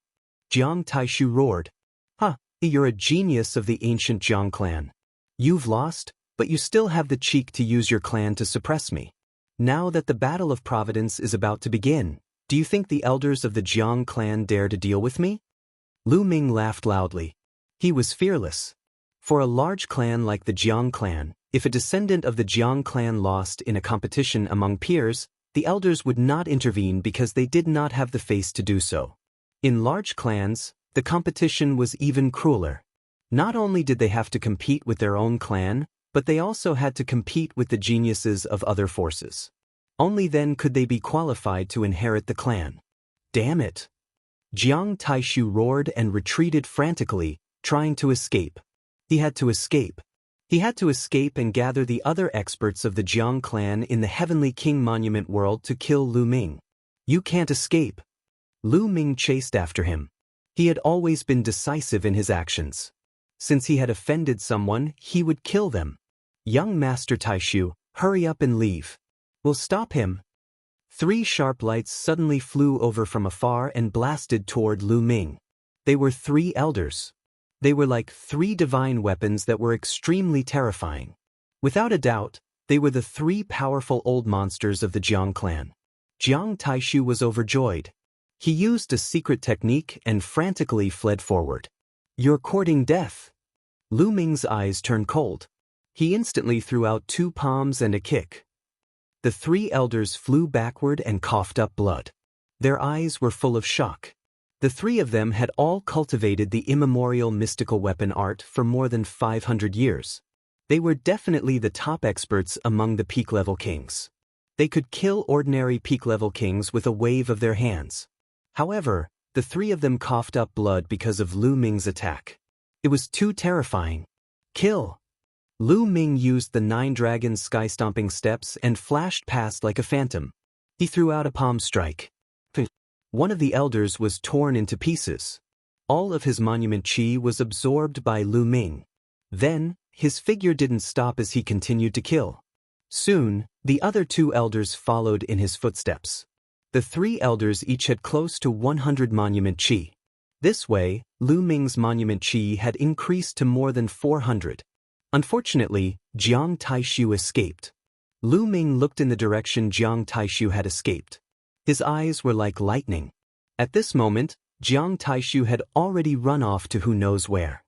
Jiang Taishu roared. Huh, you're a genius of the ancient Jiang clan. You've lost, but you still have the cheek to use your clan to suppress me. Now that the Battle of Providence is about to begin, do you think the elders of the Jiang clan dare to deal with me? Lu Ming laughed loudly. He was fearless. For a large clan like the Jiang clan, if a descendant of the Jiang clan lost in a competition among peers, the elders would not intervene because they did not have the face to do so. In large clans, the competition was even crueler. Not only did they have to compete with their own clan, but they also had to compete with the geniuses of other forces. Only then could they be qualified to inherit the clan. Damn it! Jiang Taishu roared and retreated frantically, trying to escape. He had to escape. He had to escape and gather the other experts of the Jiang clan in the Heavenly King Monument world to kill Lu Ming. You can't escape. Lu Ming chased after him. He had always been decisive in his actions. Since he had offended someone, he would kill them. Young Master Taishu, hurry up and leave. We'll stop him. 3 sharp lights suddenly flew over from afar and blasted toward Lu Ming. They were 3 elders. They were like 3 divine weapons that were extremely terrifying. Without a doubt, they were the 3 powerful old monsters of the Jiang clan. Jiang Taishu was overjoyed. He used a secret technique and frantically fled forward. You're courting death. Lu Ming's eyes turned cold. He instantly threw out 2 palms and a kick. The 3 elders flew backward and coughed up blood. Their eyes were full of shock. The 3 of them had all cultivated the immemorial mystical weapon art for more than 500 years. They were definitely the top experts among the peak-level kings. They could kill ordinary peak-level kings with a wave of their hands. However, the three of them coughed up blood because of Lu Ming's attack. It was too terrifying. Kill! Lu Ming used the 9 dragons sky-stomping steps and flashed past like a phantom. He threw out a palm strike. One of the elders was torn into pieces. All of his monument chi was absorbed by Lu Ming. Then, his figure didn't stop as he continued to kill. Soon, the other 2 elders followed in his footsteps. The 3 elders each had close to 100 monument chi. This way, Lu Ming's monument chi had increased to more than 400. Unfortunately, Jiang Taishu escaped. Lu Ming looked in the direction Jiang Taishu had escaped. His eyes were like lightning. At this moment, Jiang Taishu had already run off to who knows where.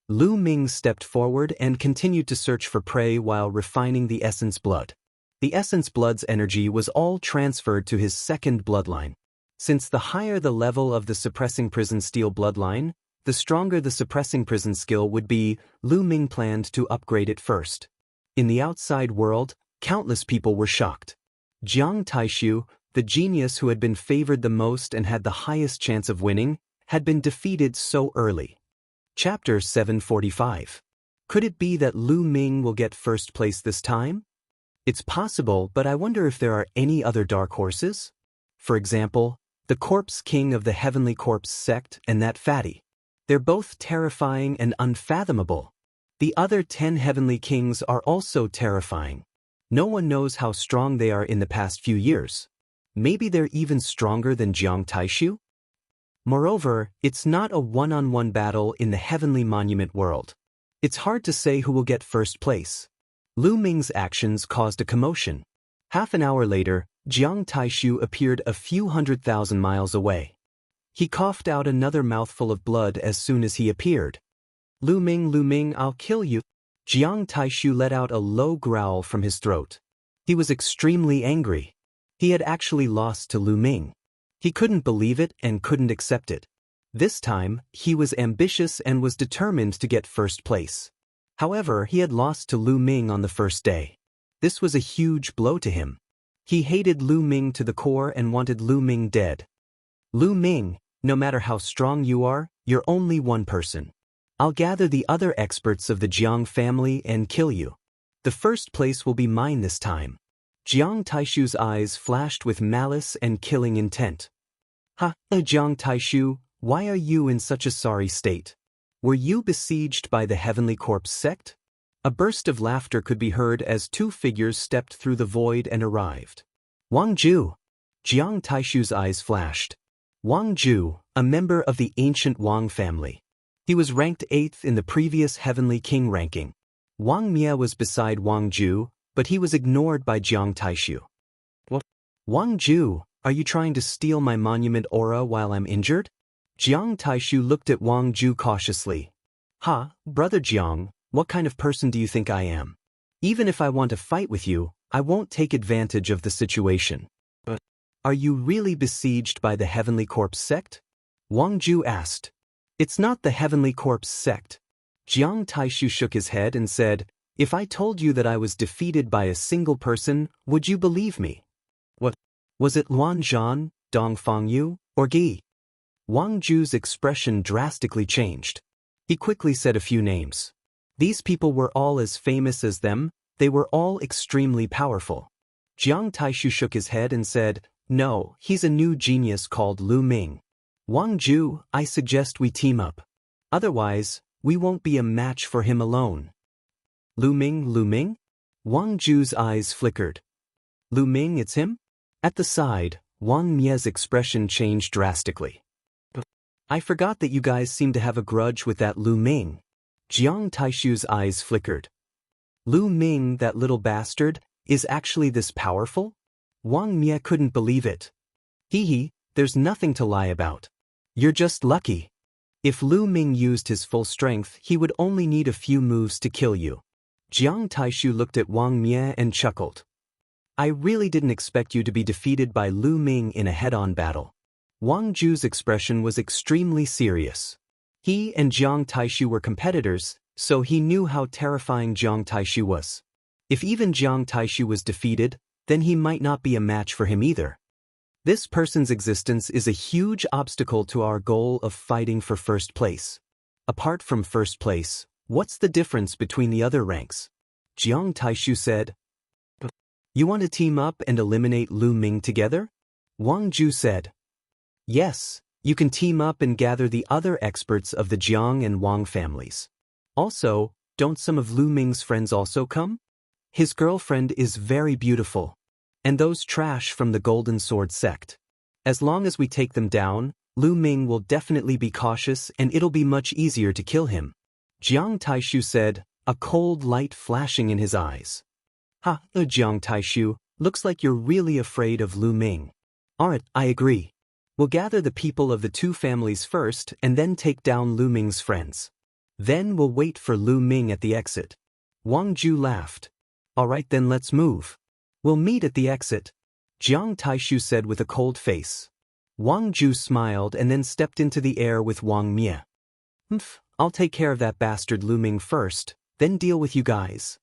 Lu Ming stepped forward and continued to search for prey while refining the essence blood. The essence blood's energy was all transferred to his second bloodline. Since the higher the level of the suppressing prison steel bloodline, the stronger the suppressing prison skill would be, Lu Ming planned to upgrade it first. In the outside world, countless people were shocked. Jiang Taishu, the genius who had been favored the most and had the highest chance of winning, had been defeated so early. Chapter 745. Could it be that Lu Ming will get first place this time? It's possible, but I wonder if there are any other dark horses? For example, the Corpse King of the Heavenly Corpse sect and that fatty. They're both terrifying and unfathomable. The other 10 heavenly kings are also terrifying. No one knows how strong they are in the past few years. Maybe they're even stronger than Jiang Taishu? Moreover, it's not a one-on-one battle in the heavenly monument world. It's hard to say who will get first place. Lu Ming's actions caused a commotion. Half an hour later, Jiang Taishu appeared a few 100,000 miles away. He coughed out another mouthful of blood as soon as he appeared. Lu Ming, I'll kill you." Jiang Taishu let out a low growl from his throat. He was extremely angry. He had actually lost to Lu Ming. He couldn't believe it and couldn't accept it. This time, he was ambitious and was determined to get first place. However, he had lost to Lu Ming on the first day. This was a huge blow to him. He hated Lu Ming to the core and wanted Lu Ming dead. "Lu Ming, no matter how strong you are, you're only one person. I'll gather the other experts of the Jiang family and kill you. The first place will be mine this time." Jiang Taishu's eyes flashed with malice and killing intent. Jiang Taishu, why are you in such a sorry state? Were you besieged by the Heavenly Corpse sect? A burst of laughter could be heard as 2 figures stepped through the void and arrived. Wang Ju. Jiang Taishu's eyes flashed. Wang Ju, a member of the ancient Wang family. He was ranked 8th in the previous Heavenly King ranking. Wang Mia was beside Wang Ju, but he was ignored by Jiang Taishu. "What? Wang Ju, are you trying to steal my monument aura while I'm injured?" Jiang Taishu looked at Wang Ju cautiously. Brother Jiang, what kind of person do you think I am? Even if I want to fight with you, I won't take advantage of the situation. But are you really besieged by the Heavenly Corpse sect? Wang Ju asked. "It's not the Heavenly Corpse sect." Jiang Taishu shook his head and said, "If I told you that I was defeated by a single person, would you believe me?" "What? Was it Luan Zhan, Dong Fangyu, or Gi?" Wang Ju's expression drastically changed. He quickly said a few names. These people were all as famous as them, they were all extremely powerful. Jiang Taishu shook his head and said, "No, he's a new genius called Lu Ming. Wang Ju, I suggest we team up. Otherwise, we won't be a match for him alone." Lu Ming? Wang Ju's eyes flickered. "Lu Ming, it's him?" At the side, Wang Mia's expression changed drastically. "I forgot that you guys seem to have a grudge with that Lu Ming." Jiang Taishu's eyes flickered. "Lu Ming, that little bastard, is actually this powerful?" Wang Mia couldn't believe it. There's nothing to lie about. You're just lucky. If Lu Ming used his full strength, he would only need a few moves to kill you." Jiang Taishu looked at Wang Mia and chuckled. "I really didn't expect you to be defeated by Lu Ming in a head-on battle." Wang Ju's expression was extremely serious. He and Jiang Taishu were competitors, so he knew how terrifying Jiang Taishu was. If even Jiang Taishu was defeated, then he might not be a match for him either. This person's existence is a huge obstacle to our goal of fighting for first place. Apart from first place, what's the difference between the other ranks? Jiang Taishu said. You want to team up and eliminate Lu Ming together? Wang Ju said. Yes, you can team up and gather the other experts of the Jiang and Wang families. Also, don't some of Lu Ming's friends also come? His girlfriend is very beautiful. And those trash from the Golden Sword sect. As long as we take them down, Lu Ming will definitely be cautious and it'll be much easier to kill him. Jiang Taishu said, a cold light flashing in his eyes. Jiang Taishu, looks like you're really afraid of Lu Ming. Alright, I agree. We'll gather the people of the two families first and then take down Lu Ming's friends. Then we'll wait for Lu Ming at the exit. Wang Ju laughed. Alright then let's move. We'll meet at the exit. Jiang Taishu said with a cold face. Wang Ju smiled and then stepped into the air with Wang Mie. I'll take care of that bastard Lu Ming first, then deal with you guys.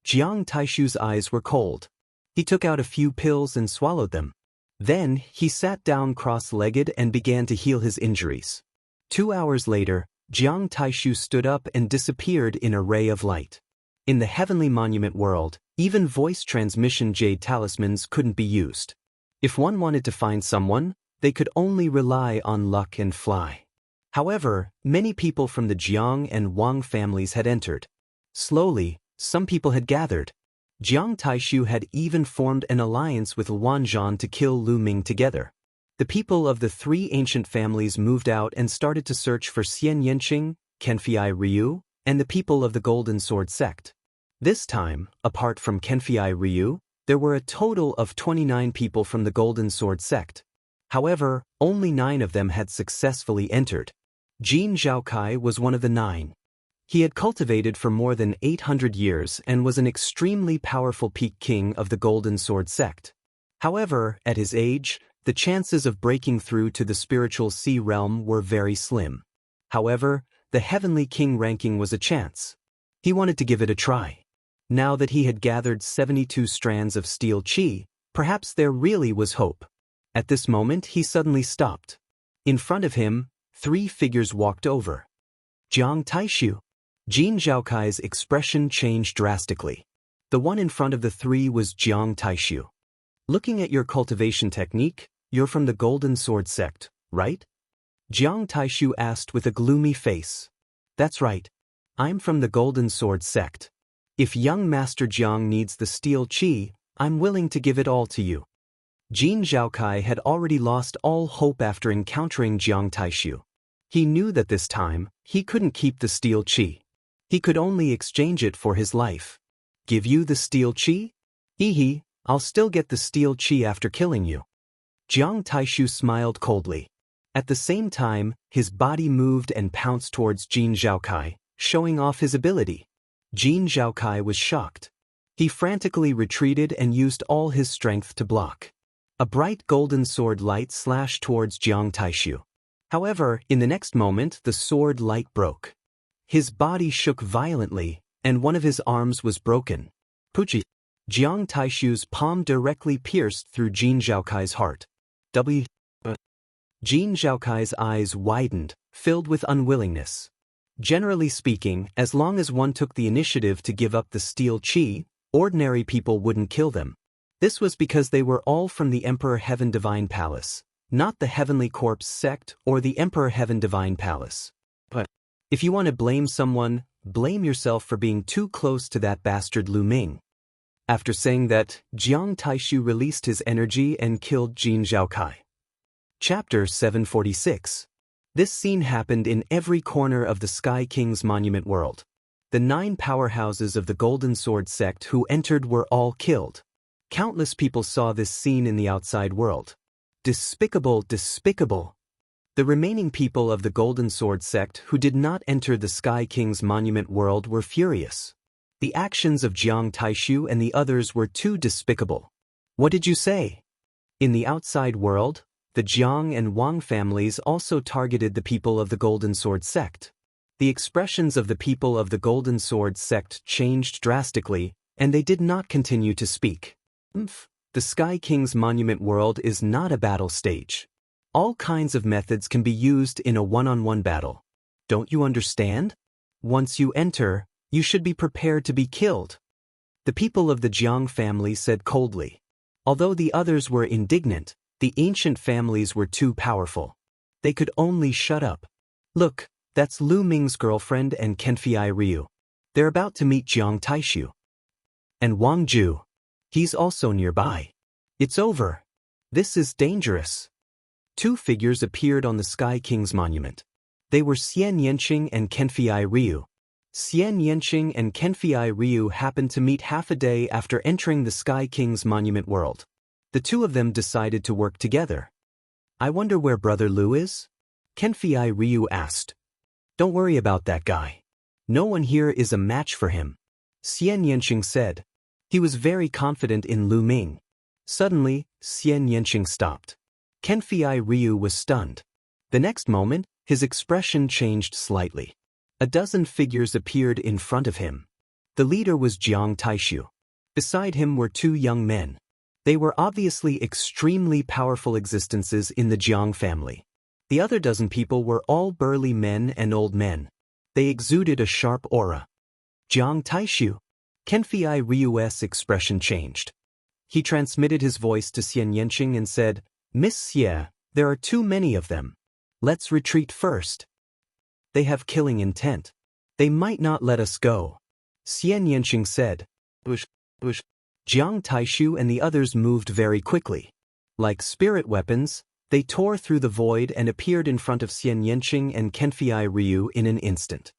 Jiang Taishu's eyes were cold. He took out a few pills and swallowed them. Then, he sat down cross-legged and began to heal his injuries. 2 hours later, Jiang Taishu stood up and disappeared in a ray of light. In the heavenly monument world, even voice transmission jade talismans couldn't be used. If one wanted to find someone, they could only rely on luck and fly. However, many people from the Jiang and Wang families had entered. Slowly, some people had gathered. Jiang Taishu had even formed an alliance with Wanzhan to kill Lu Ming together. The people of the three ancient families moved out and started to search for Xian Yanqing, Kenfei Ryu, and the people of the Golden Sword sect. This time, apart from Kenfei Ryu, there were a total of 29 people from the Golden Sword sect. However, only 9 of them had successfully entered. Jin Zhaokai was one of the 9. He had cultivated for more than 800 years and was an extremely powerful peak king of the Golden Sword sect. However, at his age, the chances of breaking through to the spiritual sea realm were very slim. However, the heavenly king ranking was a chance. He wanted to give it a try. Now that he had gathered 72 strands of steel chi, perhaps there really was hope. At this moment, he suddenly stopped. In front of him, 3 figures walked over. Jiang Taishu. Jin Zhaokai's expression changed drastically. The one in front of the 3 was Jiang Taishu. Looking at your cultivation technique, you're from the Golden Sword sect, right? Jiang Taishu asked with a gloomy face. That's right. I'm from the Golden Sword sect. If young Master Jiang needs the steel chi, I'm willing to give it all to you. Jin Zhaokai had already lost all hope after encountering Jiang Taishu. He knew that this time, he couldn't keep the steel chi. He could only exchange it for his life. Give you the steel chi? Hee, I'll still get the steel chi after killing you. Jiang Taishu smiled coldly. At the same time, his body moved and pounced towards Jin Zhaokai, showing off his ability. Jin Zhaokai was shocked. He frantically retreated and used all his strength to block. A bright golden sword light slashed towards Jiang Taishu. However, in the next moment, the sword light broke. His body shook violently, and one of his arms was broken. Puchi. Jiang Taishu's palm directly pierced through Jin Zhaokai's heart. Jin Zhaokai's eyes widened, filled with unwillingness. Generally speaking, as long as one took the initiative to give up the steel chi, ordinary people wouldn't kill them. This was because they were all from the Emperor Heaven Divine Palace, not the Heavenly Corpse sect or the Emperor Heaven Divine Palace. But if you want to blame someone, blame yourself for being too close to that bastard Lu Ming. After saying that, Jiang Taishu released his energy and killed Jin Zhaokai. Chapter 746. This scene happened in every corner of the Sky King's monument world. The 9 powerhouses of the Golden Sword sect who entered were all killed. Countless people saw this scene in the outside world. Despicable, despicable. The remaining people of the Golden Sword sect who did not enter the Sky King's monument world were furious. The actions of Jiang Taishu and the others were too despicable. What did you say? In the outside world, the Jiang and Wang families also targeted the people of the Golden Sword sect. The expressions of the people of the Golden Sword sect changed drastically, and they did not continue to speak. The Sky King's monument world is not a battle stage. All kinds of methods can be used in a one-on-one battle. Don't you understand? Once you enter, you should be prepared to be killed. The people of the Jiang family said coldly. Although the others were indignant, the ancient families were too powerful. They could only shut up. Look, that's Lu Ming's girlfriend and Kenfei Ryu. They're about to meet Jiang Taishu. And Wang Ju. He's also nearby. It's over. This is dangerous. Two figures appeared on the Sky King's monument. They were Xian Yanqing and Kenfei Ryu. Xian Yanqing and Kenfei Ryu happened to meet half a day after entering the Sky King's monument world. The two of them decided to work together. I wonder where Brother Lu is? Kenfei Ryu asked. Don't worry about that guy. No one here is a match for him. Xian Yanqing said. He was very confident in Lu Ming. Suddenly, Xian Yanqing stopped. Kenfei Ryu was stunned. The next moment, his expression changed slightly. A dozen figures appeared in front of him. The leader was Jiang Taishu. Beside him were two young men. They were obviously extremely powerful existences in the Jiang family. The other dozen people were all burly men and old men. They exuded a sharp aura. Jiang Taishu. Kenfei Ryu's expression changed. He transmitted his voice to Xian Yanqing and said, Miss Xie, there are too many of them. Let's retreat first. They have killing intent. They might not let us go. Xian Yanqing said. Bush. Jiang Taishu and the others moved very quickly. Like spirit weapons, they tore through the void and appeared in front of Xian Yanqing and Kenfei Ryu in an instant.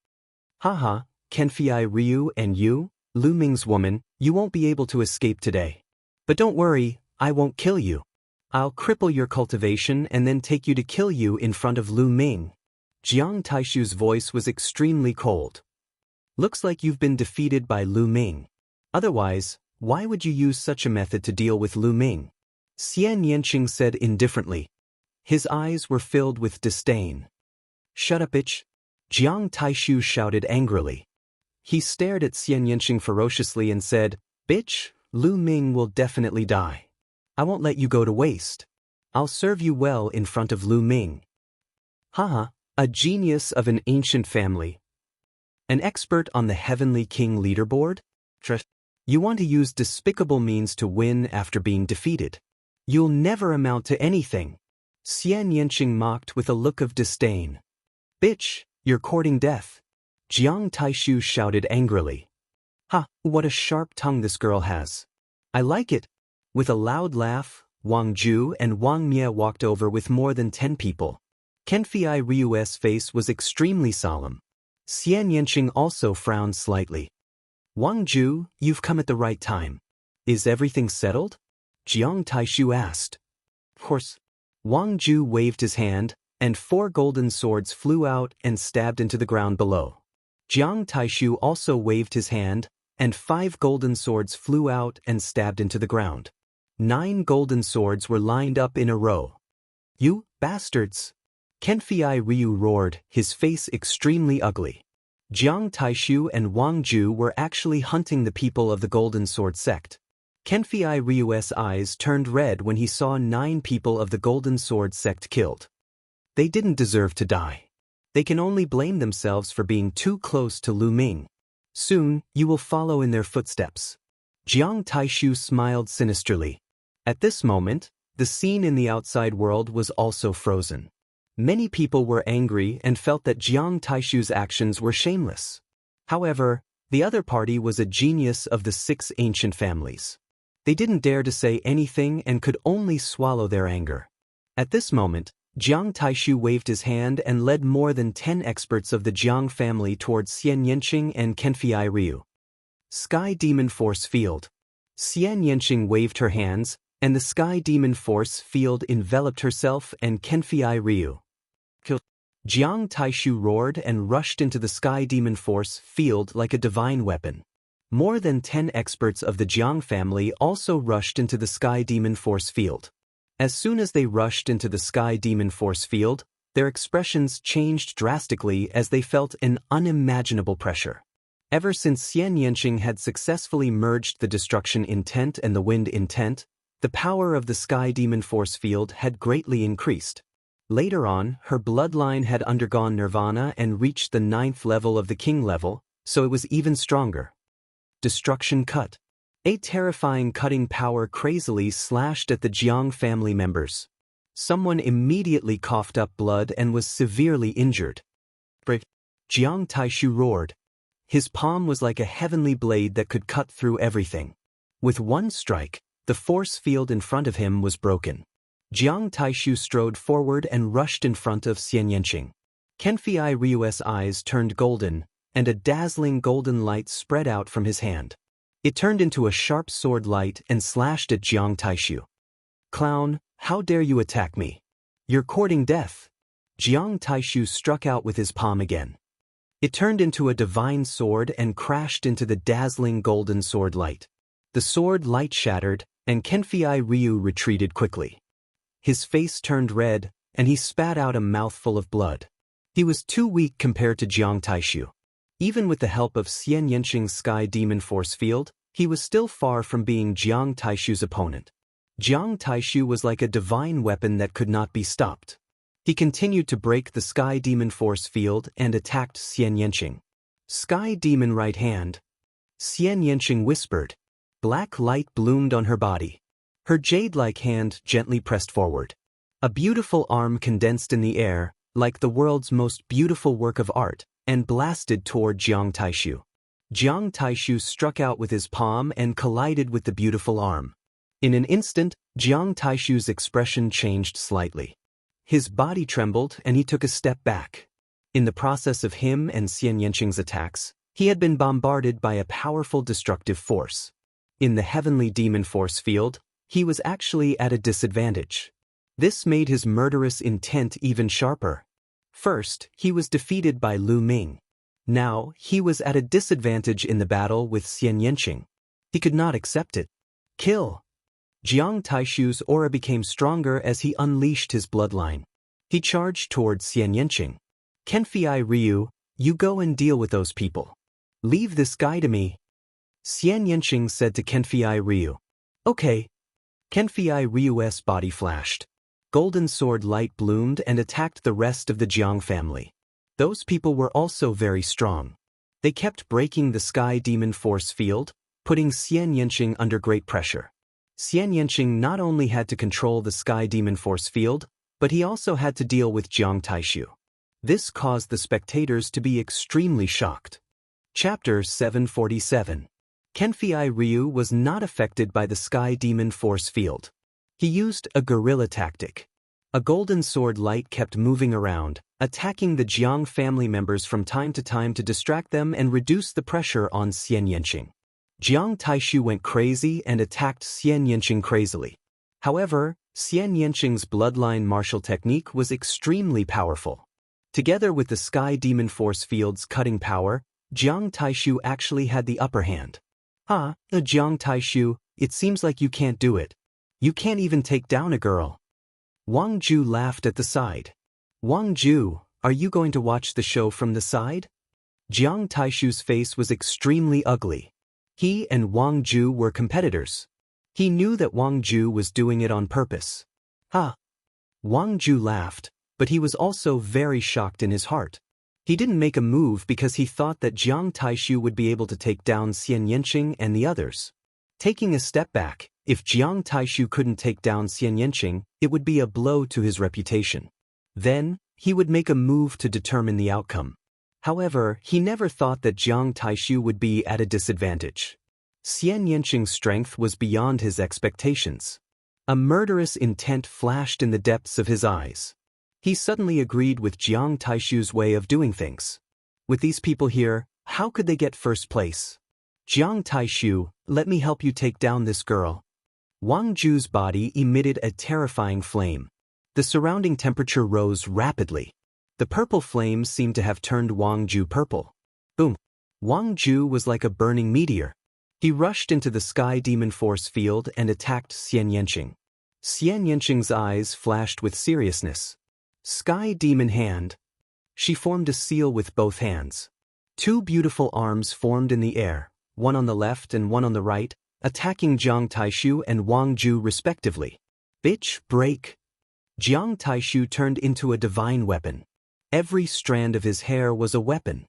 Haha, Kenfei Ryu and you, Lu Ming's woman, you won't be able to escape today. But don't worry, I won't kill you. I'll cripple your cultivation and then take you to kill you in front of Lu Ming. Jiang Taishu's voice was extremely cold. Looks like you've been defeated by Lu Ming. Otherwise, why would you use such a method to deal with Lu Ming? Xian Yanqing said indifferently. His eyes were filled with disdain. Shut up, bitch! Jiang Taishu shouted angrily. He stared at Xian Yanqing ferociously and said, Bitch, Lu Ming will definitely die. I won't let you go to waste. I'll serve you well in front of Lu Ming. Haha, a genius of an ancient family. An expert on the Heavenly King leaderboard? You want to use despicable means to win after being defeated. You'll never amount to anything. Xian Yanqing mocked with a look of disdain. Bitch, you're courting death. Jiang Taishu shouted angrily. Ha, what a sharp tongue this girl has. I like it. With a loud laugh, Wang Ju and Wang Mie walked over with more than 10 people. Kenfei Ryu's face was extremely solemn. Xian Yanqing also frowned slightly. Wang Ju, you've come at the right time. Is everything settled? Jiang Taishu asked. Of course. Wang Ju waved his hand, and 4 golden swords flew out and stabbed into the ground below. Jiang Taishu also waved his hand, and 5 golden swords flew out and stabbed into the ground. 9 golden swords were lined up in a row. You bastards! Kenfei Ryu roared, his face extremely ugly. Jiang Taishu and Wang Ju were actually hunting the people of the Golden Sword sect. Kenfei Ryu's eyes turned red when he saw 9 people of the Golden Sword sect killed. They didn't deserve to die. They can only blame themselves for being too close to Lu Ming. Soon, you will follow in their footsteps. Jiang Taishu smiled sinisterly. At this moment, the scene in the outside world was also frozen. Many people were angry and felt that Jiang Taishu's actions were shameless. However, the other party was a genius of the 6 ancient families. They didn't dare to say anything and could only swallow their anger. At this moment, Jiang Taishu waved his hand and led more than 10 experts of the Jiang family towards Xian Yanqing and Kenfei Ryu. Sky Demon Force Field. Xian Yanqing waved her hands, and the Sky Demon Force Field enveloped herself and Kenfei Ryu. Jiang Taishu roared and rushed into the Sky Demon Force Field like a divine weapon. More than 10 experts of the Jiang family also rushed into the Sky Demon Force Field. As soon as they rushed into the Sky Demon Force Field, their expressions changed drastically as they felt an unimaginable pressure. Ever since Xian Yanqing had successfully merged the destruction intent and the wind intent, The power of the Sky Demon force field had greatly increased. Later on, her bloodline had undergone nirvana and reached the 9th level of the king level, so it was even stronger. Destruction cut. A terrifying cutting power crazily slashed at the Jiang family members. Someone immediately coughed up blood and was severely injured. Jiang Taishu roared. His palm was like a heavenly blade that could cut through everything. With one strike, the force field in front of him was broken. Jiang Taishu strode forward and rushed in front of Xian Yanqing. Kenfei Ryu's eyes turned golden, and a dazzling golden light spread out from his hand. It turned into a sharp sword light and slashed at Jiang Taishu. Clown, how dare you attack me? You're courting death. Jiang Taishu struck out with his palm again. It turned into a divine sword and crashed into the dazzling golden sword light. The sword light shattered, and Kenfei Ryu retreated quickly. His face turned red, and he spat out a mouthful of blood. He was too weak compared to Jiang Taishu. Even with the help of Xian Yanqing's Sky Demon force field, he was still far from being Jiang Taishu's opponent. Jiang Taishu was like a divine weapon that could not be stopped. He continued to break the Sky Demon force field and attacked Xian Yanqing. Sky Demon right hand. Xian Yanqing whispered. Black light bloomed on her body. Her jade-like hand gently pressed forward. A beautiful arm condensed in the air, like the world's most beautiful work of art, and blasted toward Jiang Taishu. Jiang Taishu struck out with his palm and collided with the beautiful arm. In an instant, Jiang Taishu's expression changed slightly. His body trembled and he took a step back. In the process of him and Xian Yanqing's attacks, he had been bombarded by a powerful destructive force. In the heavenly demon force field, he was actually at a disadvantage. This made his murderous intent even sharper. First, he was defeated by Lu Ming. Now, he was at a disadvantage in the battle with Xian Yanqing. He could not accept it. Kill! Jiang Taishu's aura became stronger as he unleashed his bloodline. He charged toward Xian Yanqing. Kenfei Ryu, you go and deal with those people. Leave this guy to me. Xian Yanqing said to Kenfei Ryu. Okay. Kenfei Ryu's body flashed. Golden sword light bloomed and attacked the rest of the Jiang family. Those people were also very strong. They kept breaking the Sky Demon force field, putting Xian Yanqing under great pressure. Xian Yanqing not only had to control the Sky Demon force field, but he also had to deal with Jiang Taishu. This caused the spectators to be extremely shocked. Chapter 747. Kenfei Ryu was not affected by the Sky Demon force field. He used a guerrilla tactic. A golden sword light kept moving around, attacking the Jiang family members from time to time to distract them and reduce the pressure on Xian Yanqing. Jiang Taishu went crazy and attacked Xian Yanqing crazily. However, Xian Yanqing's bloodline martial technique was extremely powerful. Together with the Sky Demon force field's cutting power, Jiang Taishu actually had the upper hand. Jiang Taishu, it seems like you can't do it. You can't even take down a girl. Wang Ju laughed at the side. Wang Ju, are you going to watch the show from the side? Jiang Taishu's face was extremely ugly. He and Wang Ju were competitors. He knew that Wang Ju was doing it on purpose. Wang Ju laughed, but he was also very shocked in his heart. He didn't make a move because he thought that Jiang Taishu would be able to take down Xian Yanqing and the others. Taking a step back, if Jiang Taishu couldn't take down Xian Yanqing, it would be a blow to his reputation. Then, he would make a move to determine the outcome. However, he never thought that Jiang Taishu would be at a disadvantage. Xian Yanqing's strength was beyond his expectations. A murderous intent flashed in the depths of his eyes. He suddenly agreed with Jiang Taishu's way of doing things. With these people here, how could they get first place? Jiang Taishu, let me help you take down this girl. Wang Ju's body emitted a terrifying flame. The surrounding temperature rose rapidly. The purple flames seemed to have turned Wang Ju purple. Boom! Wang Ju was like a burning meteor. He rushed into the Sky Demon force field and attacked Xian Yanqing. Xian Yanqing's eyes flashed with seriousness. Sky Demon hand. She formed a seal with both hands. Two beautiful arms formed in the air, one on the left and one on the right, attacking Jiang Taishu and Wang Ju respectively. Bitch, break! Jiang Taishu turned into a divine weapon. Every strand of his hair was a weapon.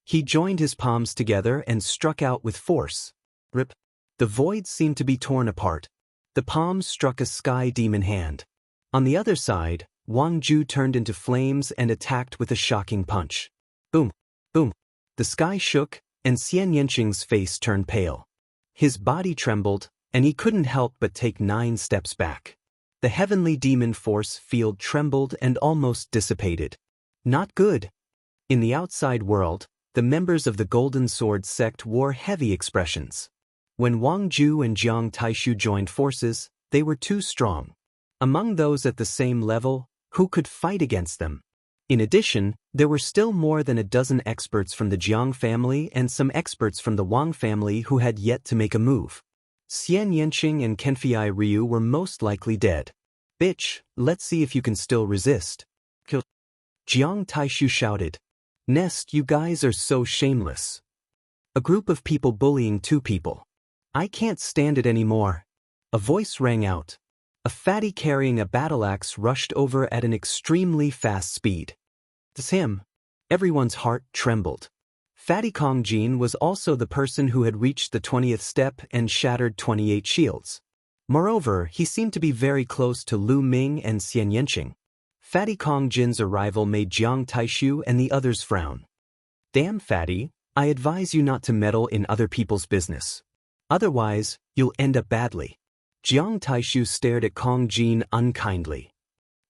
He joined his palms together and struck out with force. Rip! The void seemed to be torn apart. The palms struck a sky demon hand. On the other side, Wang Ju turned into flames and attacked with a shocking punch. Boom! Boom! The sky shook, and Xian Yanqing's face turned pale. His body trembled, and he couldn't help but take 9 steps back. The heavenly demon force field trembled and almost dissipated. Not good. In the outside world, the members of the Golden Sword sect wore heavy expressions. When Wang Ju and Jiang Taishu joined forces, they were too strong. Among those at the same level, who could fight against them? In addition, there were still more than a dozen experts from the Jiang family and some experts from the Wang family who had yet to make a move. Xian Yanqing and Kenfei Ryu were most likely dead. Bitch, let's see if you can still resist. Kill. Jiang Taishu shouted. Nest, you guys are so shameless. A group of people bullying 2 people. I can't stand it anymore. A voice rang out. A fatty carrying a battle axe rushed over at an extremely fast speed. It's him. Everyone's heart trembled. Fatty Kongjin was also the person who had reached the 20th step and shattered 28 shields. Moreover, he seemed to be very close to Lu Ming and Xian Yanqing. Fatty Kongjin's arrival made Jiang Taishu and the others frown. Damn, Fatty, I advise you not to meddle in other people's business. Otherwise, you'll end up badly. Jiang Taishu stared at Kongjin unkindly.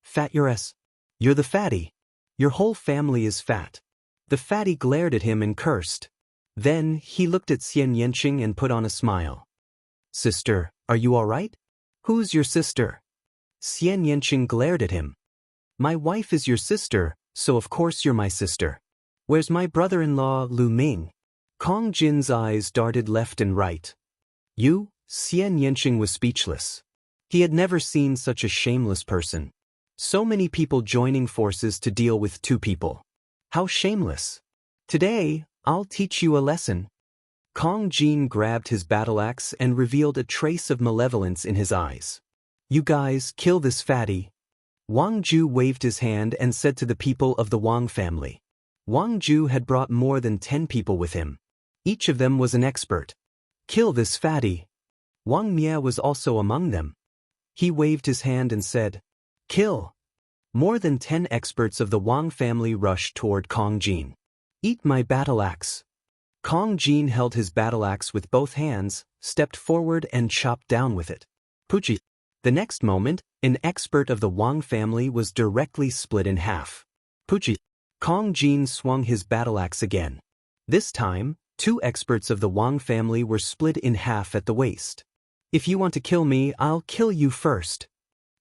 Fat you're the fatty. Your whole family is fat. The fatty glared at him and cursed. Then, he looked at Xian Yanqing and put on a smile. Sister, are you all right? Who's your sister? Xian Yanqing glared at him. My wife is your sister, so of course you're my sister. Where's my brother-in-law, Lu Ming? Kongjin's eyes darted left and right. You? Xian Yanqing was speechless. He had never seen such a shameless person. So many people joining forces to deal with 2 people. How shameless. Today, I'll teach you a lesson. Kongjin grabbed his battle axe and revealed a trace of malevolence in his eyes. You guys, kill this fatty. Wang Ju waved his hand and said to the people of the Wang family. Wang Ju had brought more than 10 people with him. Each of them was an expert. Kill this fatty. Wang Mia was also among them. He waved his hand and said, Kill. More than 10 experts of the Wang family rushed toward Kongjin. Eat my battle axe. Kongjin held his battle axe with both hands, stepped forward and chopped down with it. Puchi. The next moment, an expert of the Wang family was directly split in half. Puchi. Kongjin swung his battle axe again. This time, 2 experts of the Wang family were split in half at the waist. If you want to kill me, I'll kill you first.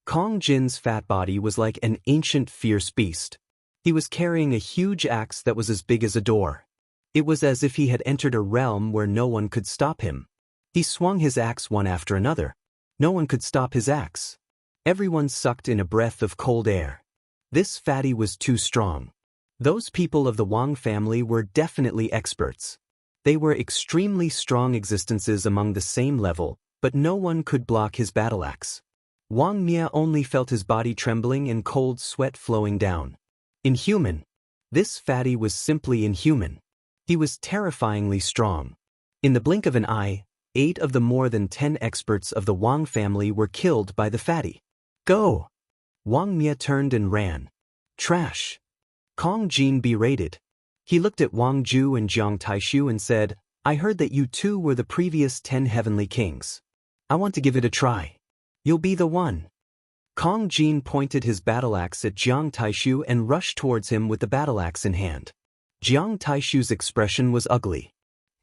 Kongjin's fat body was like an ancient fierce beast. He was carrying a huge axe that was as big as a door. It was as if he had entered a realm where no one could stop him. He swung his axe one after another. No one could stop his axe. Everyone sucked in a breath of cold air. This fatty was too strong. Those people of the Wang family were definitely experts. They were extremely strong existences among the same level, but no one could block his battle axe. Wang Mia only felt his body trembling and cold sweat flowing down. Inhuman. This fatty was simply inhuman. He was terrifyingly strong. In the blink of an eye, 8 of the more than 10 experts of the Wang family were killed by the fatty. Go! Wang Mia turned and ran. Trash. Kongjin berated. He looked at Wang Ju and Jiang Taishu and said, I heard that you 2 were the previous 10 heavenly kings. I want to give it a try. You'll be the one. Kongjin pointed his battle axe at Jiang Taishu and rushed towards him with the battle axe in hand. Jiang Taishu's expression was ugly.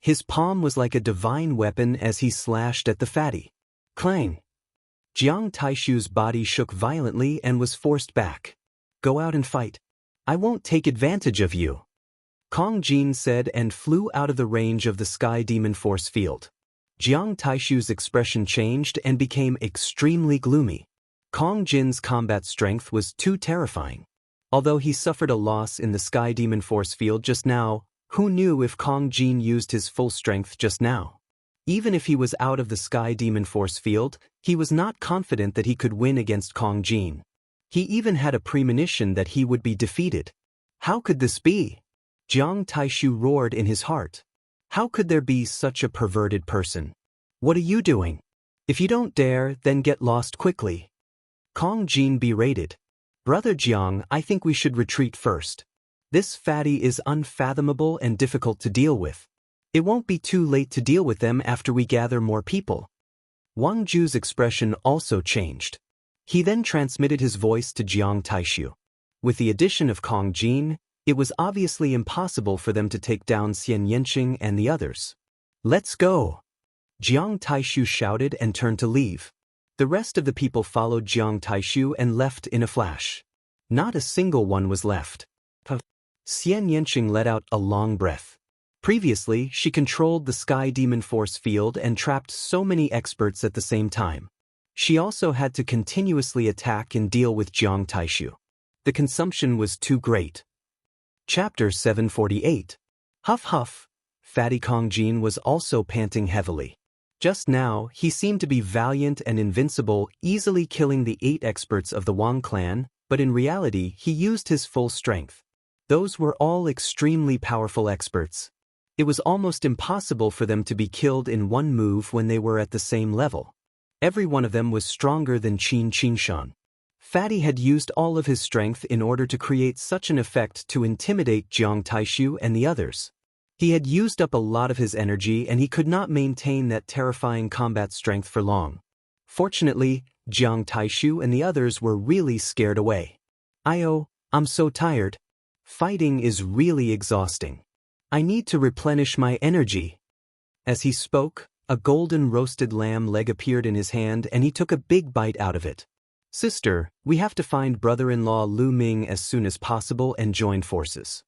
His palm was like a divine weapon as he slashed at the fatty. Clang! Jiang Taishu's body shook violently and was forced back. Go out and fight. I won't take advantage of you. Kongjin said and flew out of the range of the sky demon force field. Jiang Taishu's expression changed and became extremely gloomy. Kongjin's combat strength was too terrifying. Although he suffered a loss in the sky demon force field just now, who knew if Kongjin used his full strength just now? Even if he was out of the Sky Demon Force field, he was not confident that he could win against Kong Jin. He even had a premonition that he would be defeated. How could this be? Jiang Taishu roared in his heart. How could there be such a perverted person? What are you doing? If you don't dare, then get lost quickly. Kong Jin berated. Brother Jiang, I think we should retreat first. This fatty is unfathomable and difficult to deal with. It won't be too late to deal with them after we gather more people. Wang Ju's expression also changed. He then transmitted his voice to Jiang Taishu. With the addition of Kong Jin, it was obviously impossible for them to take down Xian Yanqing and the others. Let's go! Jiang Taishu shouted and turned to leave. The rest of the people followed Jiang Taishu and left in a flash. Not a single one was left. Xian Yanqing let out a long breath. Previously, she controlled the Sky Demon Force field and trapped so many experts at the same time. She also had to continuously attack and deal with Jiang Taishu. The consumption was too great. Chapter 748. Huff huff. Fatty Kong Jin was also panting heavily. Just now, he seemed to be valiant and invincible, easily killing the 8 experts of the Wang clan, but in reality, he used his full strength. Those were all extremely powerful experts. It was almost impossible for them to be killed in one move when they were at the same level. Every one of them was stronger than Qin Qingshan. Fatty had used all of his strength in order to create such an effect to intimidate Jiang Taishu and the others. He had used up a lot of his energy and he could not maintain that terrifying combat strength for long. Fortunately, Jiang Taishu and the others were really scared away. I'm so tired. Fighting is really exhausting. I need to replenish my energy. As he spoke, a golden roasted lamb leg appeared in his hand and he took a big bite out of it. Sister, we have to find brother-in-law Lu Ming as soon as possible and join forces.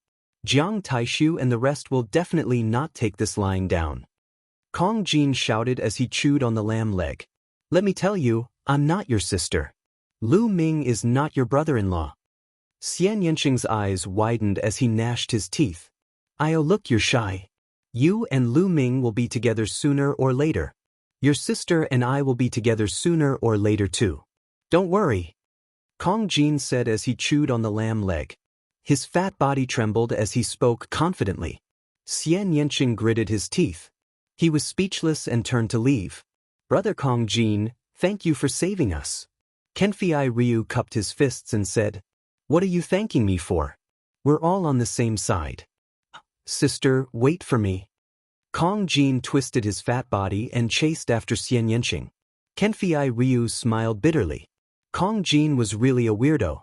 Jiang Taishu and the rest will definitely not take this lying down. Kong Jin shouted as he chewed on the lamb leg. Let me tell you, I'm not your sister. Lu Ming is not your brother-in-law. Xian Yanqing's eyes widened as he gnashed his teeth. Look, you're shy. You and Lu Ming will be together sooner or later. Your sister and I will be together sooner or later too. Don't worry. Kong Jin said as he chewed on the lamb leg. His fat body trembled as he spoke confidently. Xian Yanqing gritted his teeth. He was speechless and turned to leave. Brother Kong Jin, thank you for saving us. Kenfei Ryu cupped his fists and said, What are you thanking me for? We're all on the same side. Sister, wait for me. Kong Jin twisted his fat body and chased after Xian Yanqing. Kenfei Ryu smiled bitterly. Kong Jin was really a weirdo.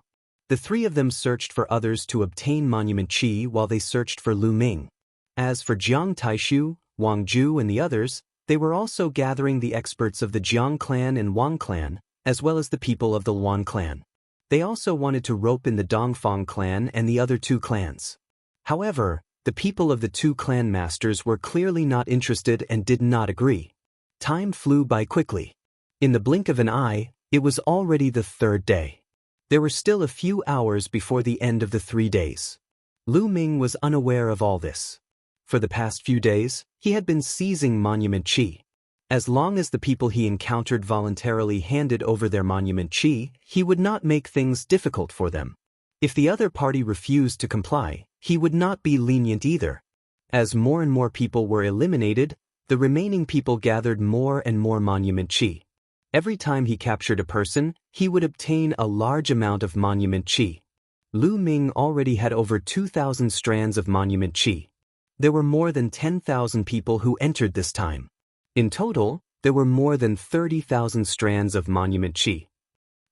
The 3 of them searched for others to obtain Monument Qi while they searched for Lu Ming. As for Jiang Taishu, Wang Ju and the others, they were also gathering the experts of the Jiang clan and Wang clan, as well as the people of the Luan clan. They also wanted to rope in the Dongfang clan and the other 2 clans. However, the people of the 2 clan masters were clearly not interested and did not agree. Time flew by quickly. In the blink of an eye, it was already the 3rd day. There were still a few hours before the end of the 3 days. Lu Ming was unaware of all this. For the past few days, he had been seizing Monument Qi. As long as the people he encountered voluntarily handed over their Monument Qi, he would not make things difficult for them. If the other party refused to comply, he would not be lenient either. As more and more people were eliminated, the remaining people gathered more and more Monument Qi. Every time he captured a person, he would obtain a large amount of Monument Qi. Lu Ming already had over 2,000 strands of Monument Qi. There were more than 10,000 people who entered this time. In total, there were more than 30,000 strands of Monument Qi.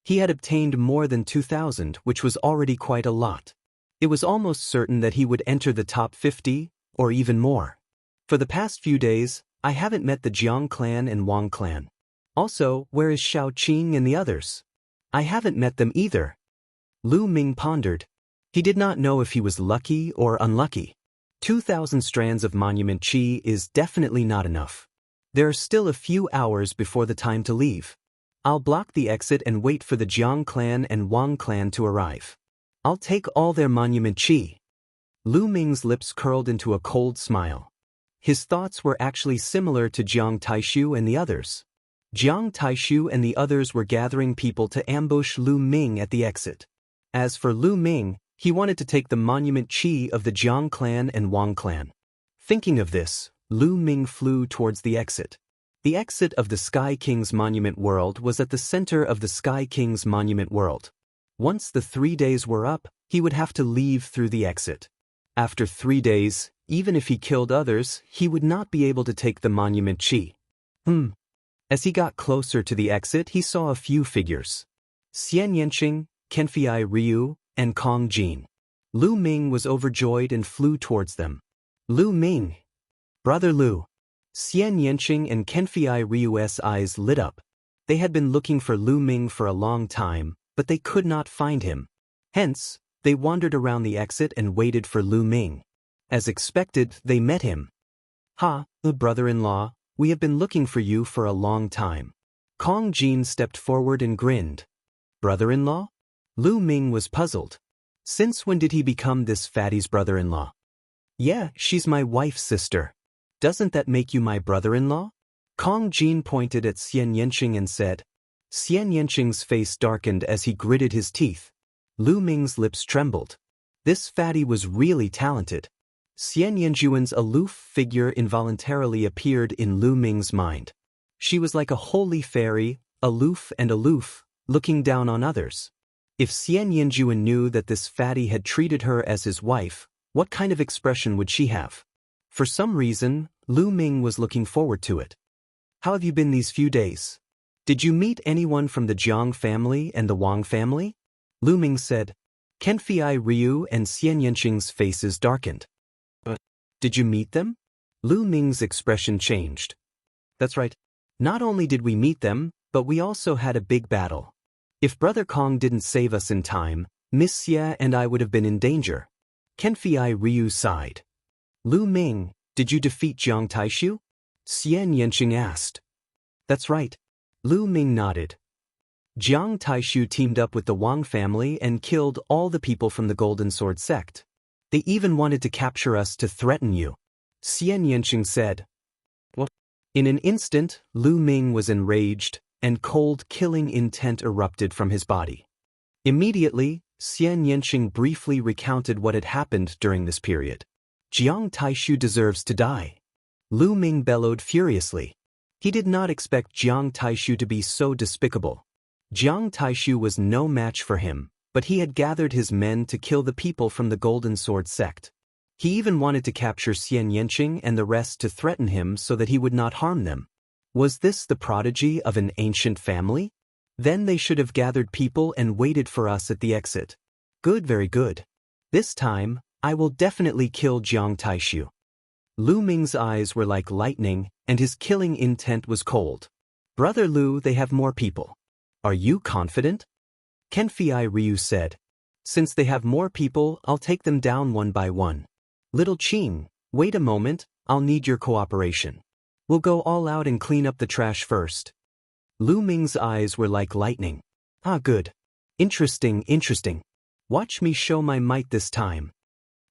He had obtained more than 2,000, which was already quite a lot. It was almost certain that he would enter the top 50, or even more. For the past few days, I haven't met the Jiang clan and Wang clan. Also, where is Shao Qing and the others? I haven't met them either. Lu Ming pondered. He did not know if he was lucky or unlucky. 2,000 strands of Monument Qi is definitely not enough. There are still a few hours before the time to leave. I'll block the exit and wait for the Jiang clan and Wang clan to arrive. I'll take all their Monument Qi. Lu Ming's lips curled into a cold smile. His thoughts were actually similar to Jiang Taishu and the others. Jiang Taishu and the others were gathering people to ambush Lu Ming at the exit. As for Lu Ming, he wanted to take the monument Qi of the Jiang clan and Wang clan. Thinking of this, Lu Ming flew towards the exit. The exit of the Sky King's Monument World was at the center of the Sky King's Monument World. Once the 3 days were up, he would have to leave through the exit. After 3 days, even if he killed others, he would not be able to take the monument Qi. As he got closer to the exit, he saw a few figures. Xian Yanqing, Kenfei Ryu, and Kong Jin. Lu Ming was overjoyed and flew towards them. Lu Ming! Brother Lu! Xian Yanqing and Kenfei Ryu's eyes lit up. They had been looking for Lu Ming for a long time, but they could not find him. Hence, they wandered around the exit and waited for Lu Ming. As expected, they met him. Ha, brother-in-law, we have been looking for you for a long time. Kong Jin stepped forward and grinned. Brother-in-law? Lu Ming was puzzled. Since when did he become this fatty's brother-in-law? Yeah, she's my wife's sister. Doesn't that make you my brother-in-law? Kong Jin pointed at Xian Yanqing and said. Xian Yanqing's face darkened as he gritted his teeth. Lu Ming's lips trembled. This fatty was really talented. Xian Yanjuan's aloof figure involuntarily appeared in Lu Ming's mind. She was like a holy fairy, aloof, looking down on others. If Xian Yanjuan knew that this fatty had treated her as his wife, what kind of expression would she have? For some reason, Lu Ming was looking forward to it. How have you been these few days? Did you meet anyone from the Jiang family and the Wang family? Lu Ming said. Kenfei Ryu and Xian Yanqing's faces darkened. But did you meet them? Lu Ming's expression changed. That's right. Not only did we meet them, but we also had a big battle. If Brother Kong didn't save us in time, Miss Xie and I would have been in danger. Kenfei Ryu sighed. Lu Ming, did you defeat Jiang Taishu? Xian Yanqing asked. That's right. Lu Ming nodded. Jiang Taishu teamed up with the Wang family and killed all the people from the Golden Sword sect. They even wanted to capture us to threaten you. Xian Yanqing said. What? In an instant, Lu Ming was enraged, and cold killing intent erupted from his body. Immediately, Xian Yanqing briefly recounted what had happened during this period. Jiang Taishu deserves to die. Lu Ming bellowed furiously. He did not expect Jiang Taishu to be so despicable. Jiang Taishu was no match for him, but he had gathered his men to kill the people from the Golden Sword sect. He even wanted to capture Xian Yanqing and the rest to threaten him so that he would not harm them. Was this the prodigy of an ancient family? Then they should have gathered people and waited for us at the exit. Good, very good. This time, I will definitely kill Jiang Taishu. Lu Ming's eyes were like lightning, and his killing intent was cold. Brother Lu, they have more people. Are you confident? Kenfei Ryu said. Since they have more people, I'll take them down one by one. Little Qing, wait a moment, I'll need your cooperation. We'll go all out and clean up the trash first. Lu Ming's eyes were like lightning. Ah, good. Interesting. Watch me show my might this time.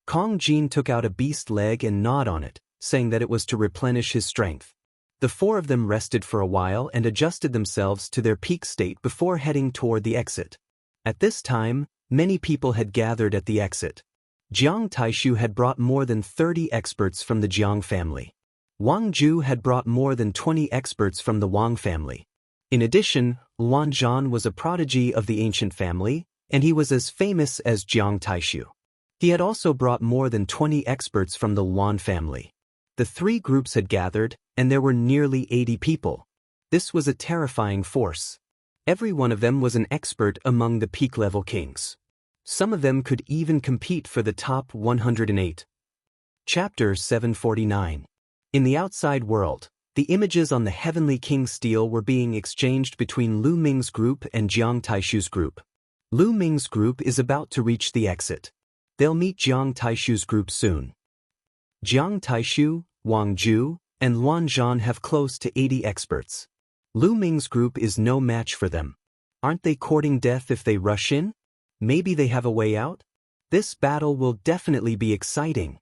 Kong Jin took out a beast leg and gnawed on it, saying that it was to replenish his strength. The four of them rested for a while and adjusted themselves to their peak state before heading toward the exit. At this time, many people had gathered at the exit. Jiang Taishu had brought more than 30 experts from the Jiang family. Wang Ju had brought more than 20 experts from the Wang family. In addition, Luan Zhan was a prodigy of the ancient family, and he was as famous as Jiang Taishu. He had also brought more than 20 experts from the Luan family. The three groups had gathered, and there were nearly 80 people. This was a terrifying force. Every one of them was an expert among the peak-level kings. Some of them could even compete for the top 108. Chapter 749. In the outside world, the images on the Heavenly King stele were being exchanged between Lu Ming's group and Jiang Taishu's group. Lu Ming's group is about to reach the exit. They'll meet Jiang Taishu's group soon. Jiang Taishu, Wang Ju, and Luan Zhan have close to 80 experts. Lu Ming's group is no match for them. Aren't they courting death if they rush in? Maybe they have a way out? This battle will definitely be exciting.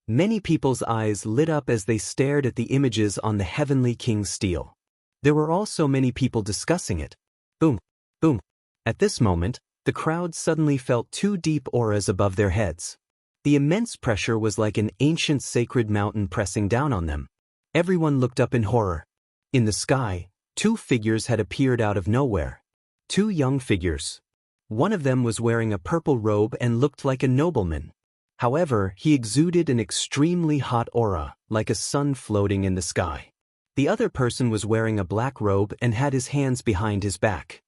Many people's eyes lit up as they stared at the images on the Heavenly King's stele. There were also many people discussing it. Boom, boom. At this moment, the crowd suddenly felt two deep auras above their heads. The immense pressure was like an ancient sacred mountain pressing down on them. Everyone looked up in horror. In the sky, two figures had appeared out of nowhere. Two young figures. One of them was wearing a purple robe and looked like a nobleman. However, he exuded an extremely hot aura, like a sun floating in the sky. The other person was wearing a black robe and had his hands behind his back.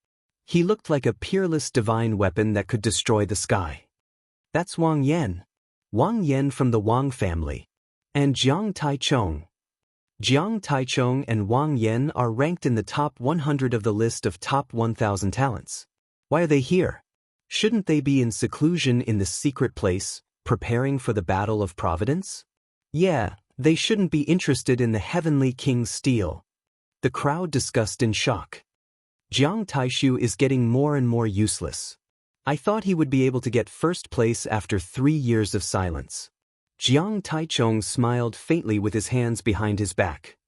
He looked like a peerless divine weapon that could destroy the sky. That's Wang Yan. Wang Yan from the Wang family. And Jiang Taichung. Jiang Taichung and Wang Yan are ranked in the top 100 of the list of top 1,000 talents. Why are they here? Shouldn't they be in seclusion in the secret place, preparing for the Battle of Providence? Yeah, they shouldn't be interested in the Heavenly King's stele. The crowd discussed in shock. Jiang Taishu is getting more and more useless. I thought he would be able to get first place after 3 years of silence. Jiang Taichung smiled faintly with his hands behind his back.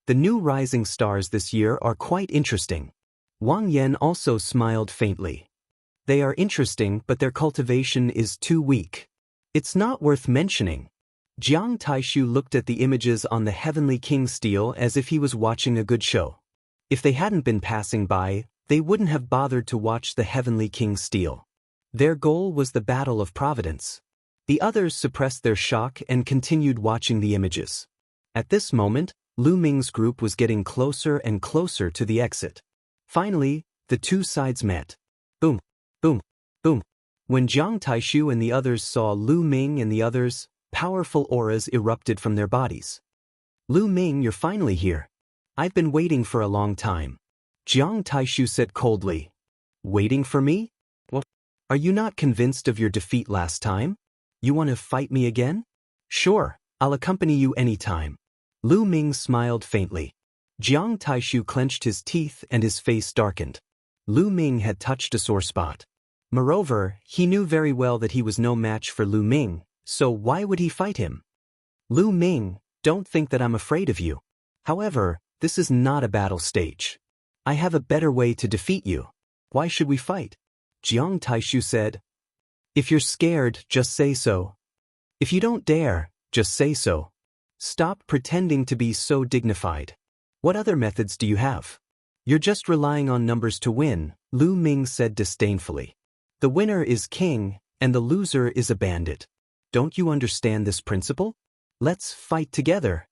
The new rising stars this year are quite interesting. Wang Yan also smiled faintly. They are interesting, but their cultivation is too weak. It's not worth mentioning. Jiang Taishu looked at the images on the Heavenly King's stele as if he was watching a good show. If they hadn't been passing by, they wouldn't have bothered to watch the Heavenly King's stele. Their goal was the Battle of Providence. The others suppressed their shock and continued watching the images. At this moment, Lu Ming's group was getting closer and closer to the exit. Finally, the two sides met. Boom, boom, boom. When Jiang Taishu and the others saw Lu Ming and the others, powerful auras erupted from their bodies. Lu Ming, you're finally here. I've been waiting for a long time. Jiang Taishu said coldly. Waiting for me? Well, are you not convinced of your defeat last time? You want to fight me again? Sure, I'll accompany you anytime. Lu Ming smiled faintly. Jiang Taishu clenched his teeth and his face darkened. Lu Ming had touched a sore spot. Moreover, he knew very well that he was no match for Lu Ming, so why would he fight him? Lu Ming, don't think that I'm afraid of you. However, this is not a battle stage. I have a better way to defeat you. Why should we fight? Jiang Taishu said. If you're scared, just say so. If you don't dare, just say so. Stop pretending to be so dignified. What other methods do you have? You're just relying on numbers to win, Lu Ming said disdainfully. The winner is king, and the loser is a bandit. Don't you understand this principle? Let's fight together.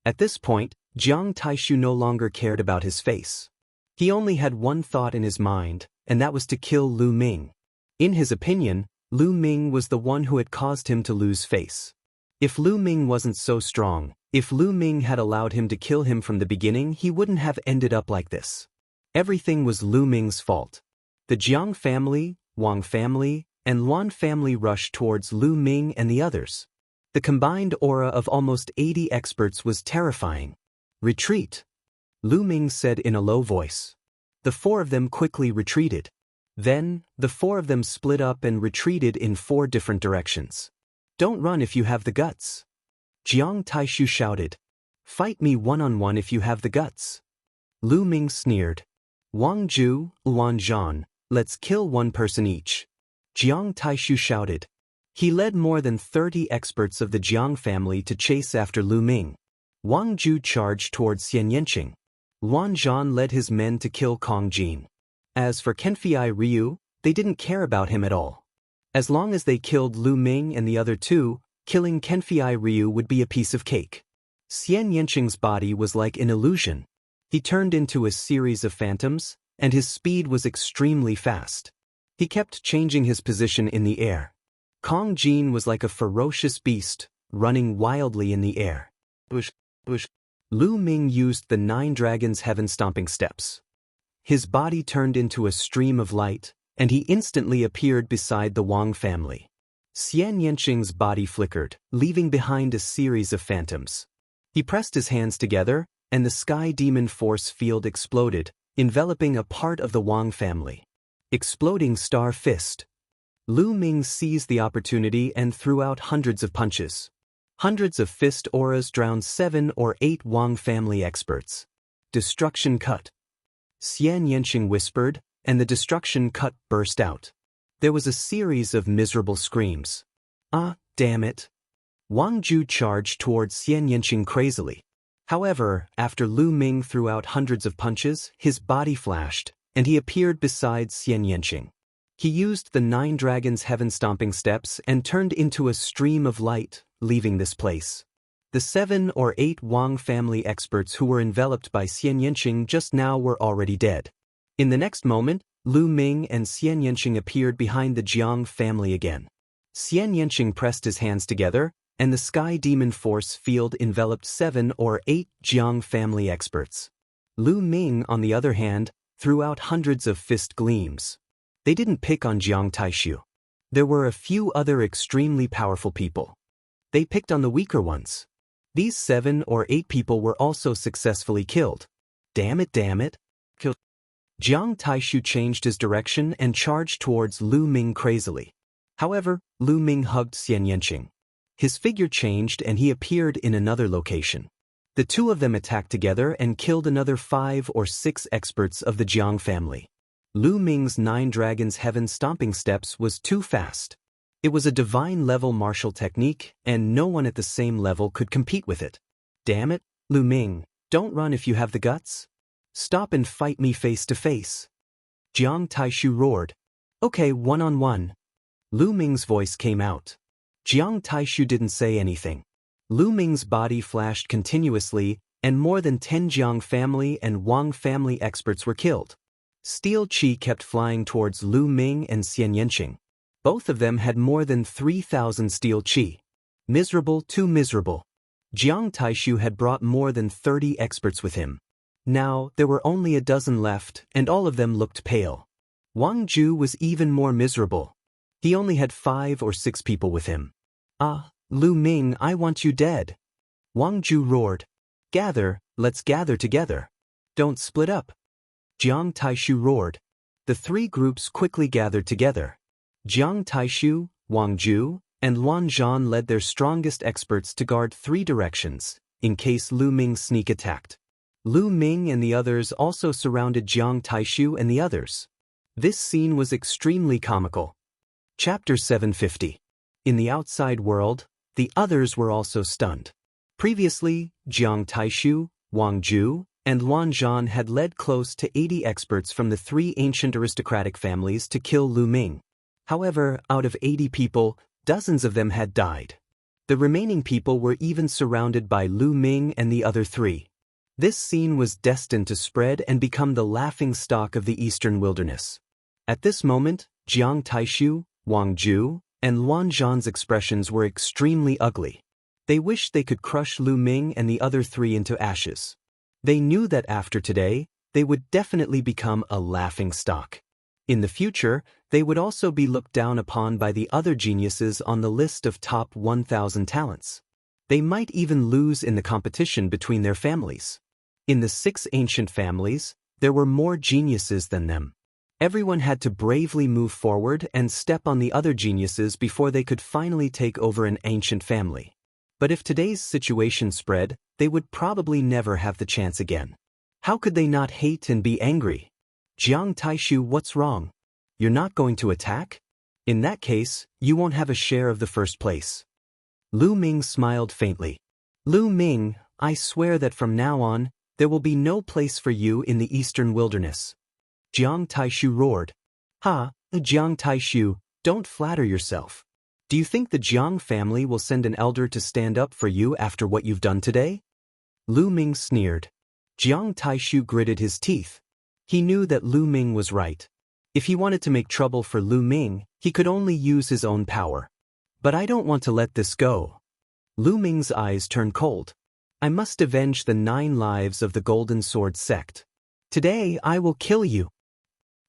At this point, Jiang Taishu no longer cared about his face. He only had one thought in his mind, and that was to kill Lu Ming. In his opinion, Lu Ming was the one who had caused him to lose face. If Lu Ming wasn't so strong, if Lu Ming had allowed him to kill him from the beginning, he wouldn't have ended up like this. Everything was Lu Ming's fault. The Jiang family, Wang family, and Luan family rushed towards Lu Ming and the others. The combined aura of almost 80 experts was terrifying. Retreat, Lu Ming said in a low voice. The four of them quickly retreated. Then, the four of them split up and retreated in 4 different directions. Don't run if you have the guts. Jiang Taishu shouted. Fight me one-on-one if you have the guts. Lu Ming sneered. Wang Ju, Luan Zhan, let's kill one person each. Jiang Taishu shouted. He led more than 30 experts of the Jiang family to chase after Lu Ming. Wang Ju charged towards Xian Yanqing. Luan Zhan led his men to kill Kong Jin. As for Kenfei Ryu, they didn't care about him at all. As long as they killed Lu Ming and the other two, killing Kenfei Ryu would be a piece of cake. Xian Yanqing's body was like an illusion. He turned into a series of phantoms, and his speed was extremely fast. He kept changing his position in the air. Kong Jin was like a ferocious beast, running wildly in the air. Bush, bush. Lu Ming used the 9 dragons' heaven-stomping steps. His body turned into a stream of light, and he instantly appeared beside the Wang family. Xian Yanqing's body flickered, leaving behind a series of phantoms. He pressed his hands together, and the sky demon force field exploded, enveloping a part of the Wang family. Exploding Star Fist. Lu Ming seized the opportunity and threw out hundreds of punches. Hundreds of fist auras drowned 7 or 8 Wang family experts. Destruction cut. Xian Yanqing whispered, and the destruction cut burst out. There was a series of miserable screams. Ah, damn it. Wang Ju charged towards Xian Yanqing crazily. However, after Lu Ming threw out hundreds of punches, his body flashed, and he appeared beside Xian Yanqing. He used the 9 Dragons' heaven-stomping steps and turned into a stream of light, leaving this place. The 7 or 8 Wang family experts who were enveloped by Xian Yanqing just now were already dead. In the next moment, Lu Ming and Xian Yanqing appeared behind the Jiang family again. Xian Yanqing pressed his hands together, and the Sky Demon Force field enveloped 7 or 8 Jiang family experts. Lu Ming, on the other hand, threw out hundreds of fist gleams. They didn't pick on Jiang Taishu. There were a few other extremely powerful people. They picked on the weaker ones. These 7 or 8 people were also successfully killed. Damn it, killed. Jiang Taishu changed his direction and charged towards Lu Ming crazily. However, Lu Ming hugged Xian Yanqing. His figure changed and he appeared in another location. The two of them attacked together and killed another 5 or 6 experts of the Jiang family. Lu Ming's 9 Dragons' Heaven Stomping Steps was too fast. It was a divine-level martial technique, and no one at the same level could compete with it. Damn it, Lu Ming, don't run if you have the guts. Stop and fight me face to face. Jiang Taishu roared. Okay, one-on-one. Lu Ming's voice came out. Jiang Taishu didn't say anything. Lu Ming's body flashed continuously, and more than 10 Jiang family and Wang family experts were killed. Steel Qi kept flying towards Lu Ming and Xian Yanqing. Both of them had more than 3,000 Steel Qi. Miserable, too miserable. Jiang Taishu had brought more than 30 experts with him. Now, there were only a dozen left, and all of them looked pale. Wang Ju was even more miserable. He only had 5 or 6 people with him. Ah, Lu Ming, I want you dead. Wang Ju roared. Gather, let's gather together. Don't split up. Jiang Taishu roared. The 3 groups quickly gathered together. Jiang Taishu, Wang Ju, and Luan Zhan led their strongest experts to guard 3 directions, in case Lu Ming sneak attacked. Lu Ming and the others also surrounded Jiang Taishu and the others. This scene was extremely comical. Chapter 750. In the outside world, the others were also stunned. Previously, Jiang Taishu, Wang Ju, and Luan Zhan had led close to 80 experts from the 3 ancient aristocratic families to kill Lu Ming. However, out of 80 people, dozens of them had died. The remaining people were even surrounded by Lu Ming and the other 3. This scene was destined to spread and become the laughingstock of the eastern wilderness. At this moment, Jiang Taishu, Wang Ju, and Luan Zhan's expressions were extremely ugly. They wished they could crush Lu Ming and the other 3 into ashes. They knew that after today, they would definitely become a laughingstock. In the future, they would also be looked down upon by the other geniuses on the list of top 1,000 talents. They might even lose in the competition between their families. In the 6 ancient families, there were more geniuses than them. Everyone had to bravely move forward and step on the other geniuses before they could finally take over an ancient family. But if today's situation spread, they would probably never have the chance again. How could they not hate and be angry? Jiang Taishu, what's wrong? You're not going to attack? In that case, you won't have a share of the first place. Lu Ming smiled faintly. Lu Ming, I swear that from now on, there will be no place for you in the eastern wilderness. Jiang Taishu roared. Ha, Jiang Taishu, don't flatter yourself. Do you think the Jiang family will send an elder to stand up for you after what you've done today? Lu Ming sneered. Jiang Taishu gritted his teeth. He knew that Lu Ming was right. If he wanted to make trouble for Lu Ming, he could only use his own power. But I don't want to let this go. Lu Ming's eyes turned cold. I must avenge the 9 lives of the Golden Sword sect. Today I will kill you.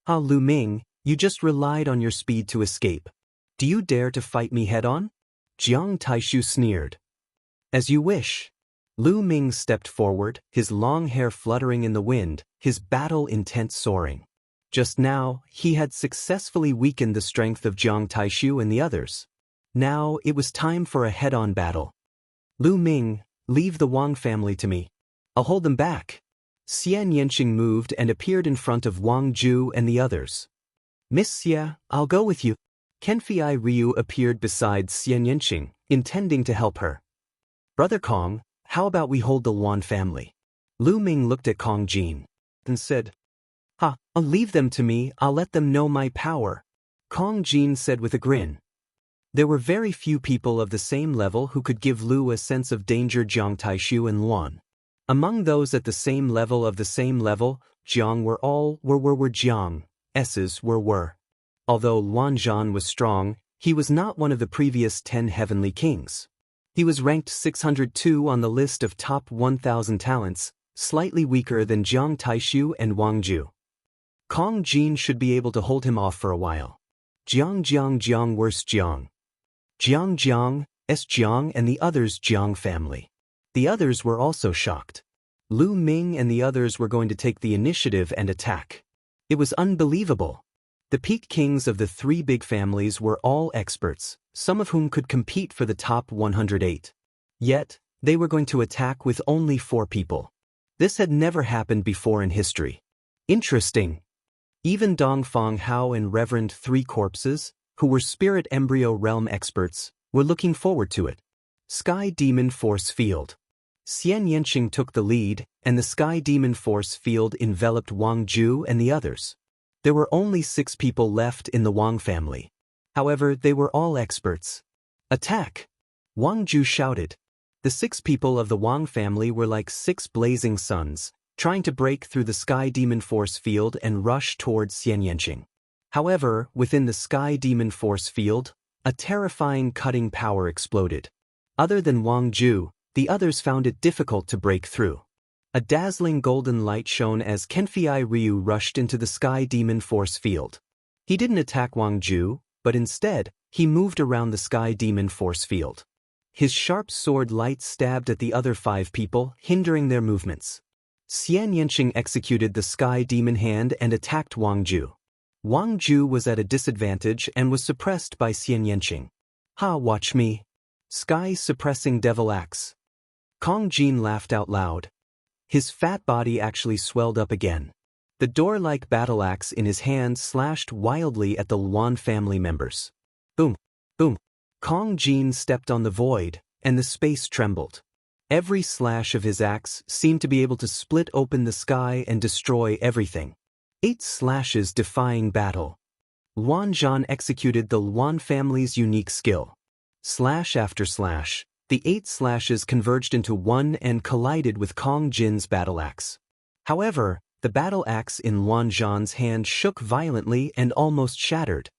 Ah, Lu Ming, you just relied on your speed to escape. Do you dare to fight me head-on? Jiang Taishu sneered. As you wish. Lu Ming stepped forward, his long hair fluttering in the wind, his battle intent soaring. Just now, he had successfully weakened the strength of Jiang Taishu and the others. Now, it was time for a head-on battle. Lu Ming, leave the Wang family to me. I'll hold them back. Xian Yanqing moved and appeared in front of Wang Ju and the others. Miss Xia, I'll go with you. Kenfei Ryu appeared beside Xian Yanqing, intending to help her. Brother Kong, how about we hold the Luan family? Lu Ming looked at Kong Jin and said, I'll leave them to me, I'll let them know my power. Kong Jin said with a grin. There were very few people of the same level who could give Lu a sense of danger. Jiang Taishu and Luan. Among those at the same level, Jiang were Jiang, S's were. Although Luan Zhan was strong, he was not one of the previous 10 heavenly kings. He was ranked 602 on the list of top 1,000 talents, slightly weaker than Jiang Taishu and Wang Ju. Kong Jin should be able to hold him off for a while. Jiang worse Jiang. Jiang, S Jiang and the others Jiang family. The others were also shocked. Lu Ming and the others were going to take the initiative and attack. It was unbelievable. The peak kings of the 3 big families were all experts, some of whom could compete for the top 108. Yet, they were going to attack with only 4 people. This had never happened before in history. Interesting. Even Dongfang Hao and Reverend 3 Corpses, who were spirit embryo realm experts, were looking forward to it. Sky Demon Force Field. Xian Yanqing took the lead, and the Sky Demon Force Field enveloped Wang Ju and the others. There were only 6 people left in the Wang family. However, they were all experts. Attack! Wang Ju shouted. The 6 people of the Wang family were like 6 blazing suns, trying to break through the Sky Demon Force Field and rush towards Xian Yanqing. However, within the Sky Demon Force Field, a terrifying cutting power exploded. Other than Wang Ju, the others found it difficult to break through. A dazzling golden light shone as Kenfei Ryu rushed into the Sky Demon Force Field. He didn't attack Wang Ju, but instead, he moved around the Sky Demon Force Field. His sharp sword light stabbed at the other 5 people, hindering their movements. Xian Yanqing executed the Sky Demon Hand and attacked Wang Ju. Wang Ju was at a disadvantage and was suppressed by Xian Yanqing. Watch me. Sky Suppressing Devil Axe. Kong Jin laughed out loud. His fat body actually swelled up again. The door-like battle axe in his hand slashed wildly at the Luan family members. Boom, boom. Kong Jin stepped on the void, and the space trembled. Every slash of his axe seemed to be able to split open the sky and destroy everything. 8 slashes defying battle. Luan Zhan executed the Luan family's unique skill. Slash after slash, the 8 slashes converged into one and collided with Kong Jin's battle axe. However, the battle axe in Luan Zhan's hand shook violently and almost shattered.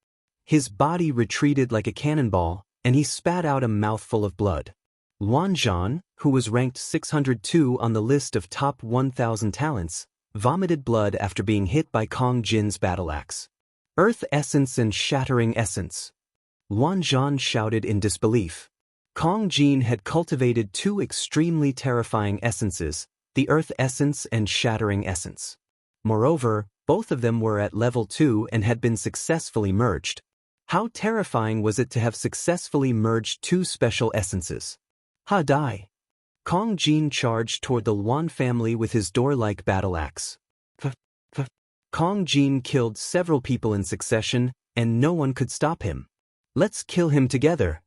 His body retreated like a cannonball, and he spat out a mouthful of blood. Luan Zhan, who was ranked 602 on the list of top 1,000 talents, vomited blood after being hit by Kong Jin's battle axe. Earth Essence and Shattering Essence. Luan Zhan shouted in disbelief. Kong Jin had cultivated 2 extremely terrifying essences, the Earth Essence and Shattering Essence. Moreover, both of them were at level 2 and had been successfully merged. How terrifying was it to have successfully merged 2 special essences? Die! Kong Jin charged toward the Luan family with his door-like battle axe. Kong Jin killed several people in succession, and no one could stop him. Let's kill him together!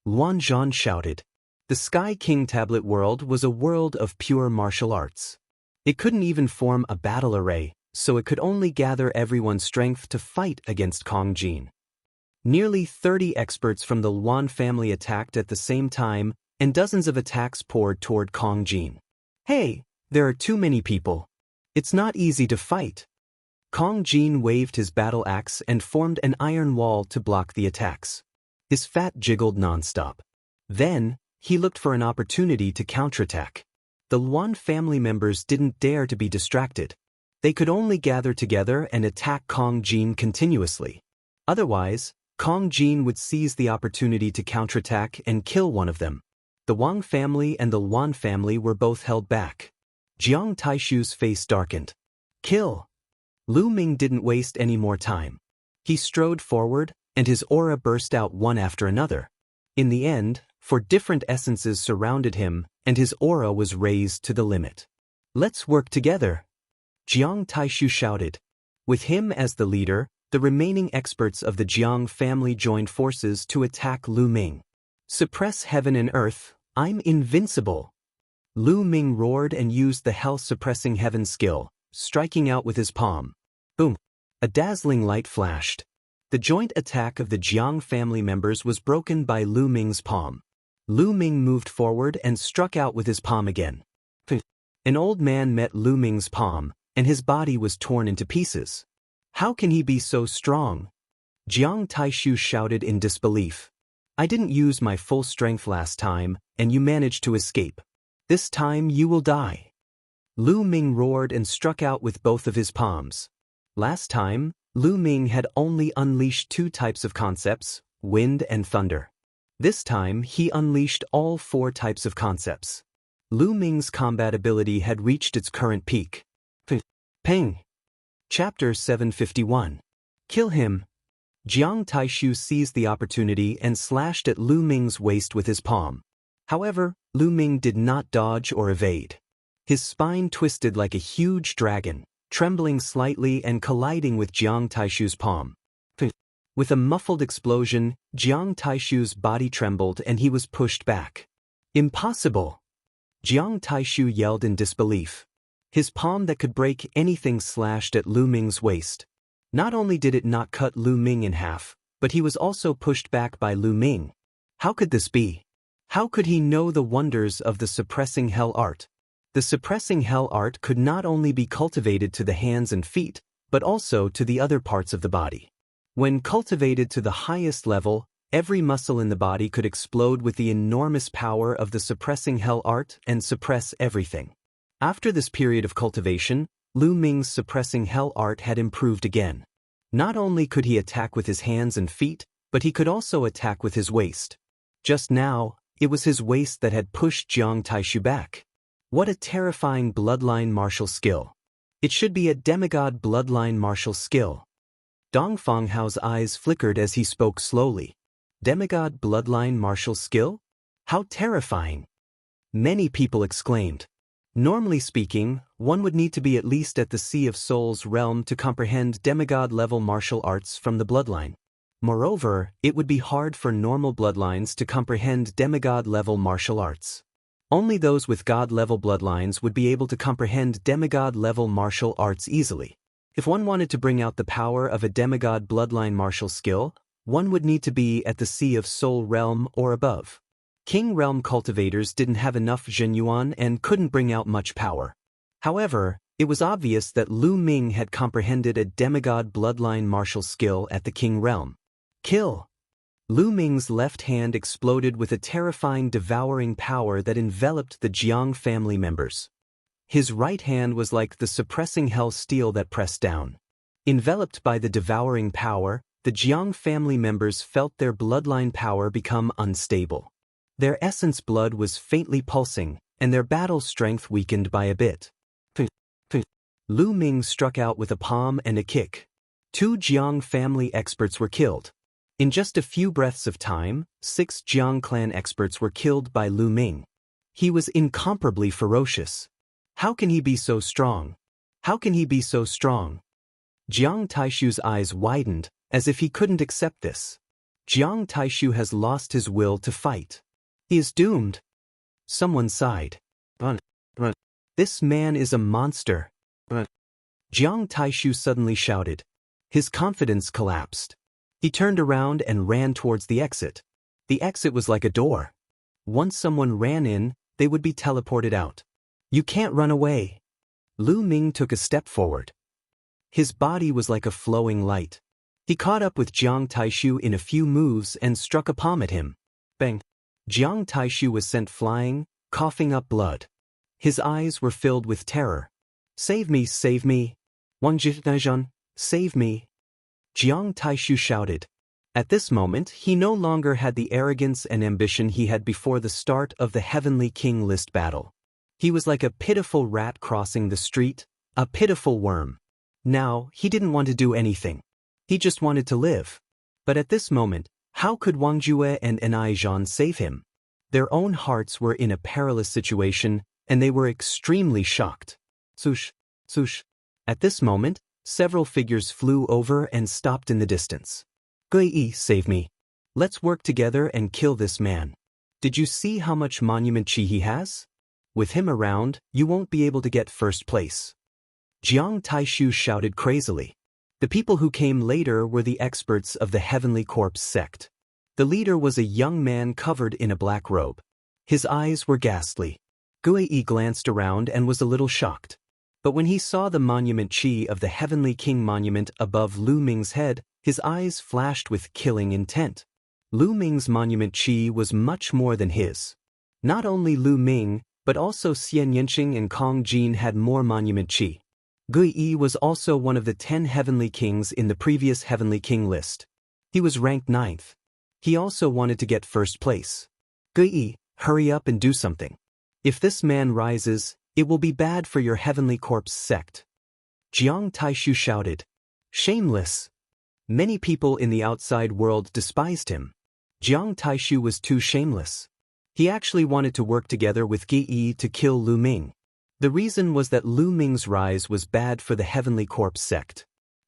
Luan Zhan shouted. The Sky King Tablet world was a world of pure martial arts. It couldn't even form a battle array, so it could only gather everyone's strength to fight against Kong Jin. Nearly 30 experts from the Luan family attacked at the same time, and dozens of attacks poured toward Kong Jin. Hey, there are too many people. It's not easy to fight. Kong Jin waved his battle axe and formed an iron wall to block the attacks. His fat jiggled nonstop. Then, he looked for an opportunity to counterattack. The Luan family members didn't dare to be distracted. They could only gather together and attack Kong Jin continuously. Otherwise, Kong Jin would seize the opportunity to counterattack and kill one of them. The Wang family and the Luan family were both held back. Jiang Taishu's face darkened. Kill! Lu Ming didn't waste any more time. He strode forward, and his aura burst out one after another. In the end, for different essences surrounded him, and his aura was raised to the limit. "Let's work together," Jiang Taishu shouted. With him as the leader, the remaining experts of the Jiang family joined forces to attack Lu Ming. "Suppress heaven and earth, I'm invincible." Lu Ming roared and used the hell-suppressing heaven skill, striking out with his palm. Boom! A dazzling light flashed. The joint attack of the Jiang family members was broken by Lu Ming's palm. Lu Ming moved forward and struck out with his palm again. An old man met Lu Ming's palm, and his body was torn into pieces. "How can he be so strong?" Jiang Taishu shouted in disbelief. "I didn't use my full strength last time, and you managed to escape. This time you will die." Lu Ming roared and struck out with both of his palms. Last time, Lu Ming had only unleashed 2 types of concepts, wind and thunder. This time he unleashed all 4 types of concepts. Lu Ming's combat ability had reached its current peak. Ping! Chapter 751. Kill him. Jiang Taishu seized the opportunity and slashed at Lu Ming's waist with his palm. However, Lu Ming did not dodge or evade. His spine twisted like a huge dragon, trembling slightly and colliding with Jiang Taishu's palm. With a muffled explosion, Jiang Taishu's body trembled and he was pushed back. "Impossible!" Jiang Taishu yelled in disbelief. His palm that could break anything slashed at Lu Ming's waist. Not only did it not cut Lu Ming in half, but he was also pushed back by Lu Ming. How could this be? How could he know the wonders of the suppressing hell art? The suppressing hell art could not only be cultivated to the hands and feet, but also to the other parts of the body. When cultivated to the highest level, every muscle in the body could explode with the enormous power of the suppressing hell art and suppress everything. After this period of cultivation, Lu Ming's suppressing hell art had improved again. Not only could he attack with his hands and feet, but he could also attack with his waist. Just now, it was his waist that had pushed Jiang Taishu back. What a terrifying bloodline martial skill. It should be a demigod bloodline martial skill. Dong Fenghao's eyes flickered as he spoke slowly. Demigod bloodline martial skill? How terrifying! Many people exclaimed. Normally speaking, one would need to be at least at the Sea of Souls realm to comprehend demigod-level martial arts from the bloodline. Moreover, it would be hard for normal bloodlines to comprehend demigod-level martial arts. Only those with god-level bloodlines would be able to comprehend demigod-level martial arts easily. If one wanted to bring out the power of a demigod bloodline martial skill, one would need to be at the Sea of Soul realm or above. King realm cultivators didn't have enough Zhenyuan and couldn't bring out much power. However, it was obvious that Lu Ming had comprehended a demigod bloodline martial skill at the King realm. Kill! Lu Ming's left hand exploded with a terrifying devouring power that enveloped the Jiang family members. His right hand was like the suppressing hell steel that pressed down. Enveloped by the devouring power, the Jiang family members felt their bloodline power become unstable. Their essence blood was faintly pulsing, and their battle strength weakened by a bit. Lu Ming struck out with a palm and a kick. 2 Jiang family experts were killed. In just a few breaths of time, 6 Jiang clan experts were killed by Lu Ming. He was incomparably ferocious. How can he be so strong? How can he be so strong? Jiang Taishu's eyes widened, as if he couldn't accept this. Jiang Taishu has lost his will to fight. He is doomed. Someone sighed. This man is a monster. Jiang Taishu suddenly shouted. His confidence collapsed. He turned around and ran towards the exit. The exit was like a door. Once someone ran in, they would be teleported out. You can't run away. Lu Ming took a step forward. His body was like a flowing light. He caught up with Jiang Taishu in a few moves and struck a palm at him. Bang! Jiang Taishu was sent flying, coughing up blood. His eyes were filled with terror. Save me, save me! Wang Jizhan, save me! Jiang Taishu shouted. At this moment, he no longer had the arrogance and ambition he had before the start of the Heavenly King list battle. He was like a pitiful rat crossing the street, a pitiful worm. Now, he didn't want to do anything. He just wanted to live. But at this moment, how could Wang Jue and Enai Zhan save him? Their own hearts were in a perilous situation, and they were extremely shocked. Swoosh, swoosh. At this moment, several figures flew over and stopped in the distance. Gui, save me. Let's work together and kill this man. Did you see how much monument chi he has? With him around, you won't be able to get first place. Jiang Taishu shouted crazily. The people who came later were the experts of the Heavenly Corpse sect. The leader was a young man covered in a black robe. His eyes were ghastly. Gui glanced around and was a little shocked. But when he saw the monument chi of the Heavenly King monument above Lu Ming's head, his eyes flashed with killing intent. Lu Ming's monument chi was much more than his. Not only Lu Ming, but also Xian Yanqing and Kong Jin had more monument chi. Gui was also one of the 10 Heavenly Kings in the previous Heavenly King list. He was ranked 9th. He also wanted to get first place. Gui, hurry up and do something. If this man rises, it will be bad for your Heavenly Corpse sect. Jiang Taishu shouted. Shameless. Many people in the outside world despised him. Jiang Taishu was too shameless. He actually wanted to work together with Gui to kill Lu Ming. The reason was that Lu Ming's rise was bad for the Heavenly Corpse sect.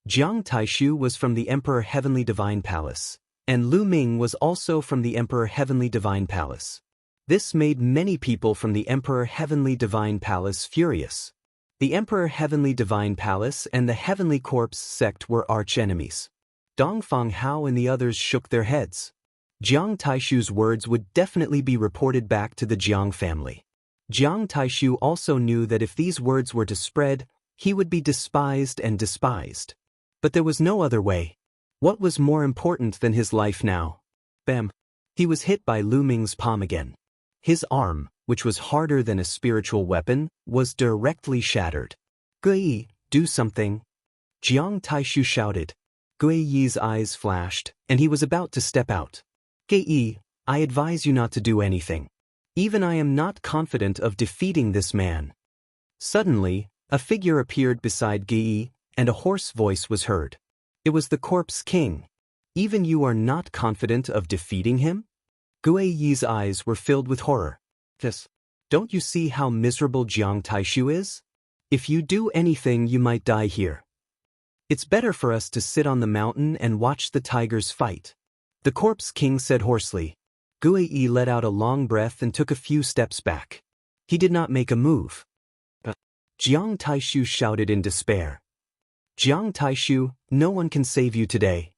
Jiang Taishu was from the Emperor Heavenly Divine Palace, and Lu Ming was also from the Emperor Heavenly Divine Palace. This made many people from the Emperor Heavenly Divine Palace furious. The Emperor Heavenly Divine Palace and the Heavenly Corpse sect were arch-enemies. Dongfang Hao and the others shook their heads. Jiang Taishu's words would definitely be reported back to the Jiang family. Jiang Taishu also knew that if these words were to spread, he would be despised and despised. But there was no other way. What was more important than his life now? Bam! He was hit by Lu Ming's palm again. His arm, which was harder than a spiritual weapon, was directly shattered. Gui, do something. Jiang Taishu shouted. Gui Yi's eyes flashed, and he was about to step out. Gui, I advise you not to do anything. Even I am not confident of defeating this man. Suddenly, a figure appeared beside Gui, and a hoarse voice was heard. It was the Corpse King. Even you are not confident of defeating him? Gui Yi's eyes were filled with horror. Don't you see how miserable Jiang Taishu is? If you do anything, you might die here. It's better for us to sit on the mountain and watch the tigers fight. The Corpse King said hoarsely. Gui Yi let out a long breath and took a few steps back. He did not make a move. Jiang Taishu shouted in despair. Jiang Taishu, no one can save you today.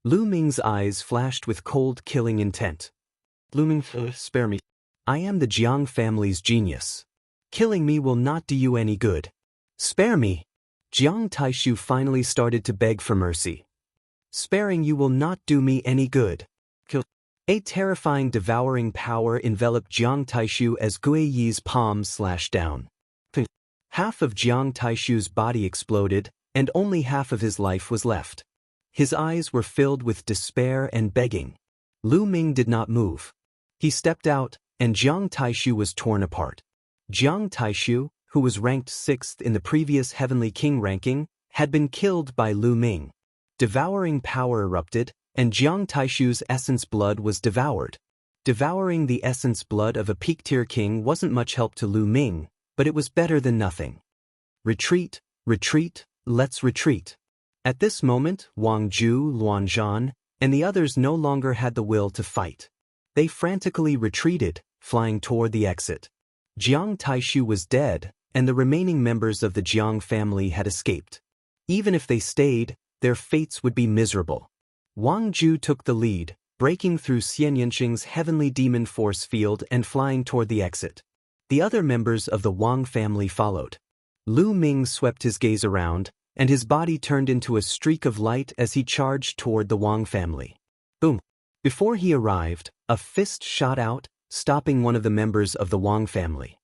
Lu Ming's eyes flashed with cold, killing intent. Lu Ming, spare me. I am the Jiang family's genius. Killing me will not do you any good. Spare me. Jiang Taishu finally started to beg for mercy. Sparing you will not do me any good. Kill. A terrifying, devouring power enveloped Jiang Taishu as Gui Yi's palm slashed down. Half of Jiang Taishu's body exploded, and only half of his life was left. His eyes were filled with despair and begging. Lu Ming did not move. He stepped out, and Jiang Taishu was torn apart. Jiang Taishu, who was ranked 6th in the previous Heavenly King ranking, had been killed by Lu Ming. Devouring power erupted, and Jiang Taishu's essence blood was devoured. Devouring the essence blood of a peak-tier king wasn't much help to Lu Ming, but it was better than nothing. Retreat, retreat, let's retreat. At this moment, Wang Ju, Luan Zhan, and the others no longer had the will to fight. They frantically retreated, flying toward the exit. Jiang Taishu was dead, and the remaining members of the Jiang family had escaped. Even if they stayed, their fates would be miserable. Wang Ju took the lead, breaking through Xian Yanqing's heavenly demon force field and flying toward the exit. The other members of the Wang family followed. Lu Ming swept his gaze around, and his body turned into a streak of light as he charged toward the Wang family. Boom! Before he arrived, a fist shot out, stopping one of the members of the Wang family.